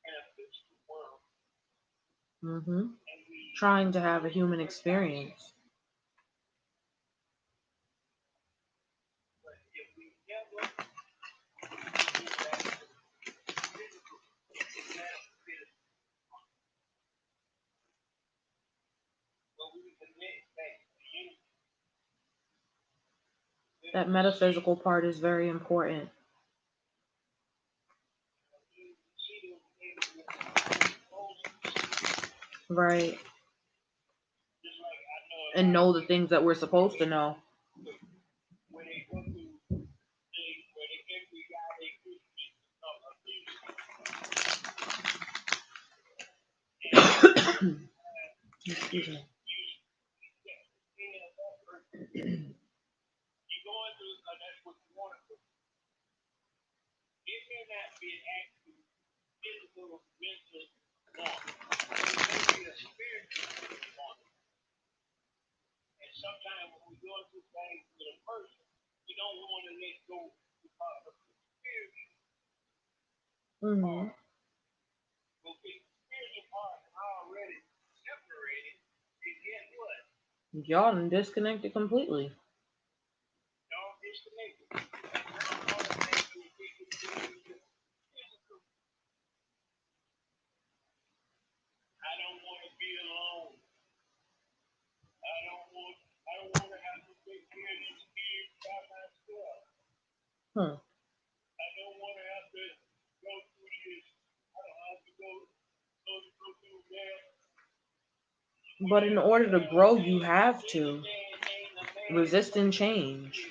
in a physical world. Trying to have a human experience. But if we never get back to physical, but we connect back to the unity. That metaphysical part is very important. Right. And know the things that we're supposed to know. When they go through, where every guy they Excuse me. you go into that's what you want to do. It may not be an actual physical, mental want. It may be a spiritual want. And sometimes when we go through things with a person, we don't want to let go because of the spiritual part. But the spiritual part is already separated, and guess what? Y'all done disconnected completely. Y'all disconnected. Now all the things we think is physical. I don't want to be alone. I don't want to have to take care of these kids by myself. I don't want to have to go through this. I don't have to go through that. But in order to grow, you have to resist and change.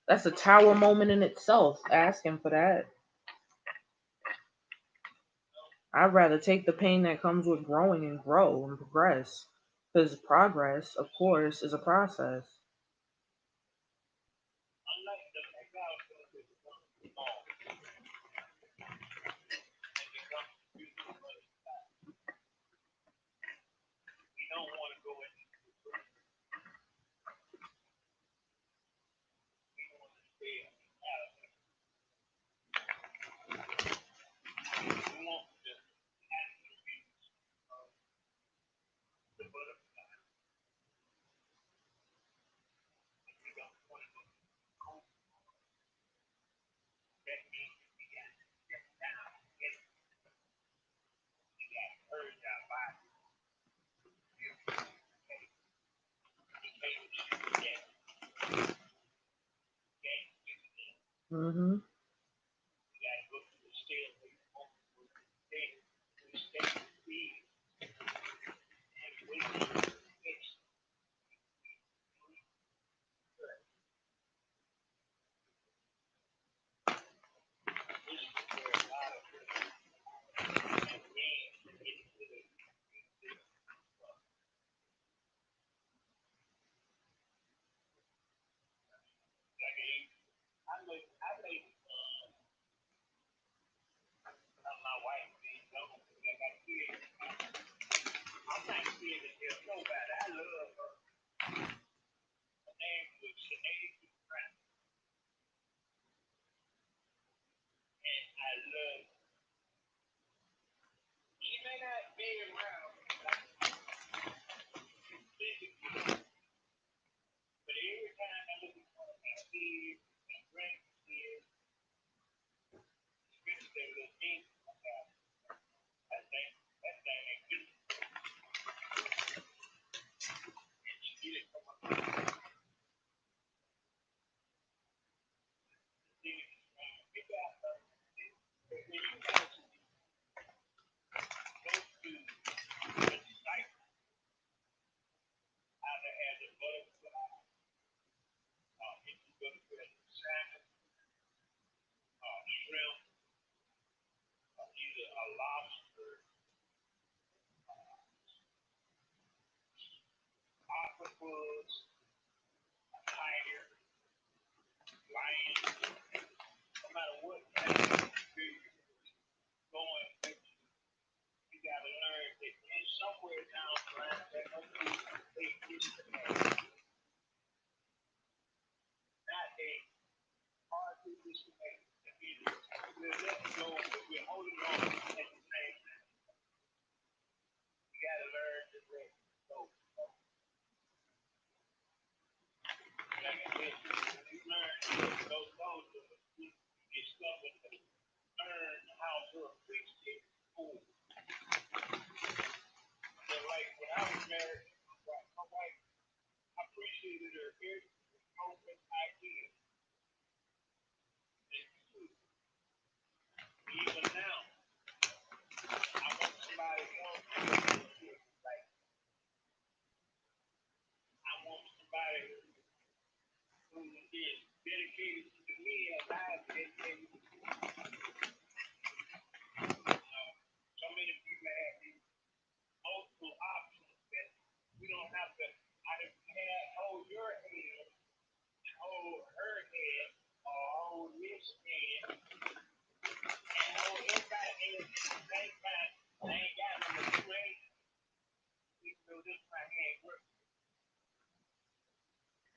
That's a tower moment in itself, asking for that. I'd rather take the pain that comes with growing and grow and progress. Because progress, of course, is a process. We don't want to go into the world. We want to stay out of it. We want the attributes of the butterfly. Mm-hmm.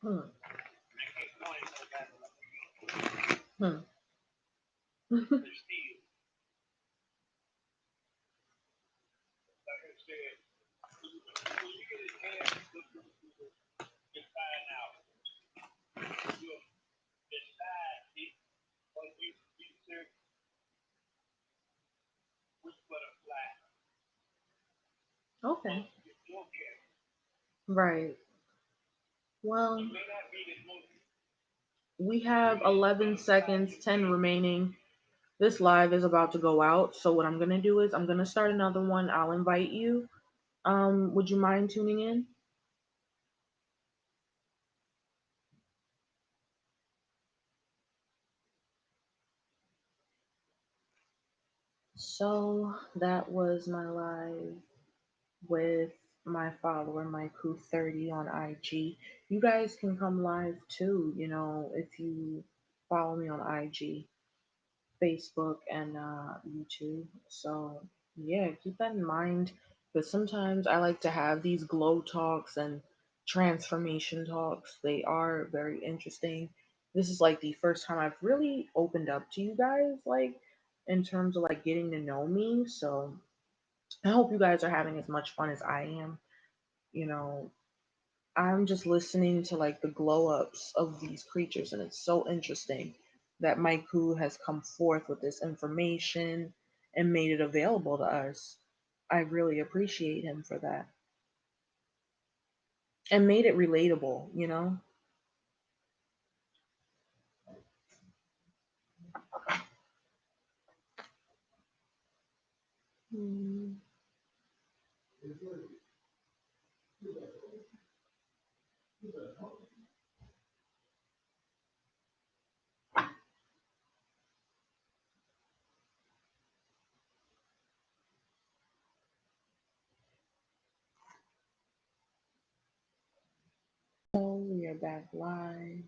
Hmm. Hmm. Okay. Right. Well, we have 11 seconds, 10 remaining. This live is about to go out, so what I'm gonna do is I'm gonna start another one. I'll invite you. Would you mind tuning in? So that was my live with my follower, Maiku30 on IG. You guys can come live too, if you follow me on IG, Facebook, and YouTube. So yeah, keep that in mind. But sometimes I like to have these glow talks and transformation talks. They are very interesting. This is like the first time I've really opened up to you guys, like in terms of like getting to know me. So I hope you guys are having as much fun as I am. You know, I'm just listening to like the glow ups of these creatures, and it's so interesting that Maiku has come forth with this information and made it available to us. I really appreciate him for that and made it relatable. Hmm. So we are back live.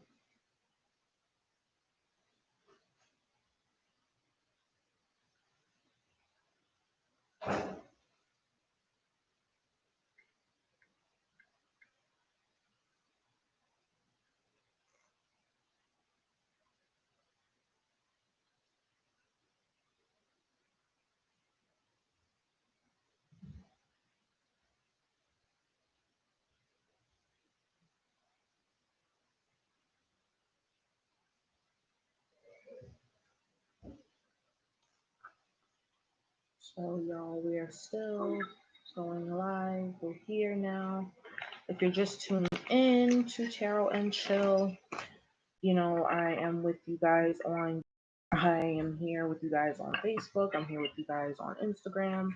So y'all, we are still going live. We're here now. If you're just tuning in to Tarot and Chill, you know, I am with you guys on, I am here with you guys on Facebook. I'm here with you guys on Instagram.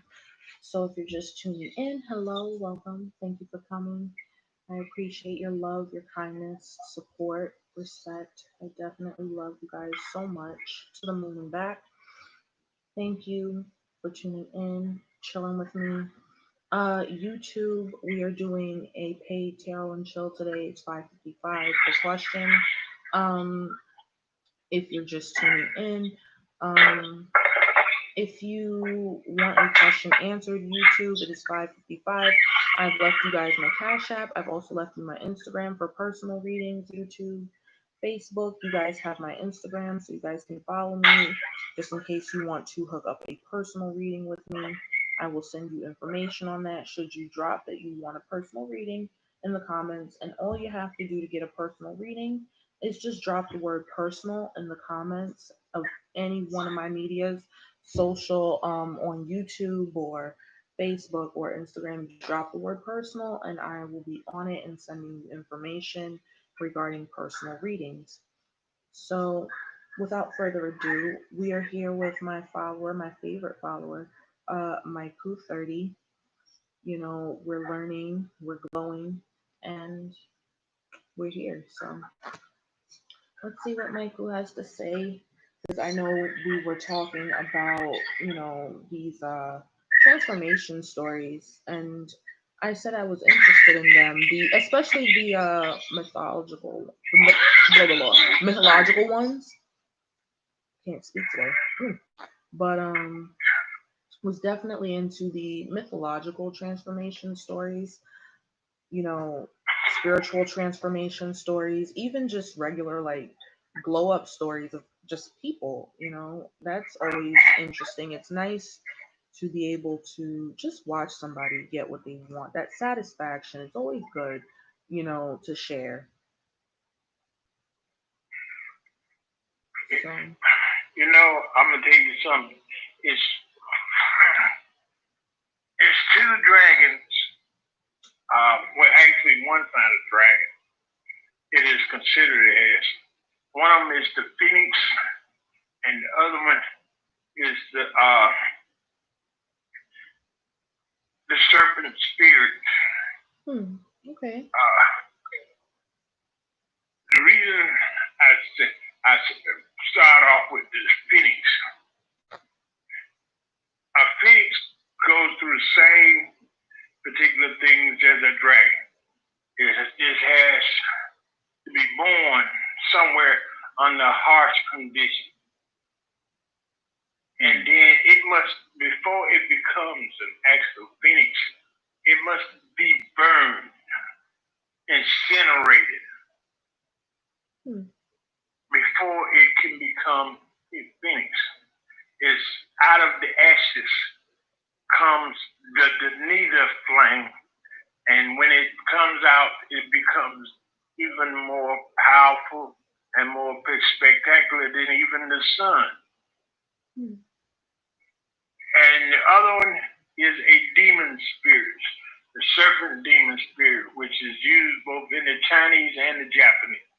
So if you're just tuning in, hello, welcome. Thank you for coming. I appreciate your love, your kindness, support, respect. I definitely love you guys so much. To the moon and back. Thank you for tuning in, chilling with me. YouTube, we are doing a paid tarot and chill today. It's 5:55 per question. Um, if you're just tuning in, if you want a question answered, YouTube, it is 5:55. I've left you guys my Cash App. I've also left you my Instagram for personal readings. YouTube, Facebook, you guys have my Instagram, so you guys can follow me just in case you want to hook up a personal reading with me. I will send you information on that should you drop that you want a personal reading in the comments. And all you have to do to get a personal reading is just drop the word personal in the comments of any one of my medias, social, on YouTube or Facebook or Instagram. Drop the word personal and I will be on it and sending you information regarding personal readings. So without further ado, we are here with my follower, my favorite follower, Maiku30. You know, we're learning, we're glowing, and we're here. So let's see what Maiku has to say. Because I know we were talking about, you know, these transformation stories, and I said I was interested in them, especially the mythological ones. Can't speak today. But was definitely into the mythological transformation stories, you know, spiritual transformation stories, even just regular like glow up stories of just people, you know. That's always interesting. It's nice to be able to just watch somebody get what they want. That satisfaction, it's always good, you know, to share. So, You know, I'm gonna tell you something. It's it's two dragons. Well, actually, one kind of dragon. It is considered as one of them is the phoenix, and the other one is the serpent spirit. Okay. The reason I start off with the phoenix. A phoenix goes through the same particular things as a dragon. It has to be born somewhere under harsh conditions. And then it must, before it becomes an actual phoenix, it must be burned, incinerated, before it can become a phoenix. It's out of the ashes comes the nether flame, and when it comes out, it becomes even more powerful and more spectacular than even the sun. And the other one is a demon spirit, the serpent demon spirit, which is used both in the Chinese and the Japanese.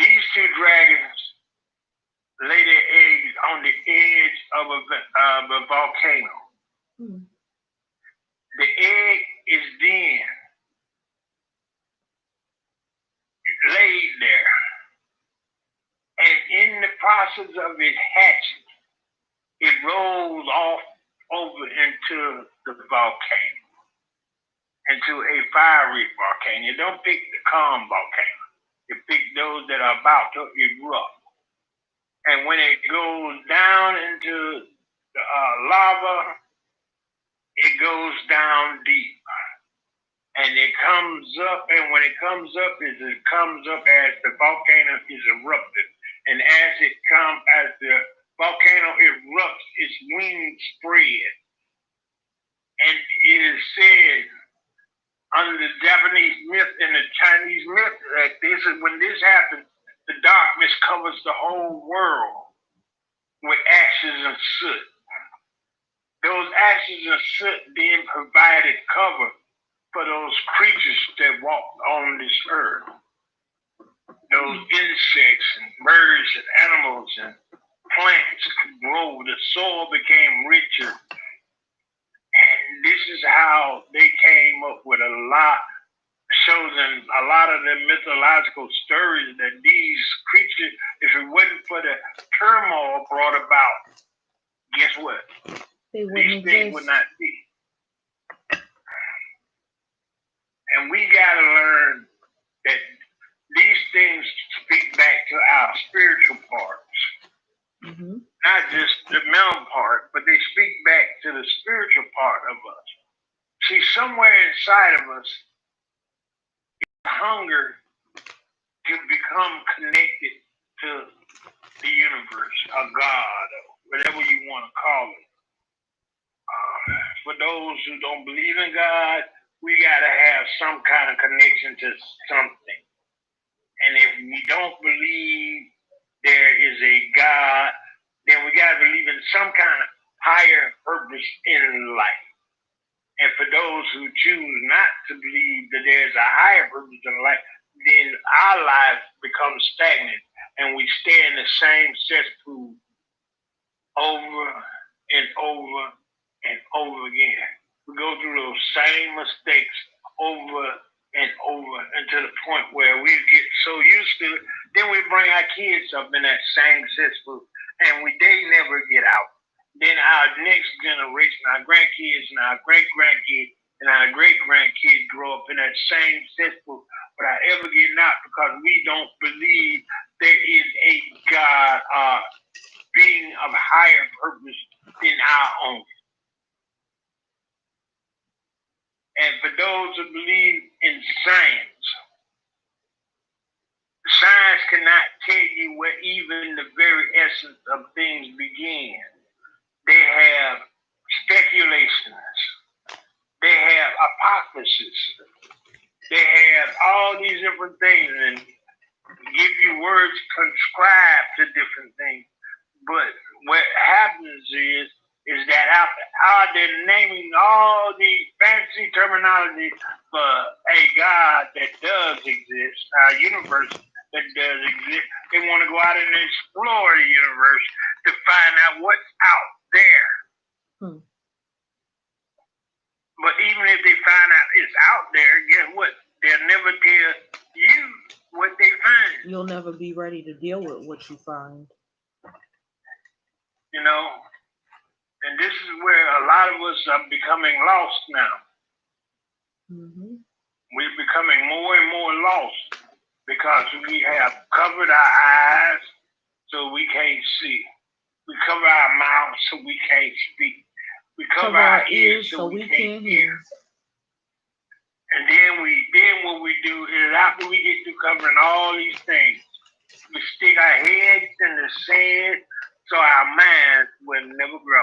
These two dragons lay their eggs on the edge of a volcano. Hmm. The egg is then laid there. And in the process of it hatching, it rolls off over into the volcano, into a fiery volcano. You don't pick the calm volcano. You pick those that are about to erupt. And when it goes down into the lava, it goes down deep. And it comes up, and when it comes up, it comes up as the volcano is erupted. And as the volcano erupts, its wings spread. And it is said under the Japanese myth and the Chinese myth that when this happens, the darkness covers the whole world with ashes and soot. Those ashes and soot then provided cover for those creatures that walk on this earth. Those insects and birds and animals and plants could grow. The soil became richer. And this is how they came up with a lot of the mythological stories that these creatures, if it wasn't for the turmoil brought about, guess what? These things would not be. And we got to learn that these things speak back to our spiritual parts. Mm-hmm. Not just the mental part, but they speak back to the spiritual part of us. See, somewhere inside of us, hunger to become connected to the universe, or God, or whatever you want to call it. For those who don't believe in God, we got to have some kind of connection to something. And if we don't believe there is a God, then we got to believe in some kind of higher purpose in life. And for those who choose not to believe that there's a higher purpose in life, then our lives become stagnant and we stay in the same cesspool over and over and over again. We go through those same mistakes over and over until the point where we get so used to it, then we bring our kids up in that same cesspool and they never get out. Then our next generation, our grandkids and our great-grandkids and our great-grandkids grow up in that same cesspool without ever getting out because we don't believe there is a God being of higher purpose than our own. And for those who believe in science, science cannot tell you where even the very essence of things began. They have speculations. They have hypotheses. They have all these different things and give you words conscribed to different things. But what happens is that after they're naming all the fancy terminology for a God that does exist, a universe that does exist, they want to go out and explore the universe to find out what's out there. But even if they find out it's out there, guess what? They'll never tell you what they find. You'll never be ready to deal with what you find. You know? And this is where a lot of us are becoming lost now. Mm-hmm. We're becoming more and more lost because we have covered our eyes so we can't see. We cover our mouths so we can't speak. We cover our ears so we can't hear. And then what we do is after we get through covering all these things, we stick our heads in the sand so our minds will never grow.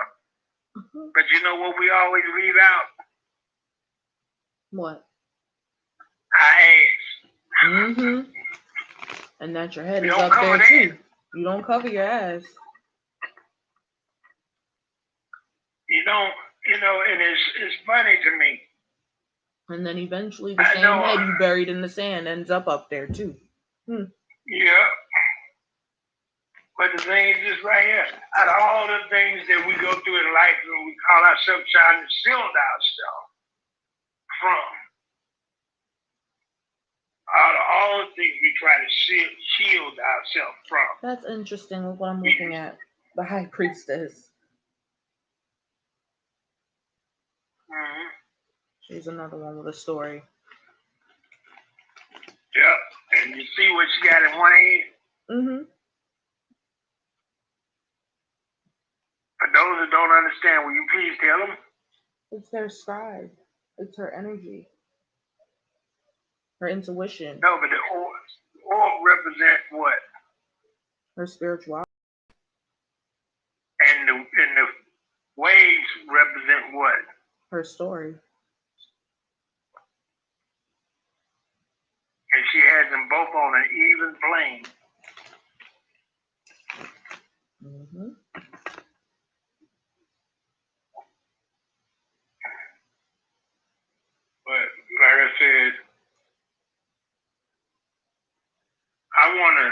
Mm-hmm. But you know what we always leave out? What? Our ass. Mm-hmm. And that your head is up there too. You don't cover your ass. You don't, and it's funny to me. And then eventually the same head you buried in the sand ends up there too. Yeah. But the thing is this right here. Out of all the things that we go through in life, and we call ourselves trying to shield ourselves from. Out of all the things we try to shield ourselves from. That's interesting with what I'm looking at. The high priestess. Mm-hmm. She's another one with a story. Yep. And you see what she got in one hand? Mm-hmm. For those that don't understand, will you please tell them? It's their scribe. It's her energy. Her intuition. No, but the orb represents what? Her spirituality. And the waves represent what? Her story. And she has them both on an even plane. Mm-hmm. But like I said, I want to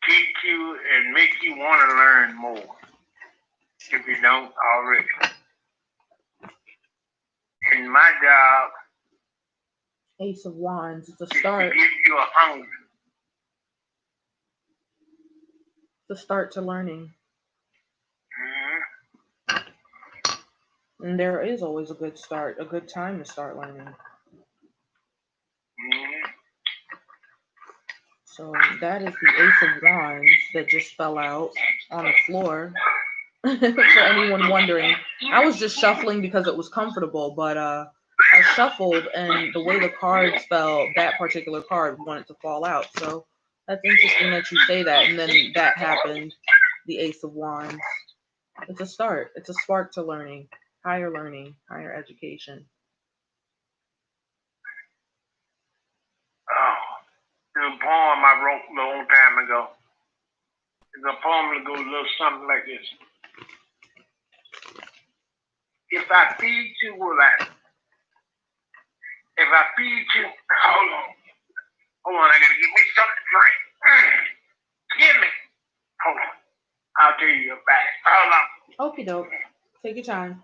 teach you and make you want to learn more. If you don't already. In my job, Ace of Wands. It's a is to start. give you a hunger. The start to learning. Mm-hmm. And there is always a good start, a good time to start learning. Mm-hmm. So that is the Ace of Wands that just fell out on the floor. For anyone wondering, I was just shuffling because it was comfortable, but I shuffled and the way the cards fell, that particular card wanted to fall out. So that's interesting that you say that. And then that happened, the Ace of Wands. It's a start. It's a spark to learning, higher education. Oh, there's a poem I wrote a long time ago. It's a poem that goes a little something like this. If I feed you, will I? If I feed you, hold on, I gotta give me something to drink. Give me. Hold on. I'll tell you back. Hold on. Okie doke. Take your time.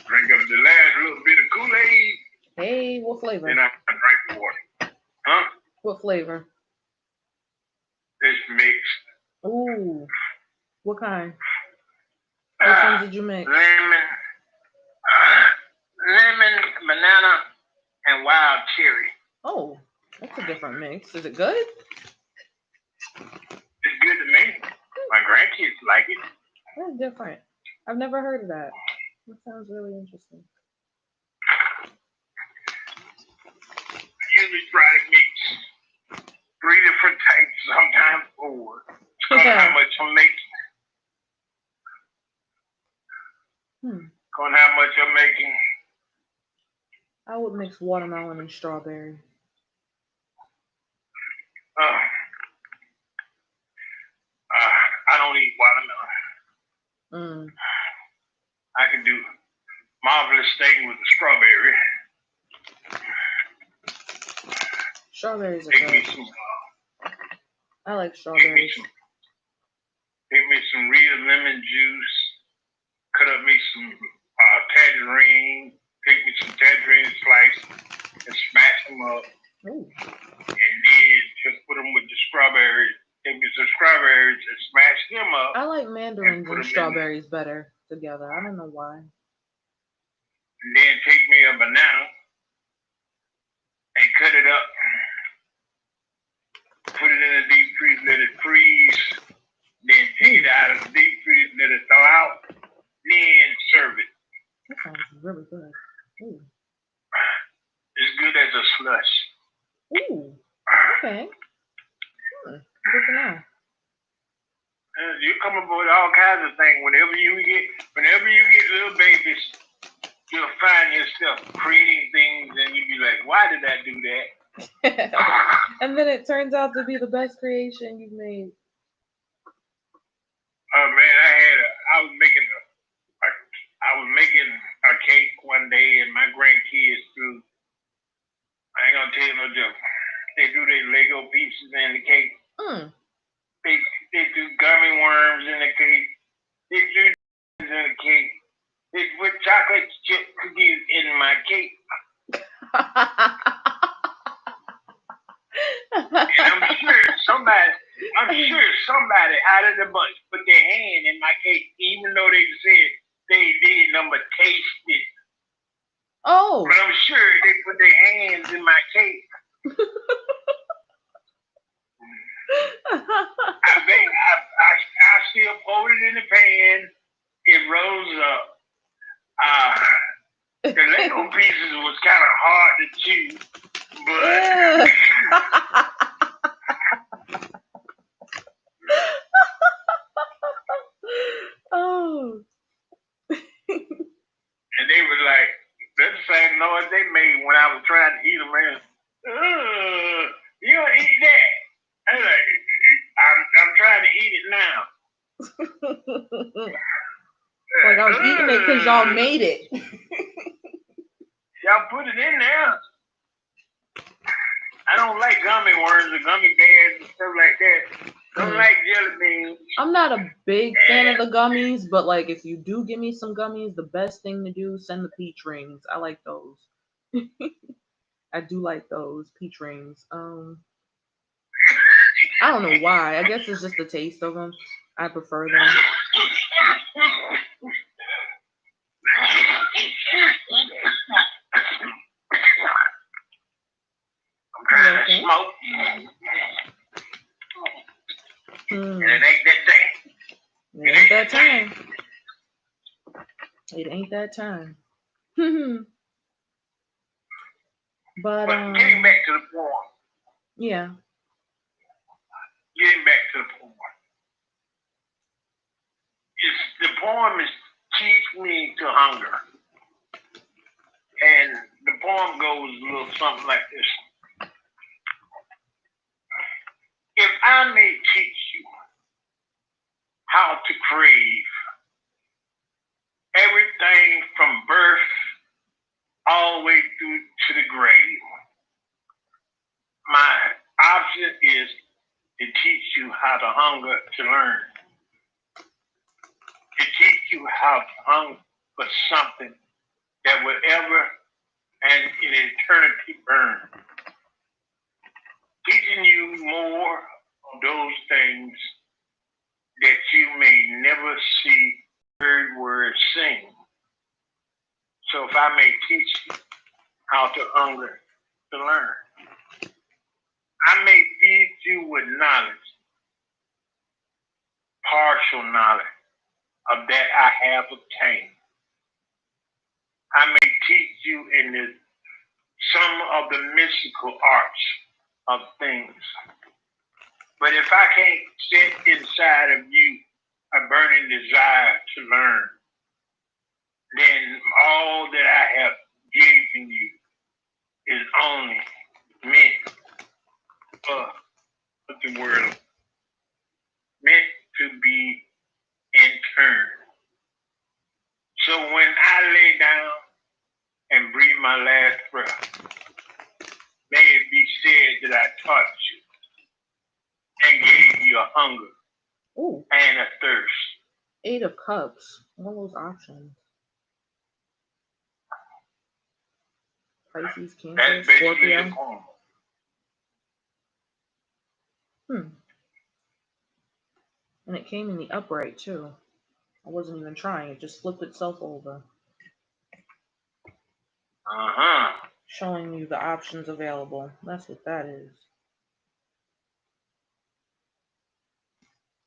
Drink up the last little bit of Kool-Aid. Hey, what flavor? Then I drink water. Huh? What flavor? It's mixed. Ooh. What kind? Which ones did you make? Lemon, banana, and wild cherry. Oh, that's a different mix. Is it good? It's good to me. My grandkids like it. That's different. I've never heard of that. That sounds really interesting. I usually try to mix 3 different types, sometimes 4. Because of how much I'm making. On how much I'm making. I would mix watermelon and strawberry. I don't eat watermelon. I can do marvelous thing with the strawberry. Strawberries are good. I like strawberries. Take me some real lemon juice. Cut up me some tangerine. Take me some tangerine slice and smash them up. Ooh. And then just put them with the strawberries. Take me some strawberries and smash them up. I like mandarins and strawberries better together. I don't know why. And then take me a banana and cut it up. Put it in really good. Ooh. It's good as a slush. Ooh. Okay. Good to know. You come up with all kinds of things. Whenever you get little babies, you'll find yourself creating things, and you'll be like, "Why did I do that?" And then it turns out to be the best creation you've made. Oh man, I was making a cake one day, and my grandkids threw. I ain't gonna tell you no joke. They threw their Lego pieces in the cake. Mm. They threw gummy worms in the cake. They threw in the cake. They put chocolate chip cookies in my cake. And I'm sure somebody out of the bunch put their hand in my cake, even though they said they did number taste it. Oh. But I'm sure they put their hands in my cake. I still poured it in the pan. It rose up. The Lego pieces was kind of hard to chew, but oh. And they were like, that's the same noise they made when I was trying to eat them, man. You don't eat that. I was like, I'm trying to eat it now. Like I was eating it because y'all made it. Y'all put it in there. I don't like gummy worms or gummy bears and stuff like that. Don't like jelly beans. I'm not a big fan of the gummies, but like if you do give me some gummies, the best thing to do, send the peach rings. I like those. I do like those peach rings. I don't know why. I guess it's just the taste of them. I prefer them. I'm trying to smoke. And it ain't that thing. It ain't that time. It ain't that time. But getting back to the point. Yeah. Getting back to the point. The poem is teach me to hunger. And the poem goes a little something like this. If I may teach you how to crave everything from birth all the way through to the grave, my option is to teach you how to hunger to learn. To teach you how to hunger for something that will ever and in eternity burn. Teaching you more of those things that you may never see third word sing. So if I may teach you how to hunger to learn, I may feed you with knowledge, partial knowledge of that I have obtained. I may teach you in some of the mystical arts of things. But if I can't set inside of you a burning desire to learn, then all that I have given you is only meant for the world, meant to be in turn. So when I lay down and breathe my last breath, may it be said that I taught you and gave you a hunger and a thirst. 8 of Cups. All those options. Pisces, Cancer, Scorpio. And it came in the upright too. I wasn't even trying. It just flipped itself over. Showing you the options available. That's what that is.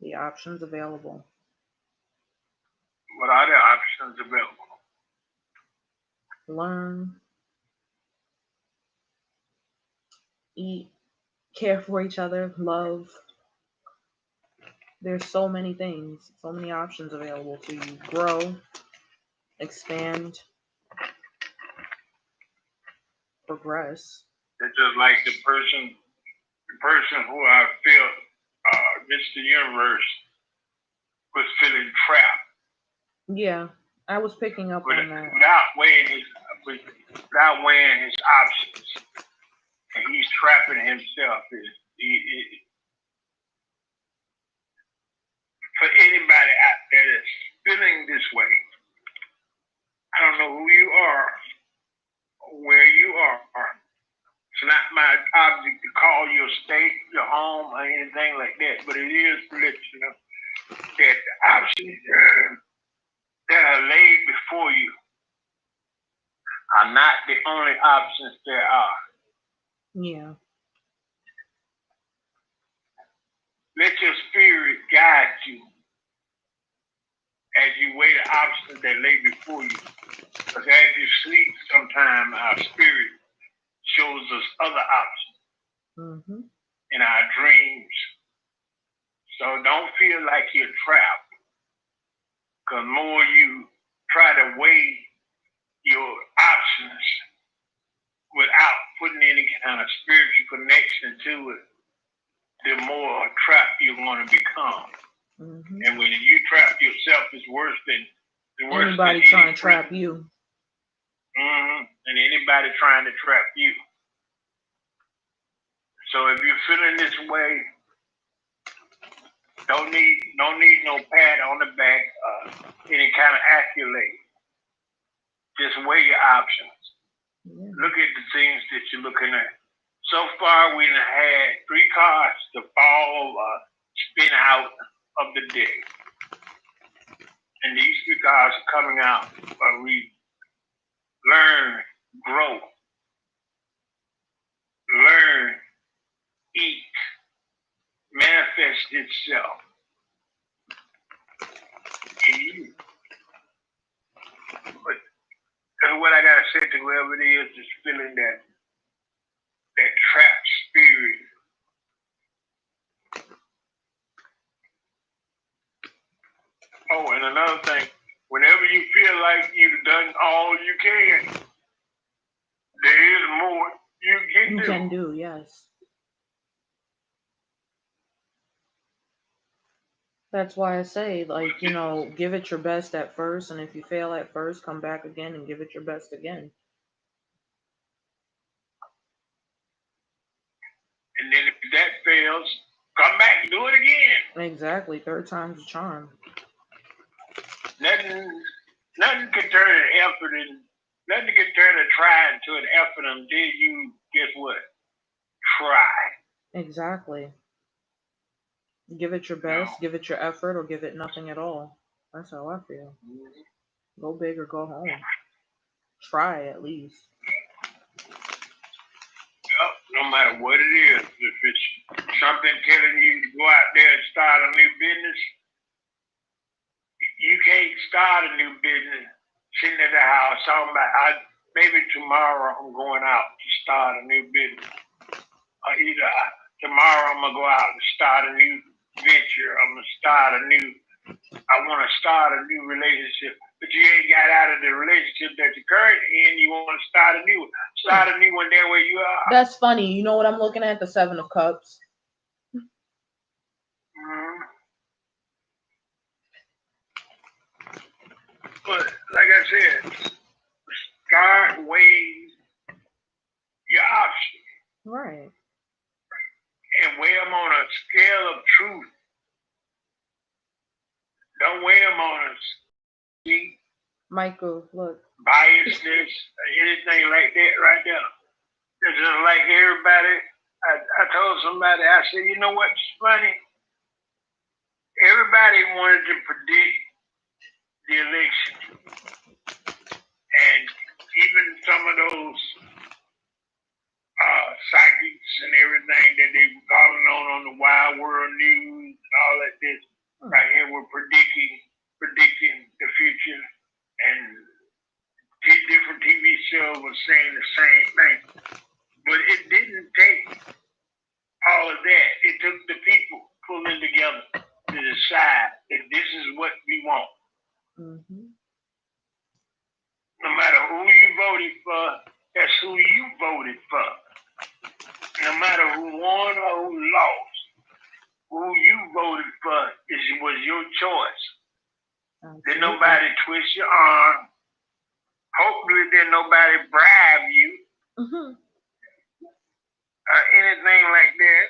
The options available. What are the options available? learn, eat, care for each other, love. There's so many things, so many options available to you. Grow, expand, progress. It's just like the person who I feel, Mr. Universe, was feeling trapped. Yeah, I was picking up on that. Without weighing his options, and he's trapping himself. For anybody out there that's feeling this way, I don't know who you are, or where you are. It's not my object to call your state, your home, or anything like that, but it is to let you know that the options that are laid before you are not the only options there are. Yeah. Let your spirit guide you as you weigh the options that lay before you. Because as you sleep, sometimes our spirit shows us other options in our dreams. So don't feel like you're trapped. Because more you try to weigh your options without putting any kind of spiritual connection to it, the more trapped you're going to become. And when you trap yourself, it's worse than anybody trying to trap you. And anybody trying to trap you. So if you're feeling this way, don't need no pat on the back, any kind of accolade. Just weigh your options. Look at the things that you're looking at. So far, we've had 3 cards to fall spin out of the deck. And these 3 cards are coming out where we learn, grow, learn, eat, manifest itself in you. But what I gotta say to whoever it is that's feeling that trapped spirit. Oh, and another thing, whenever you feel like you've done all you can, there is more you can do. Yes. That's why I say, like, give it your best at first, and if you fail at first, come back again and give it your best again. And then if that fails, come back and do it again. Exactly. 3rd time's a charm. Nothing can turn an effort and nothing can turn a try into an effort until you, guess what? Try. Exactly. Give it your best, give it your effort, or give it nothing at all. That's how I feel. Go big or go home. Try at least. No matter what it is, if it's something telling you to go out there and start a new business, you can't start a new business sitting at the house talking about, maybe tomorrow I'm going out to start a new business. Or either tomorrow I'm going to go out and start a new venture. I want to start a new relationship. But you ain't got out of the relationship that you're currently in. You want to start a new one. Start a new one there where you are. That's funny. You know what I'm looking at? The 7 of Cups. But like I said, start weighing your options. Right. And weigh them on a scale of truth. Don't weigh them on a see, Michael, look. biasness or anything like that right there. It's just like everybody. I told somebody, I said, you know what's funny? Everybody wanted to predict the election. And even some of those psychics and everything that they were calling on the Wild World News and all that this right here were predicting the future, and different TV show was saying the same thing. But it didn't take all of that. It took the people pulling together to decide that this is what we want. Mm-hmm. No matter who you voted for, that's who you voted for. No matter who won or who lost, who you voted for was your choice. Did nobody twist your arm? Hopefully, did nobody bribe you or anything like that.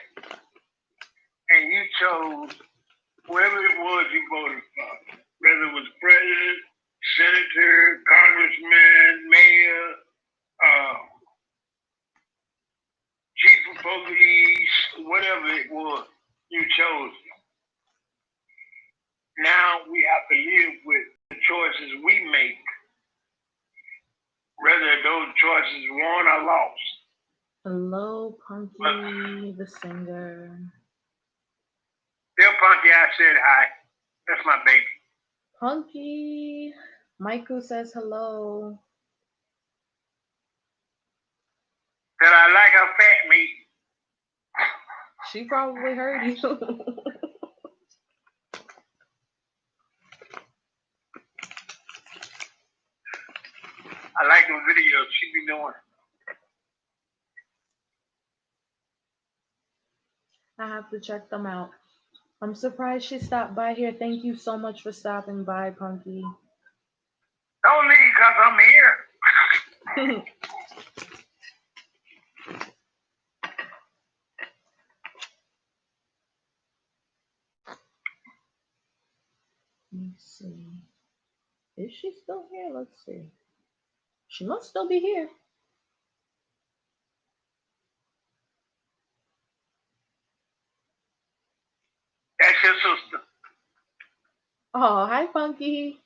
And you chose whoever it was you voted for, whether it was president, senator, congressman, mayor, chief of police, whatever it was, you chose. Now we have to live with the choices we make, whether those choices won or lost. Hello, Punky, the singer. Tell Punky I said hi. That's my baby. Punky. Michael says hello. That I like her fat meat. She probably heard you. I like the videos she be doing. I have to check them out. I'm surprised she stopped by here. Thank you so much for stopping by, Punky. Don't leave because I'm here. Let's see. Is she still here? Let's see. She must still be here. That's your sister. Oh, hi, Punky.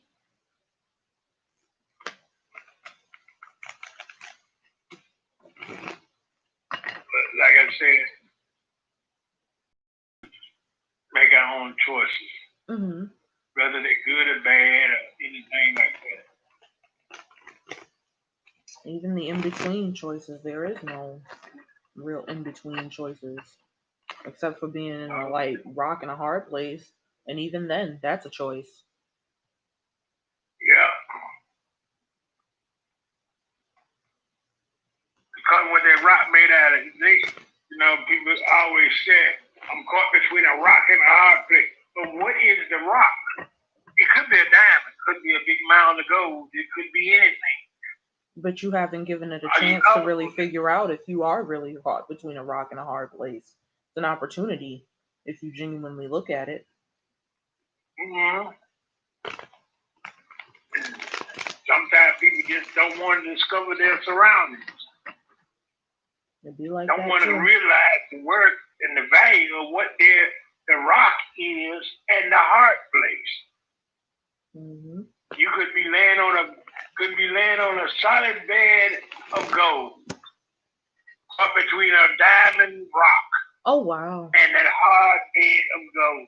But like I said, make our own choices. Mm-hmm. Whether they're good or bad or anything like that. Even the in-between choices, there is no real in-between choices. Except for being in a rock and a hard place. And even then, that's a choice. Yeah. Because what that rock made out of, people always say, I'm caught between a rock and a hard place. But what is the rock? It could be a diamond. It could be a big mound of gold. It could be anything. But you haven't given it a chance to really figure out if you are really caught between a rock and a hard place. It's an opportunity if you genuinely look at it. Mm-hmm. Sometimes people just don't want to discover their surroundings. It'd be like don't that want too. to realize the worth and the value of what the rock is and the hard place. Mm-hmm. You could be laying on a solid bed of gold, up between a diamond rock. Oh wow! And that hard bed of gold.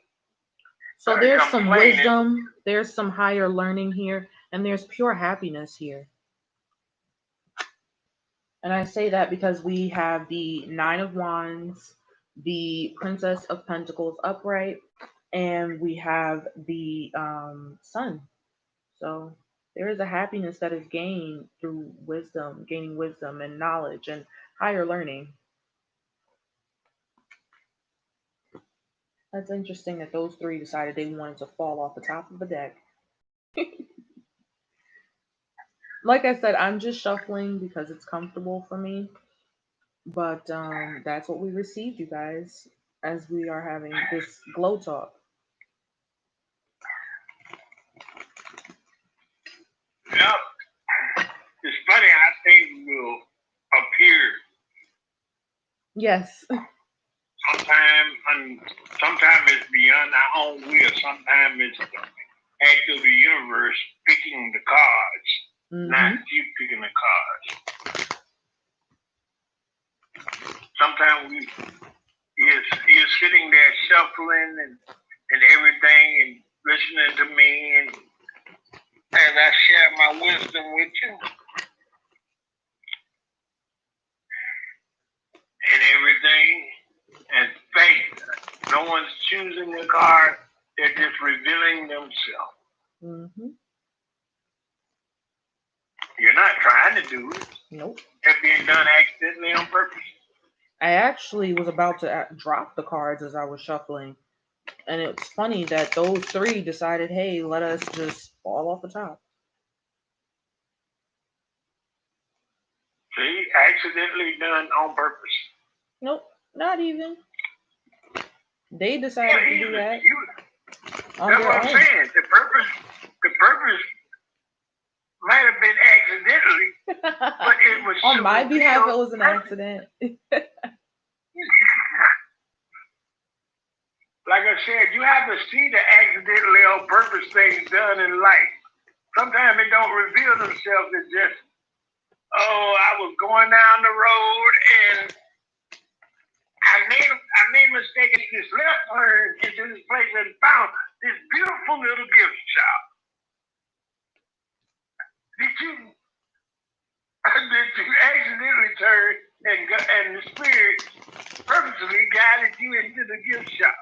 So there's some wisdom, there's some higher learning here, and there's pure happiness here. And I say that because we have the Nine of Wands, the Princess of Pentacles upright, and we have the Sun. So there is a happiness that is gained through wisdom, gaining wisdom and knowledge and higher learning. That's interesting that those three decided they wanted to fall off the top of the deck. Like I said, I'm just shuffling because it's comfortable for me. But that's what we received, you guys, as we are having this glow talk. Yep. It's funny how things will appear. Yes. Sometimes it's beyond our own will. Sometimes it's the act of the universe picking the cards, not you picking the cards. Sometimes you're sitting there shuffling and everything and listening to me and as I share my wisdom with you. No one's choosing the card. They're just revealing themselves. Mm-hmm. You're not trying to do it. Nope. They're being done accidentally on purpose. I actually was about to drop the cards as I was shuffling. And it's funny that those three decided, hey, let us just fall off the top. See, accidentally done on purpose. Nope, not even. They decided to do that on that's their what I'm own. saying. The purpose might have been accidentally, but it was on my behalf. It was an accident. Like I said, you have to see the accidentally on purpose things done in life. Sometimes they don't reveal themselves as just, oh, I was going down the road and I made a mistake and this left turn into this place and found this beautiful little gift shop. Did you accidentally turn and the spirit purposely guided you into the gift shop?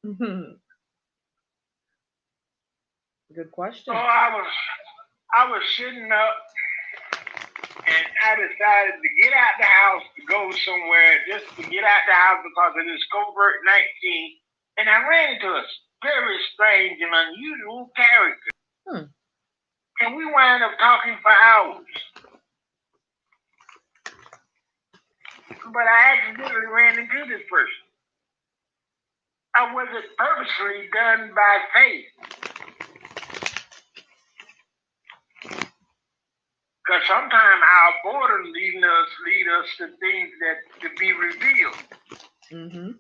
Mm-hmm. Good question. So I was sitting up and I decided to get out the house to go somewhere, just to get out the house because of this covert 19. And I ran into a very strange and unusual character. And we wound up talking for hours. But I accidentally ran into this person. I wasn't purposely done by faith. Because sometimes our borders lead us to things that to be revealed. Mm-hmm.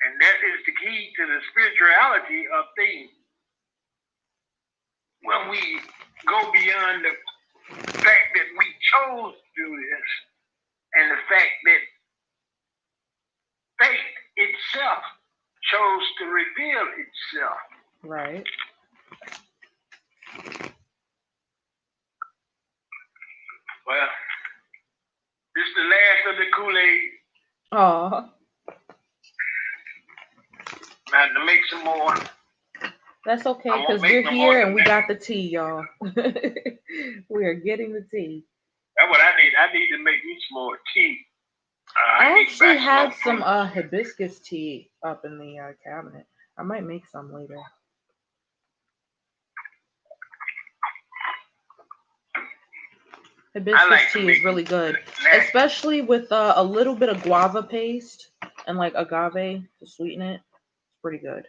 And that is the key to the spirituality of things. When we go beyond the fact that we chose to do this, and the fact that faith itself chose to reveal itself. Right. Well, this is the last of the Kool-Aid. Oh. Now to make some more. That's okay, because we're here and we got the tea, y'all. We are getting the tea. That's what I need. I need to make me some more tea. I actually had some hibiscus tea up in the cabinet. I might make some later. Hibiscus tea is really good, especially with a little bit of guava paste and like agave to sweeten it. It's pretty good.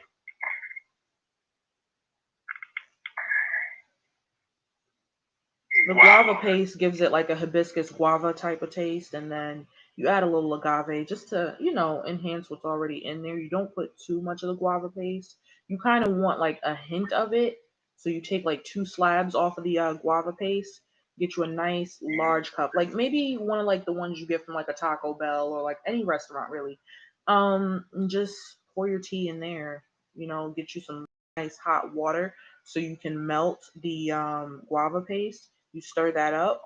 The guava paste gives it like a hibiscus guava type of taste, and then you add a little agave just to, enhance what's already in there. You don't put too much of the guava paste. You kind of want like a hint of it. So you take like 2 slabs off of the guava paste, get you a nice large cup, like maybe one of like the ones you get from like a Taco Bell or like any restaurant really. And just pour your tea in there, get you some nice hot water so you can melt the guava paste. You stir that up,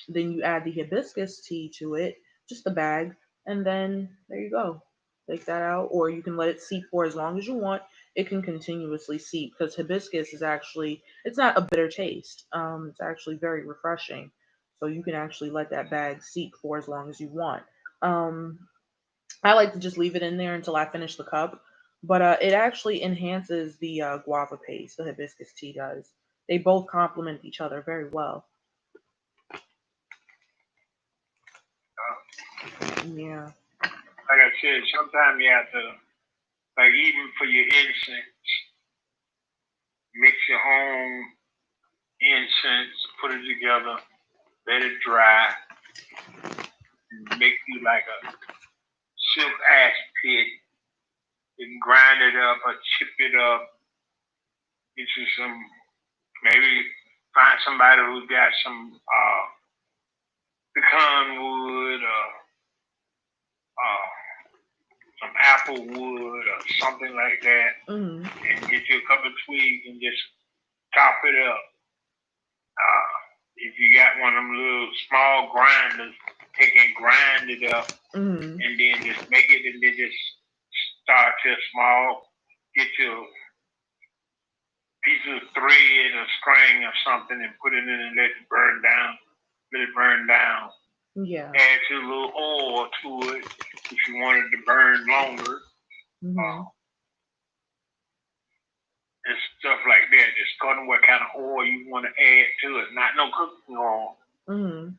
then you add the hibiscus tea to it, just the bag, and then there you go. Take that out, or you can let it seep for as long as you want. It can continuously seep because hibiscus is actually, it's not a bitter taste. It's actually very refreshing. So you can actually let that bag seep for as long as you want. I like to just leave it in there until I finish the cup, but it actually enhances the guava paste. The hibiscus tea does. They both complement each other very well. Yeah. Like I said, sometimes you have to, like even for your incense, mix your own incense, put it together, let it dry, and make you like a silk ash pit, and grind it up or chip it up. Get you some, maybe find somebody who's got some pecan wood or some apple wood or something like that, and get you a couple of twigs and just chop it up. If you got one of them little small grinders, take and grind it up, Mm-hmm. and then just make it, and then just start to small, get your piece of thread or string or something, and put it in and let it burn down. Let it burn down. Yeah. Add your little oil to it if you want it to burn longer. Mm-hmm. And stuff like that. Just go to what kind of oil you want to add to it. Not no cooking oil. Mm-hmm.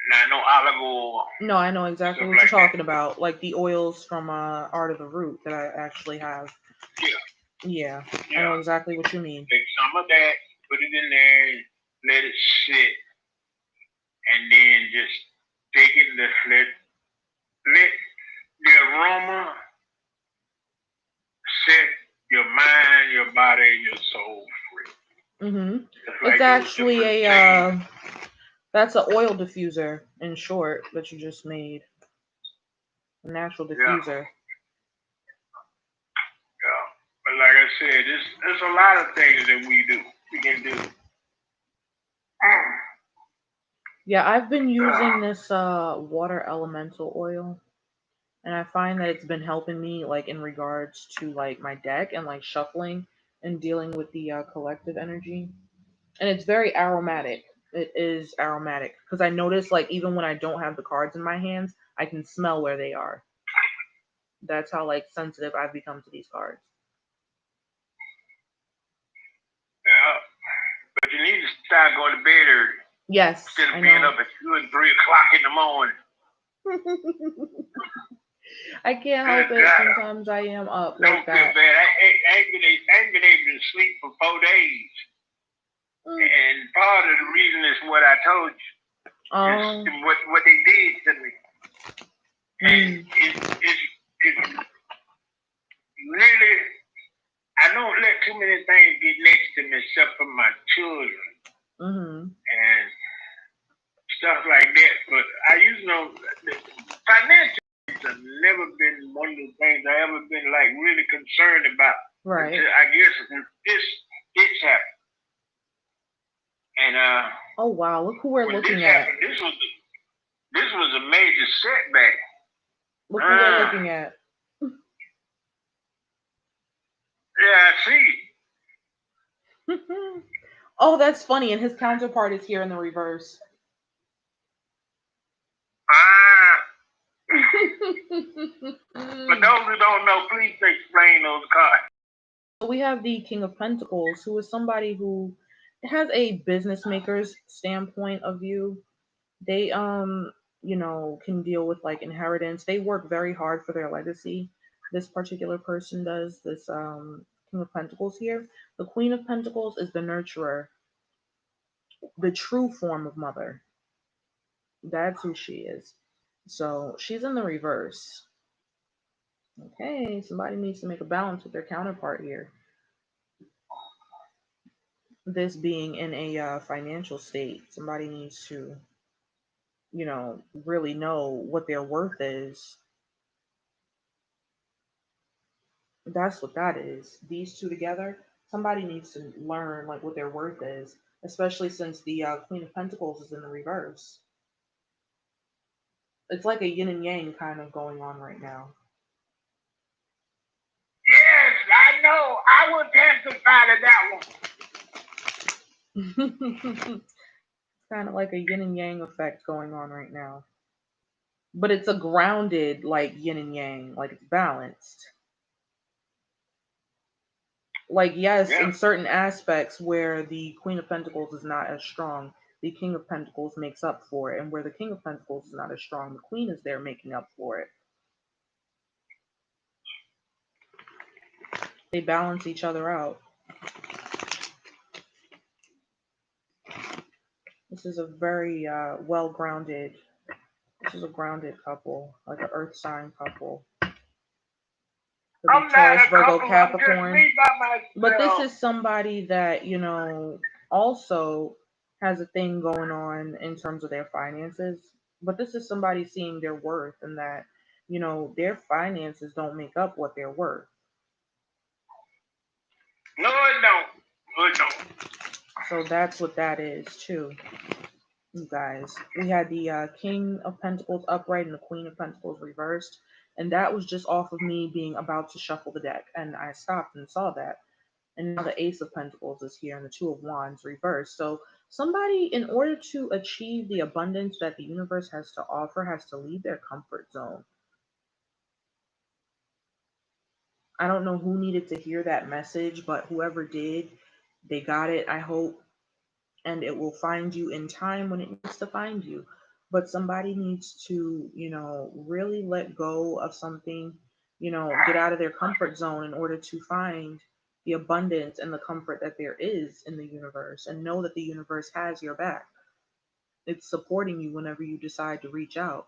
Not no olive oil. No, I know exactly what Stuff you're like talking about. Like the oils from Art of the Root that I actually have. Yeah. Yeah. I know exactly what you mean. Take some of that, put it in there, and let it sit, and then just take it and just let the aroma set your mind, your body, and your soul free. Mm-hmm. Like It's actually that's an oil diffuser, in short, that you just made. A natural diffuser. Yeah. But like I said, there's a lot of things that we can do. Yeah, I've been using this water elemental oil, and I find that it's been helping me like in regards to like my deck and like shuffling and dealing with the collective energy. And it's very aromatic. It is aromatic because I notice like even when I don't have the cards in my hands, I can smell where they are. That's how like sensitive I've become to these cards. Yeah. But you need to start going to bed early. Yes, Instead of I being know. up at 2 and 3 o'clock in the morning. I can't help it. Sometimes I am up Don't like feel that. bad. I ain't been able to sleep for 4 days. And part of the reason is what I told you. Is what they did to me. And it's really, I don't let too many things get next to me except for my children. And stuff like that. But I used to know financial have never been one of the things I ever been like really concerned about. Right. I guess it's happened. And oh wow, look who we're looking this at. happened, this was a major setback. Look who we're looking at. Yeah, I see. Oh, that's funny. And his counterpart is here in the reverse. For those who don't know, please explain those cards. We have the King of Pentacles, who is somebody who has a business maker's standpoint of view. They can deal with like inheritance. They work very hard for their legacy. This particular person does. This King of Pentacles here. The Queen of Pentacles is the nurturer, the true form of mother. That's who she is. So she's in the reverse. Okay, somebody needs to make a balance with their counterpart here. This being in a financial state, somebody needs to, really know what their worth is. That's what that is. These two together, somebody needs to learn like what their worth is, especially since the Queen of Pentacles is in the reverse. It's like a yin and yang kind of going on right now. Yes, I know. I will testify to that one. Kind of like a yin and yang effect going on right now. But it's a grounded like yin and yang, like it's balanced. Like, yes, in certain aspects where the Queen of Pentacles is not as strong, the King of Pentacles makes up for it. And where the King of Pentacles is not as strong, the Queen is there making up for it. They balance each other out. This is a very well-grounded, this is a grounded couple, like an earth sign couple. Could be Taurus, Virgo, Capricorn. But this is somebody that, also has a thing going on in terms of their finances. But this is somebody seeing their worth and that, their finances don't make up what they're worth. No, it don't. So that's what that is too. You guys, we had the King of Pentacles upright and the Queen of Pentacles reversed, and that was just off of me being about to shuffle the deck, and I stopped and saw that. And now the Ace of Pentacles is here and the Two of Wands reversed. So somebody, in order to achieve the abundance that the universe has to offer, has to leave their comfort zone. I don't know who needed to hear that message, but whoever did, they got it, I hope. And it will find you in time when it needs to find you. But somebody needs to, really let go of something, get out of their comfort zone in order to find the abundance and the comfort that there is in the universe, and know that the universe has your back. It's supporting you whenever you decide to reach out.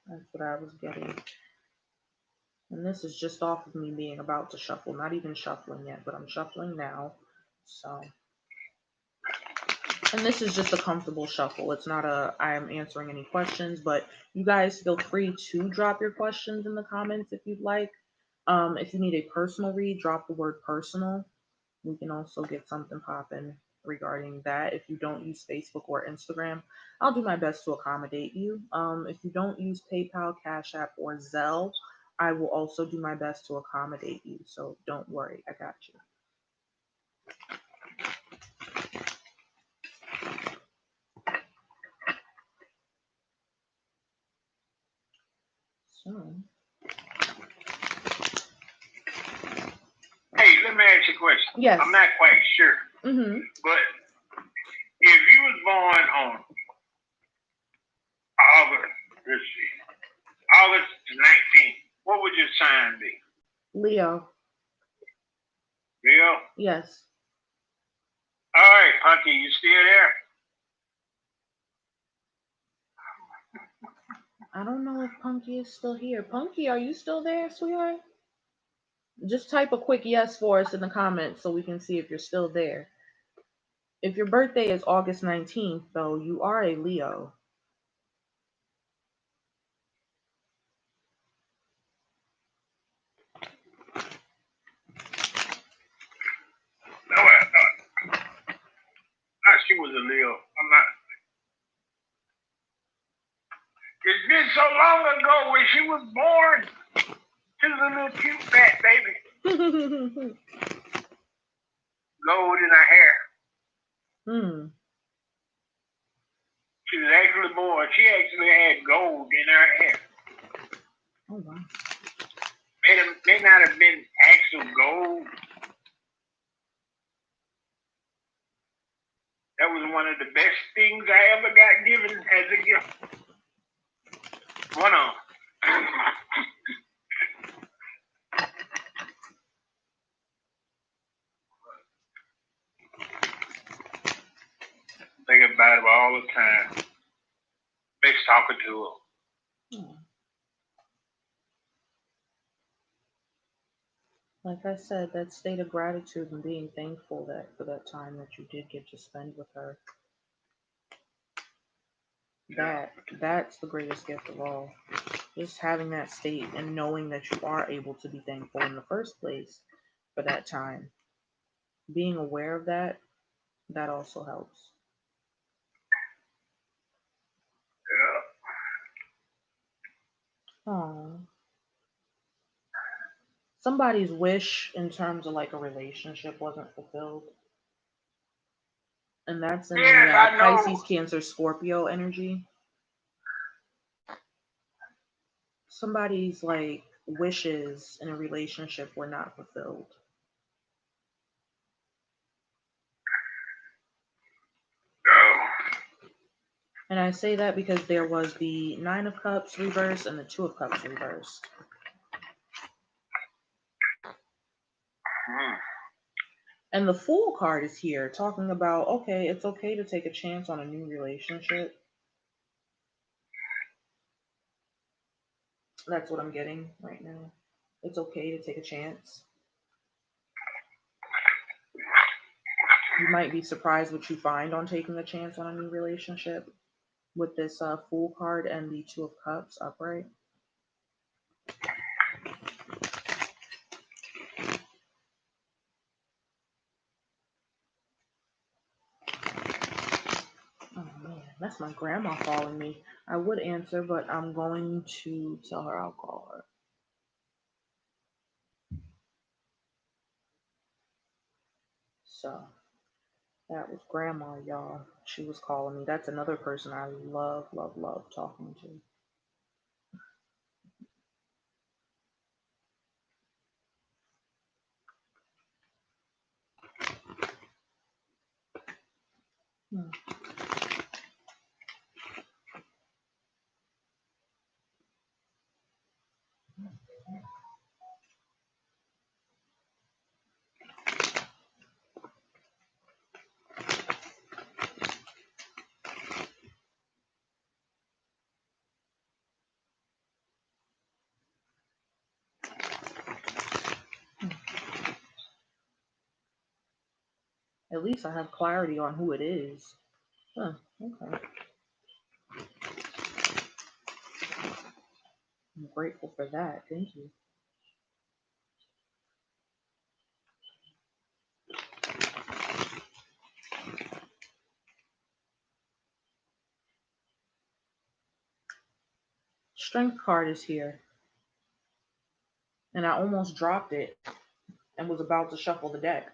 That's what I was getting. And this is just off of me being about to shuffle. Not even shuffling yet, but I'm shuffling now. So, and this is just a comfortable shuffle. It's not I am answering any questions, but you guys feel free to drop your questions in the comments if you'd like. If you need a personal read, drop the word personal. We can also get something popping regarding that. If you don't use Facebook or Instagram, I'll do my best to accommodate you. If you don't use PayPal, Cash App, or Zelle, I will also do my best to accommodate you. So don't worry, I got you. So, Hey, let me ask you a question. yes. I'm not quite sure. Mm-hmm. But if you was born on August 19th, what would your sign be? Leo. Leo? Yes. All right, Punky, you still there? I don't know if Punky is still here. Punky, are you still there, sweetheart? Just type a quick yes for us in the comments so we can see if you're still there. If your birthday is August 19th, though, you are a Leo. No, I thought she was a Leo. I'm not. It's been so long ago when she was born. She was a little cute fat baby. Gold in her hair. She was actually born. She actually had gold in her hair. Oh, wow. May not have been actual gold. That was one of the best things I ever got given as a gift. One of them. Think about it all the time. Miss talking to her. Like I said, that state of gratitude and being thankful that for that time that you did get to spend with her. That's the greatest gift of all. Just having that state and knowing that you are able to be thankful in the first place for that time. Being aware of that also helps. Yeah. Oh. Somebody's wish in terms of like a relationship wasn't fulfilled. And that's in the Pisces, Cancer, Scorpio energy. Somebody's like wishes in a relationship were not fulfilled. And I say that because there was the Nine of Cups reversed and the Two of Cups reversed. And the Fool card is here talking about, okay, it's okay to take a chance on a new relationship. That's what I'm getting right now. It's okay to take a chance. You might be surprised what you find on taking a chance on a new relationship with this Fool card and the Two of Cups upright. That's my grandma calling me. I would answer, but I'm going to tell her I'll call her. So that was grandma, y'all. She was calling me. That's another person I love, love, love talking to. Hmm. At least I have clarity on who it is. Huh, okay. I'm grateful for that. Thank you. Strength card is here. And I almost dropped it and was about to shuffle the deck.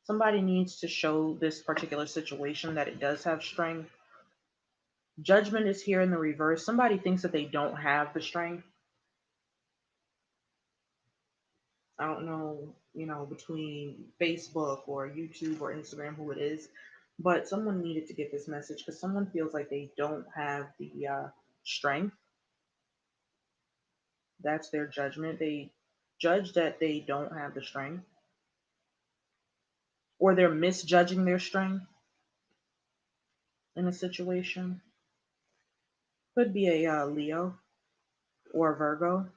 Somebody needs to show this particular situation that it does have strength. Judgment is here in the reverse. Somebody thinks that they don't have the strength. I don't know, between Facebook or YouTube or Instagram who it is, but someone needed to get this message because someone feels like they don't have the strength. That's their judgment. They judge that they don't have the strength, or they're misjudging their strength in a situation. Could be a Leo or a Virgo.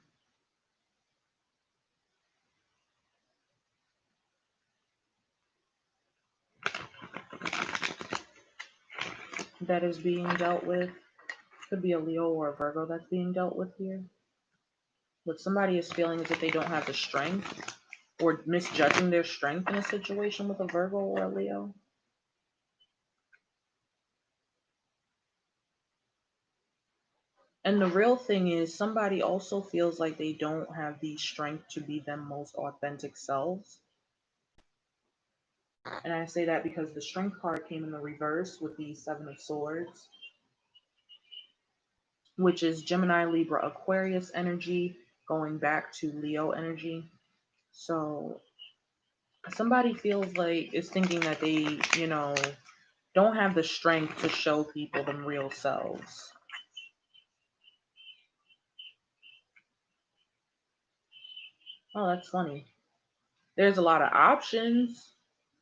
That is being dealt with. Could be a Leo or a Virgo that's being dealt with here. What somebody is feeling is that they don't have the strength or misjudging their strength in a situation with a Virgo or a Leo. And the real thing is, somebody also feels like they don't have the strength to be them most authentic selves. And I say that because the strength card came in the reverse with the Seven of Swords, which is Gemini, Libra, Aquarius energy going back to Leo energy. So somebody feels like is thinking that they, don't have the strength to show people them real selves. Oh, that's funny. There's a lot of options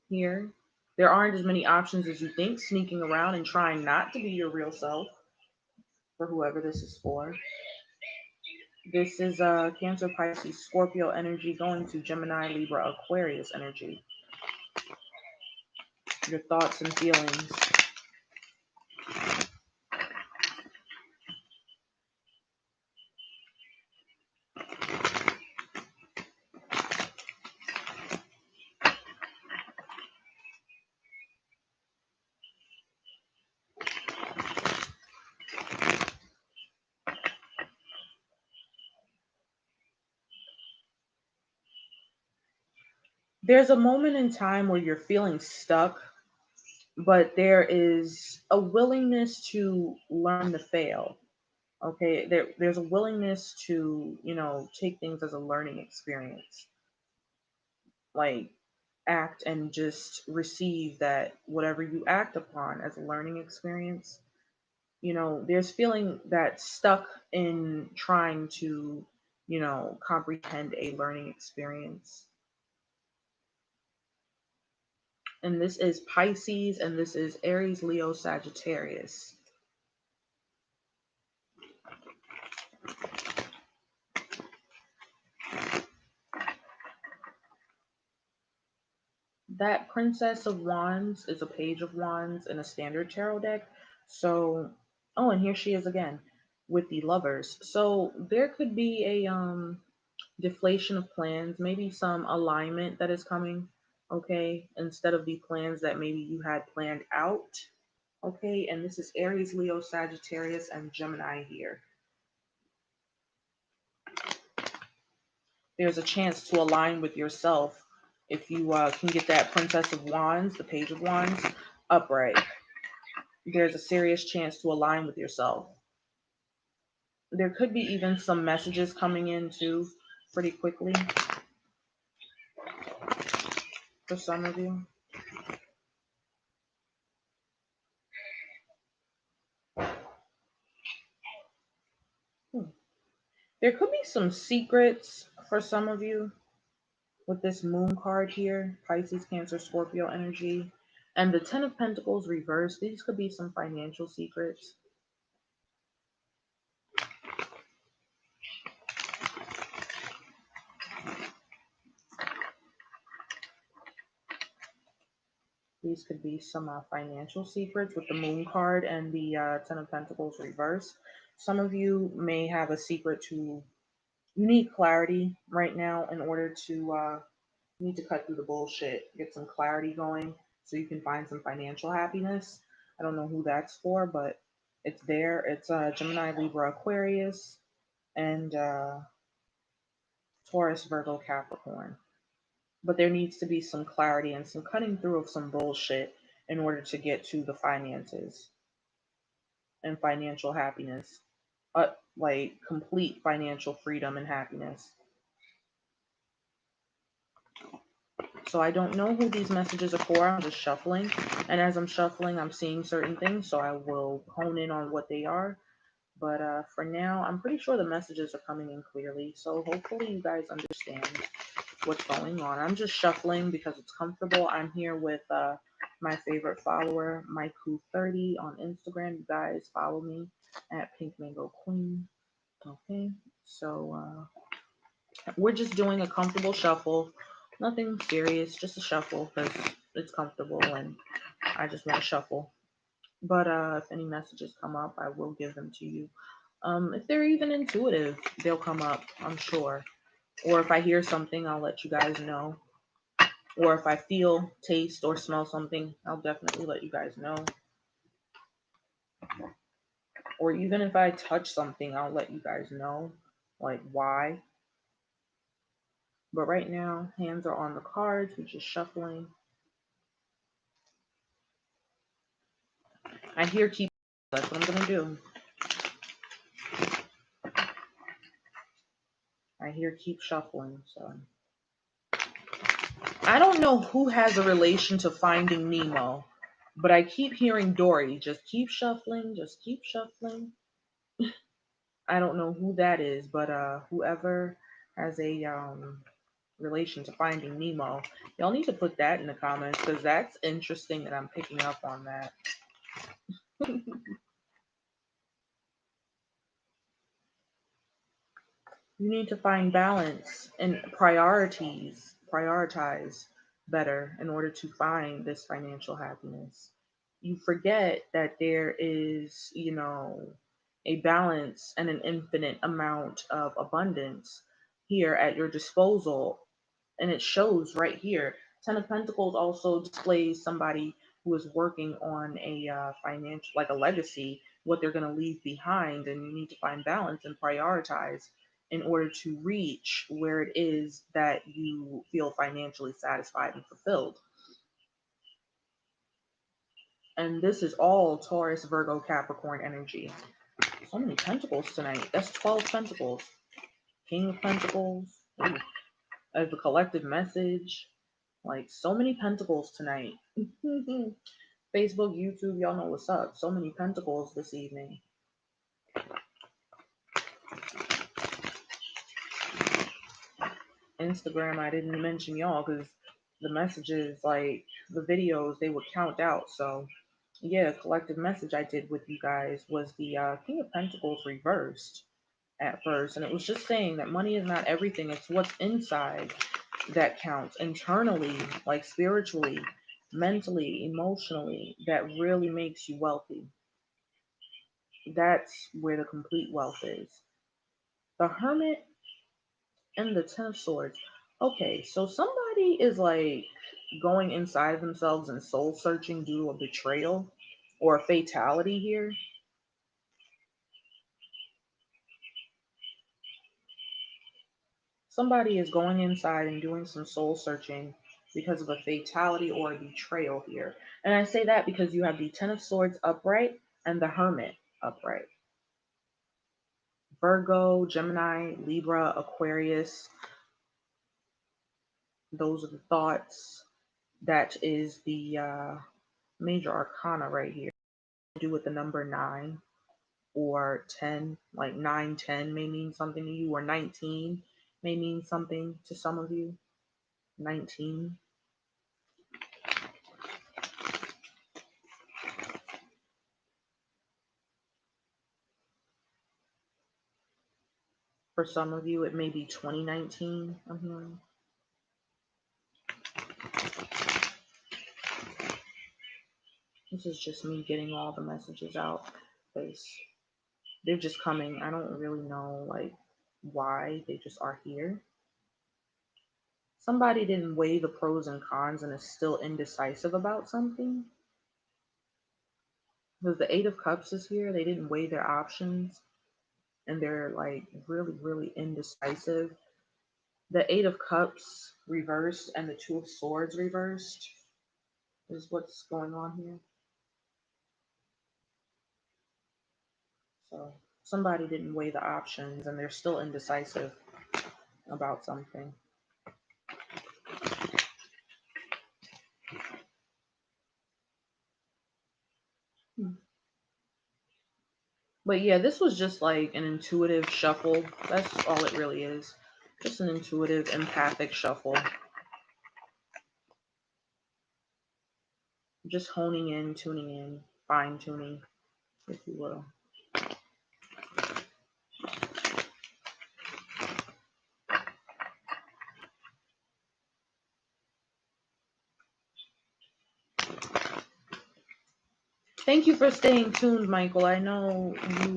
here. There aren't as many options as you think, sneaking around and trying not to be your real self for whoever this is for. This is Cancer, Pisces, Scorpio energy going to Gemini, Libra, Aquarius energy. Your thoughts and feelings. There's a moment in time where you're feeling stuck, but there is a willingness to learn to fail. Okay, there's a willingness to, take things as a learning experience. Like, act and just receive that whatever you act upon as a learning experience. There's feeling that stuck in trying to, comprehend a learning experience. And this is Pisces, and this is Aries, Leo, Sagittarius. That Princess of Wands is a Page of Wands in a standard tarot deck. So, oh, and here she is again with the Lovers. So there could be a deflation of plans, maybe some alignment that is coming, okay, instead of the plans that maybe you had planned out. Okay, and this is Aries, Leo, Sagittarius, and Gemini here. There's a chance to align with yourself if you can get that Princess of Wands, the Page of Wands, upright. There's a serious chance to align with yourself. There could be even some messages coming in too pretty quickly for some of you. There could be some secrets for some of you with this moon card here, Pisces, Cancer, Scorpio energy, and the 10 of Pentacles reversed. These could be some financial secrets. These could be some financial secrets with the moon card and the 10 of Pentacles reversed. Some of you may have a secret to, you need clarity right now in order to, you need to cut through the bullshit, get some clarity going so you can find some financial happiness. I don't know who that's for, but it's there. It's Gemini, Libra, Aquarius, and Taurus, Virgo, Capricorn. But there needs to be some clarity and some cutting through of some bullshit in order to get to the finances and financial happiness. Like complete financial freedom and happiness. So I don't know who these messages are for. I'm just shuffling. And as I'm shuffling, I'm seeing certain things. So I will hone in on what they are. But for now, I'm pretty sure the messages are coming in clearly. So hopefully you guys understand what's going on. I'm just shuffling because it's comfortable. I'm here with my favorite follower, Maiku30 on Instagram. You guys follow me at PinkMango Queen. Okay, so we're just doing a comfortable shuffle. Nothing serious, just a shuffle because it's comfortable and I just want to shuffle. But if any messages come up, I will give them to you. If they're even intuitive, they'll come up, I'm sure. Or if I hear something, I'll let you guys know. Or if I feel, taste, or smell something, I'll definitely let you guys know. Or even if I touch something, I'll let you guys know, like why. But right now, hands are on the cards. We're just shuffling. I hear keep. That's what I'm going to do. I hear keep shuffling. So I don't know who has a relation to Finding Nemo, but I keep hearing Dory. Just keep shuffling. Just keep shuffling. I don't know who that is, but whoever has a relation to Finding Nemo, y'all need to put that in the comments because that's interesting that I'm picking up on that. You need to find balance and priorities, prioritize better in order to find this financial happiness. You forget that there is, a balance and an infinite amount of abundance here at your disposal. And it shows right here. Ten of Pentacles also displays somebody who is working on a financial, like a legacy, what they're going to leave behind. And you need to find balance and prioritize in order to reach where it is that you feel financially satisfied and fulfilled. And this is all Taurus, Virgo, Capricorn energy. So many pentacles tonight. That's 12 pentacles. King of Pentacles. Ooh. As the collective message. Like so many pentacles tonight. Facebook, YouTube, y'all know what's up. So many pentacles this evening. Instagram, I didn't mention y'all because the messages, like the videos, they would count out. So yeah, collective message I did with you guys was the King of Pentacles reversed at first. And it was just saying that money is not everything. It's what's inside that counts internally, like spiritually, mentally, emotionally, that really makes you wealthy. That's where the complete wealth is. The Hermit and the Ten of Swords. Okay, so somebody is like going inside themselves and soul searching due to a betrayal or a fatality here. Somebody is going inside and doing some soul searching because of a fatality or a betrayal here. And I say that because you have the Ten of Swords upright and the Hermit upright. Virgo, Gemini, Libra, Aquarius. Those are the thoughts. That is the major arcana right here. Do with the number 9 or 10, like 9, 10 may mean something to you, or 19 may mean something to some of you. 19. For some of you, it may be 2019, I'm hearing. This is just me getting all the messages out because they're just coming. I don't really know like why, they just are here. Somebody didn't weigh the pros and cons and is still indecisive about something. Because the Eight of Cups is here. They didn't weigh their options and they're like really, really indecisive. The Eight of Cups reversed and the Two of Swords reversed is what's going on here. So somebody didn't weigh the options and they're still indecisive about something. But yeah, this was just like an intuitive shuffle. That's all it really is. Just an intuitive, empathic shuffle. Just honing in, tuning in, fine tuning, if you will. Thank you for staying tuned, Michael. I know you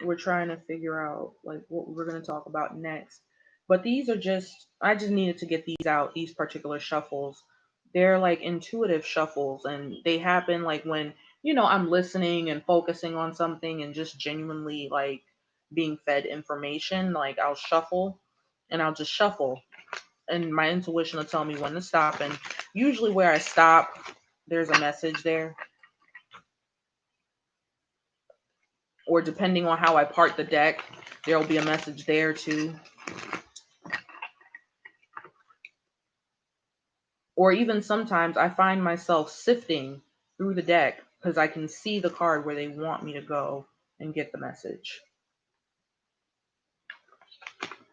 were trying to figure out like what we're going to talk about next. But these are just, I just needed to get these out, these particular shuffles. They're like intuitive shuffles and they happen like when, I'm listening and focusing on something and just genuinely like being fed information. Like I'll shuffle and I'll just shuffle and my intuition will tell me when to stop. And usually where I stop, there's a message there. Or depending on how I part the deck, there'll be a message there too. Or even sometimes I find myself sifting through the deck because I can see the card where they want me to go and get the message.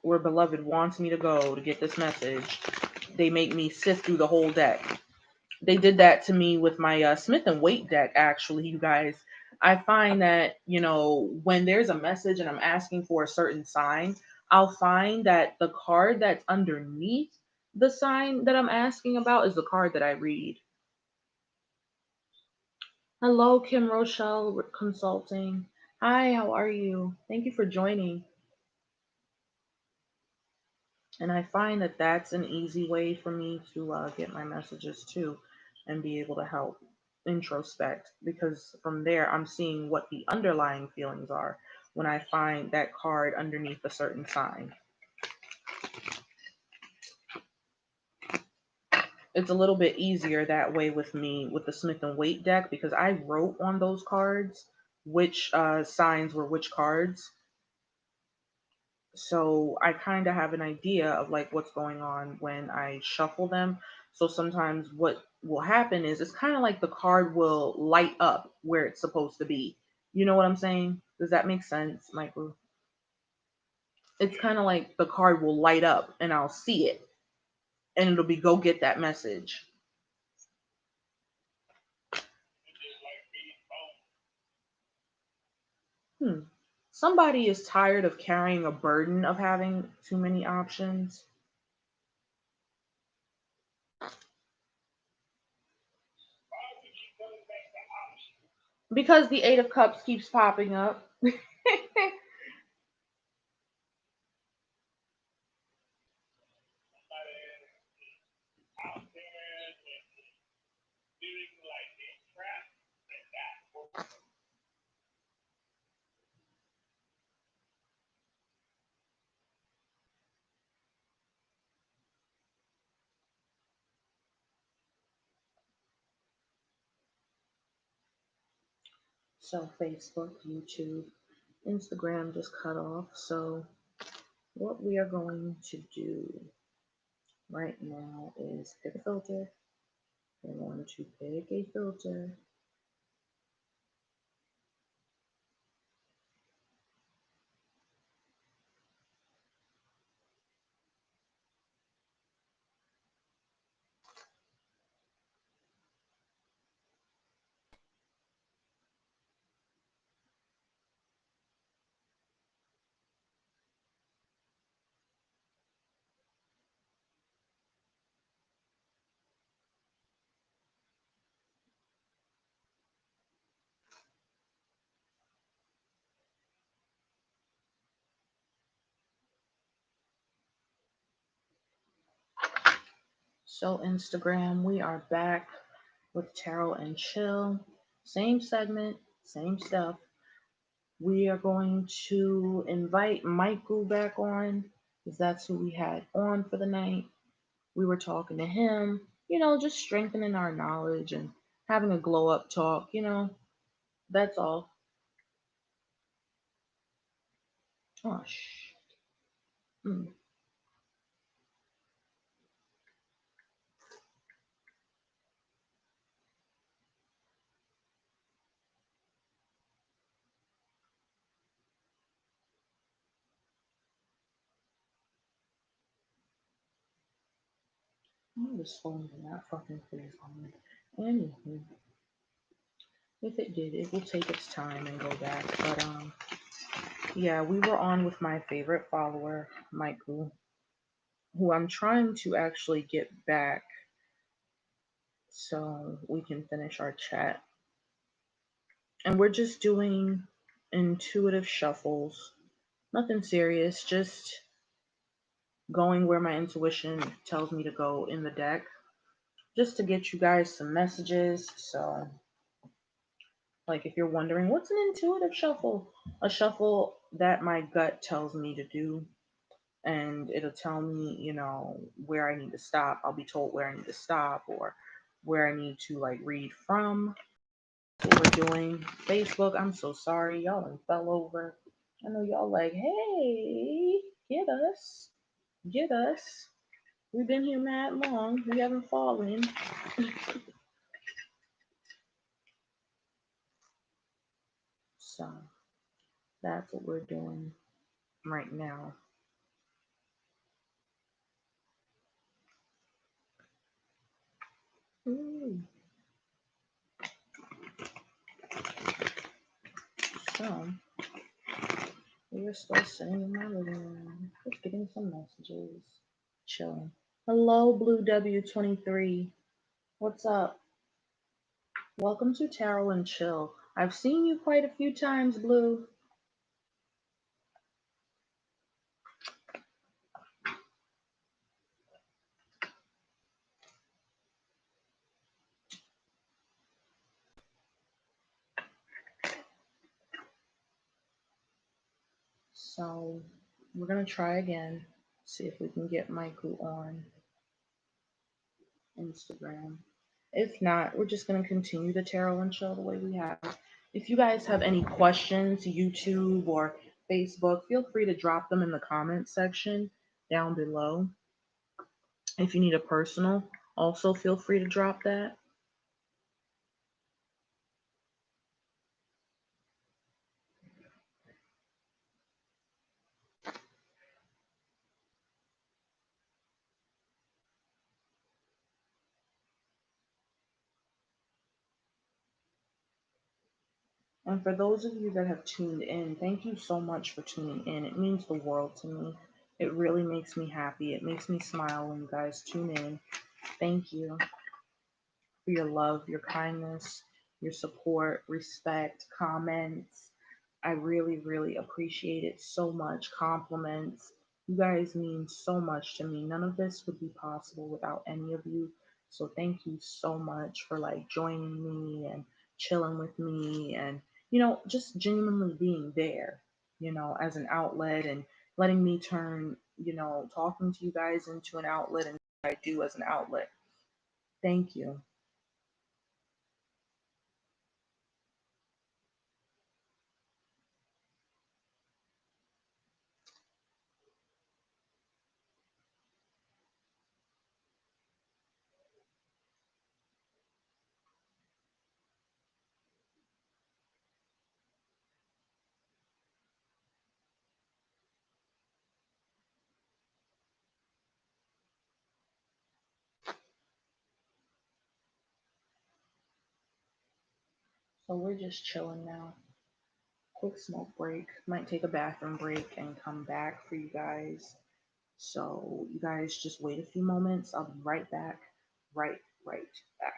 Where beloved wants me to go to get this message, they make me sift through the whole deck. They did that to me with my Smith and Waite deck, actually, you guys. I find that, when there's a message and I'm asking for a certain sign, I'll find that the card that's underneath the sign that I'm asking about is the card that I read. Hello, Kim Rochelle Consulting. Hi, how are you? Thank you for joining. And I find that that's an easy way for me to get my messages too and be able to help introspect, because from there I'm seeing what the underlying feelings are when I find that card underneath a certain sign. It's a little bit easier that way with me with the Smith and Waite deck because I wrote on those cards which signs were which cards. So I kind of have an idea of like what's going on when I shuffle them. So sometimes what will happen is it's kind of like the card will light up where it's supposed to be. You know what I'm saying? Does that make sense, Michael? It's kind of like the card will light up and I'll see it and it'll be go get that message. Somebody is tired of carrying a burden of having too many options. Because the Eight of Cups keeps popping up. So Facebook, YouTube, Instagram just cut off. So what we are going to do right now is pick a filter. We're going to pick a filter. So Instagram, we are back with Tarot and Chill. Same segment, same stuff. We are going to invite Michael back on because that's who we had on for the night. We were talking to him, just strengthening our knowledge and having a glow up talk, that's all. Oh, mm. This phone did not fucking freeze on me. Anywho, if it did, it will take its time and go back. But yeah, we were on with my favorite follower, Michael, who I'm trying to actually get back so we can finish our chat. And we're just doing intuitive shuffles. Nothing serious, just going where my intuition tells me to go in the deck, just to get you guys some messages. So, like, if you're wondering, what's an intuitive shuffle? A shuffle that my gut tells me to do, and it'll tell me, where I need to stop. I'll be told where I need to stop or where I need to, like, read from. What we're doing. Facebook, I'm so sorry. Y'all done fell over. I know y'all like, hey, get us. Get us. We've been here mad long. We haven't fallen. So that's what we're doing right now. Ooh. So we're still sitting in my living room, just getting some messages, chilling. Hello, Blue W23. What's up? Welcome to Tarot and Chill. I've seen you quite a few times, Blue. So we're gonna try again, see if we can get Michael on Instagram. If not, we're just gonna continue the Tarot and Chill the way we have. If you guys have any questions, YouTube or Facebook, feel free to drop them in the comments section down below. If you need a personal, also feel free to drop that. And for those of you that have tuned in, thank you so much for tuning in. It means the world to me. It really makes me happy. It makes me smile when you guys tune in. Thank you for your love, your kindness, your support, respect, comments. I really, really appreciate it so much. Compliments. You guys mean so much to me. None of this would be possible without any of you. So thank you so much for like joining me and chilling with me and, just genuinely being there, as an outlet and letting me turn, talking to you guys into an outlet and what I do as an outlet. Thank you. So we're just chilling now. Quick smoke break. Might take a bathroom break and come back for you guys. So you guys just wait a few moments. I'll be right back. Right back.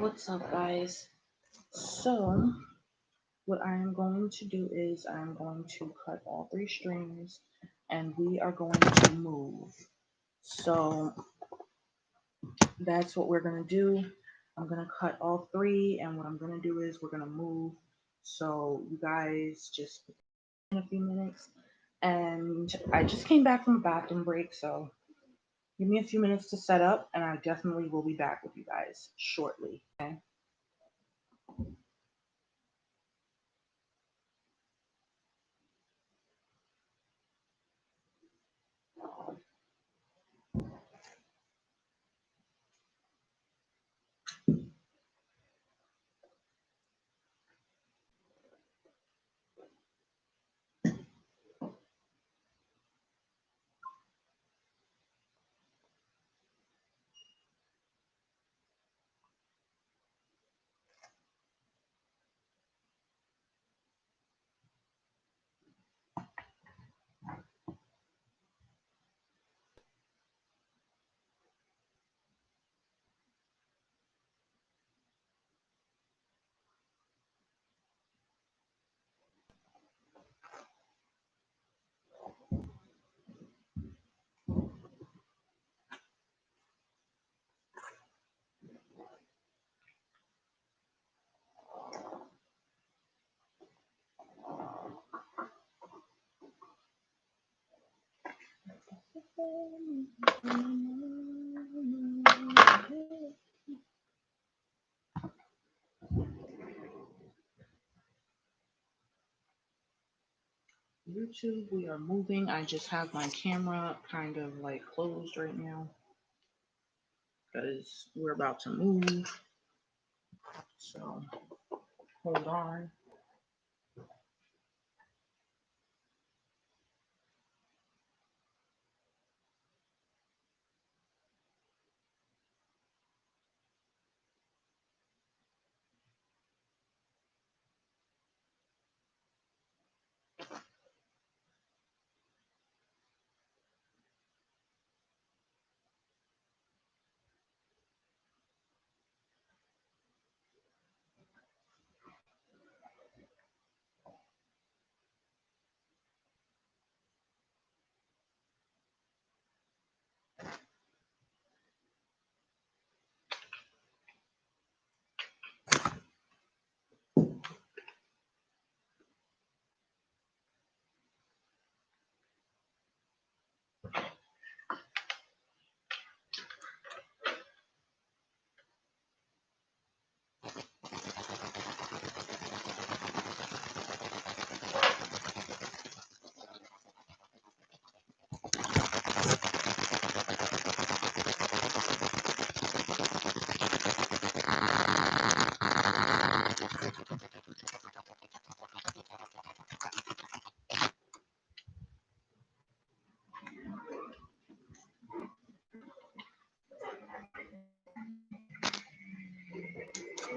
What's up, guys? So, what I am going to do is I'm going to cut all 3 strings and we are going to move. So, that's what we're going to do. I'm going to cut all 3, and what I'm going to do is we're going to move. So, you guys just in a few minutes. And I just came back from a bathroom break, so give me a few minutes to set up, and I definitely will be back with you guys shortly. Okay? YouTube, we are moving. I just have my camera kind of like closed right now because we're about to move. So hold on.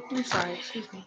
I'm sorry, excuse me.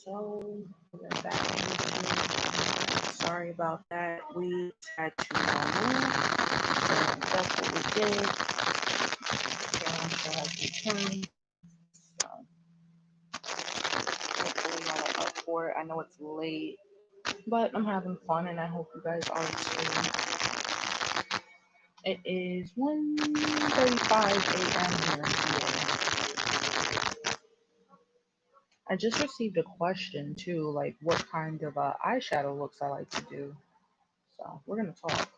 So we're back. Sorry about that. We had to move. So that's what we did. So hopefully y'all are up for it. I know it's late, but I'm having fun and I hope you guys are too. It is 1:35 a.m. here. I just received a question too, like what kind of eyeshadow looks I like to do. So we're gonna talk.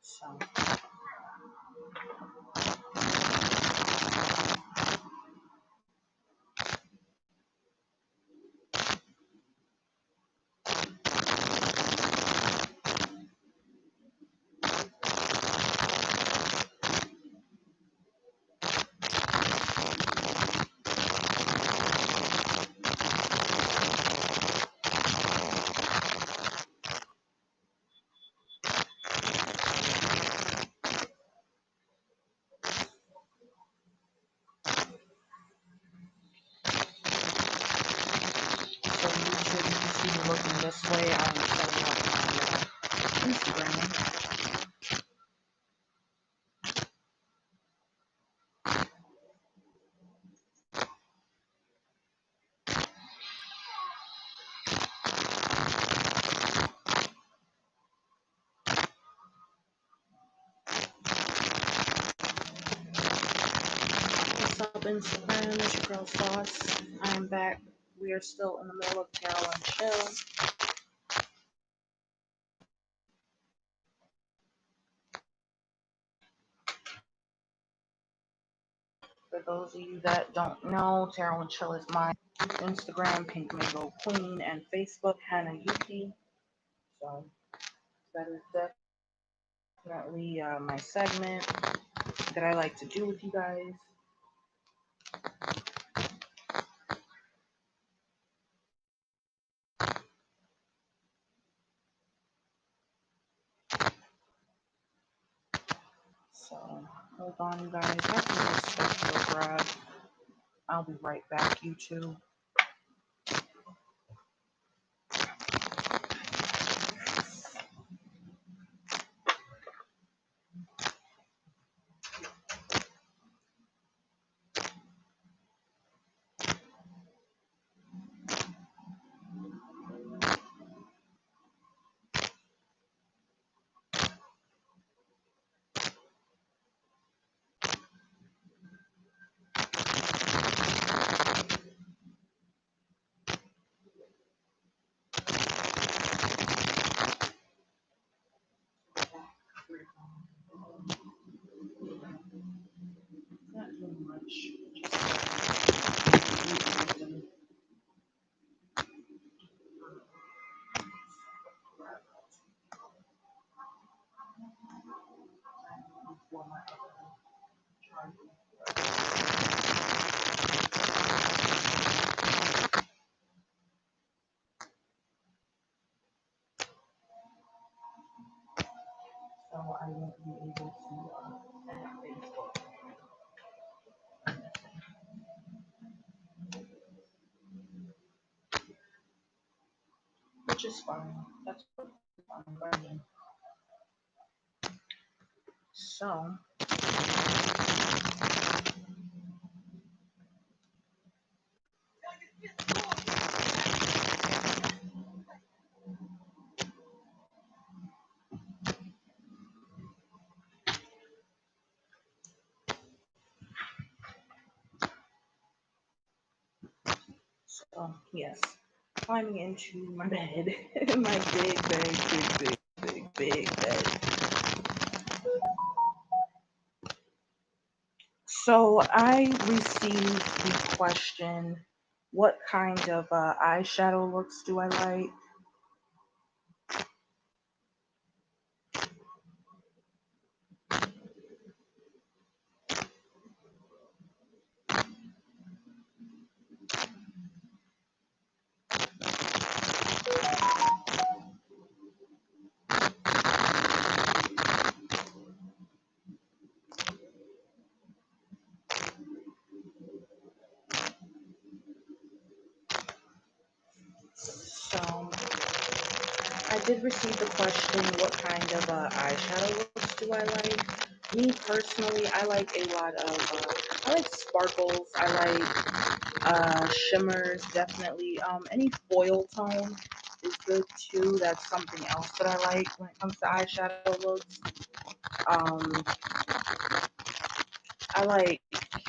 So looking this way, I'm setting up my Instagram. What's up, Instagram? It's your girl Sauce. I am back. We are still in the middle of Tarot and Chill. For those of you that don't know, Tarot and Chill is my Instagram, PinkMango Queen, and Facebook, Hannah Yuki. So that is definitely my segment that I like to do with you guys. So hold on, you guys. I can just start your grab. I'll be right back, YouTube. Not too much. So I won't be able to add Facebook, which is fine. That's fine. So yes, climbing into my bed, my big bed. So I received the question, what kind of eyeshadow looks do I like? did receive the question, what kind of eyeshadow looks do I like? Me personally, I like a lot of, I like sparkles, I like shimmers, definitely. Any foil tone is good too. That's something else that I like when it comes to eyeshadow looks. Um, I like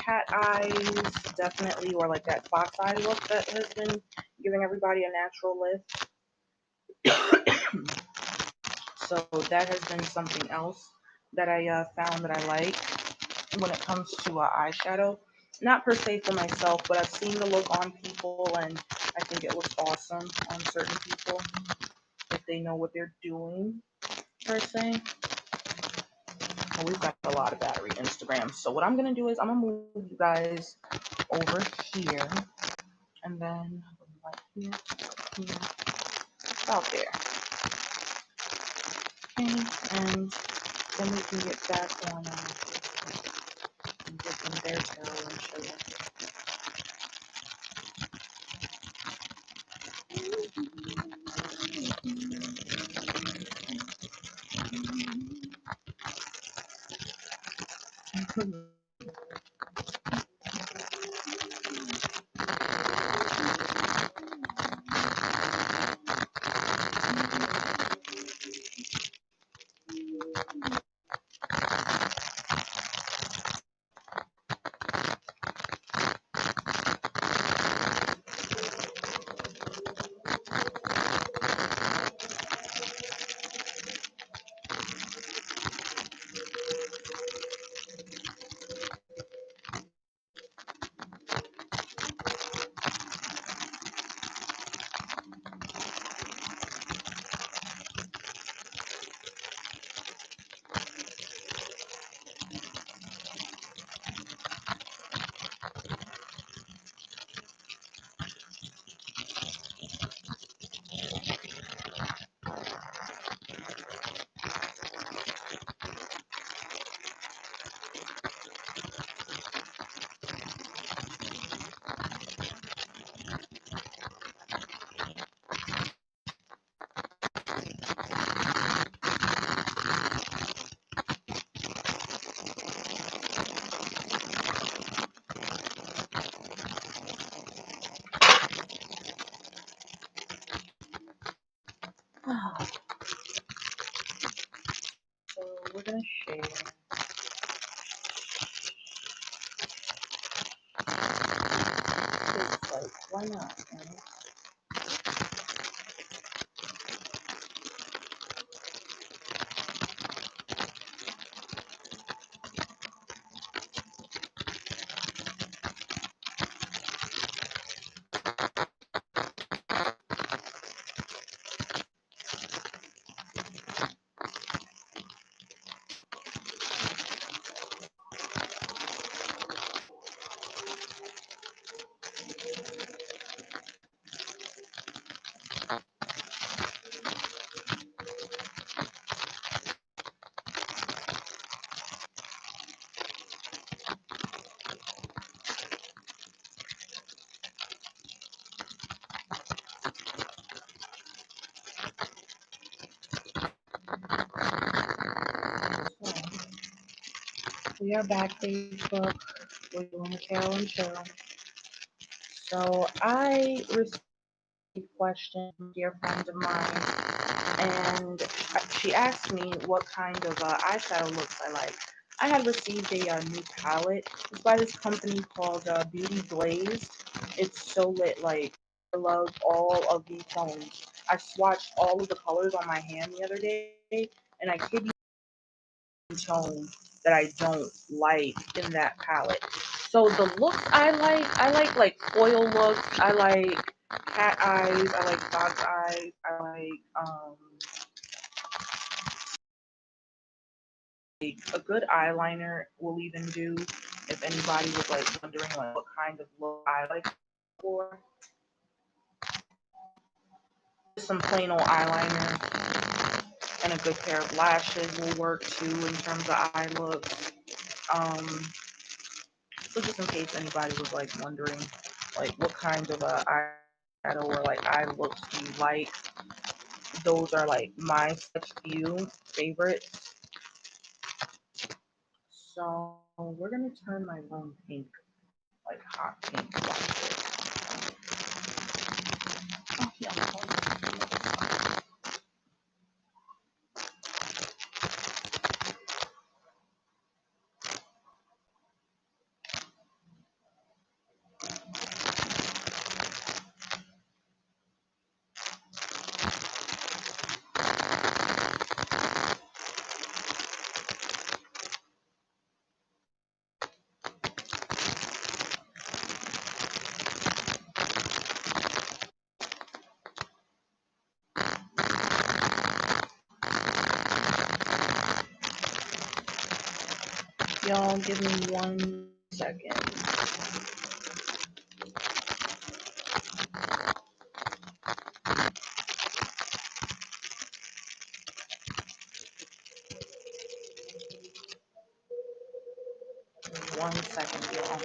cat eyes, definitely, or like that fox eye look that has been giving everybody a natural lift. So that has been something else that I found that I like when it comes to eyeshadow. Not per se for myself, but I've seen the look on people, and I think it looks awesome on certain people if they know what they're doing, per se. Well, we've got a lot of battery Instagram. So what I'm going to do is I'm going to move you guys over here, and then right here, here, about there. Okay, and then we can get back on and give them their tarot and show you. So we're going to share. Just like, why not? Right? We are back, Facebook. We're doing a tarot and show. So I received a question from a dear friend of mine, and she asked me what kind of eyeshadow looks I like. I had received a new palette. It's by this company called Beauty Glazed. It's so lit. Like, I love all of the tones. I swatched all of the colors on my hand the other day, and I kid you, tone that I don't like in that palette. So the looks I like foil looks. I like cat eyes. I like fox eyes. I like a good eyeliner will even do. If anybody was like wondering like what kind of look I like for, some plain old eyeliner and a good pair of lashes will work too in terms of eye looks. Um, So just in case anybody was like wondering, like what kind of eyeshadow or like eye looks do you like? those are like my few favorites. So we're gonna turn my room pink, like hot pink. Oh, yeah. Y'all give me 1 second. One second, y'all.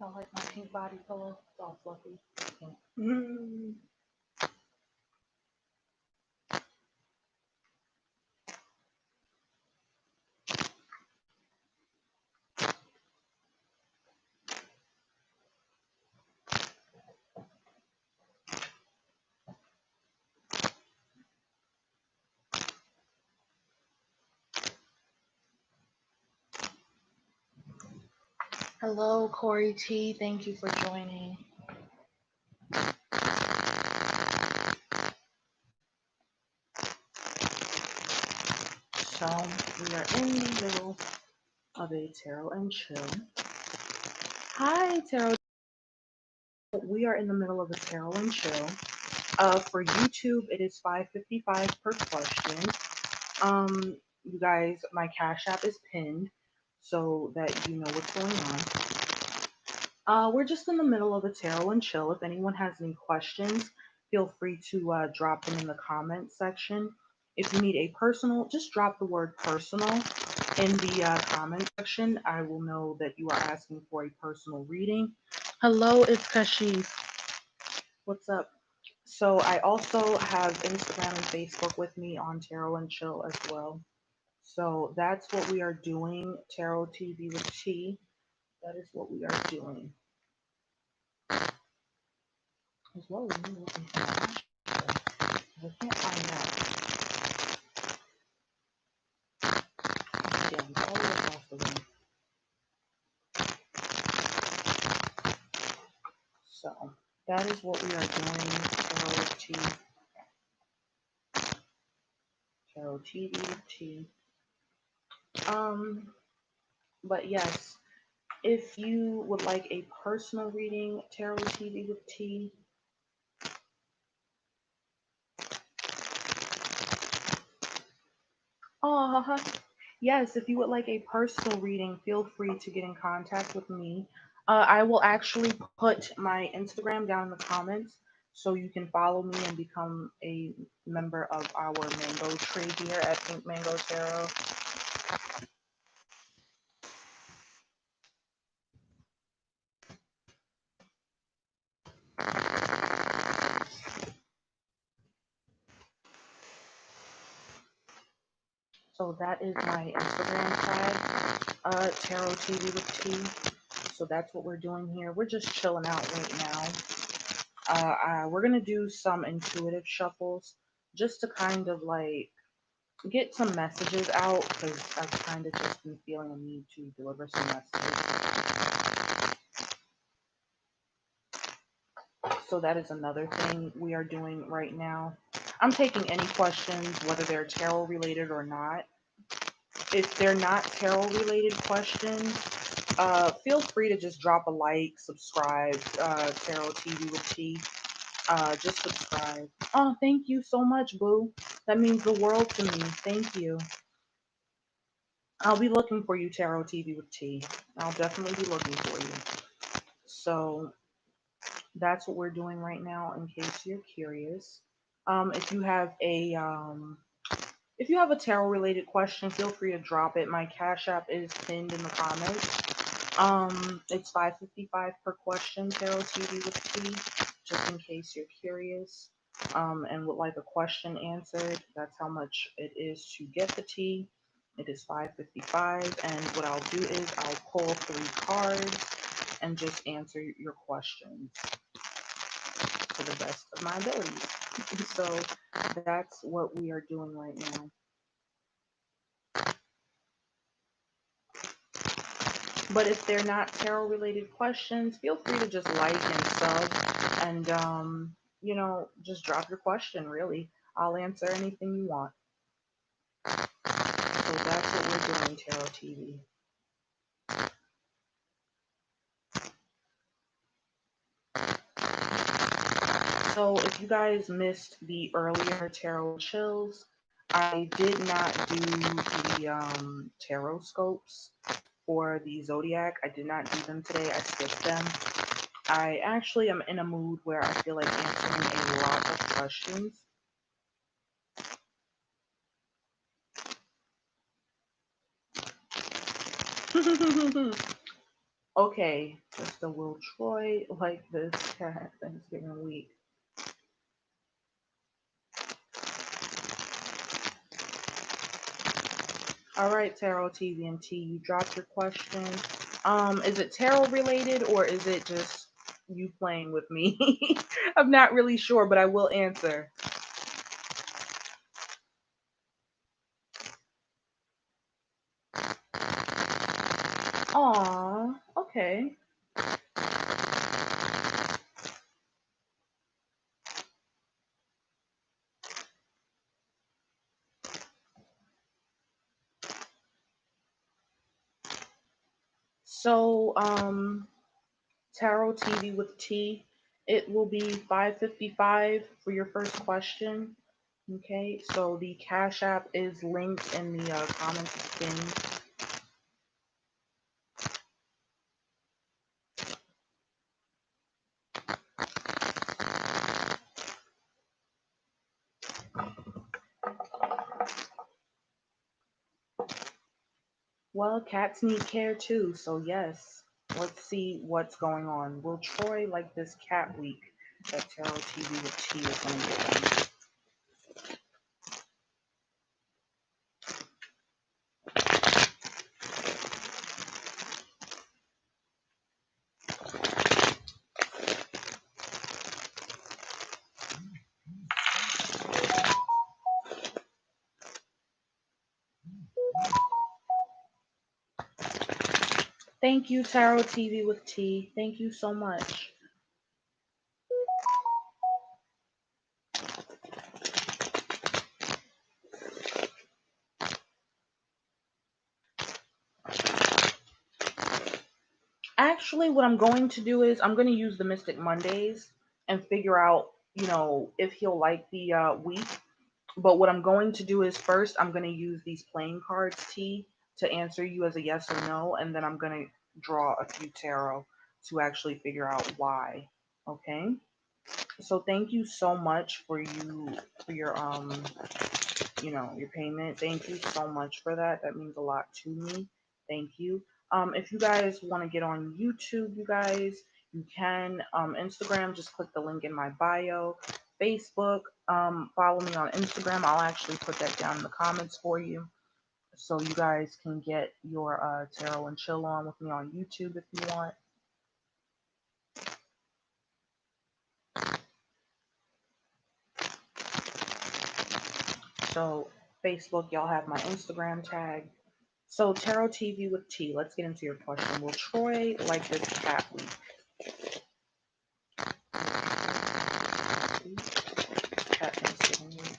I like my pink body pillow. It's all fluffy. Pink. Hello, Corey T. Thank you for joining. So we are in the middle of a tarot and chill. Hi, tarot. We are in the middle of a tarot and chill. For YouTube, it is $5.55 per question. You guys, my Cash App is pinned so that you know what's going on. We're just in the middle of a tarot and chill. If anyone has any questions, feel free to drop them in the comment section. If you need a personal, just drop the word personal in the comment section. I will know that you are asking for a personal reading. Hello, it's Kashif. What's up? So I also have Instagram and Facebook with me on Tarot and Chill as well. So that's what we are doing. Tarot TV with T. That is what we are doing. As well as me looking for my ash. I can't find that. Yeah, it's all the way across the room. So that is what we are doing. Tarot TV with T. But yes, if you would like a personal reading, Tarot TV with T. Yes, if you would like a personal reading, feel free to get in contact with me. I will actually put my Instagram down in the comments so you can follow me and become a member of our mango tree here at PinkMango Tarot. So that is my Instagram tag, Tarot TV with T. So that's what we're doing here. We're just chilling out right now. We're gonna do some intuitive shuffles just to kind of like get some messages out because I've kind of just been feeling a need to deliver some messages. So that is another thing we are doing right now. I'm taking any questions, whether they're tarot related or not. If they're not tarot related questions, feel free to just drop a like, subscribe, Tarot TV with T. Just subscribe. Oh, thank you so much, Boo. That means the world to me. Thank you. I'll be looking for you, Tarot TV with T. I'll definitely be looking for you. So that's what we're doing right now, in case you're curious. If you have a tarot related question, feel free to drop it. My Cash App is pinned in the comments. It's $5.55 per question, Tarot TV with T, just in case you're curious. And would like a question answered. That's how much it is to get the tea. It is $5.55, and what I'll do is I'll pull 3 cards and just answer your questions to the best of my abilities. So that's what we are doing right now. But if they're not tarot related questions, feel free to just like and sub and just drop your question, really. I'll answer anything you want. So that's what we're doing, Tarot TV. So if you guys missed the earlier tarot chills, I did not do the tarot scopes for the zodiac. I did not do them today. I skipped them. I actually am in a mood where I feel like answering a lot of questions. Okay, just a Will Troy like this cat Thanksgiving week. All right, Tarot TV and T, you dropped your question. Is it tarot related or is it just you playing with me? I'm not really sure, but I will answer. Aw, okay. So, Tarot TV with T, it will be $5.55 for your first question. Okay, so the Cash App is linked in the comments thing. Well, cats need care too, so yes. Let's see what's going on. Will Troy like this cat week that Tarot TV with T is going to get them? Thank you, Tarot TV with T. Thank you so much. Actually, what I'm going to do is I'm going to use the Mystic Mondays and figure out, if he'll like the week. But what I'm going to do is first I'm going to use these playing cards, T, to answer you as a yes or no, and then I'm going to draw a few tarot to actually figure out why. Okay? So thank you so much for your your payment. Thank you so much for that. That means a lot to me. Thank you. If you guys want to get on YouTube, you guys, you can. Instagram, just click the link in my bio. Facebook, follow me on Instagram. I'll actually put that down in the comments for you, so you guys can get your tarot and chill on with me on YouTube if you want. So Facebook, y'all have my Instagram tag. So Tarot TV with T, let's get into your question. Will Troy like this cat week? Cat Thanksgiving week.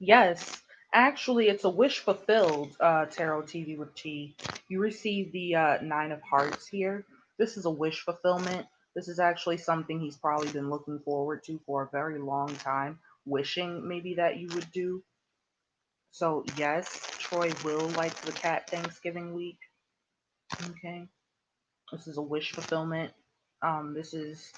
Yes, actually, it's a wish fulfilled, Tarot TV with T. You receive the Nine of Hearts here. This is a wish fulfillment. This is actually something he's probably been looking forward to for a very long time, wishing maybe that you would do. So, yes, Troy will like the cat Thanksgiving week. Okay. This is a wish fulfillment. This is,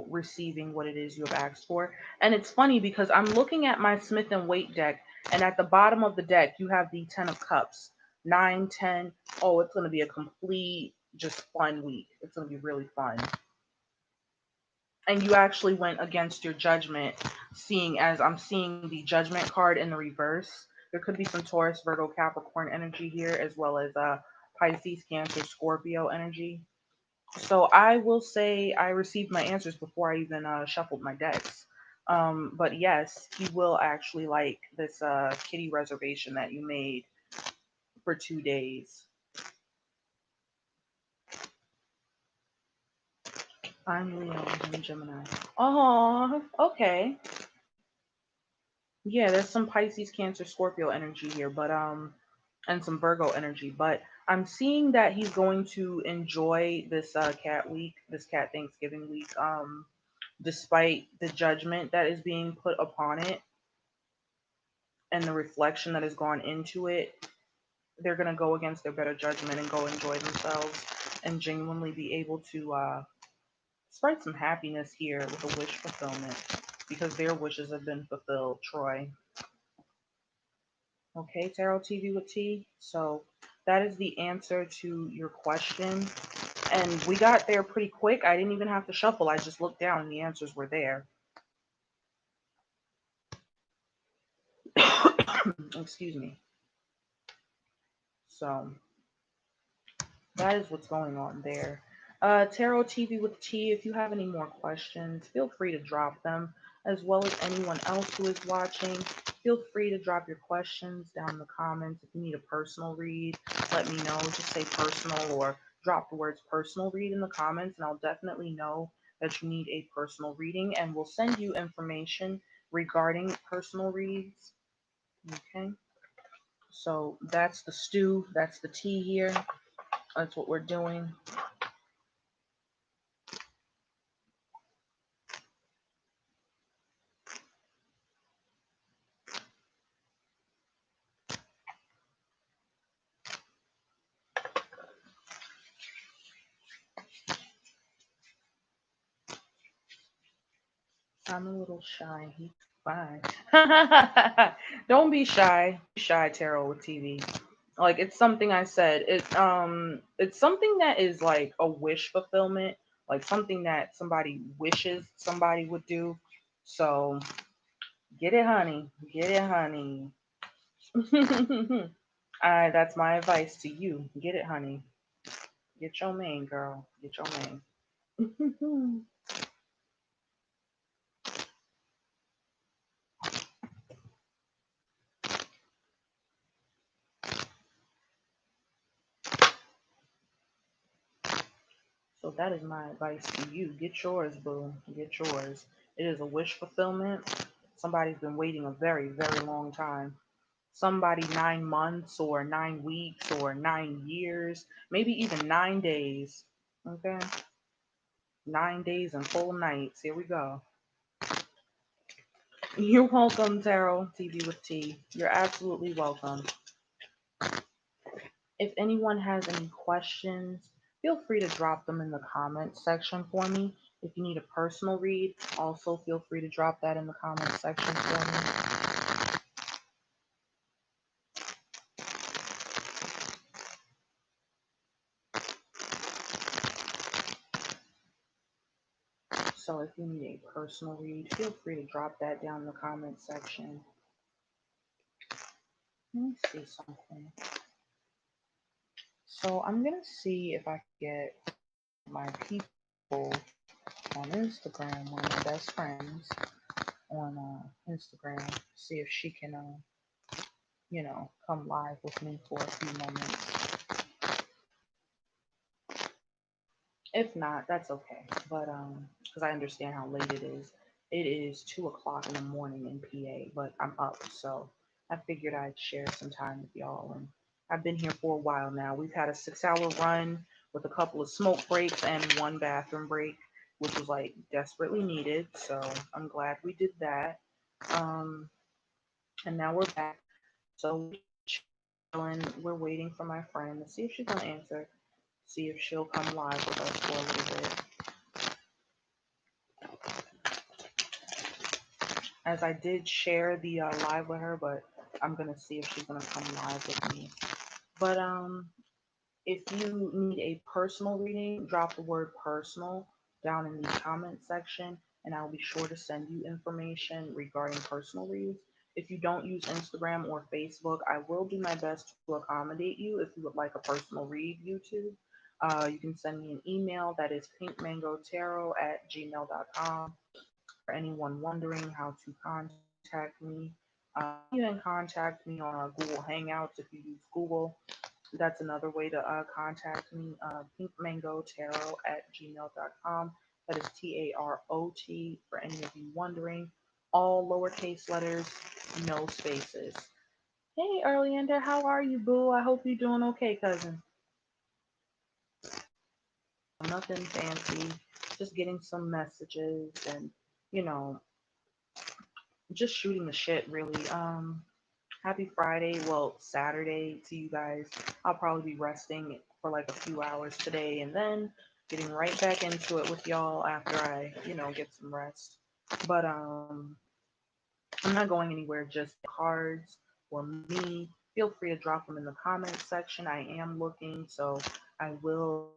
receiving what it is you have asked for. And it's funny because I'm looking at my Smith and Waite deck, and at the bottom of the deck, you have the 10 of Cups, 9, 10. Oh, it's going to be a complete, just fun week. It's going to be really fun. And you actually went against your judgment, seeing as I'm seeing the judgment card in the reverse. There could be some Taurus, Virgo, Capricorn energy here, as well as Pisces, Cancer, Scorpio energy. So I will say I received my answers before I even shuffled my decks. But yes, he will actually like this kitty reservation that you made for 2 days. I'm Leo, I'm Gemini. Oh, okay. Yeah, there's some Pisces, Cancer, Scorpio energy here, but and some Virgo energy, but I'm seeing that he's going to enjoy this cat week, this cat Thanksgiving week, despite the judgment that is being put upon it and the reflection that has gone into it. They're going to go against their better judgment and go enjoy themselves and genuinely be able to spread some happiness here with a wish fulfillment because their wishes have been fulfilled, Troy. Okay, Tarot TV with T. So that is the answer to your question. And we got there pretty quick. I didn't even have to shuffle. I just looked down and the answers were there. Excuse me. So that is what's going on there. Tarot TV with T, if you have any more questions, feel free to drop them, as well as anyone else who is watching. Feel free to drop your questions down in the comments. If you need a personal read, let me know. Just say personal or drop the words personal read in the comments, and I'll definitely know that you need a personal reading, and we'll send you information regarding personal reads. Okay? So that's the stew. That's the tea here. That's what we're doing. I'm a little shy. He's fine. Don't be shy. Be shy, Tarot with TV. Like it's something I said. It's something that is like a wish fulfillment, like something that somebody wishes somebody would do. So get it, honey. Get it, honey. That's my advice to you. Get it, honey. Get your man, girl. Get your man. So that is my advice to you. Get yours, boo. Get yours. It is a wish fulfillment. Somebody's been waiting a very, very long time. Somebody 9 months or 9 weeks or 9 years, maybe even 9 days. Okay? 9 days and full nights. Here we go. You're welcome, Tarot TV with T. You're absolutely welcome. If anyone has any questions, feel free to drop them in the comments section for me. If you need a personal read, also feel free to drop that in the comments section for me. So if you need a personal read, feel free to drop that down in the comment section. Let me see something. So I'm gonna see if I can get my people on Instagram, one of my best friends on Instagram, see if she can, come live with me for a few moments. If not, that's okay. But because I understand how late it is. It is 2 o'clock in the morning in PA, but I'm up, so I figured I'd share some time with y'all. And I've been here for a while now. We've had a 6-hour run with a couple of smoke breaks and one bathroom break, which was like desperately needed. So I'm glad we did that. Um, and now we're back. So we're waiting for my friend to see if she's gonna answer. See if she'll come live with us for a little bit. As I did share the live with her, but I'm gonna see if she's gonna come live with me. But if you need a personal reading, drop the word personal down in the comment section, and I'll be sure to send you information regarding personal reads. If you don't use Instagram or Facebook, I will do my best to accommodate you if you would like a personal read, YouTube. You can send me an email that is pinkmangotarot@gmail.com. For anyone wondering how to contact me, you can contact me on Google Hangouts if you use Google. That's another way to contact me. PinkMangoTarot@gmail.com. That is TAROT for any of you wondering. All lowercase letters, no spaces. Hey, Earliander, how are you, boo? I hope you're doing okay, cousin. Nothing fancy, just getting some messages and, you know, just shooting the shit, really. Happy Friday, well, Saturday to you guys. I'll probably be resting for like a few hours today and then getting right back into it with y'all after I, get some rest. But I'm not going anywhere, just cards or me. Feel free to drop them in the comments section. I am looking, so I will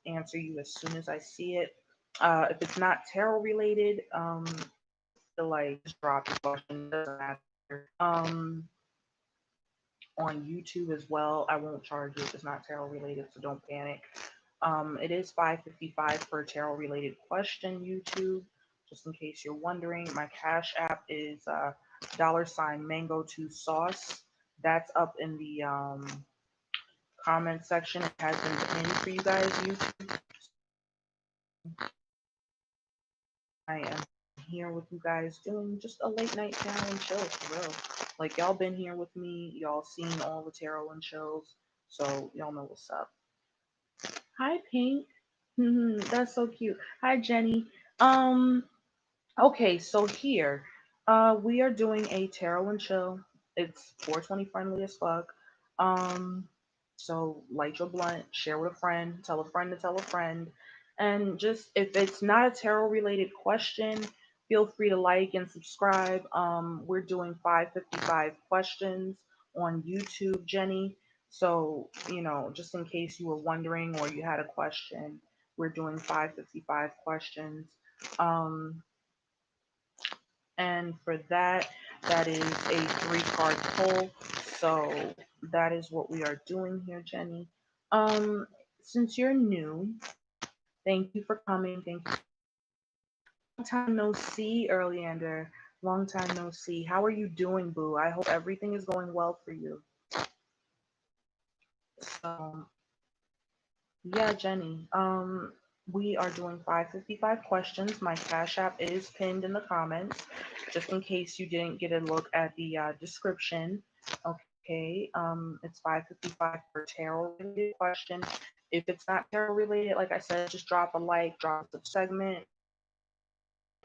answer you as soon as I see it. If it's not tarot related, feel like just drop the question. Doesn't matter. On YouTube as well. I won't charge you if it's not tarot related, so don't panic. It is $5.55 per tarot related question, YouTube. Just in case you're wondering, my Cash App is $mango2sauce. That's up in the comment section. It has been pinned for you guys, YouTube. I am here with you guys doing just a late night tarot and chill for real. Like y'all been here with me, y'all seen all the tarot and chills, so y'all know what's up. Hi, Pink. That's so cute. Hi, Jenny. Um, okay, so here, we are doing a tarot and chill. It's 420 friendly as fuck. Um, so light your blunt, share with a friend, tell a friend to tell a friend, and just if it's not a tarot related question, feel free to like and subscribe. We're doing 555 questions on YouTube, Jenny. So, just in case you were wondering or you had a question, we're doing 555 questions. Um, and for that, that is a 3-card pull. So that is what we are doing here, Jenny. Since you're new, thank you for coming. Thank you. Long time no see, Earliander. Long time no see. How are you doing, boo? I hope everything is going well for you. So, yeah, Jenny. We are doing 555 questions. My Cash App is pinned in the comments, just in case you didn't get a look at the description. Okay, it's 555 per tarot related question. If it's not tarot related, like I said, just drop a like, drop the segment.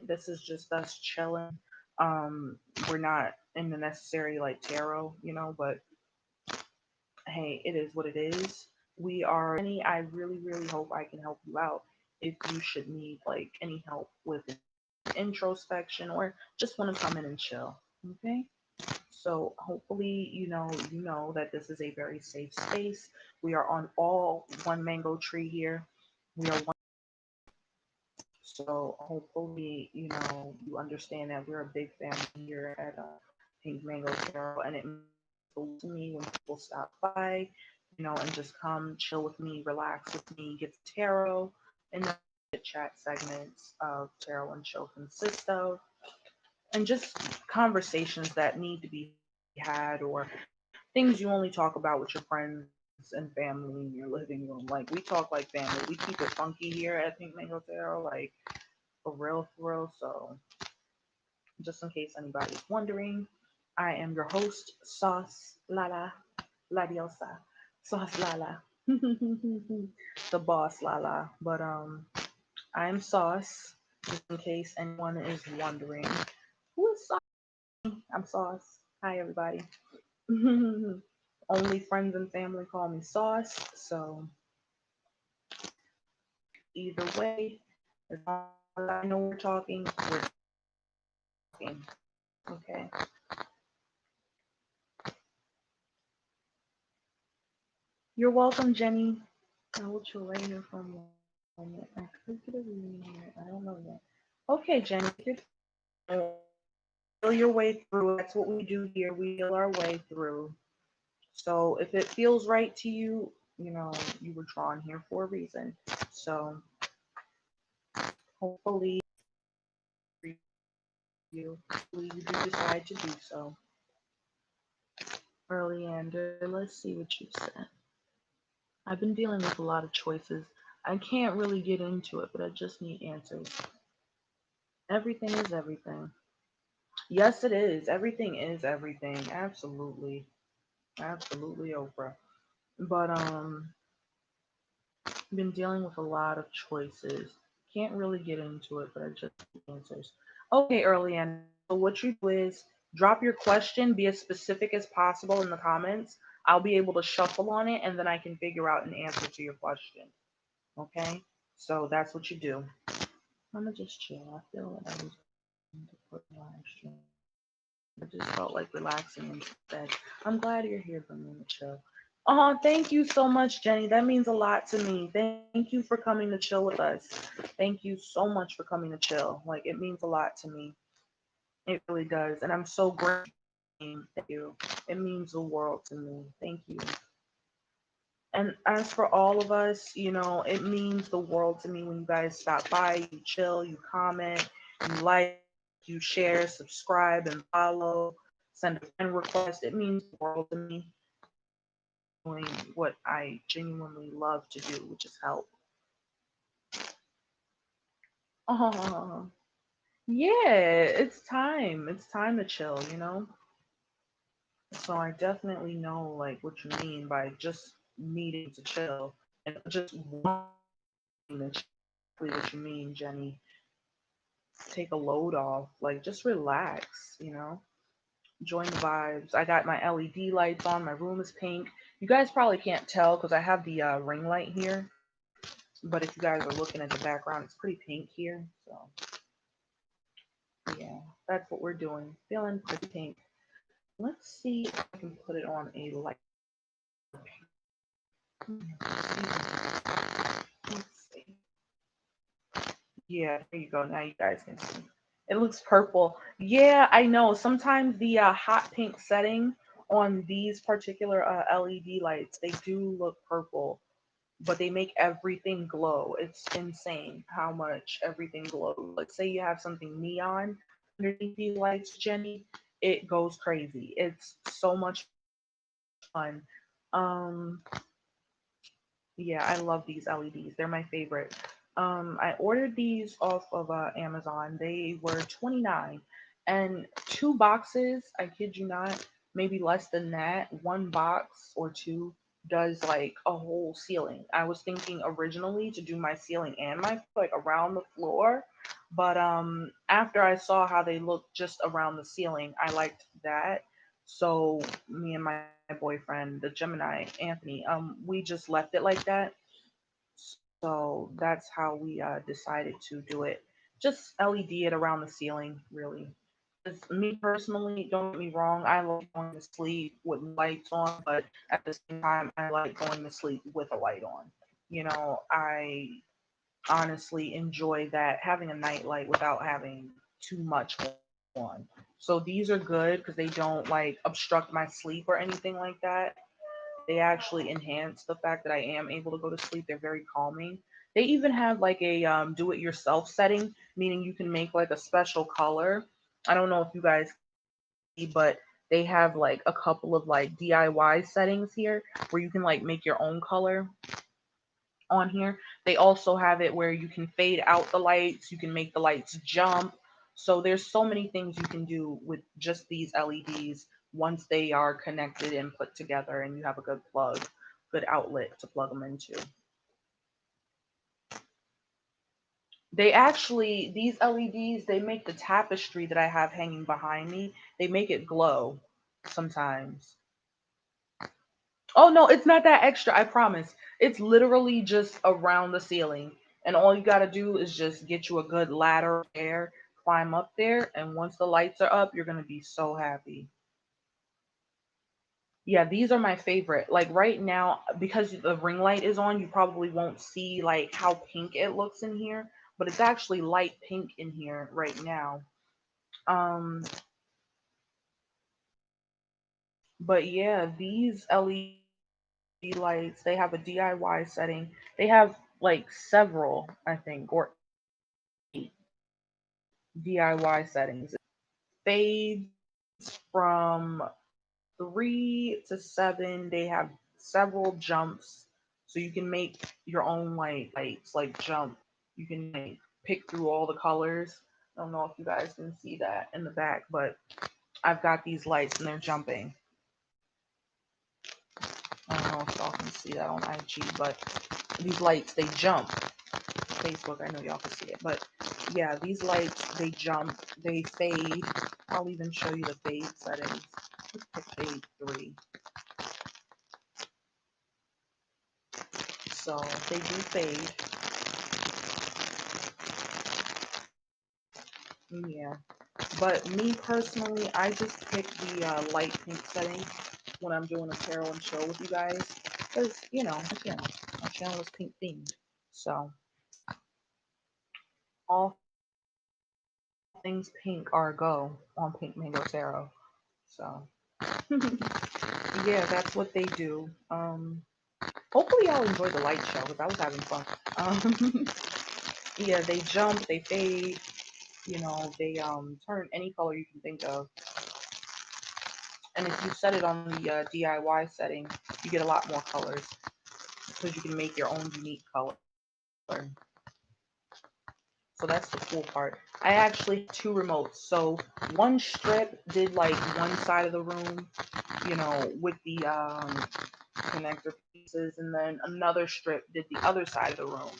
This is just us chilling. We're not in the necessary like tarot, but hey, it is what it is. We are any I really, really hope I can help you out if you should need like any help with introspection or just want to come in and chill. Okay. So hopefully you know that this is a very safe space. We are on all one mango tree here. We are one So hopefully, you understand that we're a big family here at Pink Mango Tarot, and it means a lot to me when people stop by, and just come chill with me, relax with me, get the tarot, and the chit chat segments of tarot and chill consist of, and just conversations that need to be had, or things you only talk about with your friends and family in your living room. Like, we talk like family. We keep it funky here at Pink Mango Tarot, like, for real, for real. So, just in case anybody's wondering, I am your host, Sauce Lala, La Diosa, Sauce Lala, the boss Lala. But I'm Sauce, just in case anyone is wondering. Who is Sauce? I'm Sauce. Hi, everybody. Only friends and family call me Sauce, so either way, as long as I know we're talking, we're talking. Okay. You're welcome, Jenny. I will chill right here for a moment. I could get a reading here. I don't know yet. Okay, Jenny. Feel your way through. That's what we do here. We feel our way through. So if it feels right to you, you were drawn here for a reason. So hopefully hopefully you do decide to do so. Early let's see what you said. I've been dealing with a lot of choices. I can't really get into it, but I just need answers. Everything is everything. Yes, it is. Everything is everything. Absolutely. Absolutely, Oprah. But been dealing with a lot of choices. Can't really get into it, but I just need answers. Okay, early end. So what you do is drop your question, be as specific as possible in the comments. I'll be able to shuffle on it, and then I can figure out an answer to your question. Okay? So that's what you do. I'm gonna just chill. I feel like I was going to put live stream. I just felt like relaxing instead. I'm glad you're here for me to chill. Oh, thank you so much, Jenny. That means a lot to me. Thank you for coming to chill with us. Thank you so much for coming to chill. Like, it means a lot to me. It really does. And I'm so grateful. Thank you. It means the world to me. Thank you. And as for all of us, it means the world to me when you guys stop by, you chill, you comment, you like, you share, subscribe, and follow, send a friend request. It means the world to me, doing what I genuinely love to do, which is help. Oh, yeah, it's time. It's time to chill. So I definitely know like what you mean by just needing to chill and just wanting to chill. Exactly what you mean, Jenny. Take a load off, like just relax. Join the vibes. I got my LED lights on. My room is pink. You guys probably can't tell because I have the ring light here. But if you guys are looking at the background, it's pretty pink here. So yeah, that's what we're doing. Feeling pretty pink. Let's see if I can put it on a light. Let's see. Yeah, there you go. Now you guys can see. It looks purple. Yeah, I know. Sometimes the hot pink setting on these particular LED lights, they do look purple, but they make everything glow. It's insane how much everything glows. Like, say you have something neon underneath these lights, Jenny, it goes crazy. It's so much fun. Um, yeah, I love these LEDs. They're my favorite. I ordered these off of Amazon. They were 29 and two boxes, I kid you not, maybe less than that. One box or two does like a whole ceiling. I was thinking originally to do my ceiling and my like around the floor, but after I saw how they looked just around the ceiling, I liked that. So me and my boyfriend, the Gemini, Anthony, we just left it like that. So that's how we decided to do it. Just LED it around the ceiling, really. 'Cause me personally, don't get me wrong, I like going to sleep with lights on, but at the same time, I like going to sleep with a light on. I honestly enjoy that, having a nightlight without having too much on. So these are good because they don't like obstruct my sleep or anything like that. They actually enhance the fact that I am able to go to sleep. They're very calming. They even have like a do it yourself setting, meaning you can make like a special color. I don't know if you guys can see, but they have like a couple of like DIY settings here where you can like make your own color on here. They also have it where you can fade out the lights, you can make the lights jump. So there's so many things you can do with just these LEDs once they are connected and put together and you have a good plug, good outlet to plug them into. They actually, these LEDs, they make the tapestry that I have hanging behind me, they make it glow sometimes. Oh no, it's not that extra, I promise. It's literally just around the ceiling. And all you gotta do is just get you a good ladder there, climb up there, and once the lights are up, you're gonna be so happy. Yeah, these are my favorite. Like right now, because the ring light is on, you probably won't see like how pink it looks in here, but it's actually light pink in here right now. Um, but yeah, these LED lights, they have a DIY setting. They have like several, I think, or 8 DIY settings. Fades from 3 to 7. They have several jumps, so you can make your own like lights, like jump. You can like pick through all the colors. I don't know if you guys can see that in the back, but I've got these lights and they're jumping. I don't know if y'all can see that on IG, but these lights they jump. Facebook, I know y'all can see it, but yeah, these lights they jump, they fade. I'll even show you the fade settings. Let's pick fade 3. So they do fade. Yeah. But me personally, I just pick the light pink setting when I'm doing a tarot and chill with you guys. Because, you know, my channel is pink themed. So all things pink are a go on PinkMango Tarot. So yeah, that's what they do. Hopefully y'all enjoyed the light show because I was having fun. Yeah, they jump, they fade, you know, they turn any color you can think of. And if you set it on the DIY setting, you get a lot more colors because you can make your own unique color. So that's the cool part. I actually have 2 remotes. So one strip did like one side of the room, you know, with the connector pieces, and then another strip did the other side of the room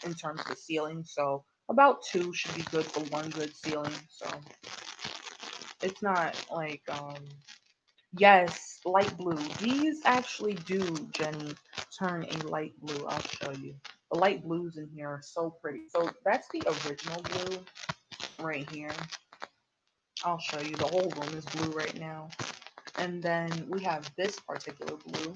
in terms of the ceiling. So about 2 should be good for one good ceiling. So it's not like yes, light blue. These actually do, Jenny, turn a light blue. I'll show you. The light blues in here are so pretty. So that's the original blue right here. I'll show you. The whole room is blue right now. And then we have this particular blue,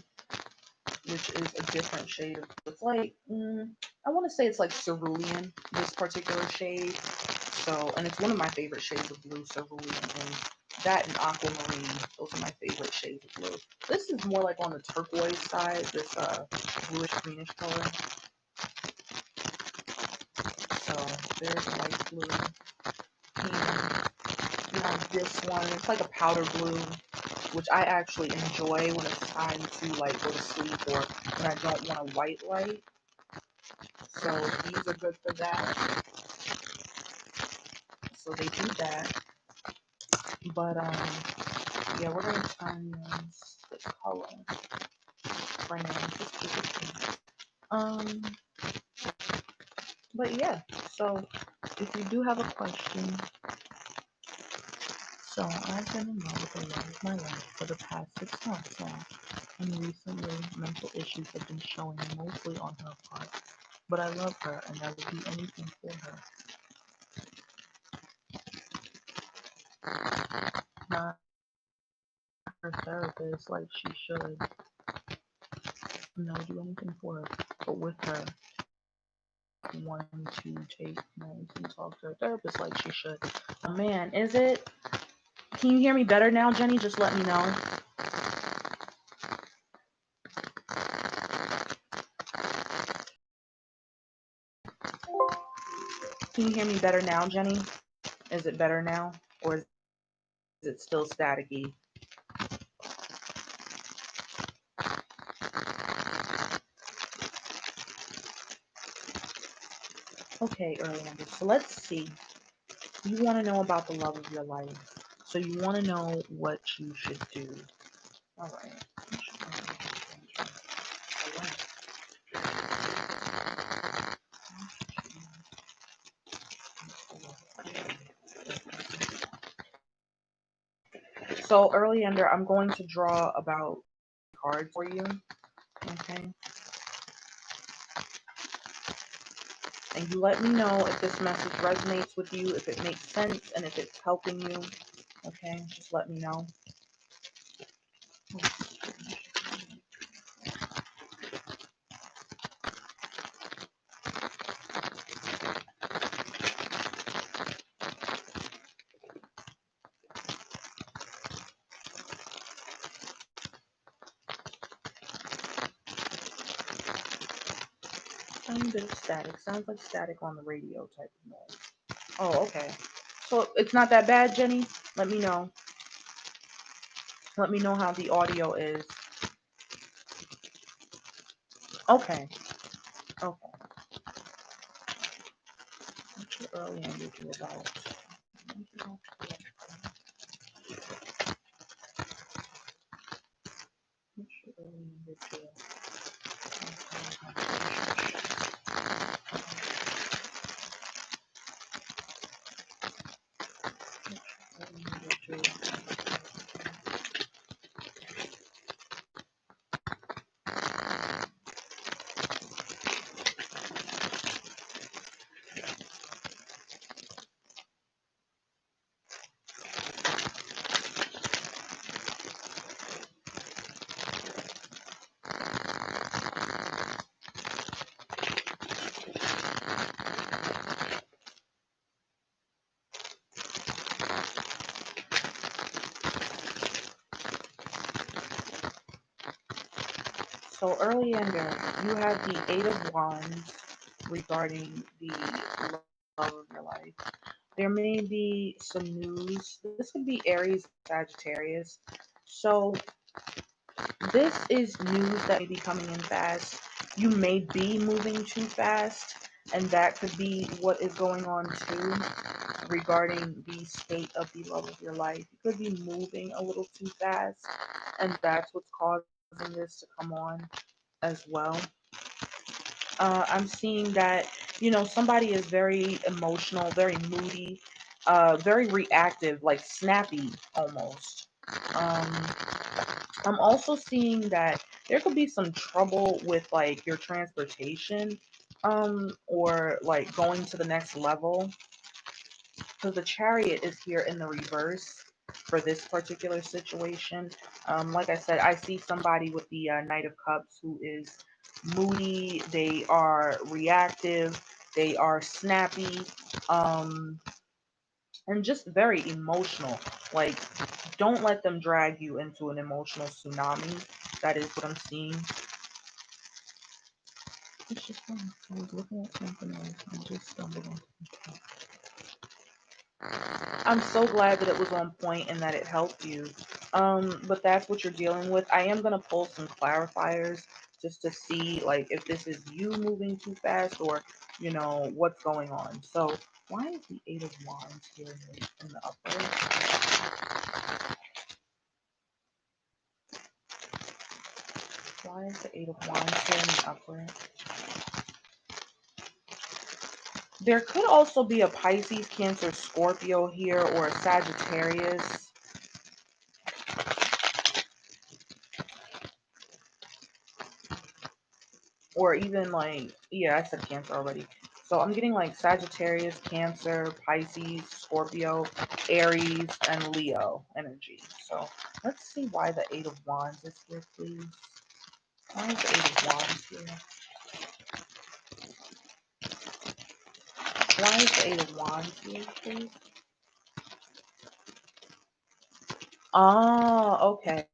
which is a different shade of blue. It's like, I want to say it's like cerulean, this particular shade. So, and it's one of my favorite shades of blue, cerulean, and that and aquamarine. Those are my favorite shades of blue. This is more like on the turquoise side, this bluish greenish color. So there's light blue. And you have this one. It's like a powder blue, which I actually enjoy when it's time to like go to sleep or when I don't want a white light. So these are good for that. So they do that. But yeah, we're gonna turn this the color brand. Just keep it pink. Um, but yeah. So if you do have a question, so I've been in love with the love of my life for the past 6 months now, and recently mental issues have been showing mostly on her part. But I love her, and I will do anything for her. Not her therapist like she should, and I will do anything for her. But with her, wanting to take meds and talk to her therapist like she should. Oh man, is it? Can you hear me better now, Jenny? Just let me know. Can you hear me better now, Jenny? Is it better now? Or is it still staticky? Okay, Erlander, so let's see. You want to know about the love of your life. So you want to know what you should do. All right. So Erlander, I'm going to draw about cards for you. Okay. And you let me know if this message resonates with you, if it makes sense, and if it's helping you. Okay, just let me know. Tiny bit of static. Sounds like static on the radio type of noise. Oh, okay. So it's not that bad, Jenny? Let me know. Let me know how the audio is. Okay. Okay. What should early Andrew do about? What should early Andrew do? So early Ender, you have the Eight of Wands regarding the love of your life. There may be some news. This could be Aries, Sagittarius. So this is news that may be coming in fast. You may be moving too fast, and that could be what is going on too regarding the state of the love of your life. You could be moving a little too fast, and that's what's causing this to come on as well. I'm seeing that, somebody is very emotional, very moody, very reactive, like snappy almost. Um, I'm also seeing that there could be some trouble with like your transportation, or like going to the next level. Because the Chariot is here in the reverse for this particular situation. Like I said, I see somebody with the Knight of Cups who is moody, they are reactive, they are snappy, um, and just very emotional. Like, don't let them drag you into an emotional tsunami. That is what I'm seeing. It's just funny. I was looking at something else and just stumbled on something. I'm so glad that it was on point and that it helped you. But that's what you're dealing with. I am gonna pull some clarifiers just to see like if this is you moving too fast or what's going on. So why is the Eight of Wands here in the upper? Why is the Eight of Wands here in the upper? There could also be a Pisces, Cancer, Scorpio here, or a Sagittarius. Or even like, yeah, I said Cancer already. So I'm getting like Sagittarius, Cancer, Pisces, Scorpio, Aries, and Leo energy. So let's see why the Eight of Wands is here, please. Why is the Eight of Wands here? Why is the Eight of Wands here, please? Oh, okay.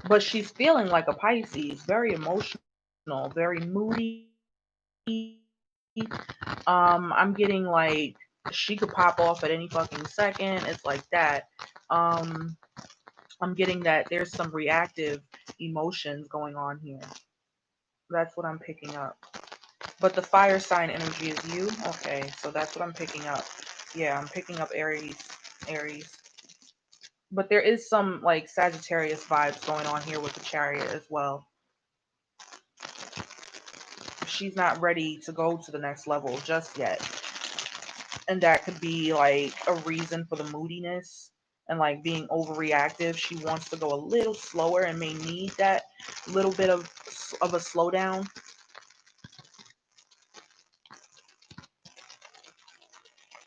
But she's feeling like a Pisces, very emotional, very moody. I'm getting like she could pop off at any fucking second. It's like that. Um, I'm getting that there's some reactive emotions going on here. That's what I'm picking up. But the fire sign energy is you? Okay, so that's what I'm picking up. Yeah, I'm picking up Aries. Aries. But there is some like Sagittarius vibes going on here with the Chariot as well. She's not ready to go to the next level just yet. And that could be like a reason for the moodiness and like being overreactive. She wants to go a little slower and may need that little bit of a slowdown.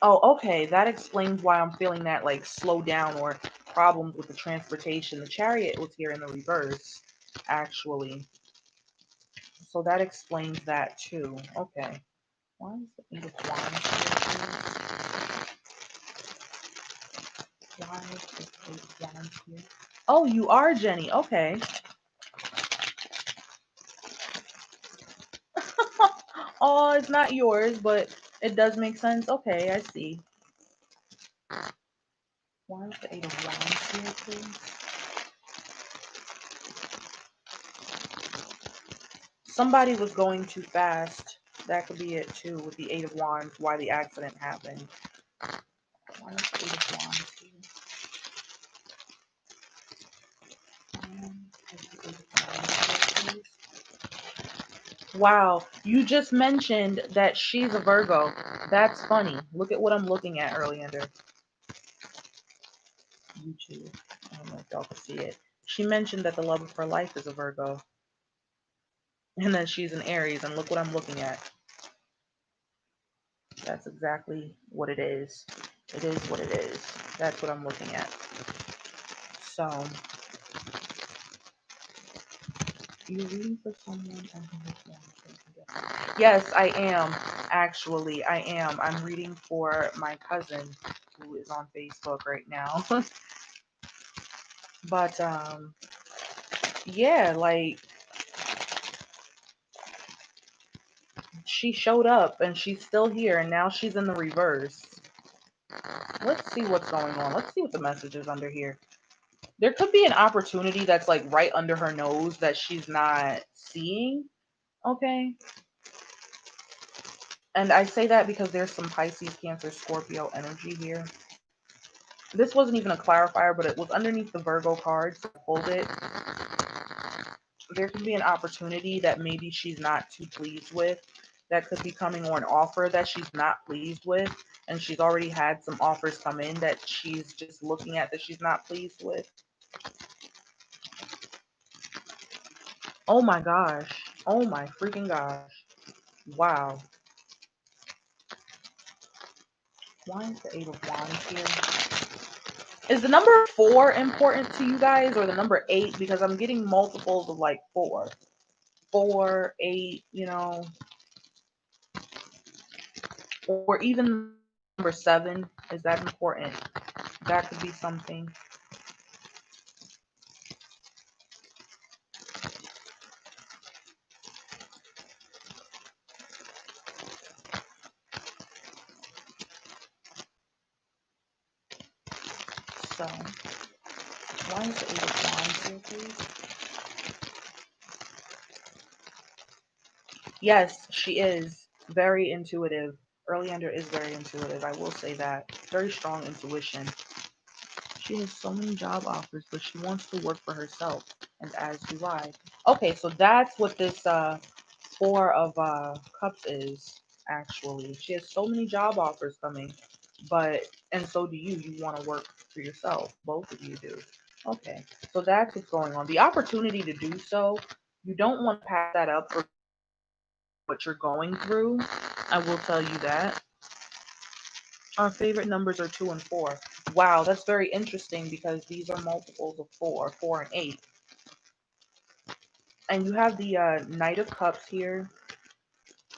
Oh, okay. That explains why I'm feeling that like slow down or problems with the transportation. The Chariot was here in the reverse, actually. So that explains that too. Okay. Why is the Eight of Wands here, please? Why is the Eight of Wands here? Oh, you are Jenny. Okay. Oh, it's not yours, but it does make sense. Okay, I see. Why is the Eight of Wands here, please? Somebody was going too fast. That could be it too, with the Eight of Wands, why the accident happened. Why is the Eight of Wands here? Wow, you just mentioned that she's a Virgo. That's funny. Look at what I'm looking at, Earliander. YouTube. I don't know if y'all can see it. She mentioned that the love of her life is a Virgo. And that she's an Aries, and look what I'm looking at. That's exactly what it is. It is what it is. That's what I'm looking at. So, you're reading for someone. Yes, I am. Actually, I am. I'm reading for my cousin who is on Facebook right now. But, yeah, like, she showed up and she's still here and now she's in the reverse. Let's see what's going on. Let's see what the message is under here. There could be an opportunity that's like right under her nose that she's not seeing. Okay. And I say that because there's some Pisces, Cancer, Scorpio energy here. This wasn't even a clarifier, but it was underneath the Virgo card, so I pulled it. There could be an opportunity that maybe she's not too pleased with that could be coming, or an offer that she's not pleased with, and she's already had some offers come in that she's just looking at that she's not pleased with. Oh my gosh. Oh my freaking gosh. Wow. Why is the Eight of Wands here? Is the number 4 important to you guys, or the number 8? Because I'm getting multiples of like 4. 4, 8, you know. Or even number 7. Is that important? That could be something. So, why is the Eight of Wands here, please? Yes, she is very intuitive. Earliander is very intuitive. I will say that. Very strong intuition. She has so many job offers, but she wants to work for herself, and as do I. Okay, so that's what this Four of Cups is, actually. She has so many job offers coming, and so do you. You want to work for yourself. Both of you do. Okay, so that's what's going on. The opportunity to do so, you don't want to pass that up for what you're going through. I will tell you that. Our favorite numbers are 2 and 4. Wow, that's very interesting because these are multiples of 4, 4 and 8. And you have the Knight of Cups here,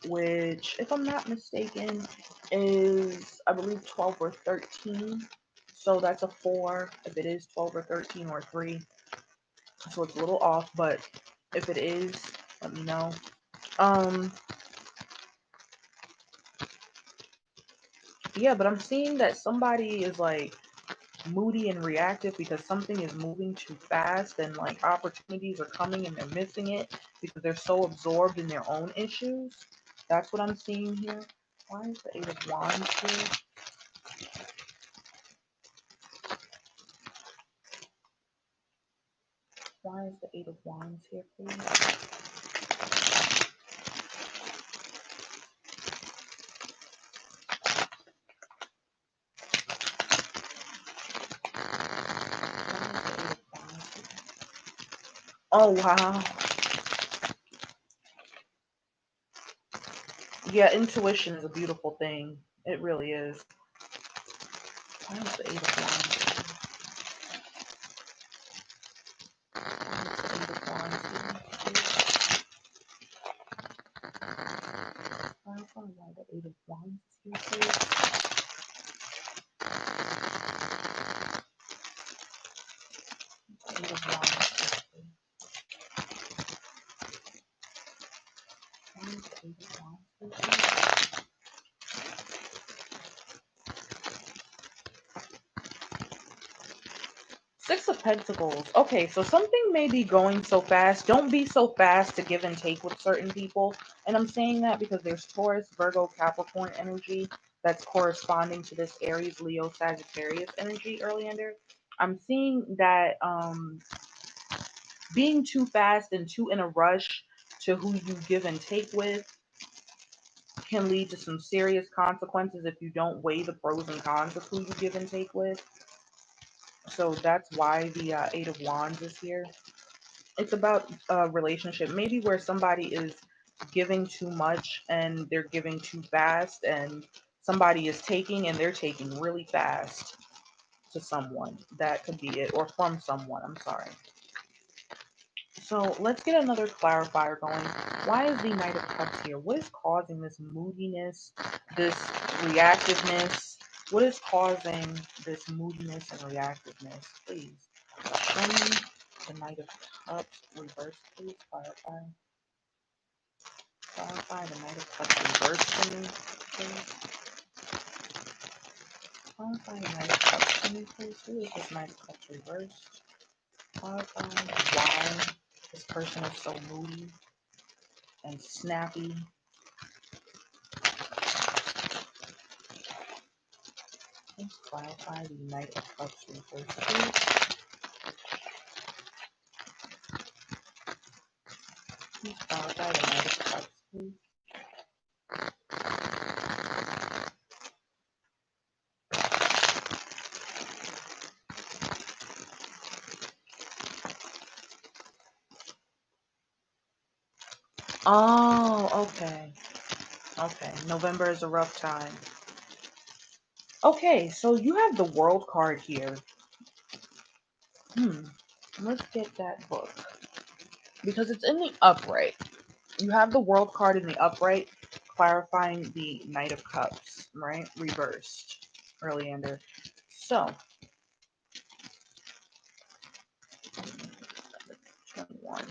which, if I'm not mistaken, is, I believe, 12 or 13. So that's a 4 if it is 12 or 13 or 3. So it's a little off, but if it is, let me know. Um, yeah, but I'm seeing that somebody is like moody and reactive because something is moving too fast and like opportunities are coming and they're missing it because they're so absorbed in their own issues. That's what I'm seeing here. Why is the Eight of Wands here? Why is the Eight of Wands here, please? Oh, wow. Yeah, intuition is a beautiful thing. It really is. Why is the Eight of Wands? Why is the Eight of Wands here? Clarify why the Eight of Wands is here, please. Eight of Wands. Why is the Eight of Wands here? Six of Pentacles. Okay, so something may be going so fast. Don't be so fast to give and take with certain people. And I'm saying that because there's Taurus, Virgo, Capricorn energy that's corresponding to this Aries, Leo, Sagittarius energy earlier. I'm seeing that being too fast and too in a rush to who you give and take with can lead to some serious consequences if you don't weigh the pros and cons of who you give and take with. So that's why the Eight of Wands is here. It's about a relationship, maybe where somebody is giving too much and they're giving too fast, and somebody is taking and they're taking really fast to someone. That could be it, or from someone. I'm sorry. So let's get another clarifier going. Why is the Knight of Cups here? What is causing this moodiness, this reactiveness? What is causing this moodiness and reactiveness? Please show me the Knight of Cups reverse, please. Clarify. Clarify the Knight of Cups reverse for me, please. Clarify the Knight of Cups for me, please. Who is this Knight of Cups reverse? Clarify why this person is so moody and snappy. Please clarify the Knight of Cups reverse, please. Please clarify the Knight of Cups, please. Oh, okay. Okay. November is a rough time. Okay, so you have the World card here. Let's get that book. Because it's in the upright. You have the World card in the upright, clarifying the Knight of Cups, right? Reversed. Earlier. So, 21.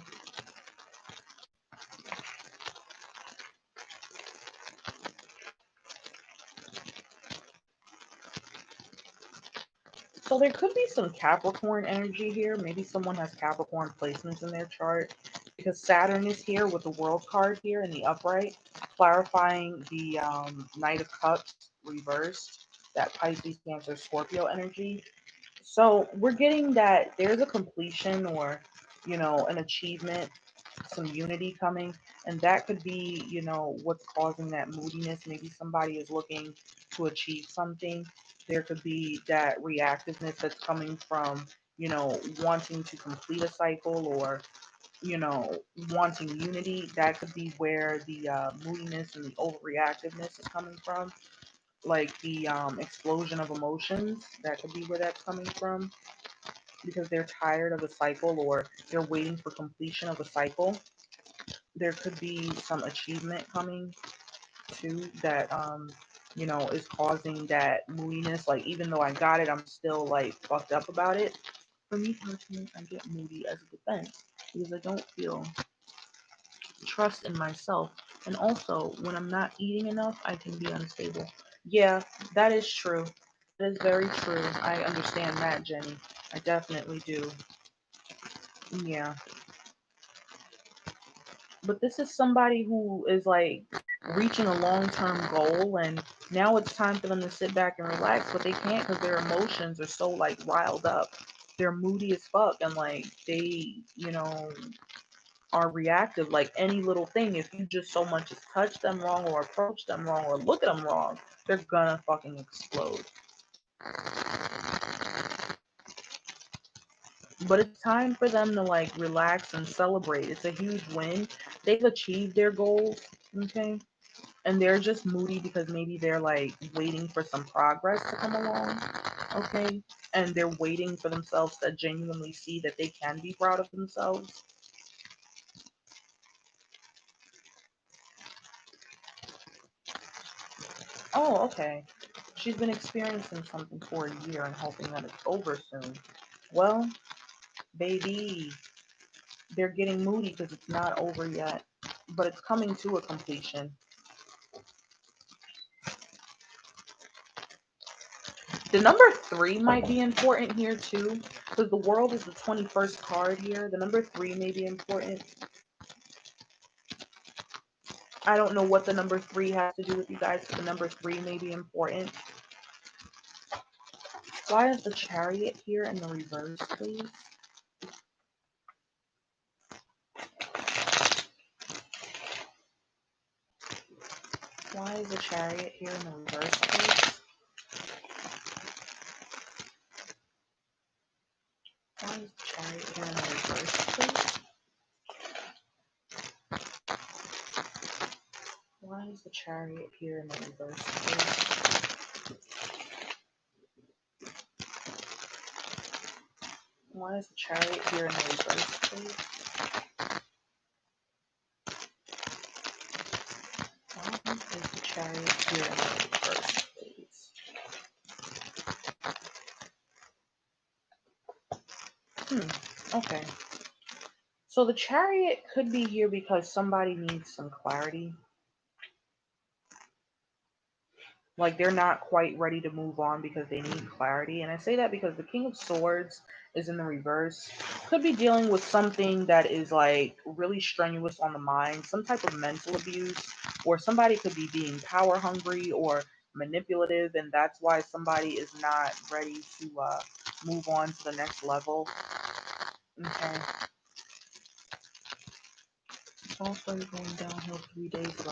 So there could be some Capricorn energy here. Maybe someone has Capricorn placements in their chart because Saturn is here with the World card here in the upright, clarifying the Knight of Cups reversed, that Pisces, Cancer, Scorpio energy. So we're getting that there's a completion or, an achievement, some unity coming, and that could be, what's causing that moodiness. Maybe somebody is looking to achieve something. There could be that reactiveness that's coming from, wanting to complete a cycle or, wanting unity. That could be where the moodiness and the overreactiveness is coming from, like the explosion of emotions. That could be where that's coming from because they're tired of a cycle or they're waiting for completion of a cycle. There could be some achievement coming too that you know, is causing that moodiness. Like, even though I got it, I'm still like fucked up about it. For me personally, I get moody as a defense because I don't feel trust in myself. And also, when I'm not eating enough, I can be unstable. Yeah, that is true. That is very true. I understand that, Jenny. I definitely do. Yeah. But this is somebody who is like reaching a long-term goal, and now it's time for them to sit back and relax, but they can't because their emotions are so like riled up. They're moody as fuck, and like they, you know, are reactive. Like any little thing, if you just so much as touch them wrong or approach them wrong or look at them wrong, they're gonna fucking explode. But it's time for them to like relax and celebrate. It's a huge win. They've achieved their goals, okay? And they're just moody because maybe they're like waiting for some progress to come along, okay? And they're waiting for themselves to genuinely see that they can be proud of themselves. Oh, okay. She's been experiencing something for a year and hoping that it's over soon. Well, baby, they're getting moody because it's not over yet, but it's coming to a completion. The number three might be important here too, because the world is the 21st card here. The number three may be important. I don't know what the number three has to do with you guys, but the number three may be important. Why is the chariot here in the reverse, please? Why is the chariot here in the reverse, please? Why is the chariot here in the reverse, please? Why is the chariot here in the reverse, please? Why is the chariot here in the reverse, please? Why is the chariot here in the reverse, please? Okay. So the chariot could be here because somebody needs some clarity. Like they're not quite ready to move on because they need clarity. And I say that because the King of Swords is in the reverse. Could be dealing with something that is like really strenuous on the mind, some type of mental abuse, or somebody could be being power hungry or manipulative, and that's why somebody is not ready to move on to the next level. Okay. It's all started going downhill 3 days ago.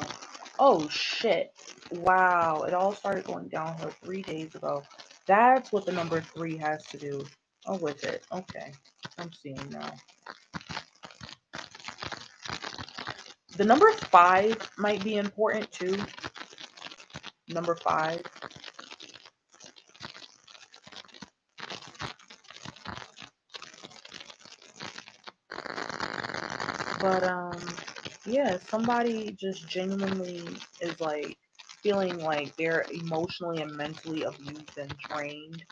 Oh shit. Wow. It all started going downhill 3 days ago. That's what the number three has to do. Oh, with it. Okay. I'm seeing now. The number five might be important too. Number five. But yeah, somebody just genuinely is like feeling like they're emotionally and mentally abused and drained.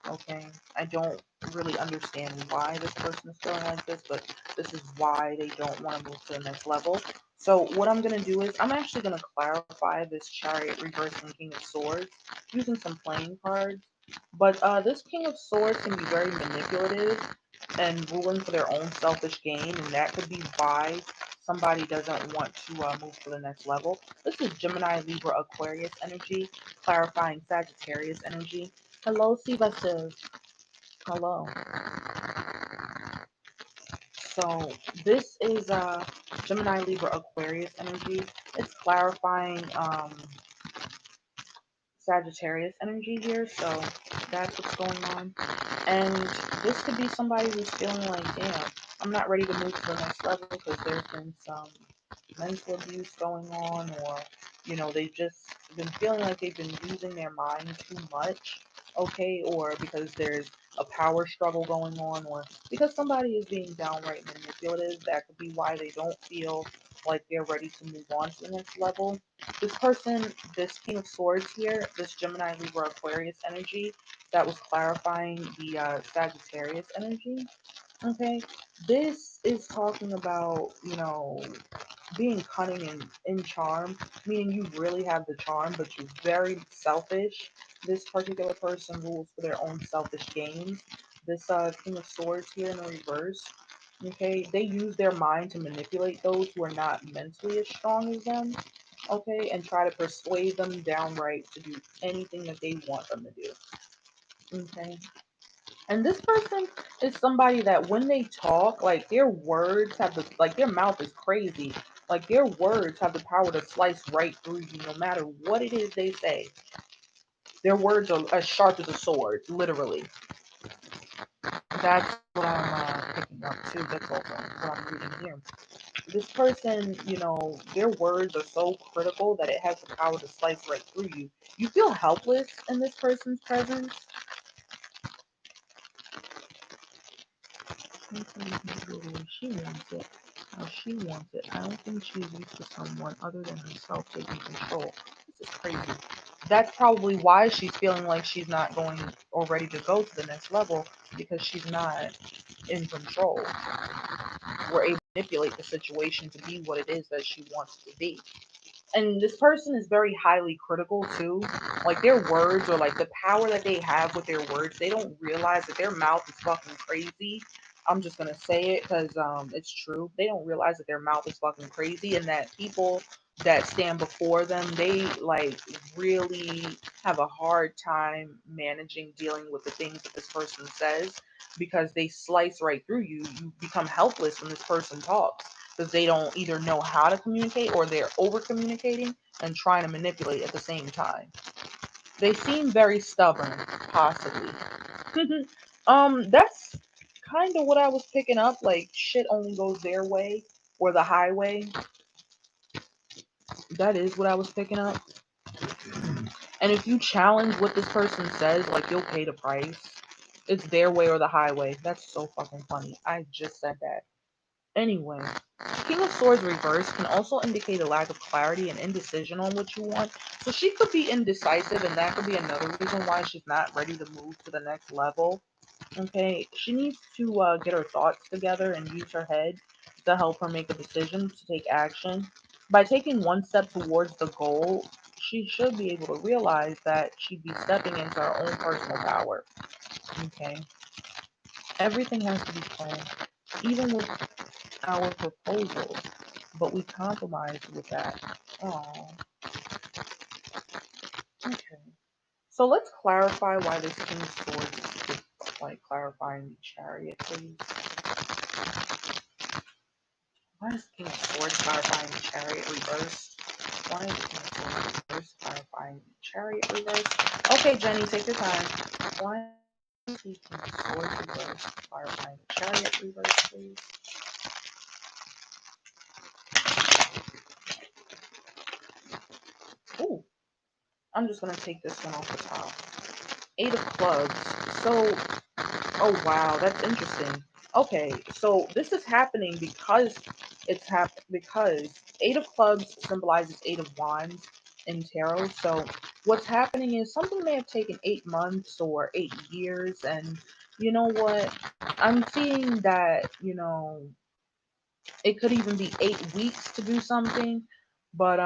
Okay, I don't really understand why this person is feeling like this, but this is why they don't want to move to the next level. So what I'm going to do is I'm actually going to clarify this Chariot reverse and King of Swords using some playing cards. But this King of Swords can be very manipulative and ruling for their own selfish gain, and that could be why somebody doesn't want to move to the next level. This is Gemini, Libra, Aquarius energy, clarifying Sagittarius energy. Hello, Sebastian. Hello. So this is Gemini, Libra, Aquarius energy. It's clarifying Sagittarius energy here, so that's what's going on. And this could be somebody who's feeling like, damn, I'm not ready to move to the next level because there's been some mental abuse going on, or, you know, they've just been feeling like they've been using their mind too much, okay, or because there's a power struggle going on, or because somebody is being downright manipulative. That could be why they don't feel like they're ready to move on to the next level. This person, this King of Swords here, this Gemini, Libra, Aquarius energy that was clarifying the Sagittarius energy. Okay, this is talking about, being cunning and in charm, meaning you really have the charm, but you're very selfish. This particular person rules for their own selfish gains. This King of Swords here in the reverse, okay, they use their mind to manipulate those who are not mentally as strong as them, okay, and try to persuade them downright to do anything that they want them to do, okay. And this person is somebody that when they talk, like their words have the, like their mouth is crazy. Like their words have the power to slice right through you no matter what it is they say. Their words are as sharp as a sword, literally. That's what I'm picking up too. That's also what I'm reading here. This person, their words are so critical that it has the power to slice right through you. You feel helpless in this person's presence. She wants it how she wants it. I don't think she's used to someone other than herself taking control. This is crazy. That's probably why she's feeling like she's not going or ready to go to the next level, because she's not in control. We're able to manipulate the situation to be what it is that she wants it to be. And this person is very highly critical too. Like their words, or like the power that they have with their words, they don't realize that their mouth is fucking crazy. I'm just gonna say it because it's true. They don't realize that their mouth is fucking crazy, and that people that stand before them, they like really have a hard time managing dealing with the things that this person says, because they slice right through you. You become helpless when this person talks, because they don't either know how to communicate, or they're over communicating and trying to manipulate at the same time. They seem very stubborn, possibly. That's kind of what I was picking up. Like shit only goes their way or the highway. That is what I was picking up. And if you challenge what this person says, like you'll pay the price. It's their way or the highway. That's so fucking funny. I just said that. Anyway, King of Swords reverse can also indicate a lack of clarity and indecision on what you want. So she could be indecisive, and that could be another reason why she's not ready to move to the next level. Okay, she needs to get her thoughts together and use her head to help her make a decision, to take action. By taking one step towards the goal, she should be able to realize that she'd be stepping into her own personal power. Okay, everything has to be planned, even with our proposals, but we compromised with that. Oh, okay. So let's clarify why this King of Swords is like clarifying the Chariot, please. Why is King of Swords clarifying the Chariot reverse? Why is King of Swords reverse clarifying the Chariot reverse? Okay, Jenny, take your time. Why is King of Swords reverse clarifying the Chariot reverse, please? Ooh, I'm just gonna take this one off the top. 8 of Clubs. So, oh wow, that's interesting. Okay, so this is happening because because 8 of Clubs symbolizes 8 of Wands in tarot. So what's happening is something may have taken 8 months or 8 years, and you know what? I'm seeing that, it could even be 8 weeks to do something, but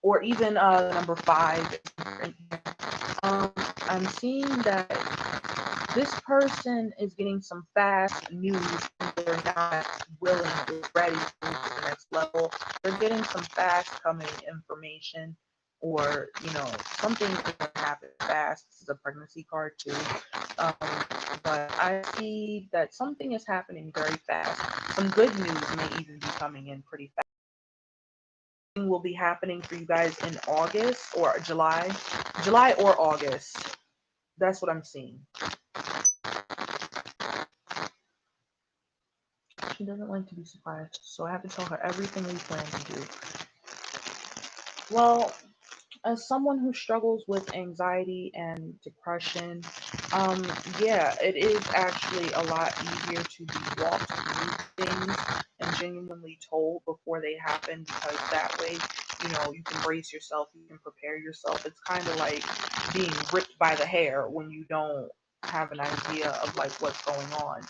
or even number 5. I'm seeing that this person is getting some fast news, and they're not willing or ready to move to the next level. They're getting some fast coming information, or something's going to happen fast. This is a pregnancy card too. Um, but I see that something is happening very fast. Some good news may even be coming in pretty fast. Will be happening for you guys in August or July or August. That's what I'm seeing. She doesn't like to be surprised, so I have to tell her everything we plan to do. Well, As someone who struggles with anxiety and depression, um, yeah, it is actually a lot easier to be walked through things and genuinely told before they happen, because that way, you can brace yourself, you can prepare yourself. It's kind of like being ripped by the hair when you don't have an idea of like what's going on,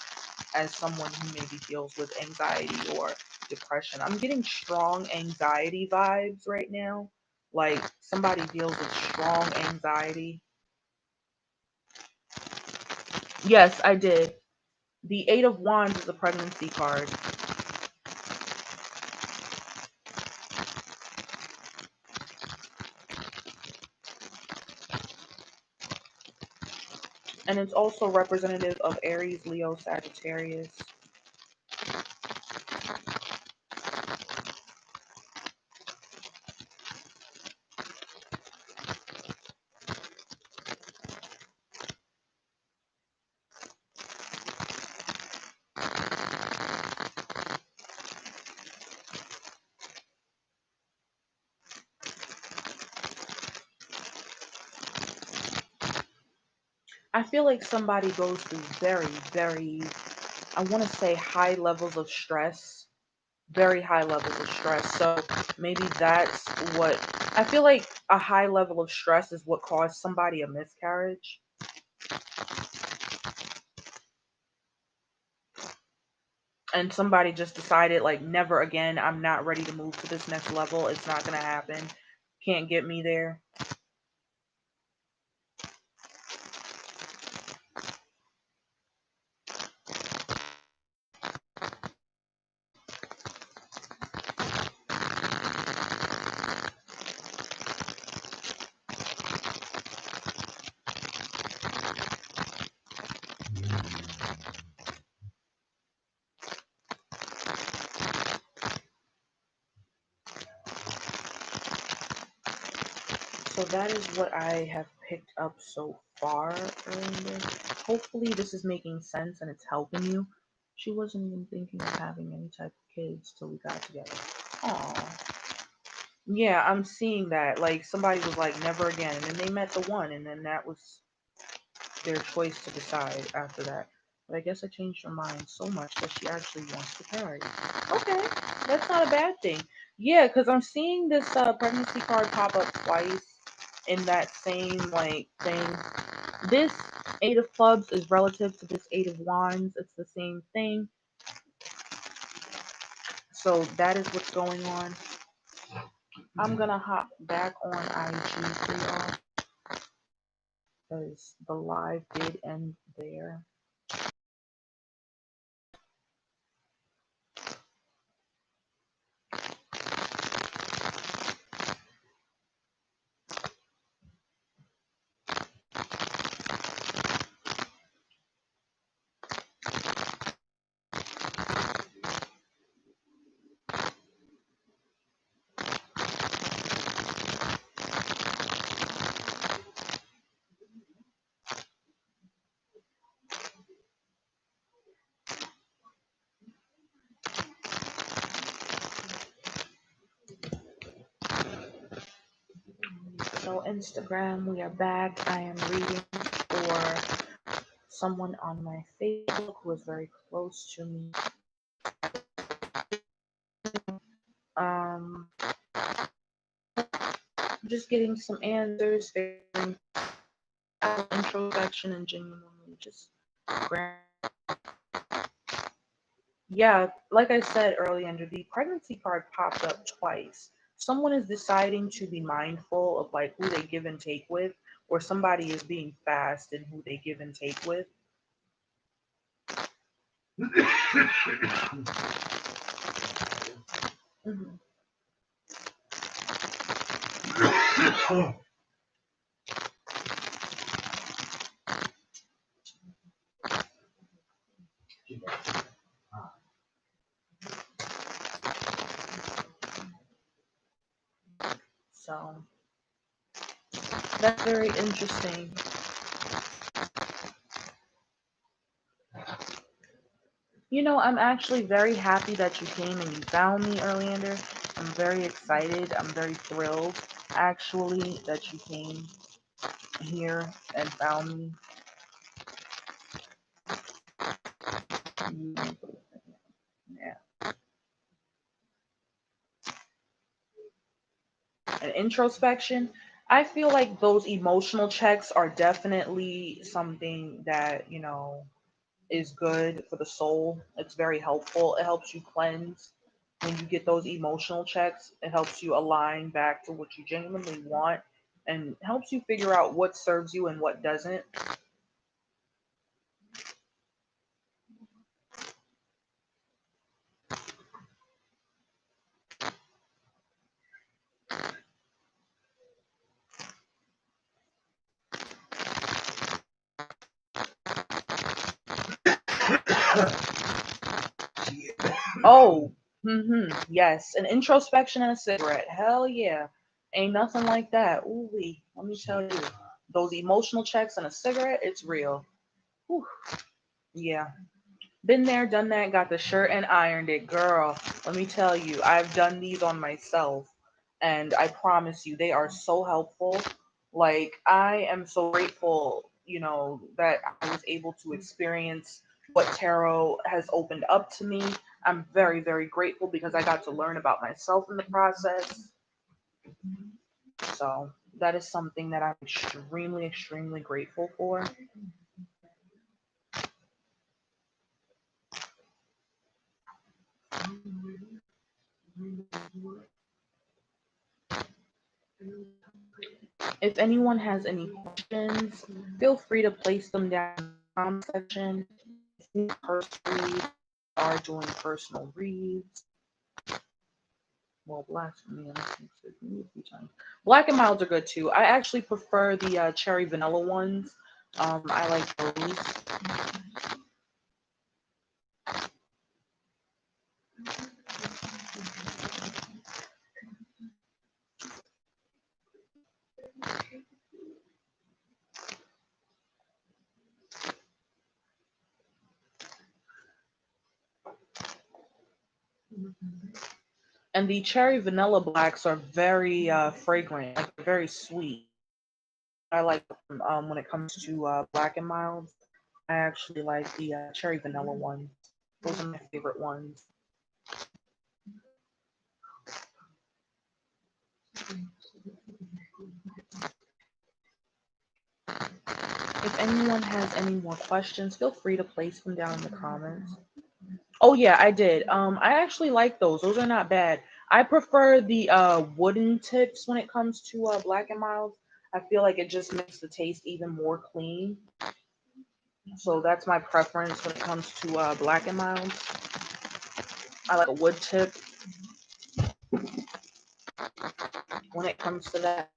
as someone who maybe deals with anxiety or depression. I'm getting strong anxiety vibes right now. Like somebody deals with strong anxiety. Yes, I did. The Eight of Wands is a pregnancy card. And it's also representative of Aries, Leo, Sagittarius. I feel like somebody goes through very, very, I want to say high levels of stress, very high levels of stress. So maybe that's what I feel like a high level of stress is what caused somebody a miscarriage. And somebody just decided, like, never again, I'm not ready to move to this next level. It's not going to happen. Can't get me there. So that is what I have picked up so far, Erlinda. Hopefully this is making sense and it's helping you. She wasn't even thinking of having any type of kids till we got together. Aw. Yeah, I'm seeing that. Like somebody was like, never again. And then they met the one, and then that was their choice to decide after that. But I guess I changed her mind so much that she actually wants to carry. Okay, that's not a bad thing. Yeah, because I'm seeing this pregnancy card pop up twice in that same like thing. This Eight of Clubs is relative to this Eight of Wands. It's the same thing. So that is what's going on. I'm gonna hop back on IG for y'all because the live did end there. So Instagram, we are back. I am reading for someone on my Facebook who is very close to me. Um, just getting some answers, figuring out introspection and genuinely just yeah, like I said earlier, the pregnancy card popped up twice. Someone is deciding to be mindful of like who they give and take with, or somebody is being fast in who they give and take with. Mhm. So that's very interesting. I'm actually very happy that you came and you found me, Erlander. I'm very excited. I'm very thrilled. actually, that you came here and found me. Yeah. And introspection, I feel like those emotional checks are definitely something that, is good for the soul. It's very helpful. It helps you cleanse when you get those emotional checks. It helps you align back to what you genuinely want and helps you figure out what serves you and what doesn't. Oh, yes, an introspection and a cigarette. Hell yeah. Ain't nothing like that. Ooh wee. Let me tell you. Those emotional checks and a cigarette, it's real. Whew. Yeah. Been there, done that, got the shirt and ironed it. Girl, let me tell you, I've done these on myself. And I promise you, they are so helpful. Like, I am so grateful, that I was able to experience what tarot has opened up to me. I'm very, very grateful because I got to learn about myself in the process. So, that is something that I'm extremely, extremely grateful for. If anyone has any questions, feel free to place them down in the comment section. If you personally are doing personal reads, well, blasphemy, black and milds are good too. I actually prefer the cherry vanilla ones. I like those. And the cherry vanilla blacks are very fragrant, like very sweet. I like them, when it comes to black and milds. I actually like the cherry vanilla ones. Those are my favorite ones. If anyone has any more questions, feel free to place them down in the comments. Oh yeah, I did. I actually like those. Those are not bad. I prefer the wooden tips when it comes to black and milds. I feel like it just makes the taste even more clean. So that's my preference when it comes to black and milds. I like a wood tip when it comes to that.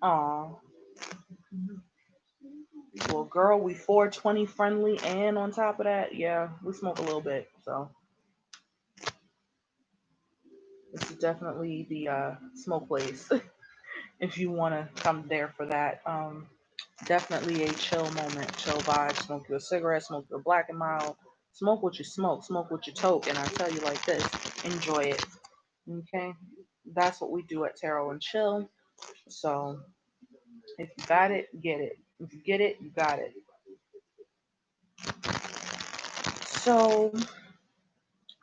Aw. Well, girl, we 420 friendly, and on top of that, yeah, we smoke a little bit. So this is definitely the smoke place if you want to come there for that. Definitely a chill moment, chill vibe. Smoke your cigarette, smoke your black and mild, smoke what you smoke what you toke. And I tell you like this, enjoy it. Okay, that's what we do at Tarot and Chill. So if you got it, get it. If you get it, you got it. So,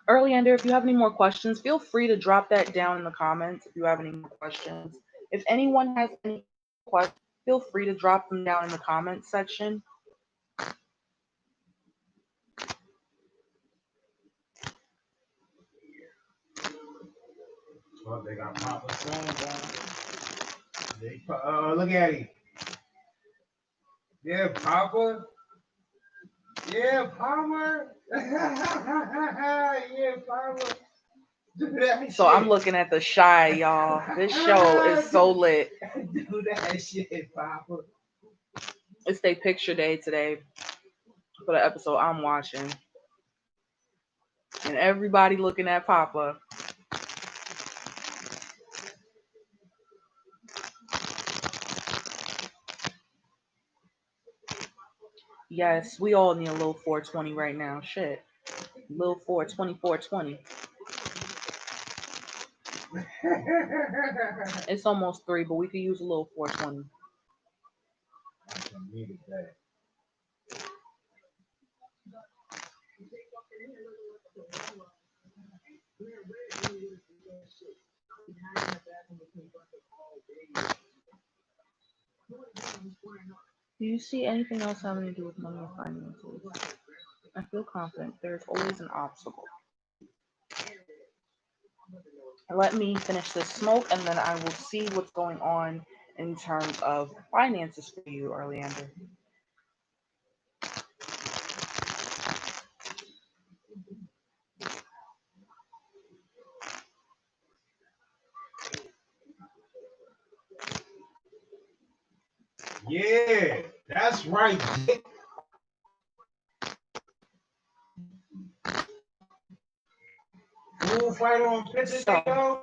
Early Ender, if you have any more questions, feel free to drop that down in the comments if you have any more questions. If anyone has any questions, feel free to drop them down in the comments section. Well, they got Papa Son down. Look at him. Yeah, Papa. Yeah, Palmer. Yeah, Palmer. So I'm looking at the Shy, y'all. This show is so lit. Do that shit, Papa. It's their picture day today for the episode I'm watching. And everybody looking at Papa. Yes, we all need a little 420 right now. Shit. Little 420, 420. It's almost 3, but we could use a little 420. Do you see anything else having to do with money or finances? I feel confident there's always an obstacle. Let me finish this smoke and then I will see what's going on in terms of finances for you, Orlando. Yeah, that's right. Full fight on pitches, So,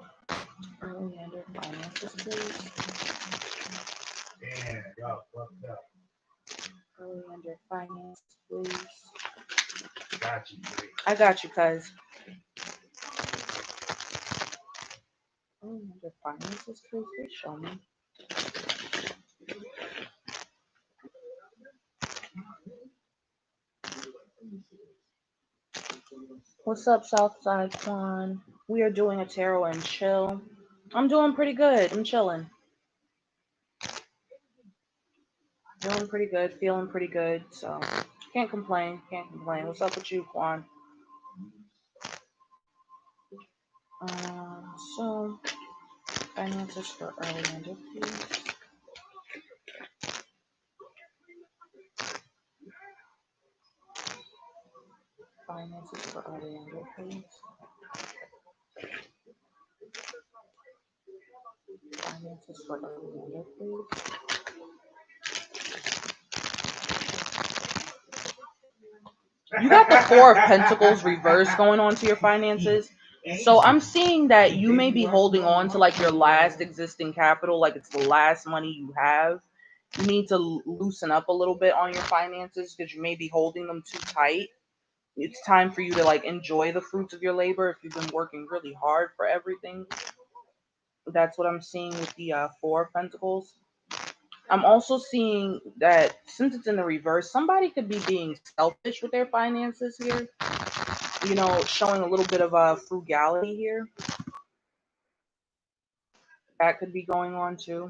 Orlando, finances, please. Damn, y'all fucked up. Orlando, finances, please. Got you, baby. I got you, cuz. Orlando, finances, please. Please show me. What's up, Southside Quan? We are doing a tarot and chill. I'm doing pretty good. I'm chilling. Doing pretty good. Feeling pretty good. So, can't complain. Can't complain. What's up with you, Quan? So, finances for Orlando, please. Finances for Orlando, please. Finances for Orlando, please. You got the Four of Pentacles reverse going on to your finances. So I'm seeing that you may be holding on to like your last existing capital, like it's the last money you have. You need to loosen up a little bit on your finances because you may be holding them too tight. It's time for you to like enjoy the fruits of your labor if you've been working really hard for everything. That's what I'm seeing with the Four of Pentacles. I'm also seeing that since it's in the reverse, somebody could be being selfish with their finances here. You know, showing a little bit of frugality here. That could be going on too.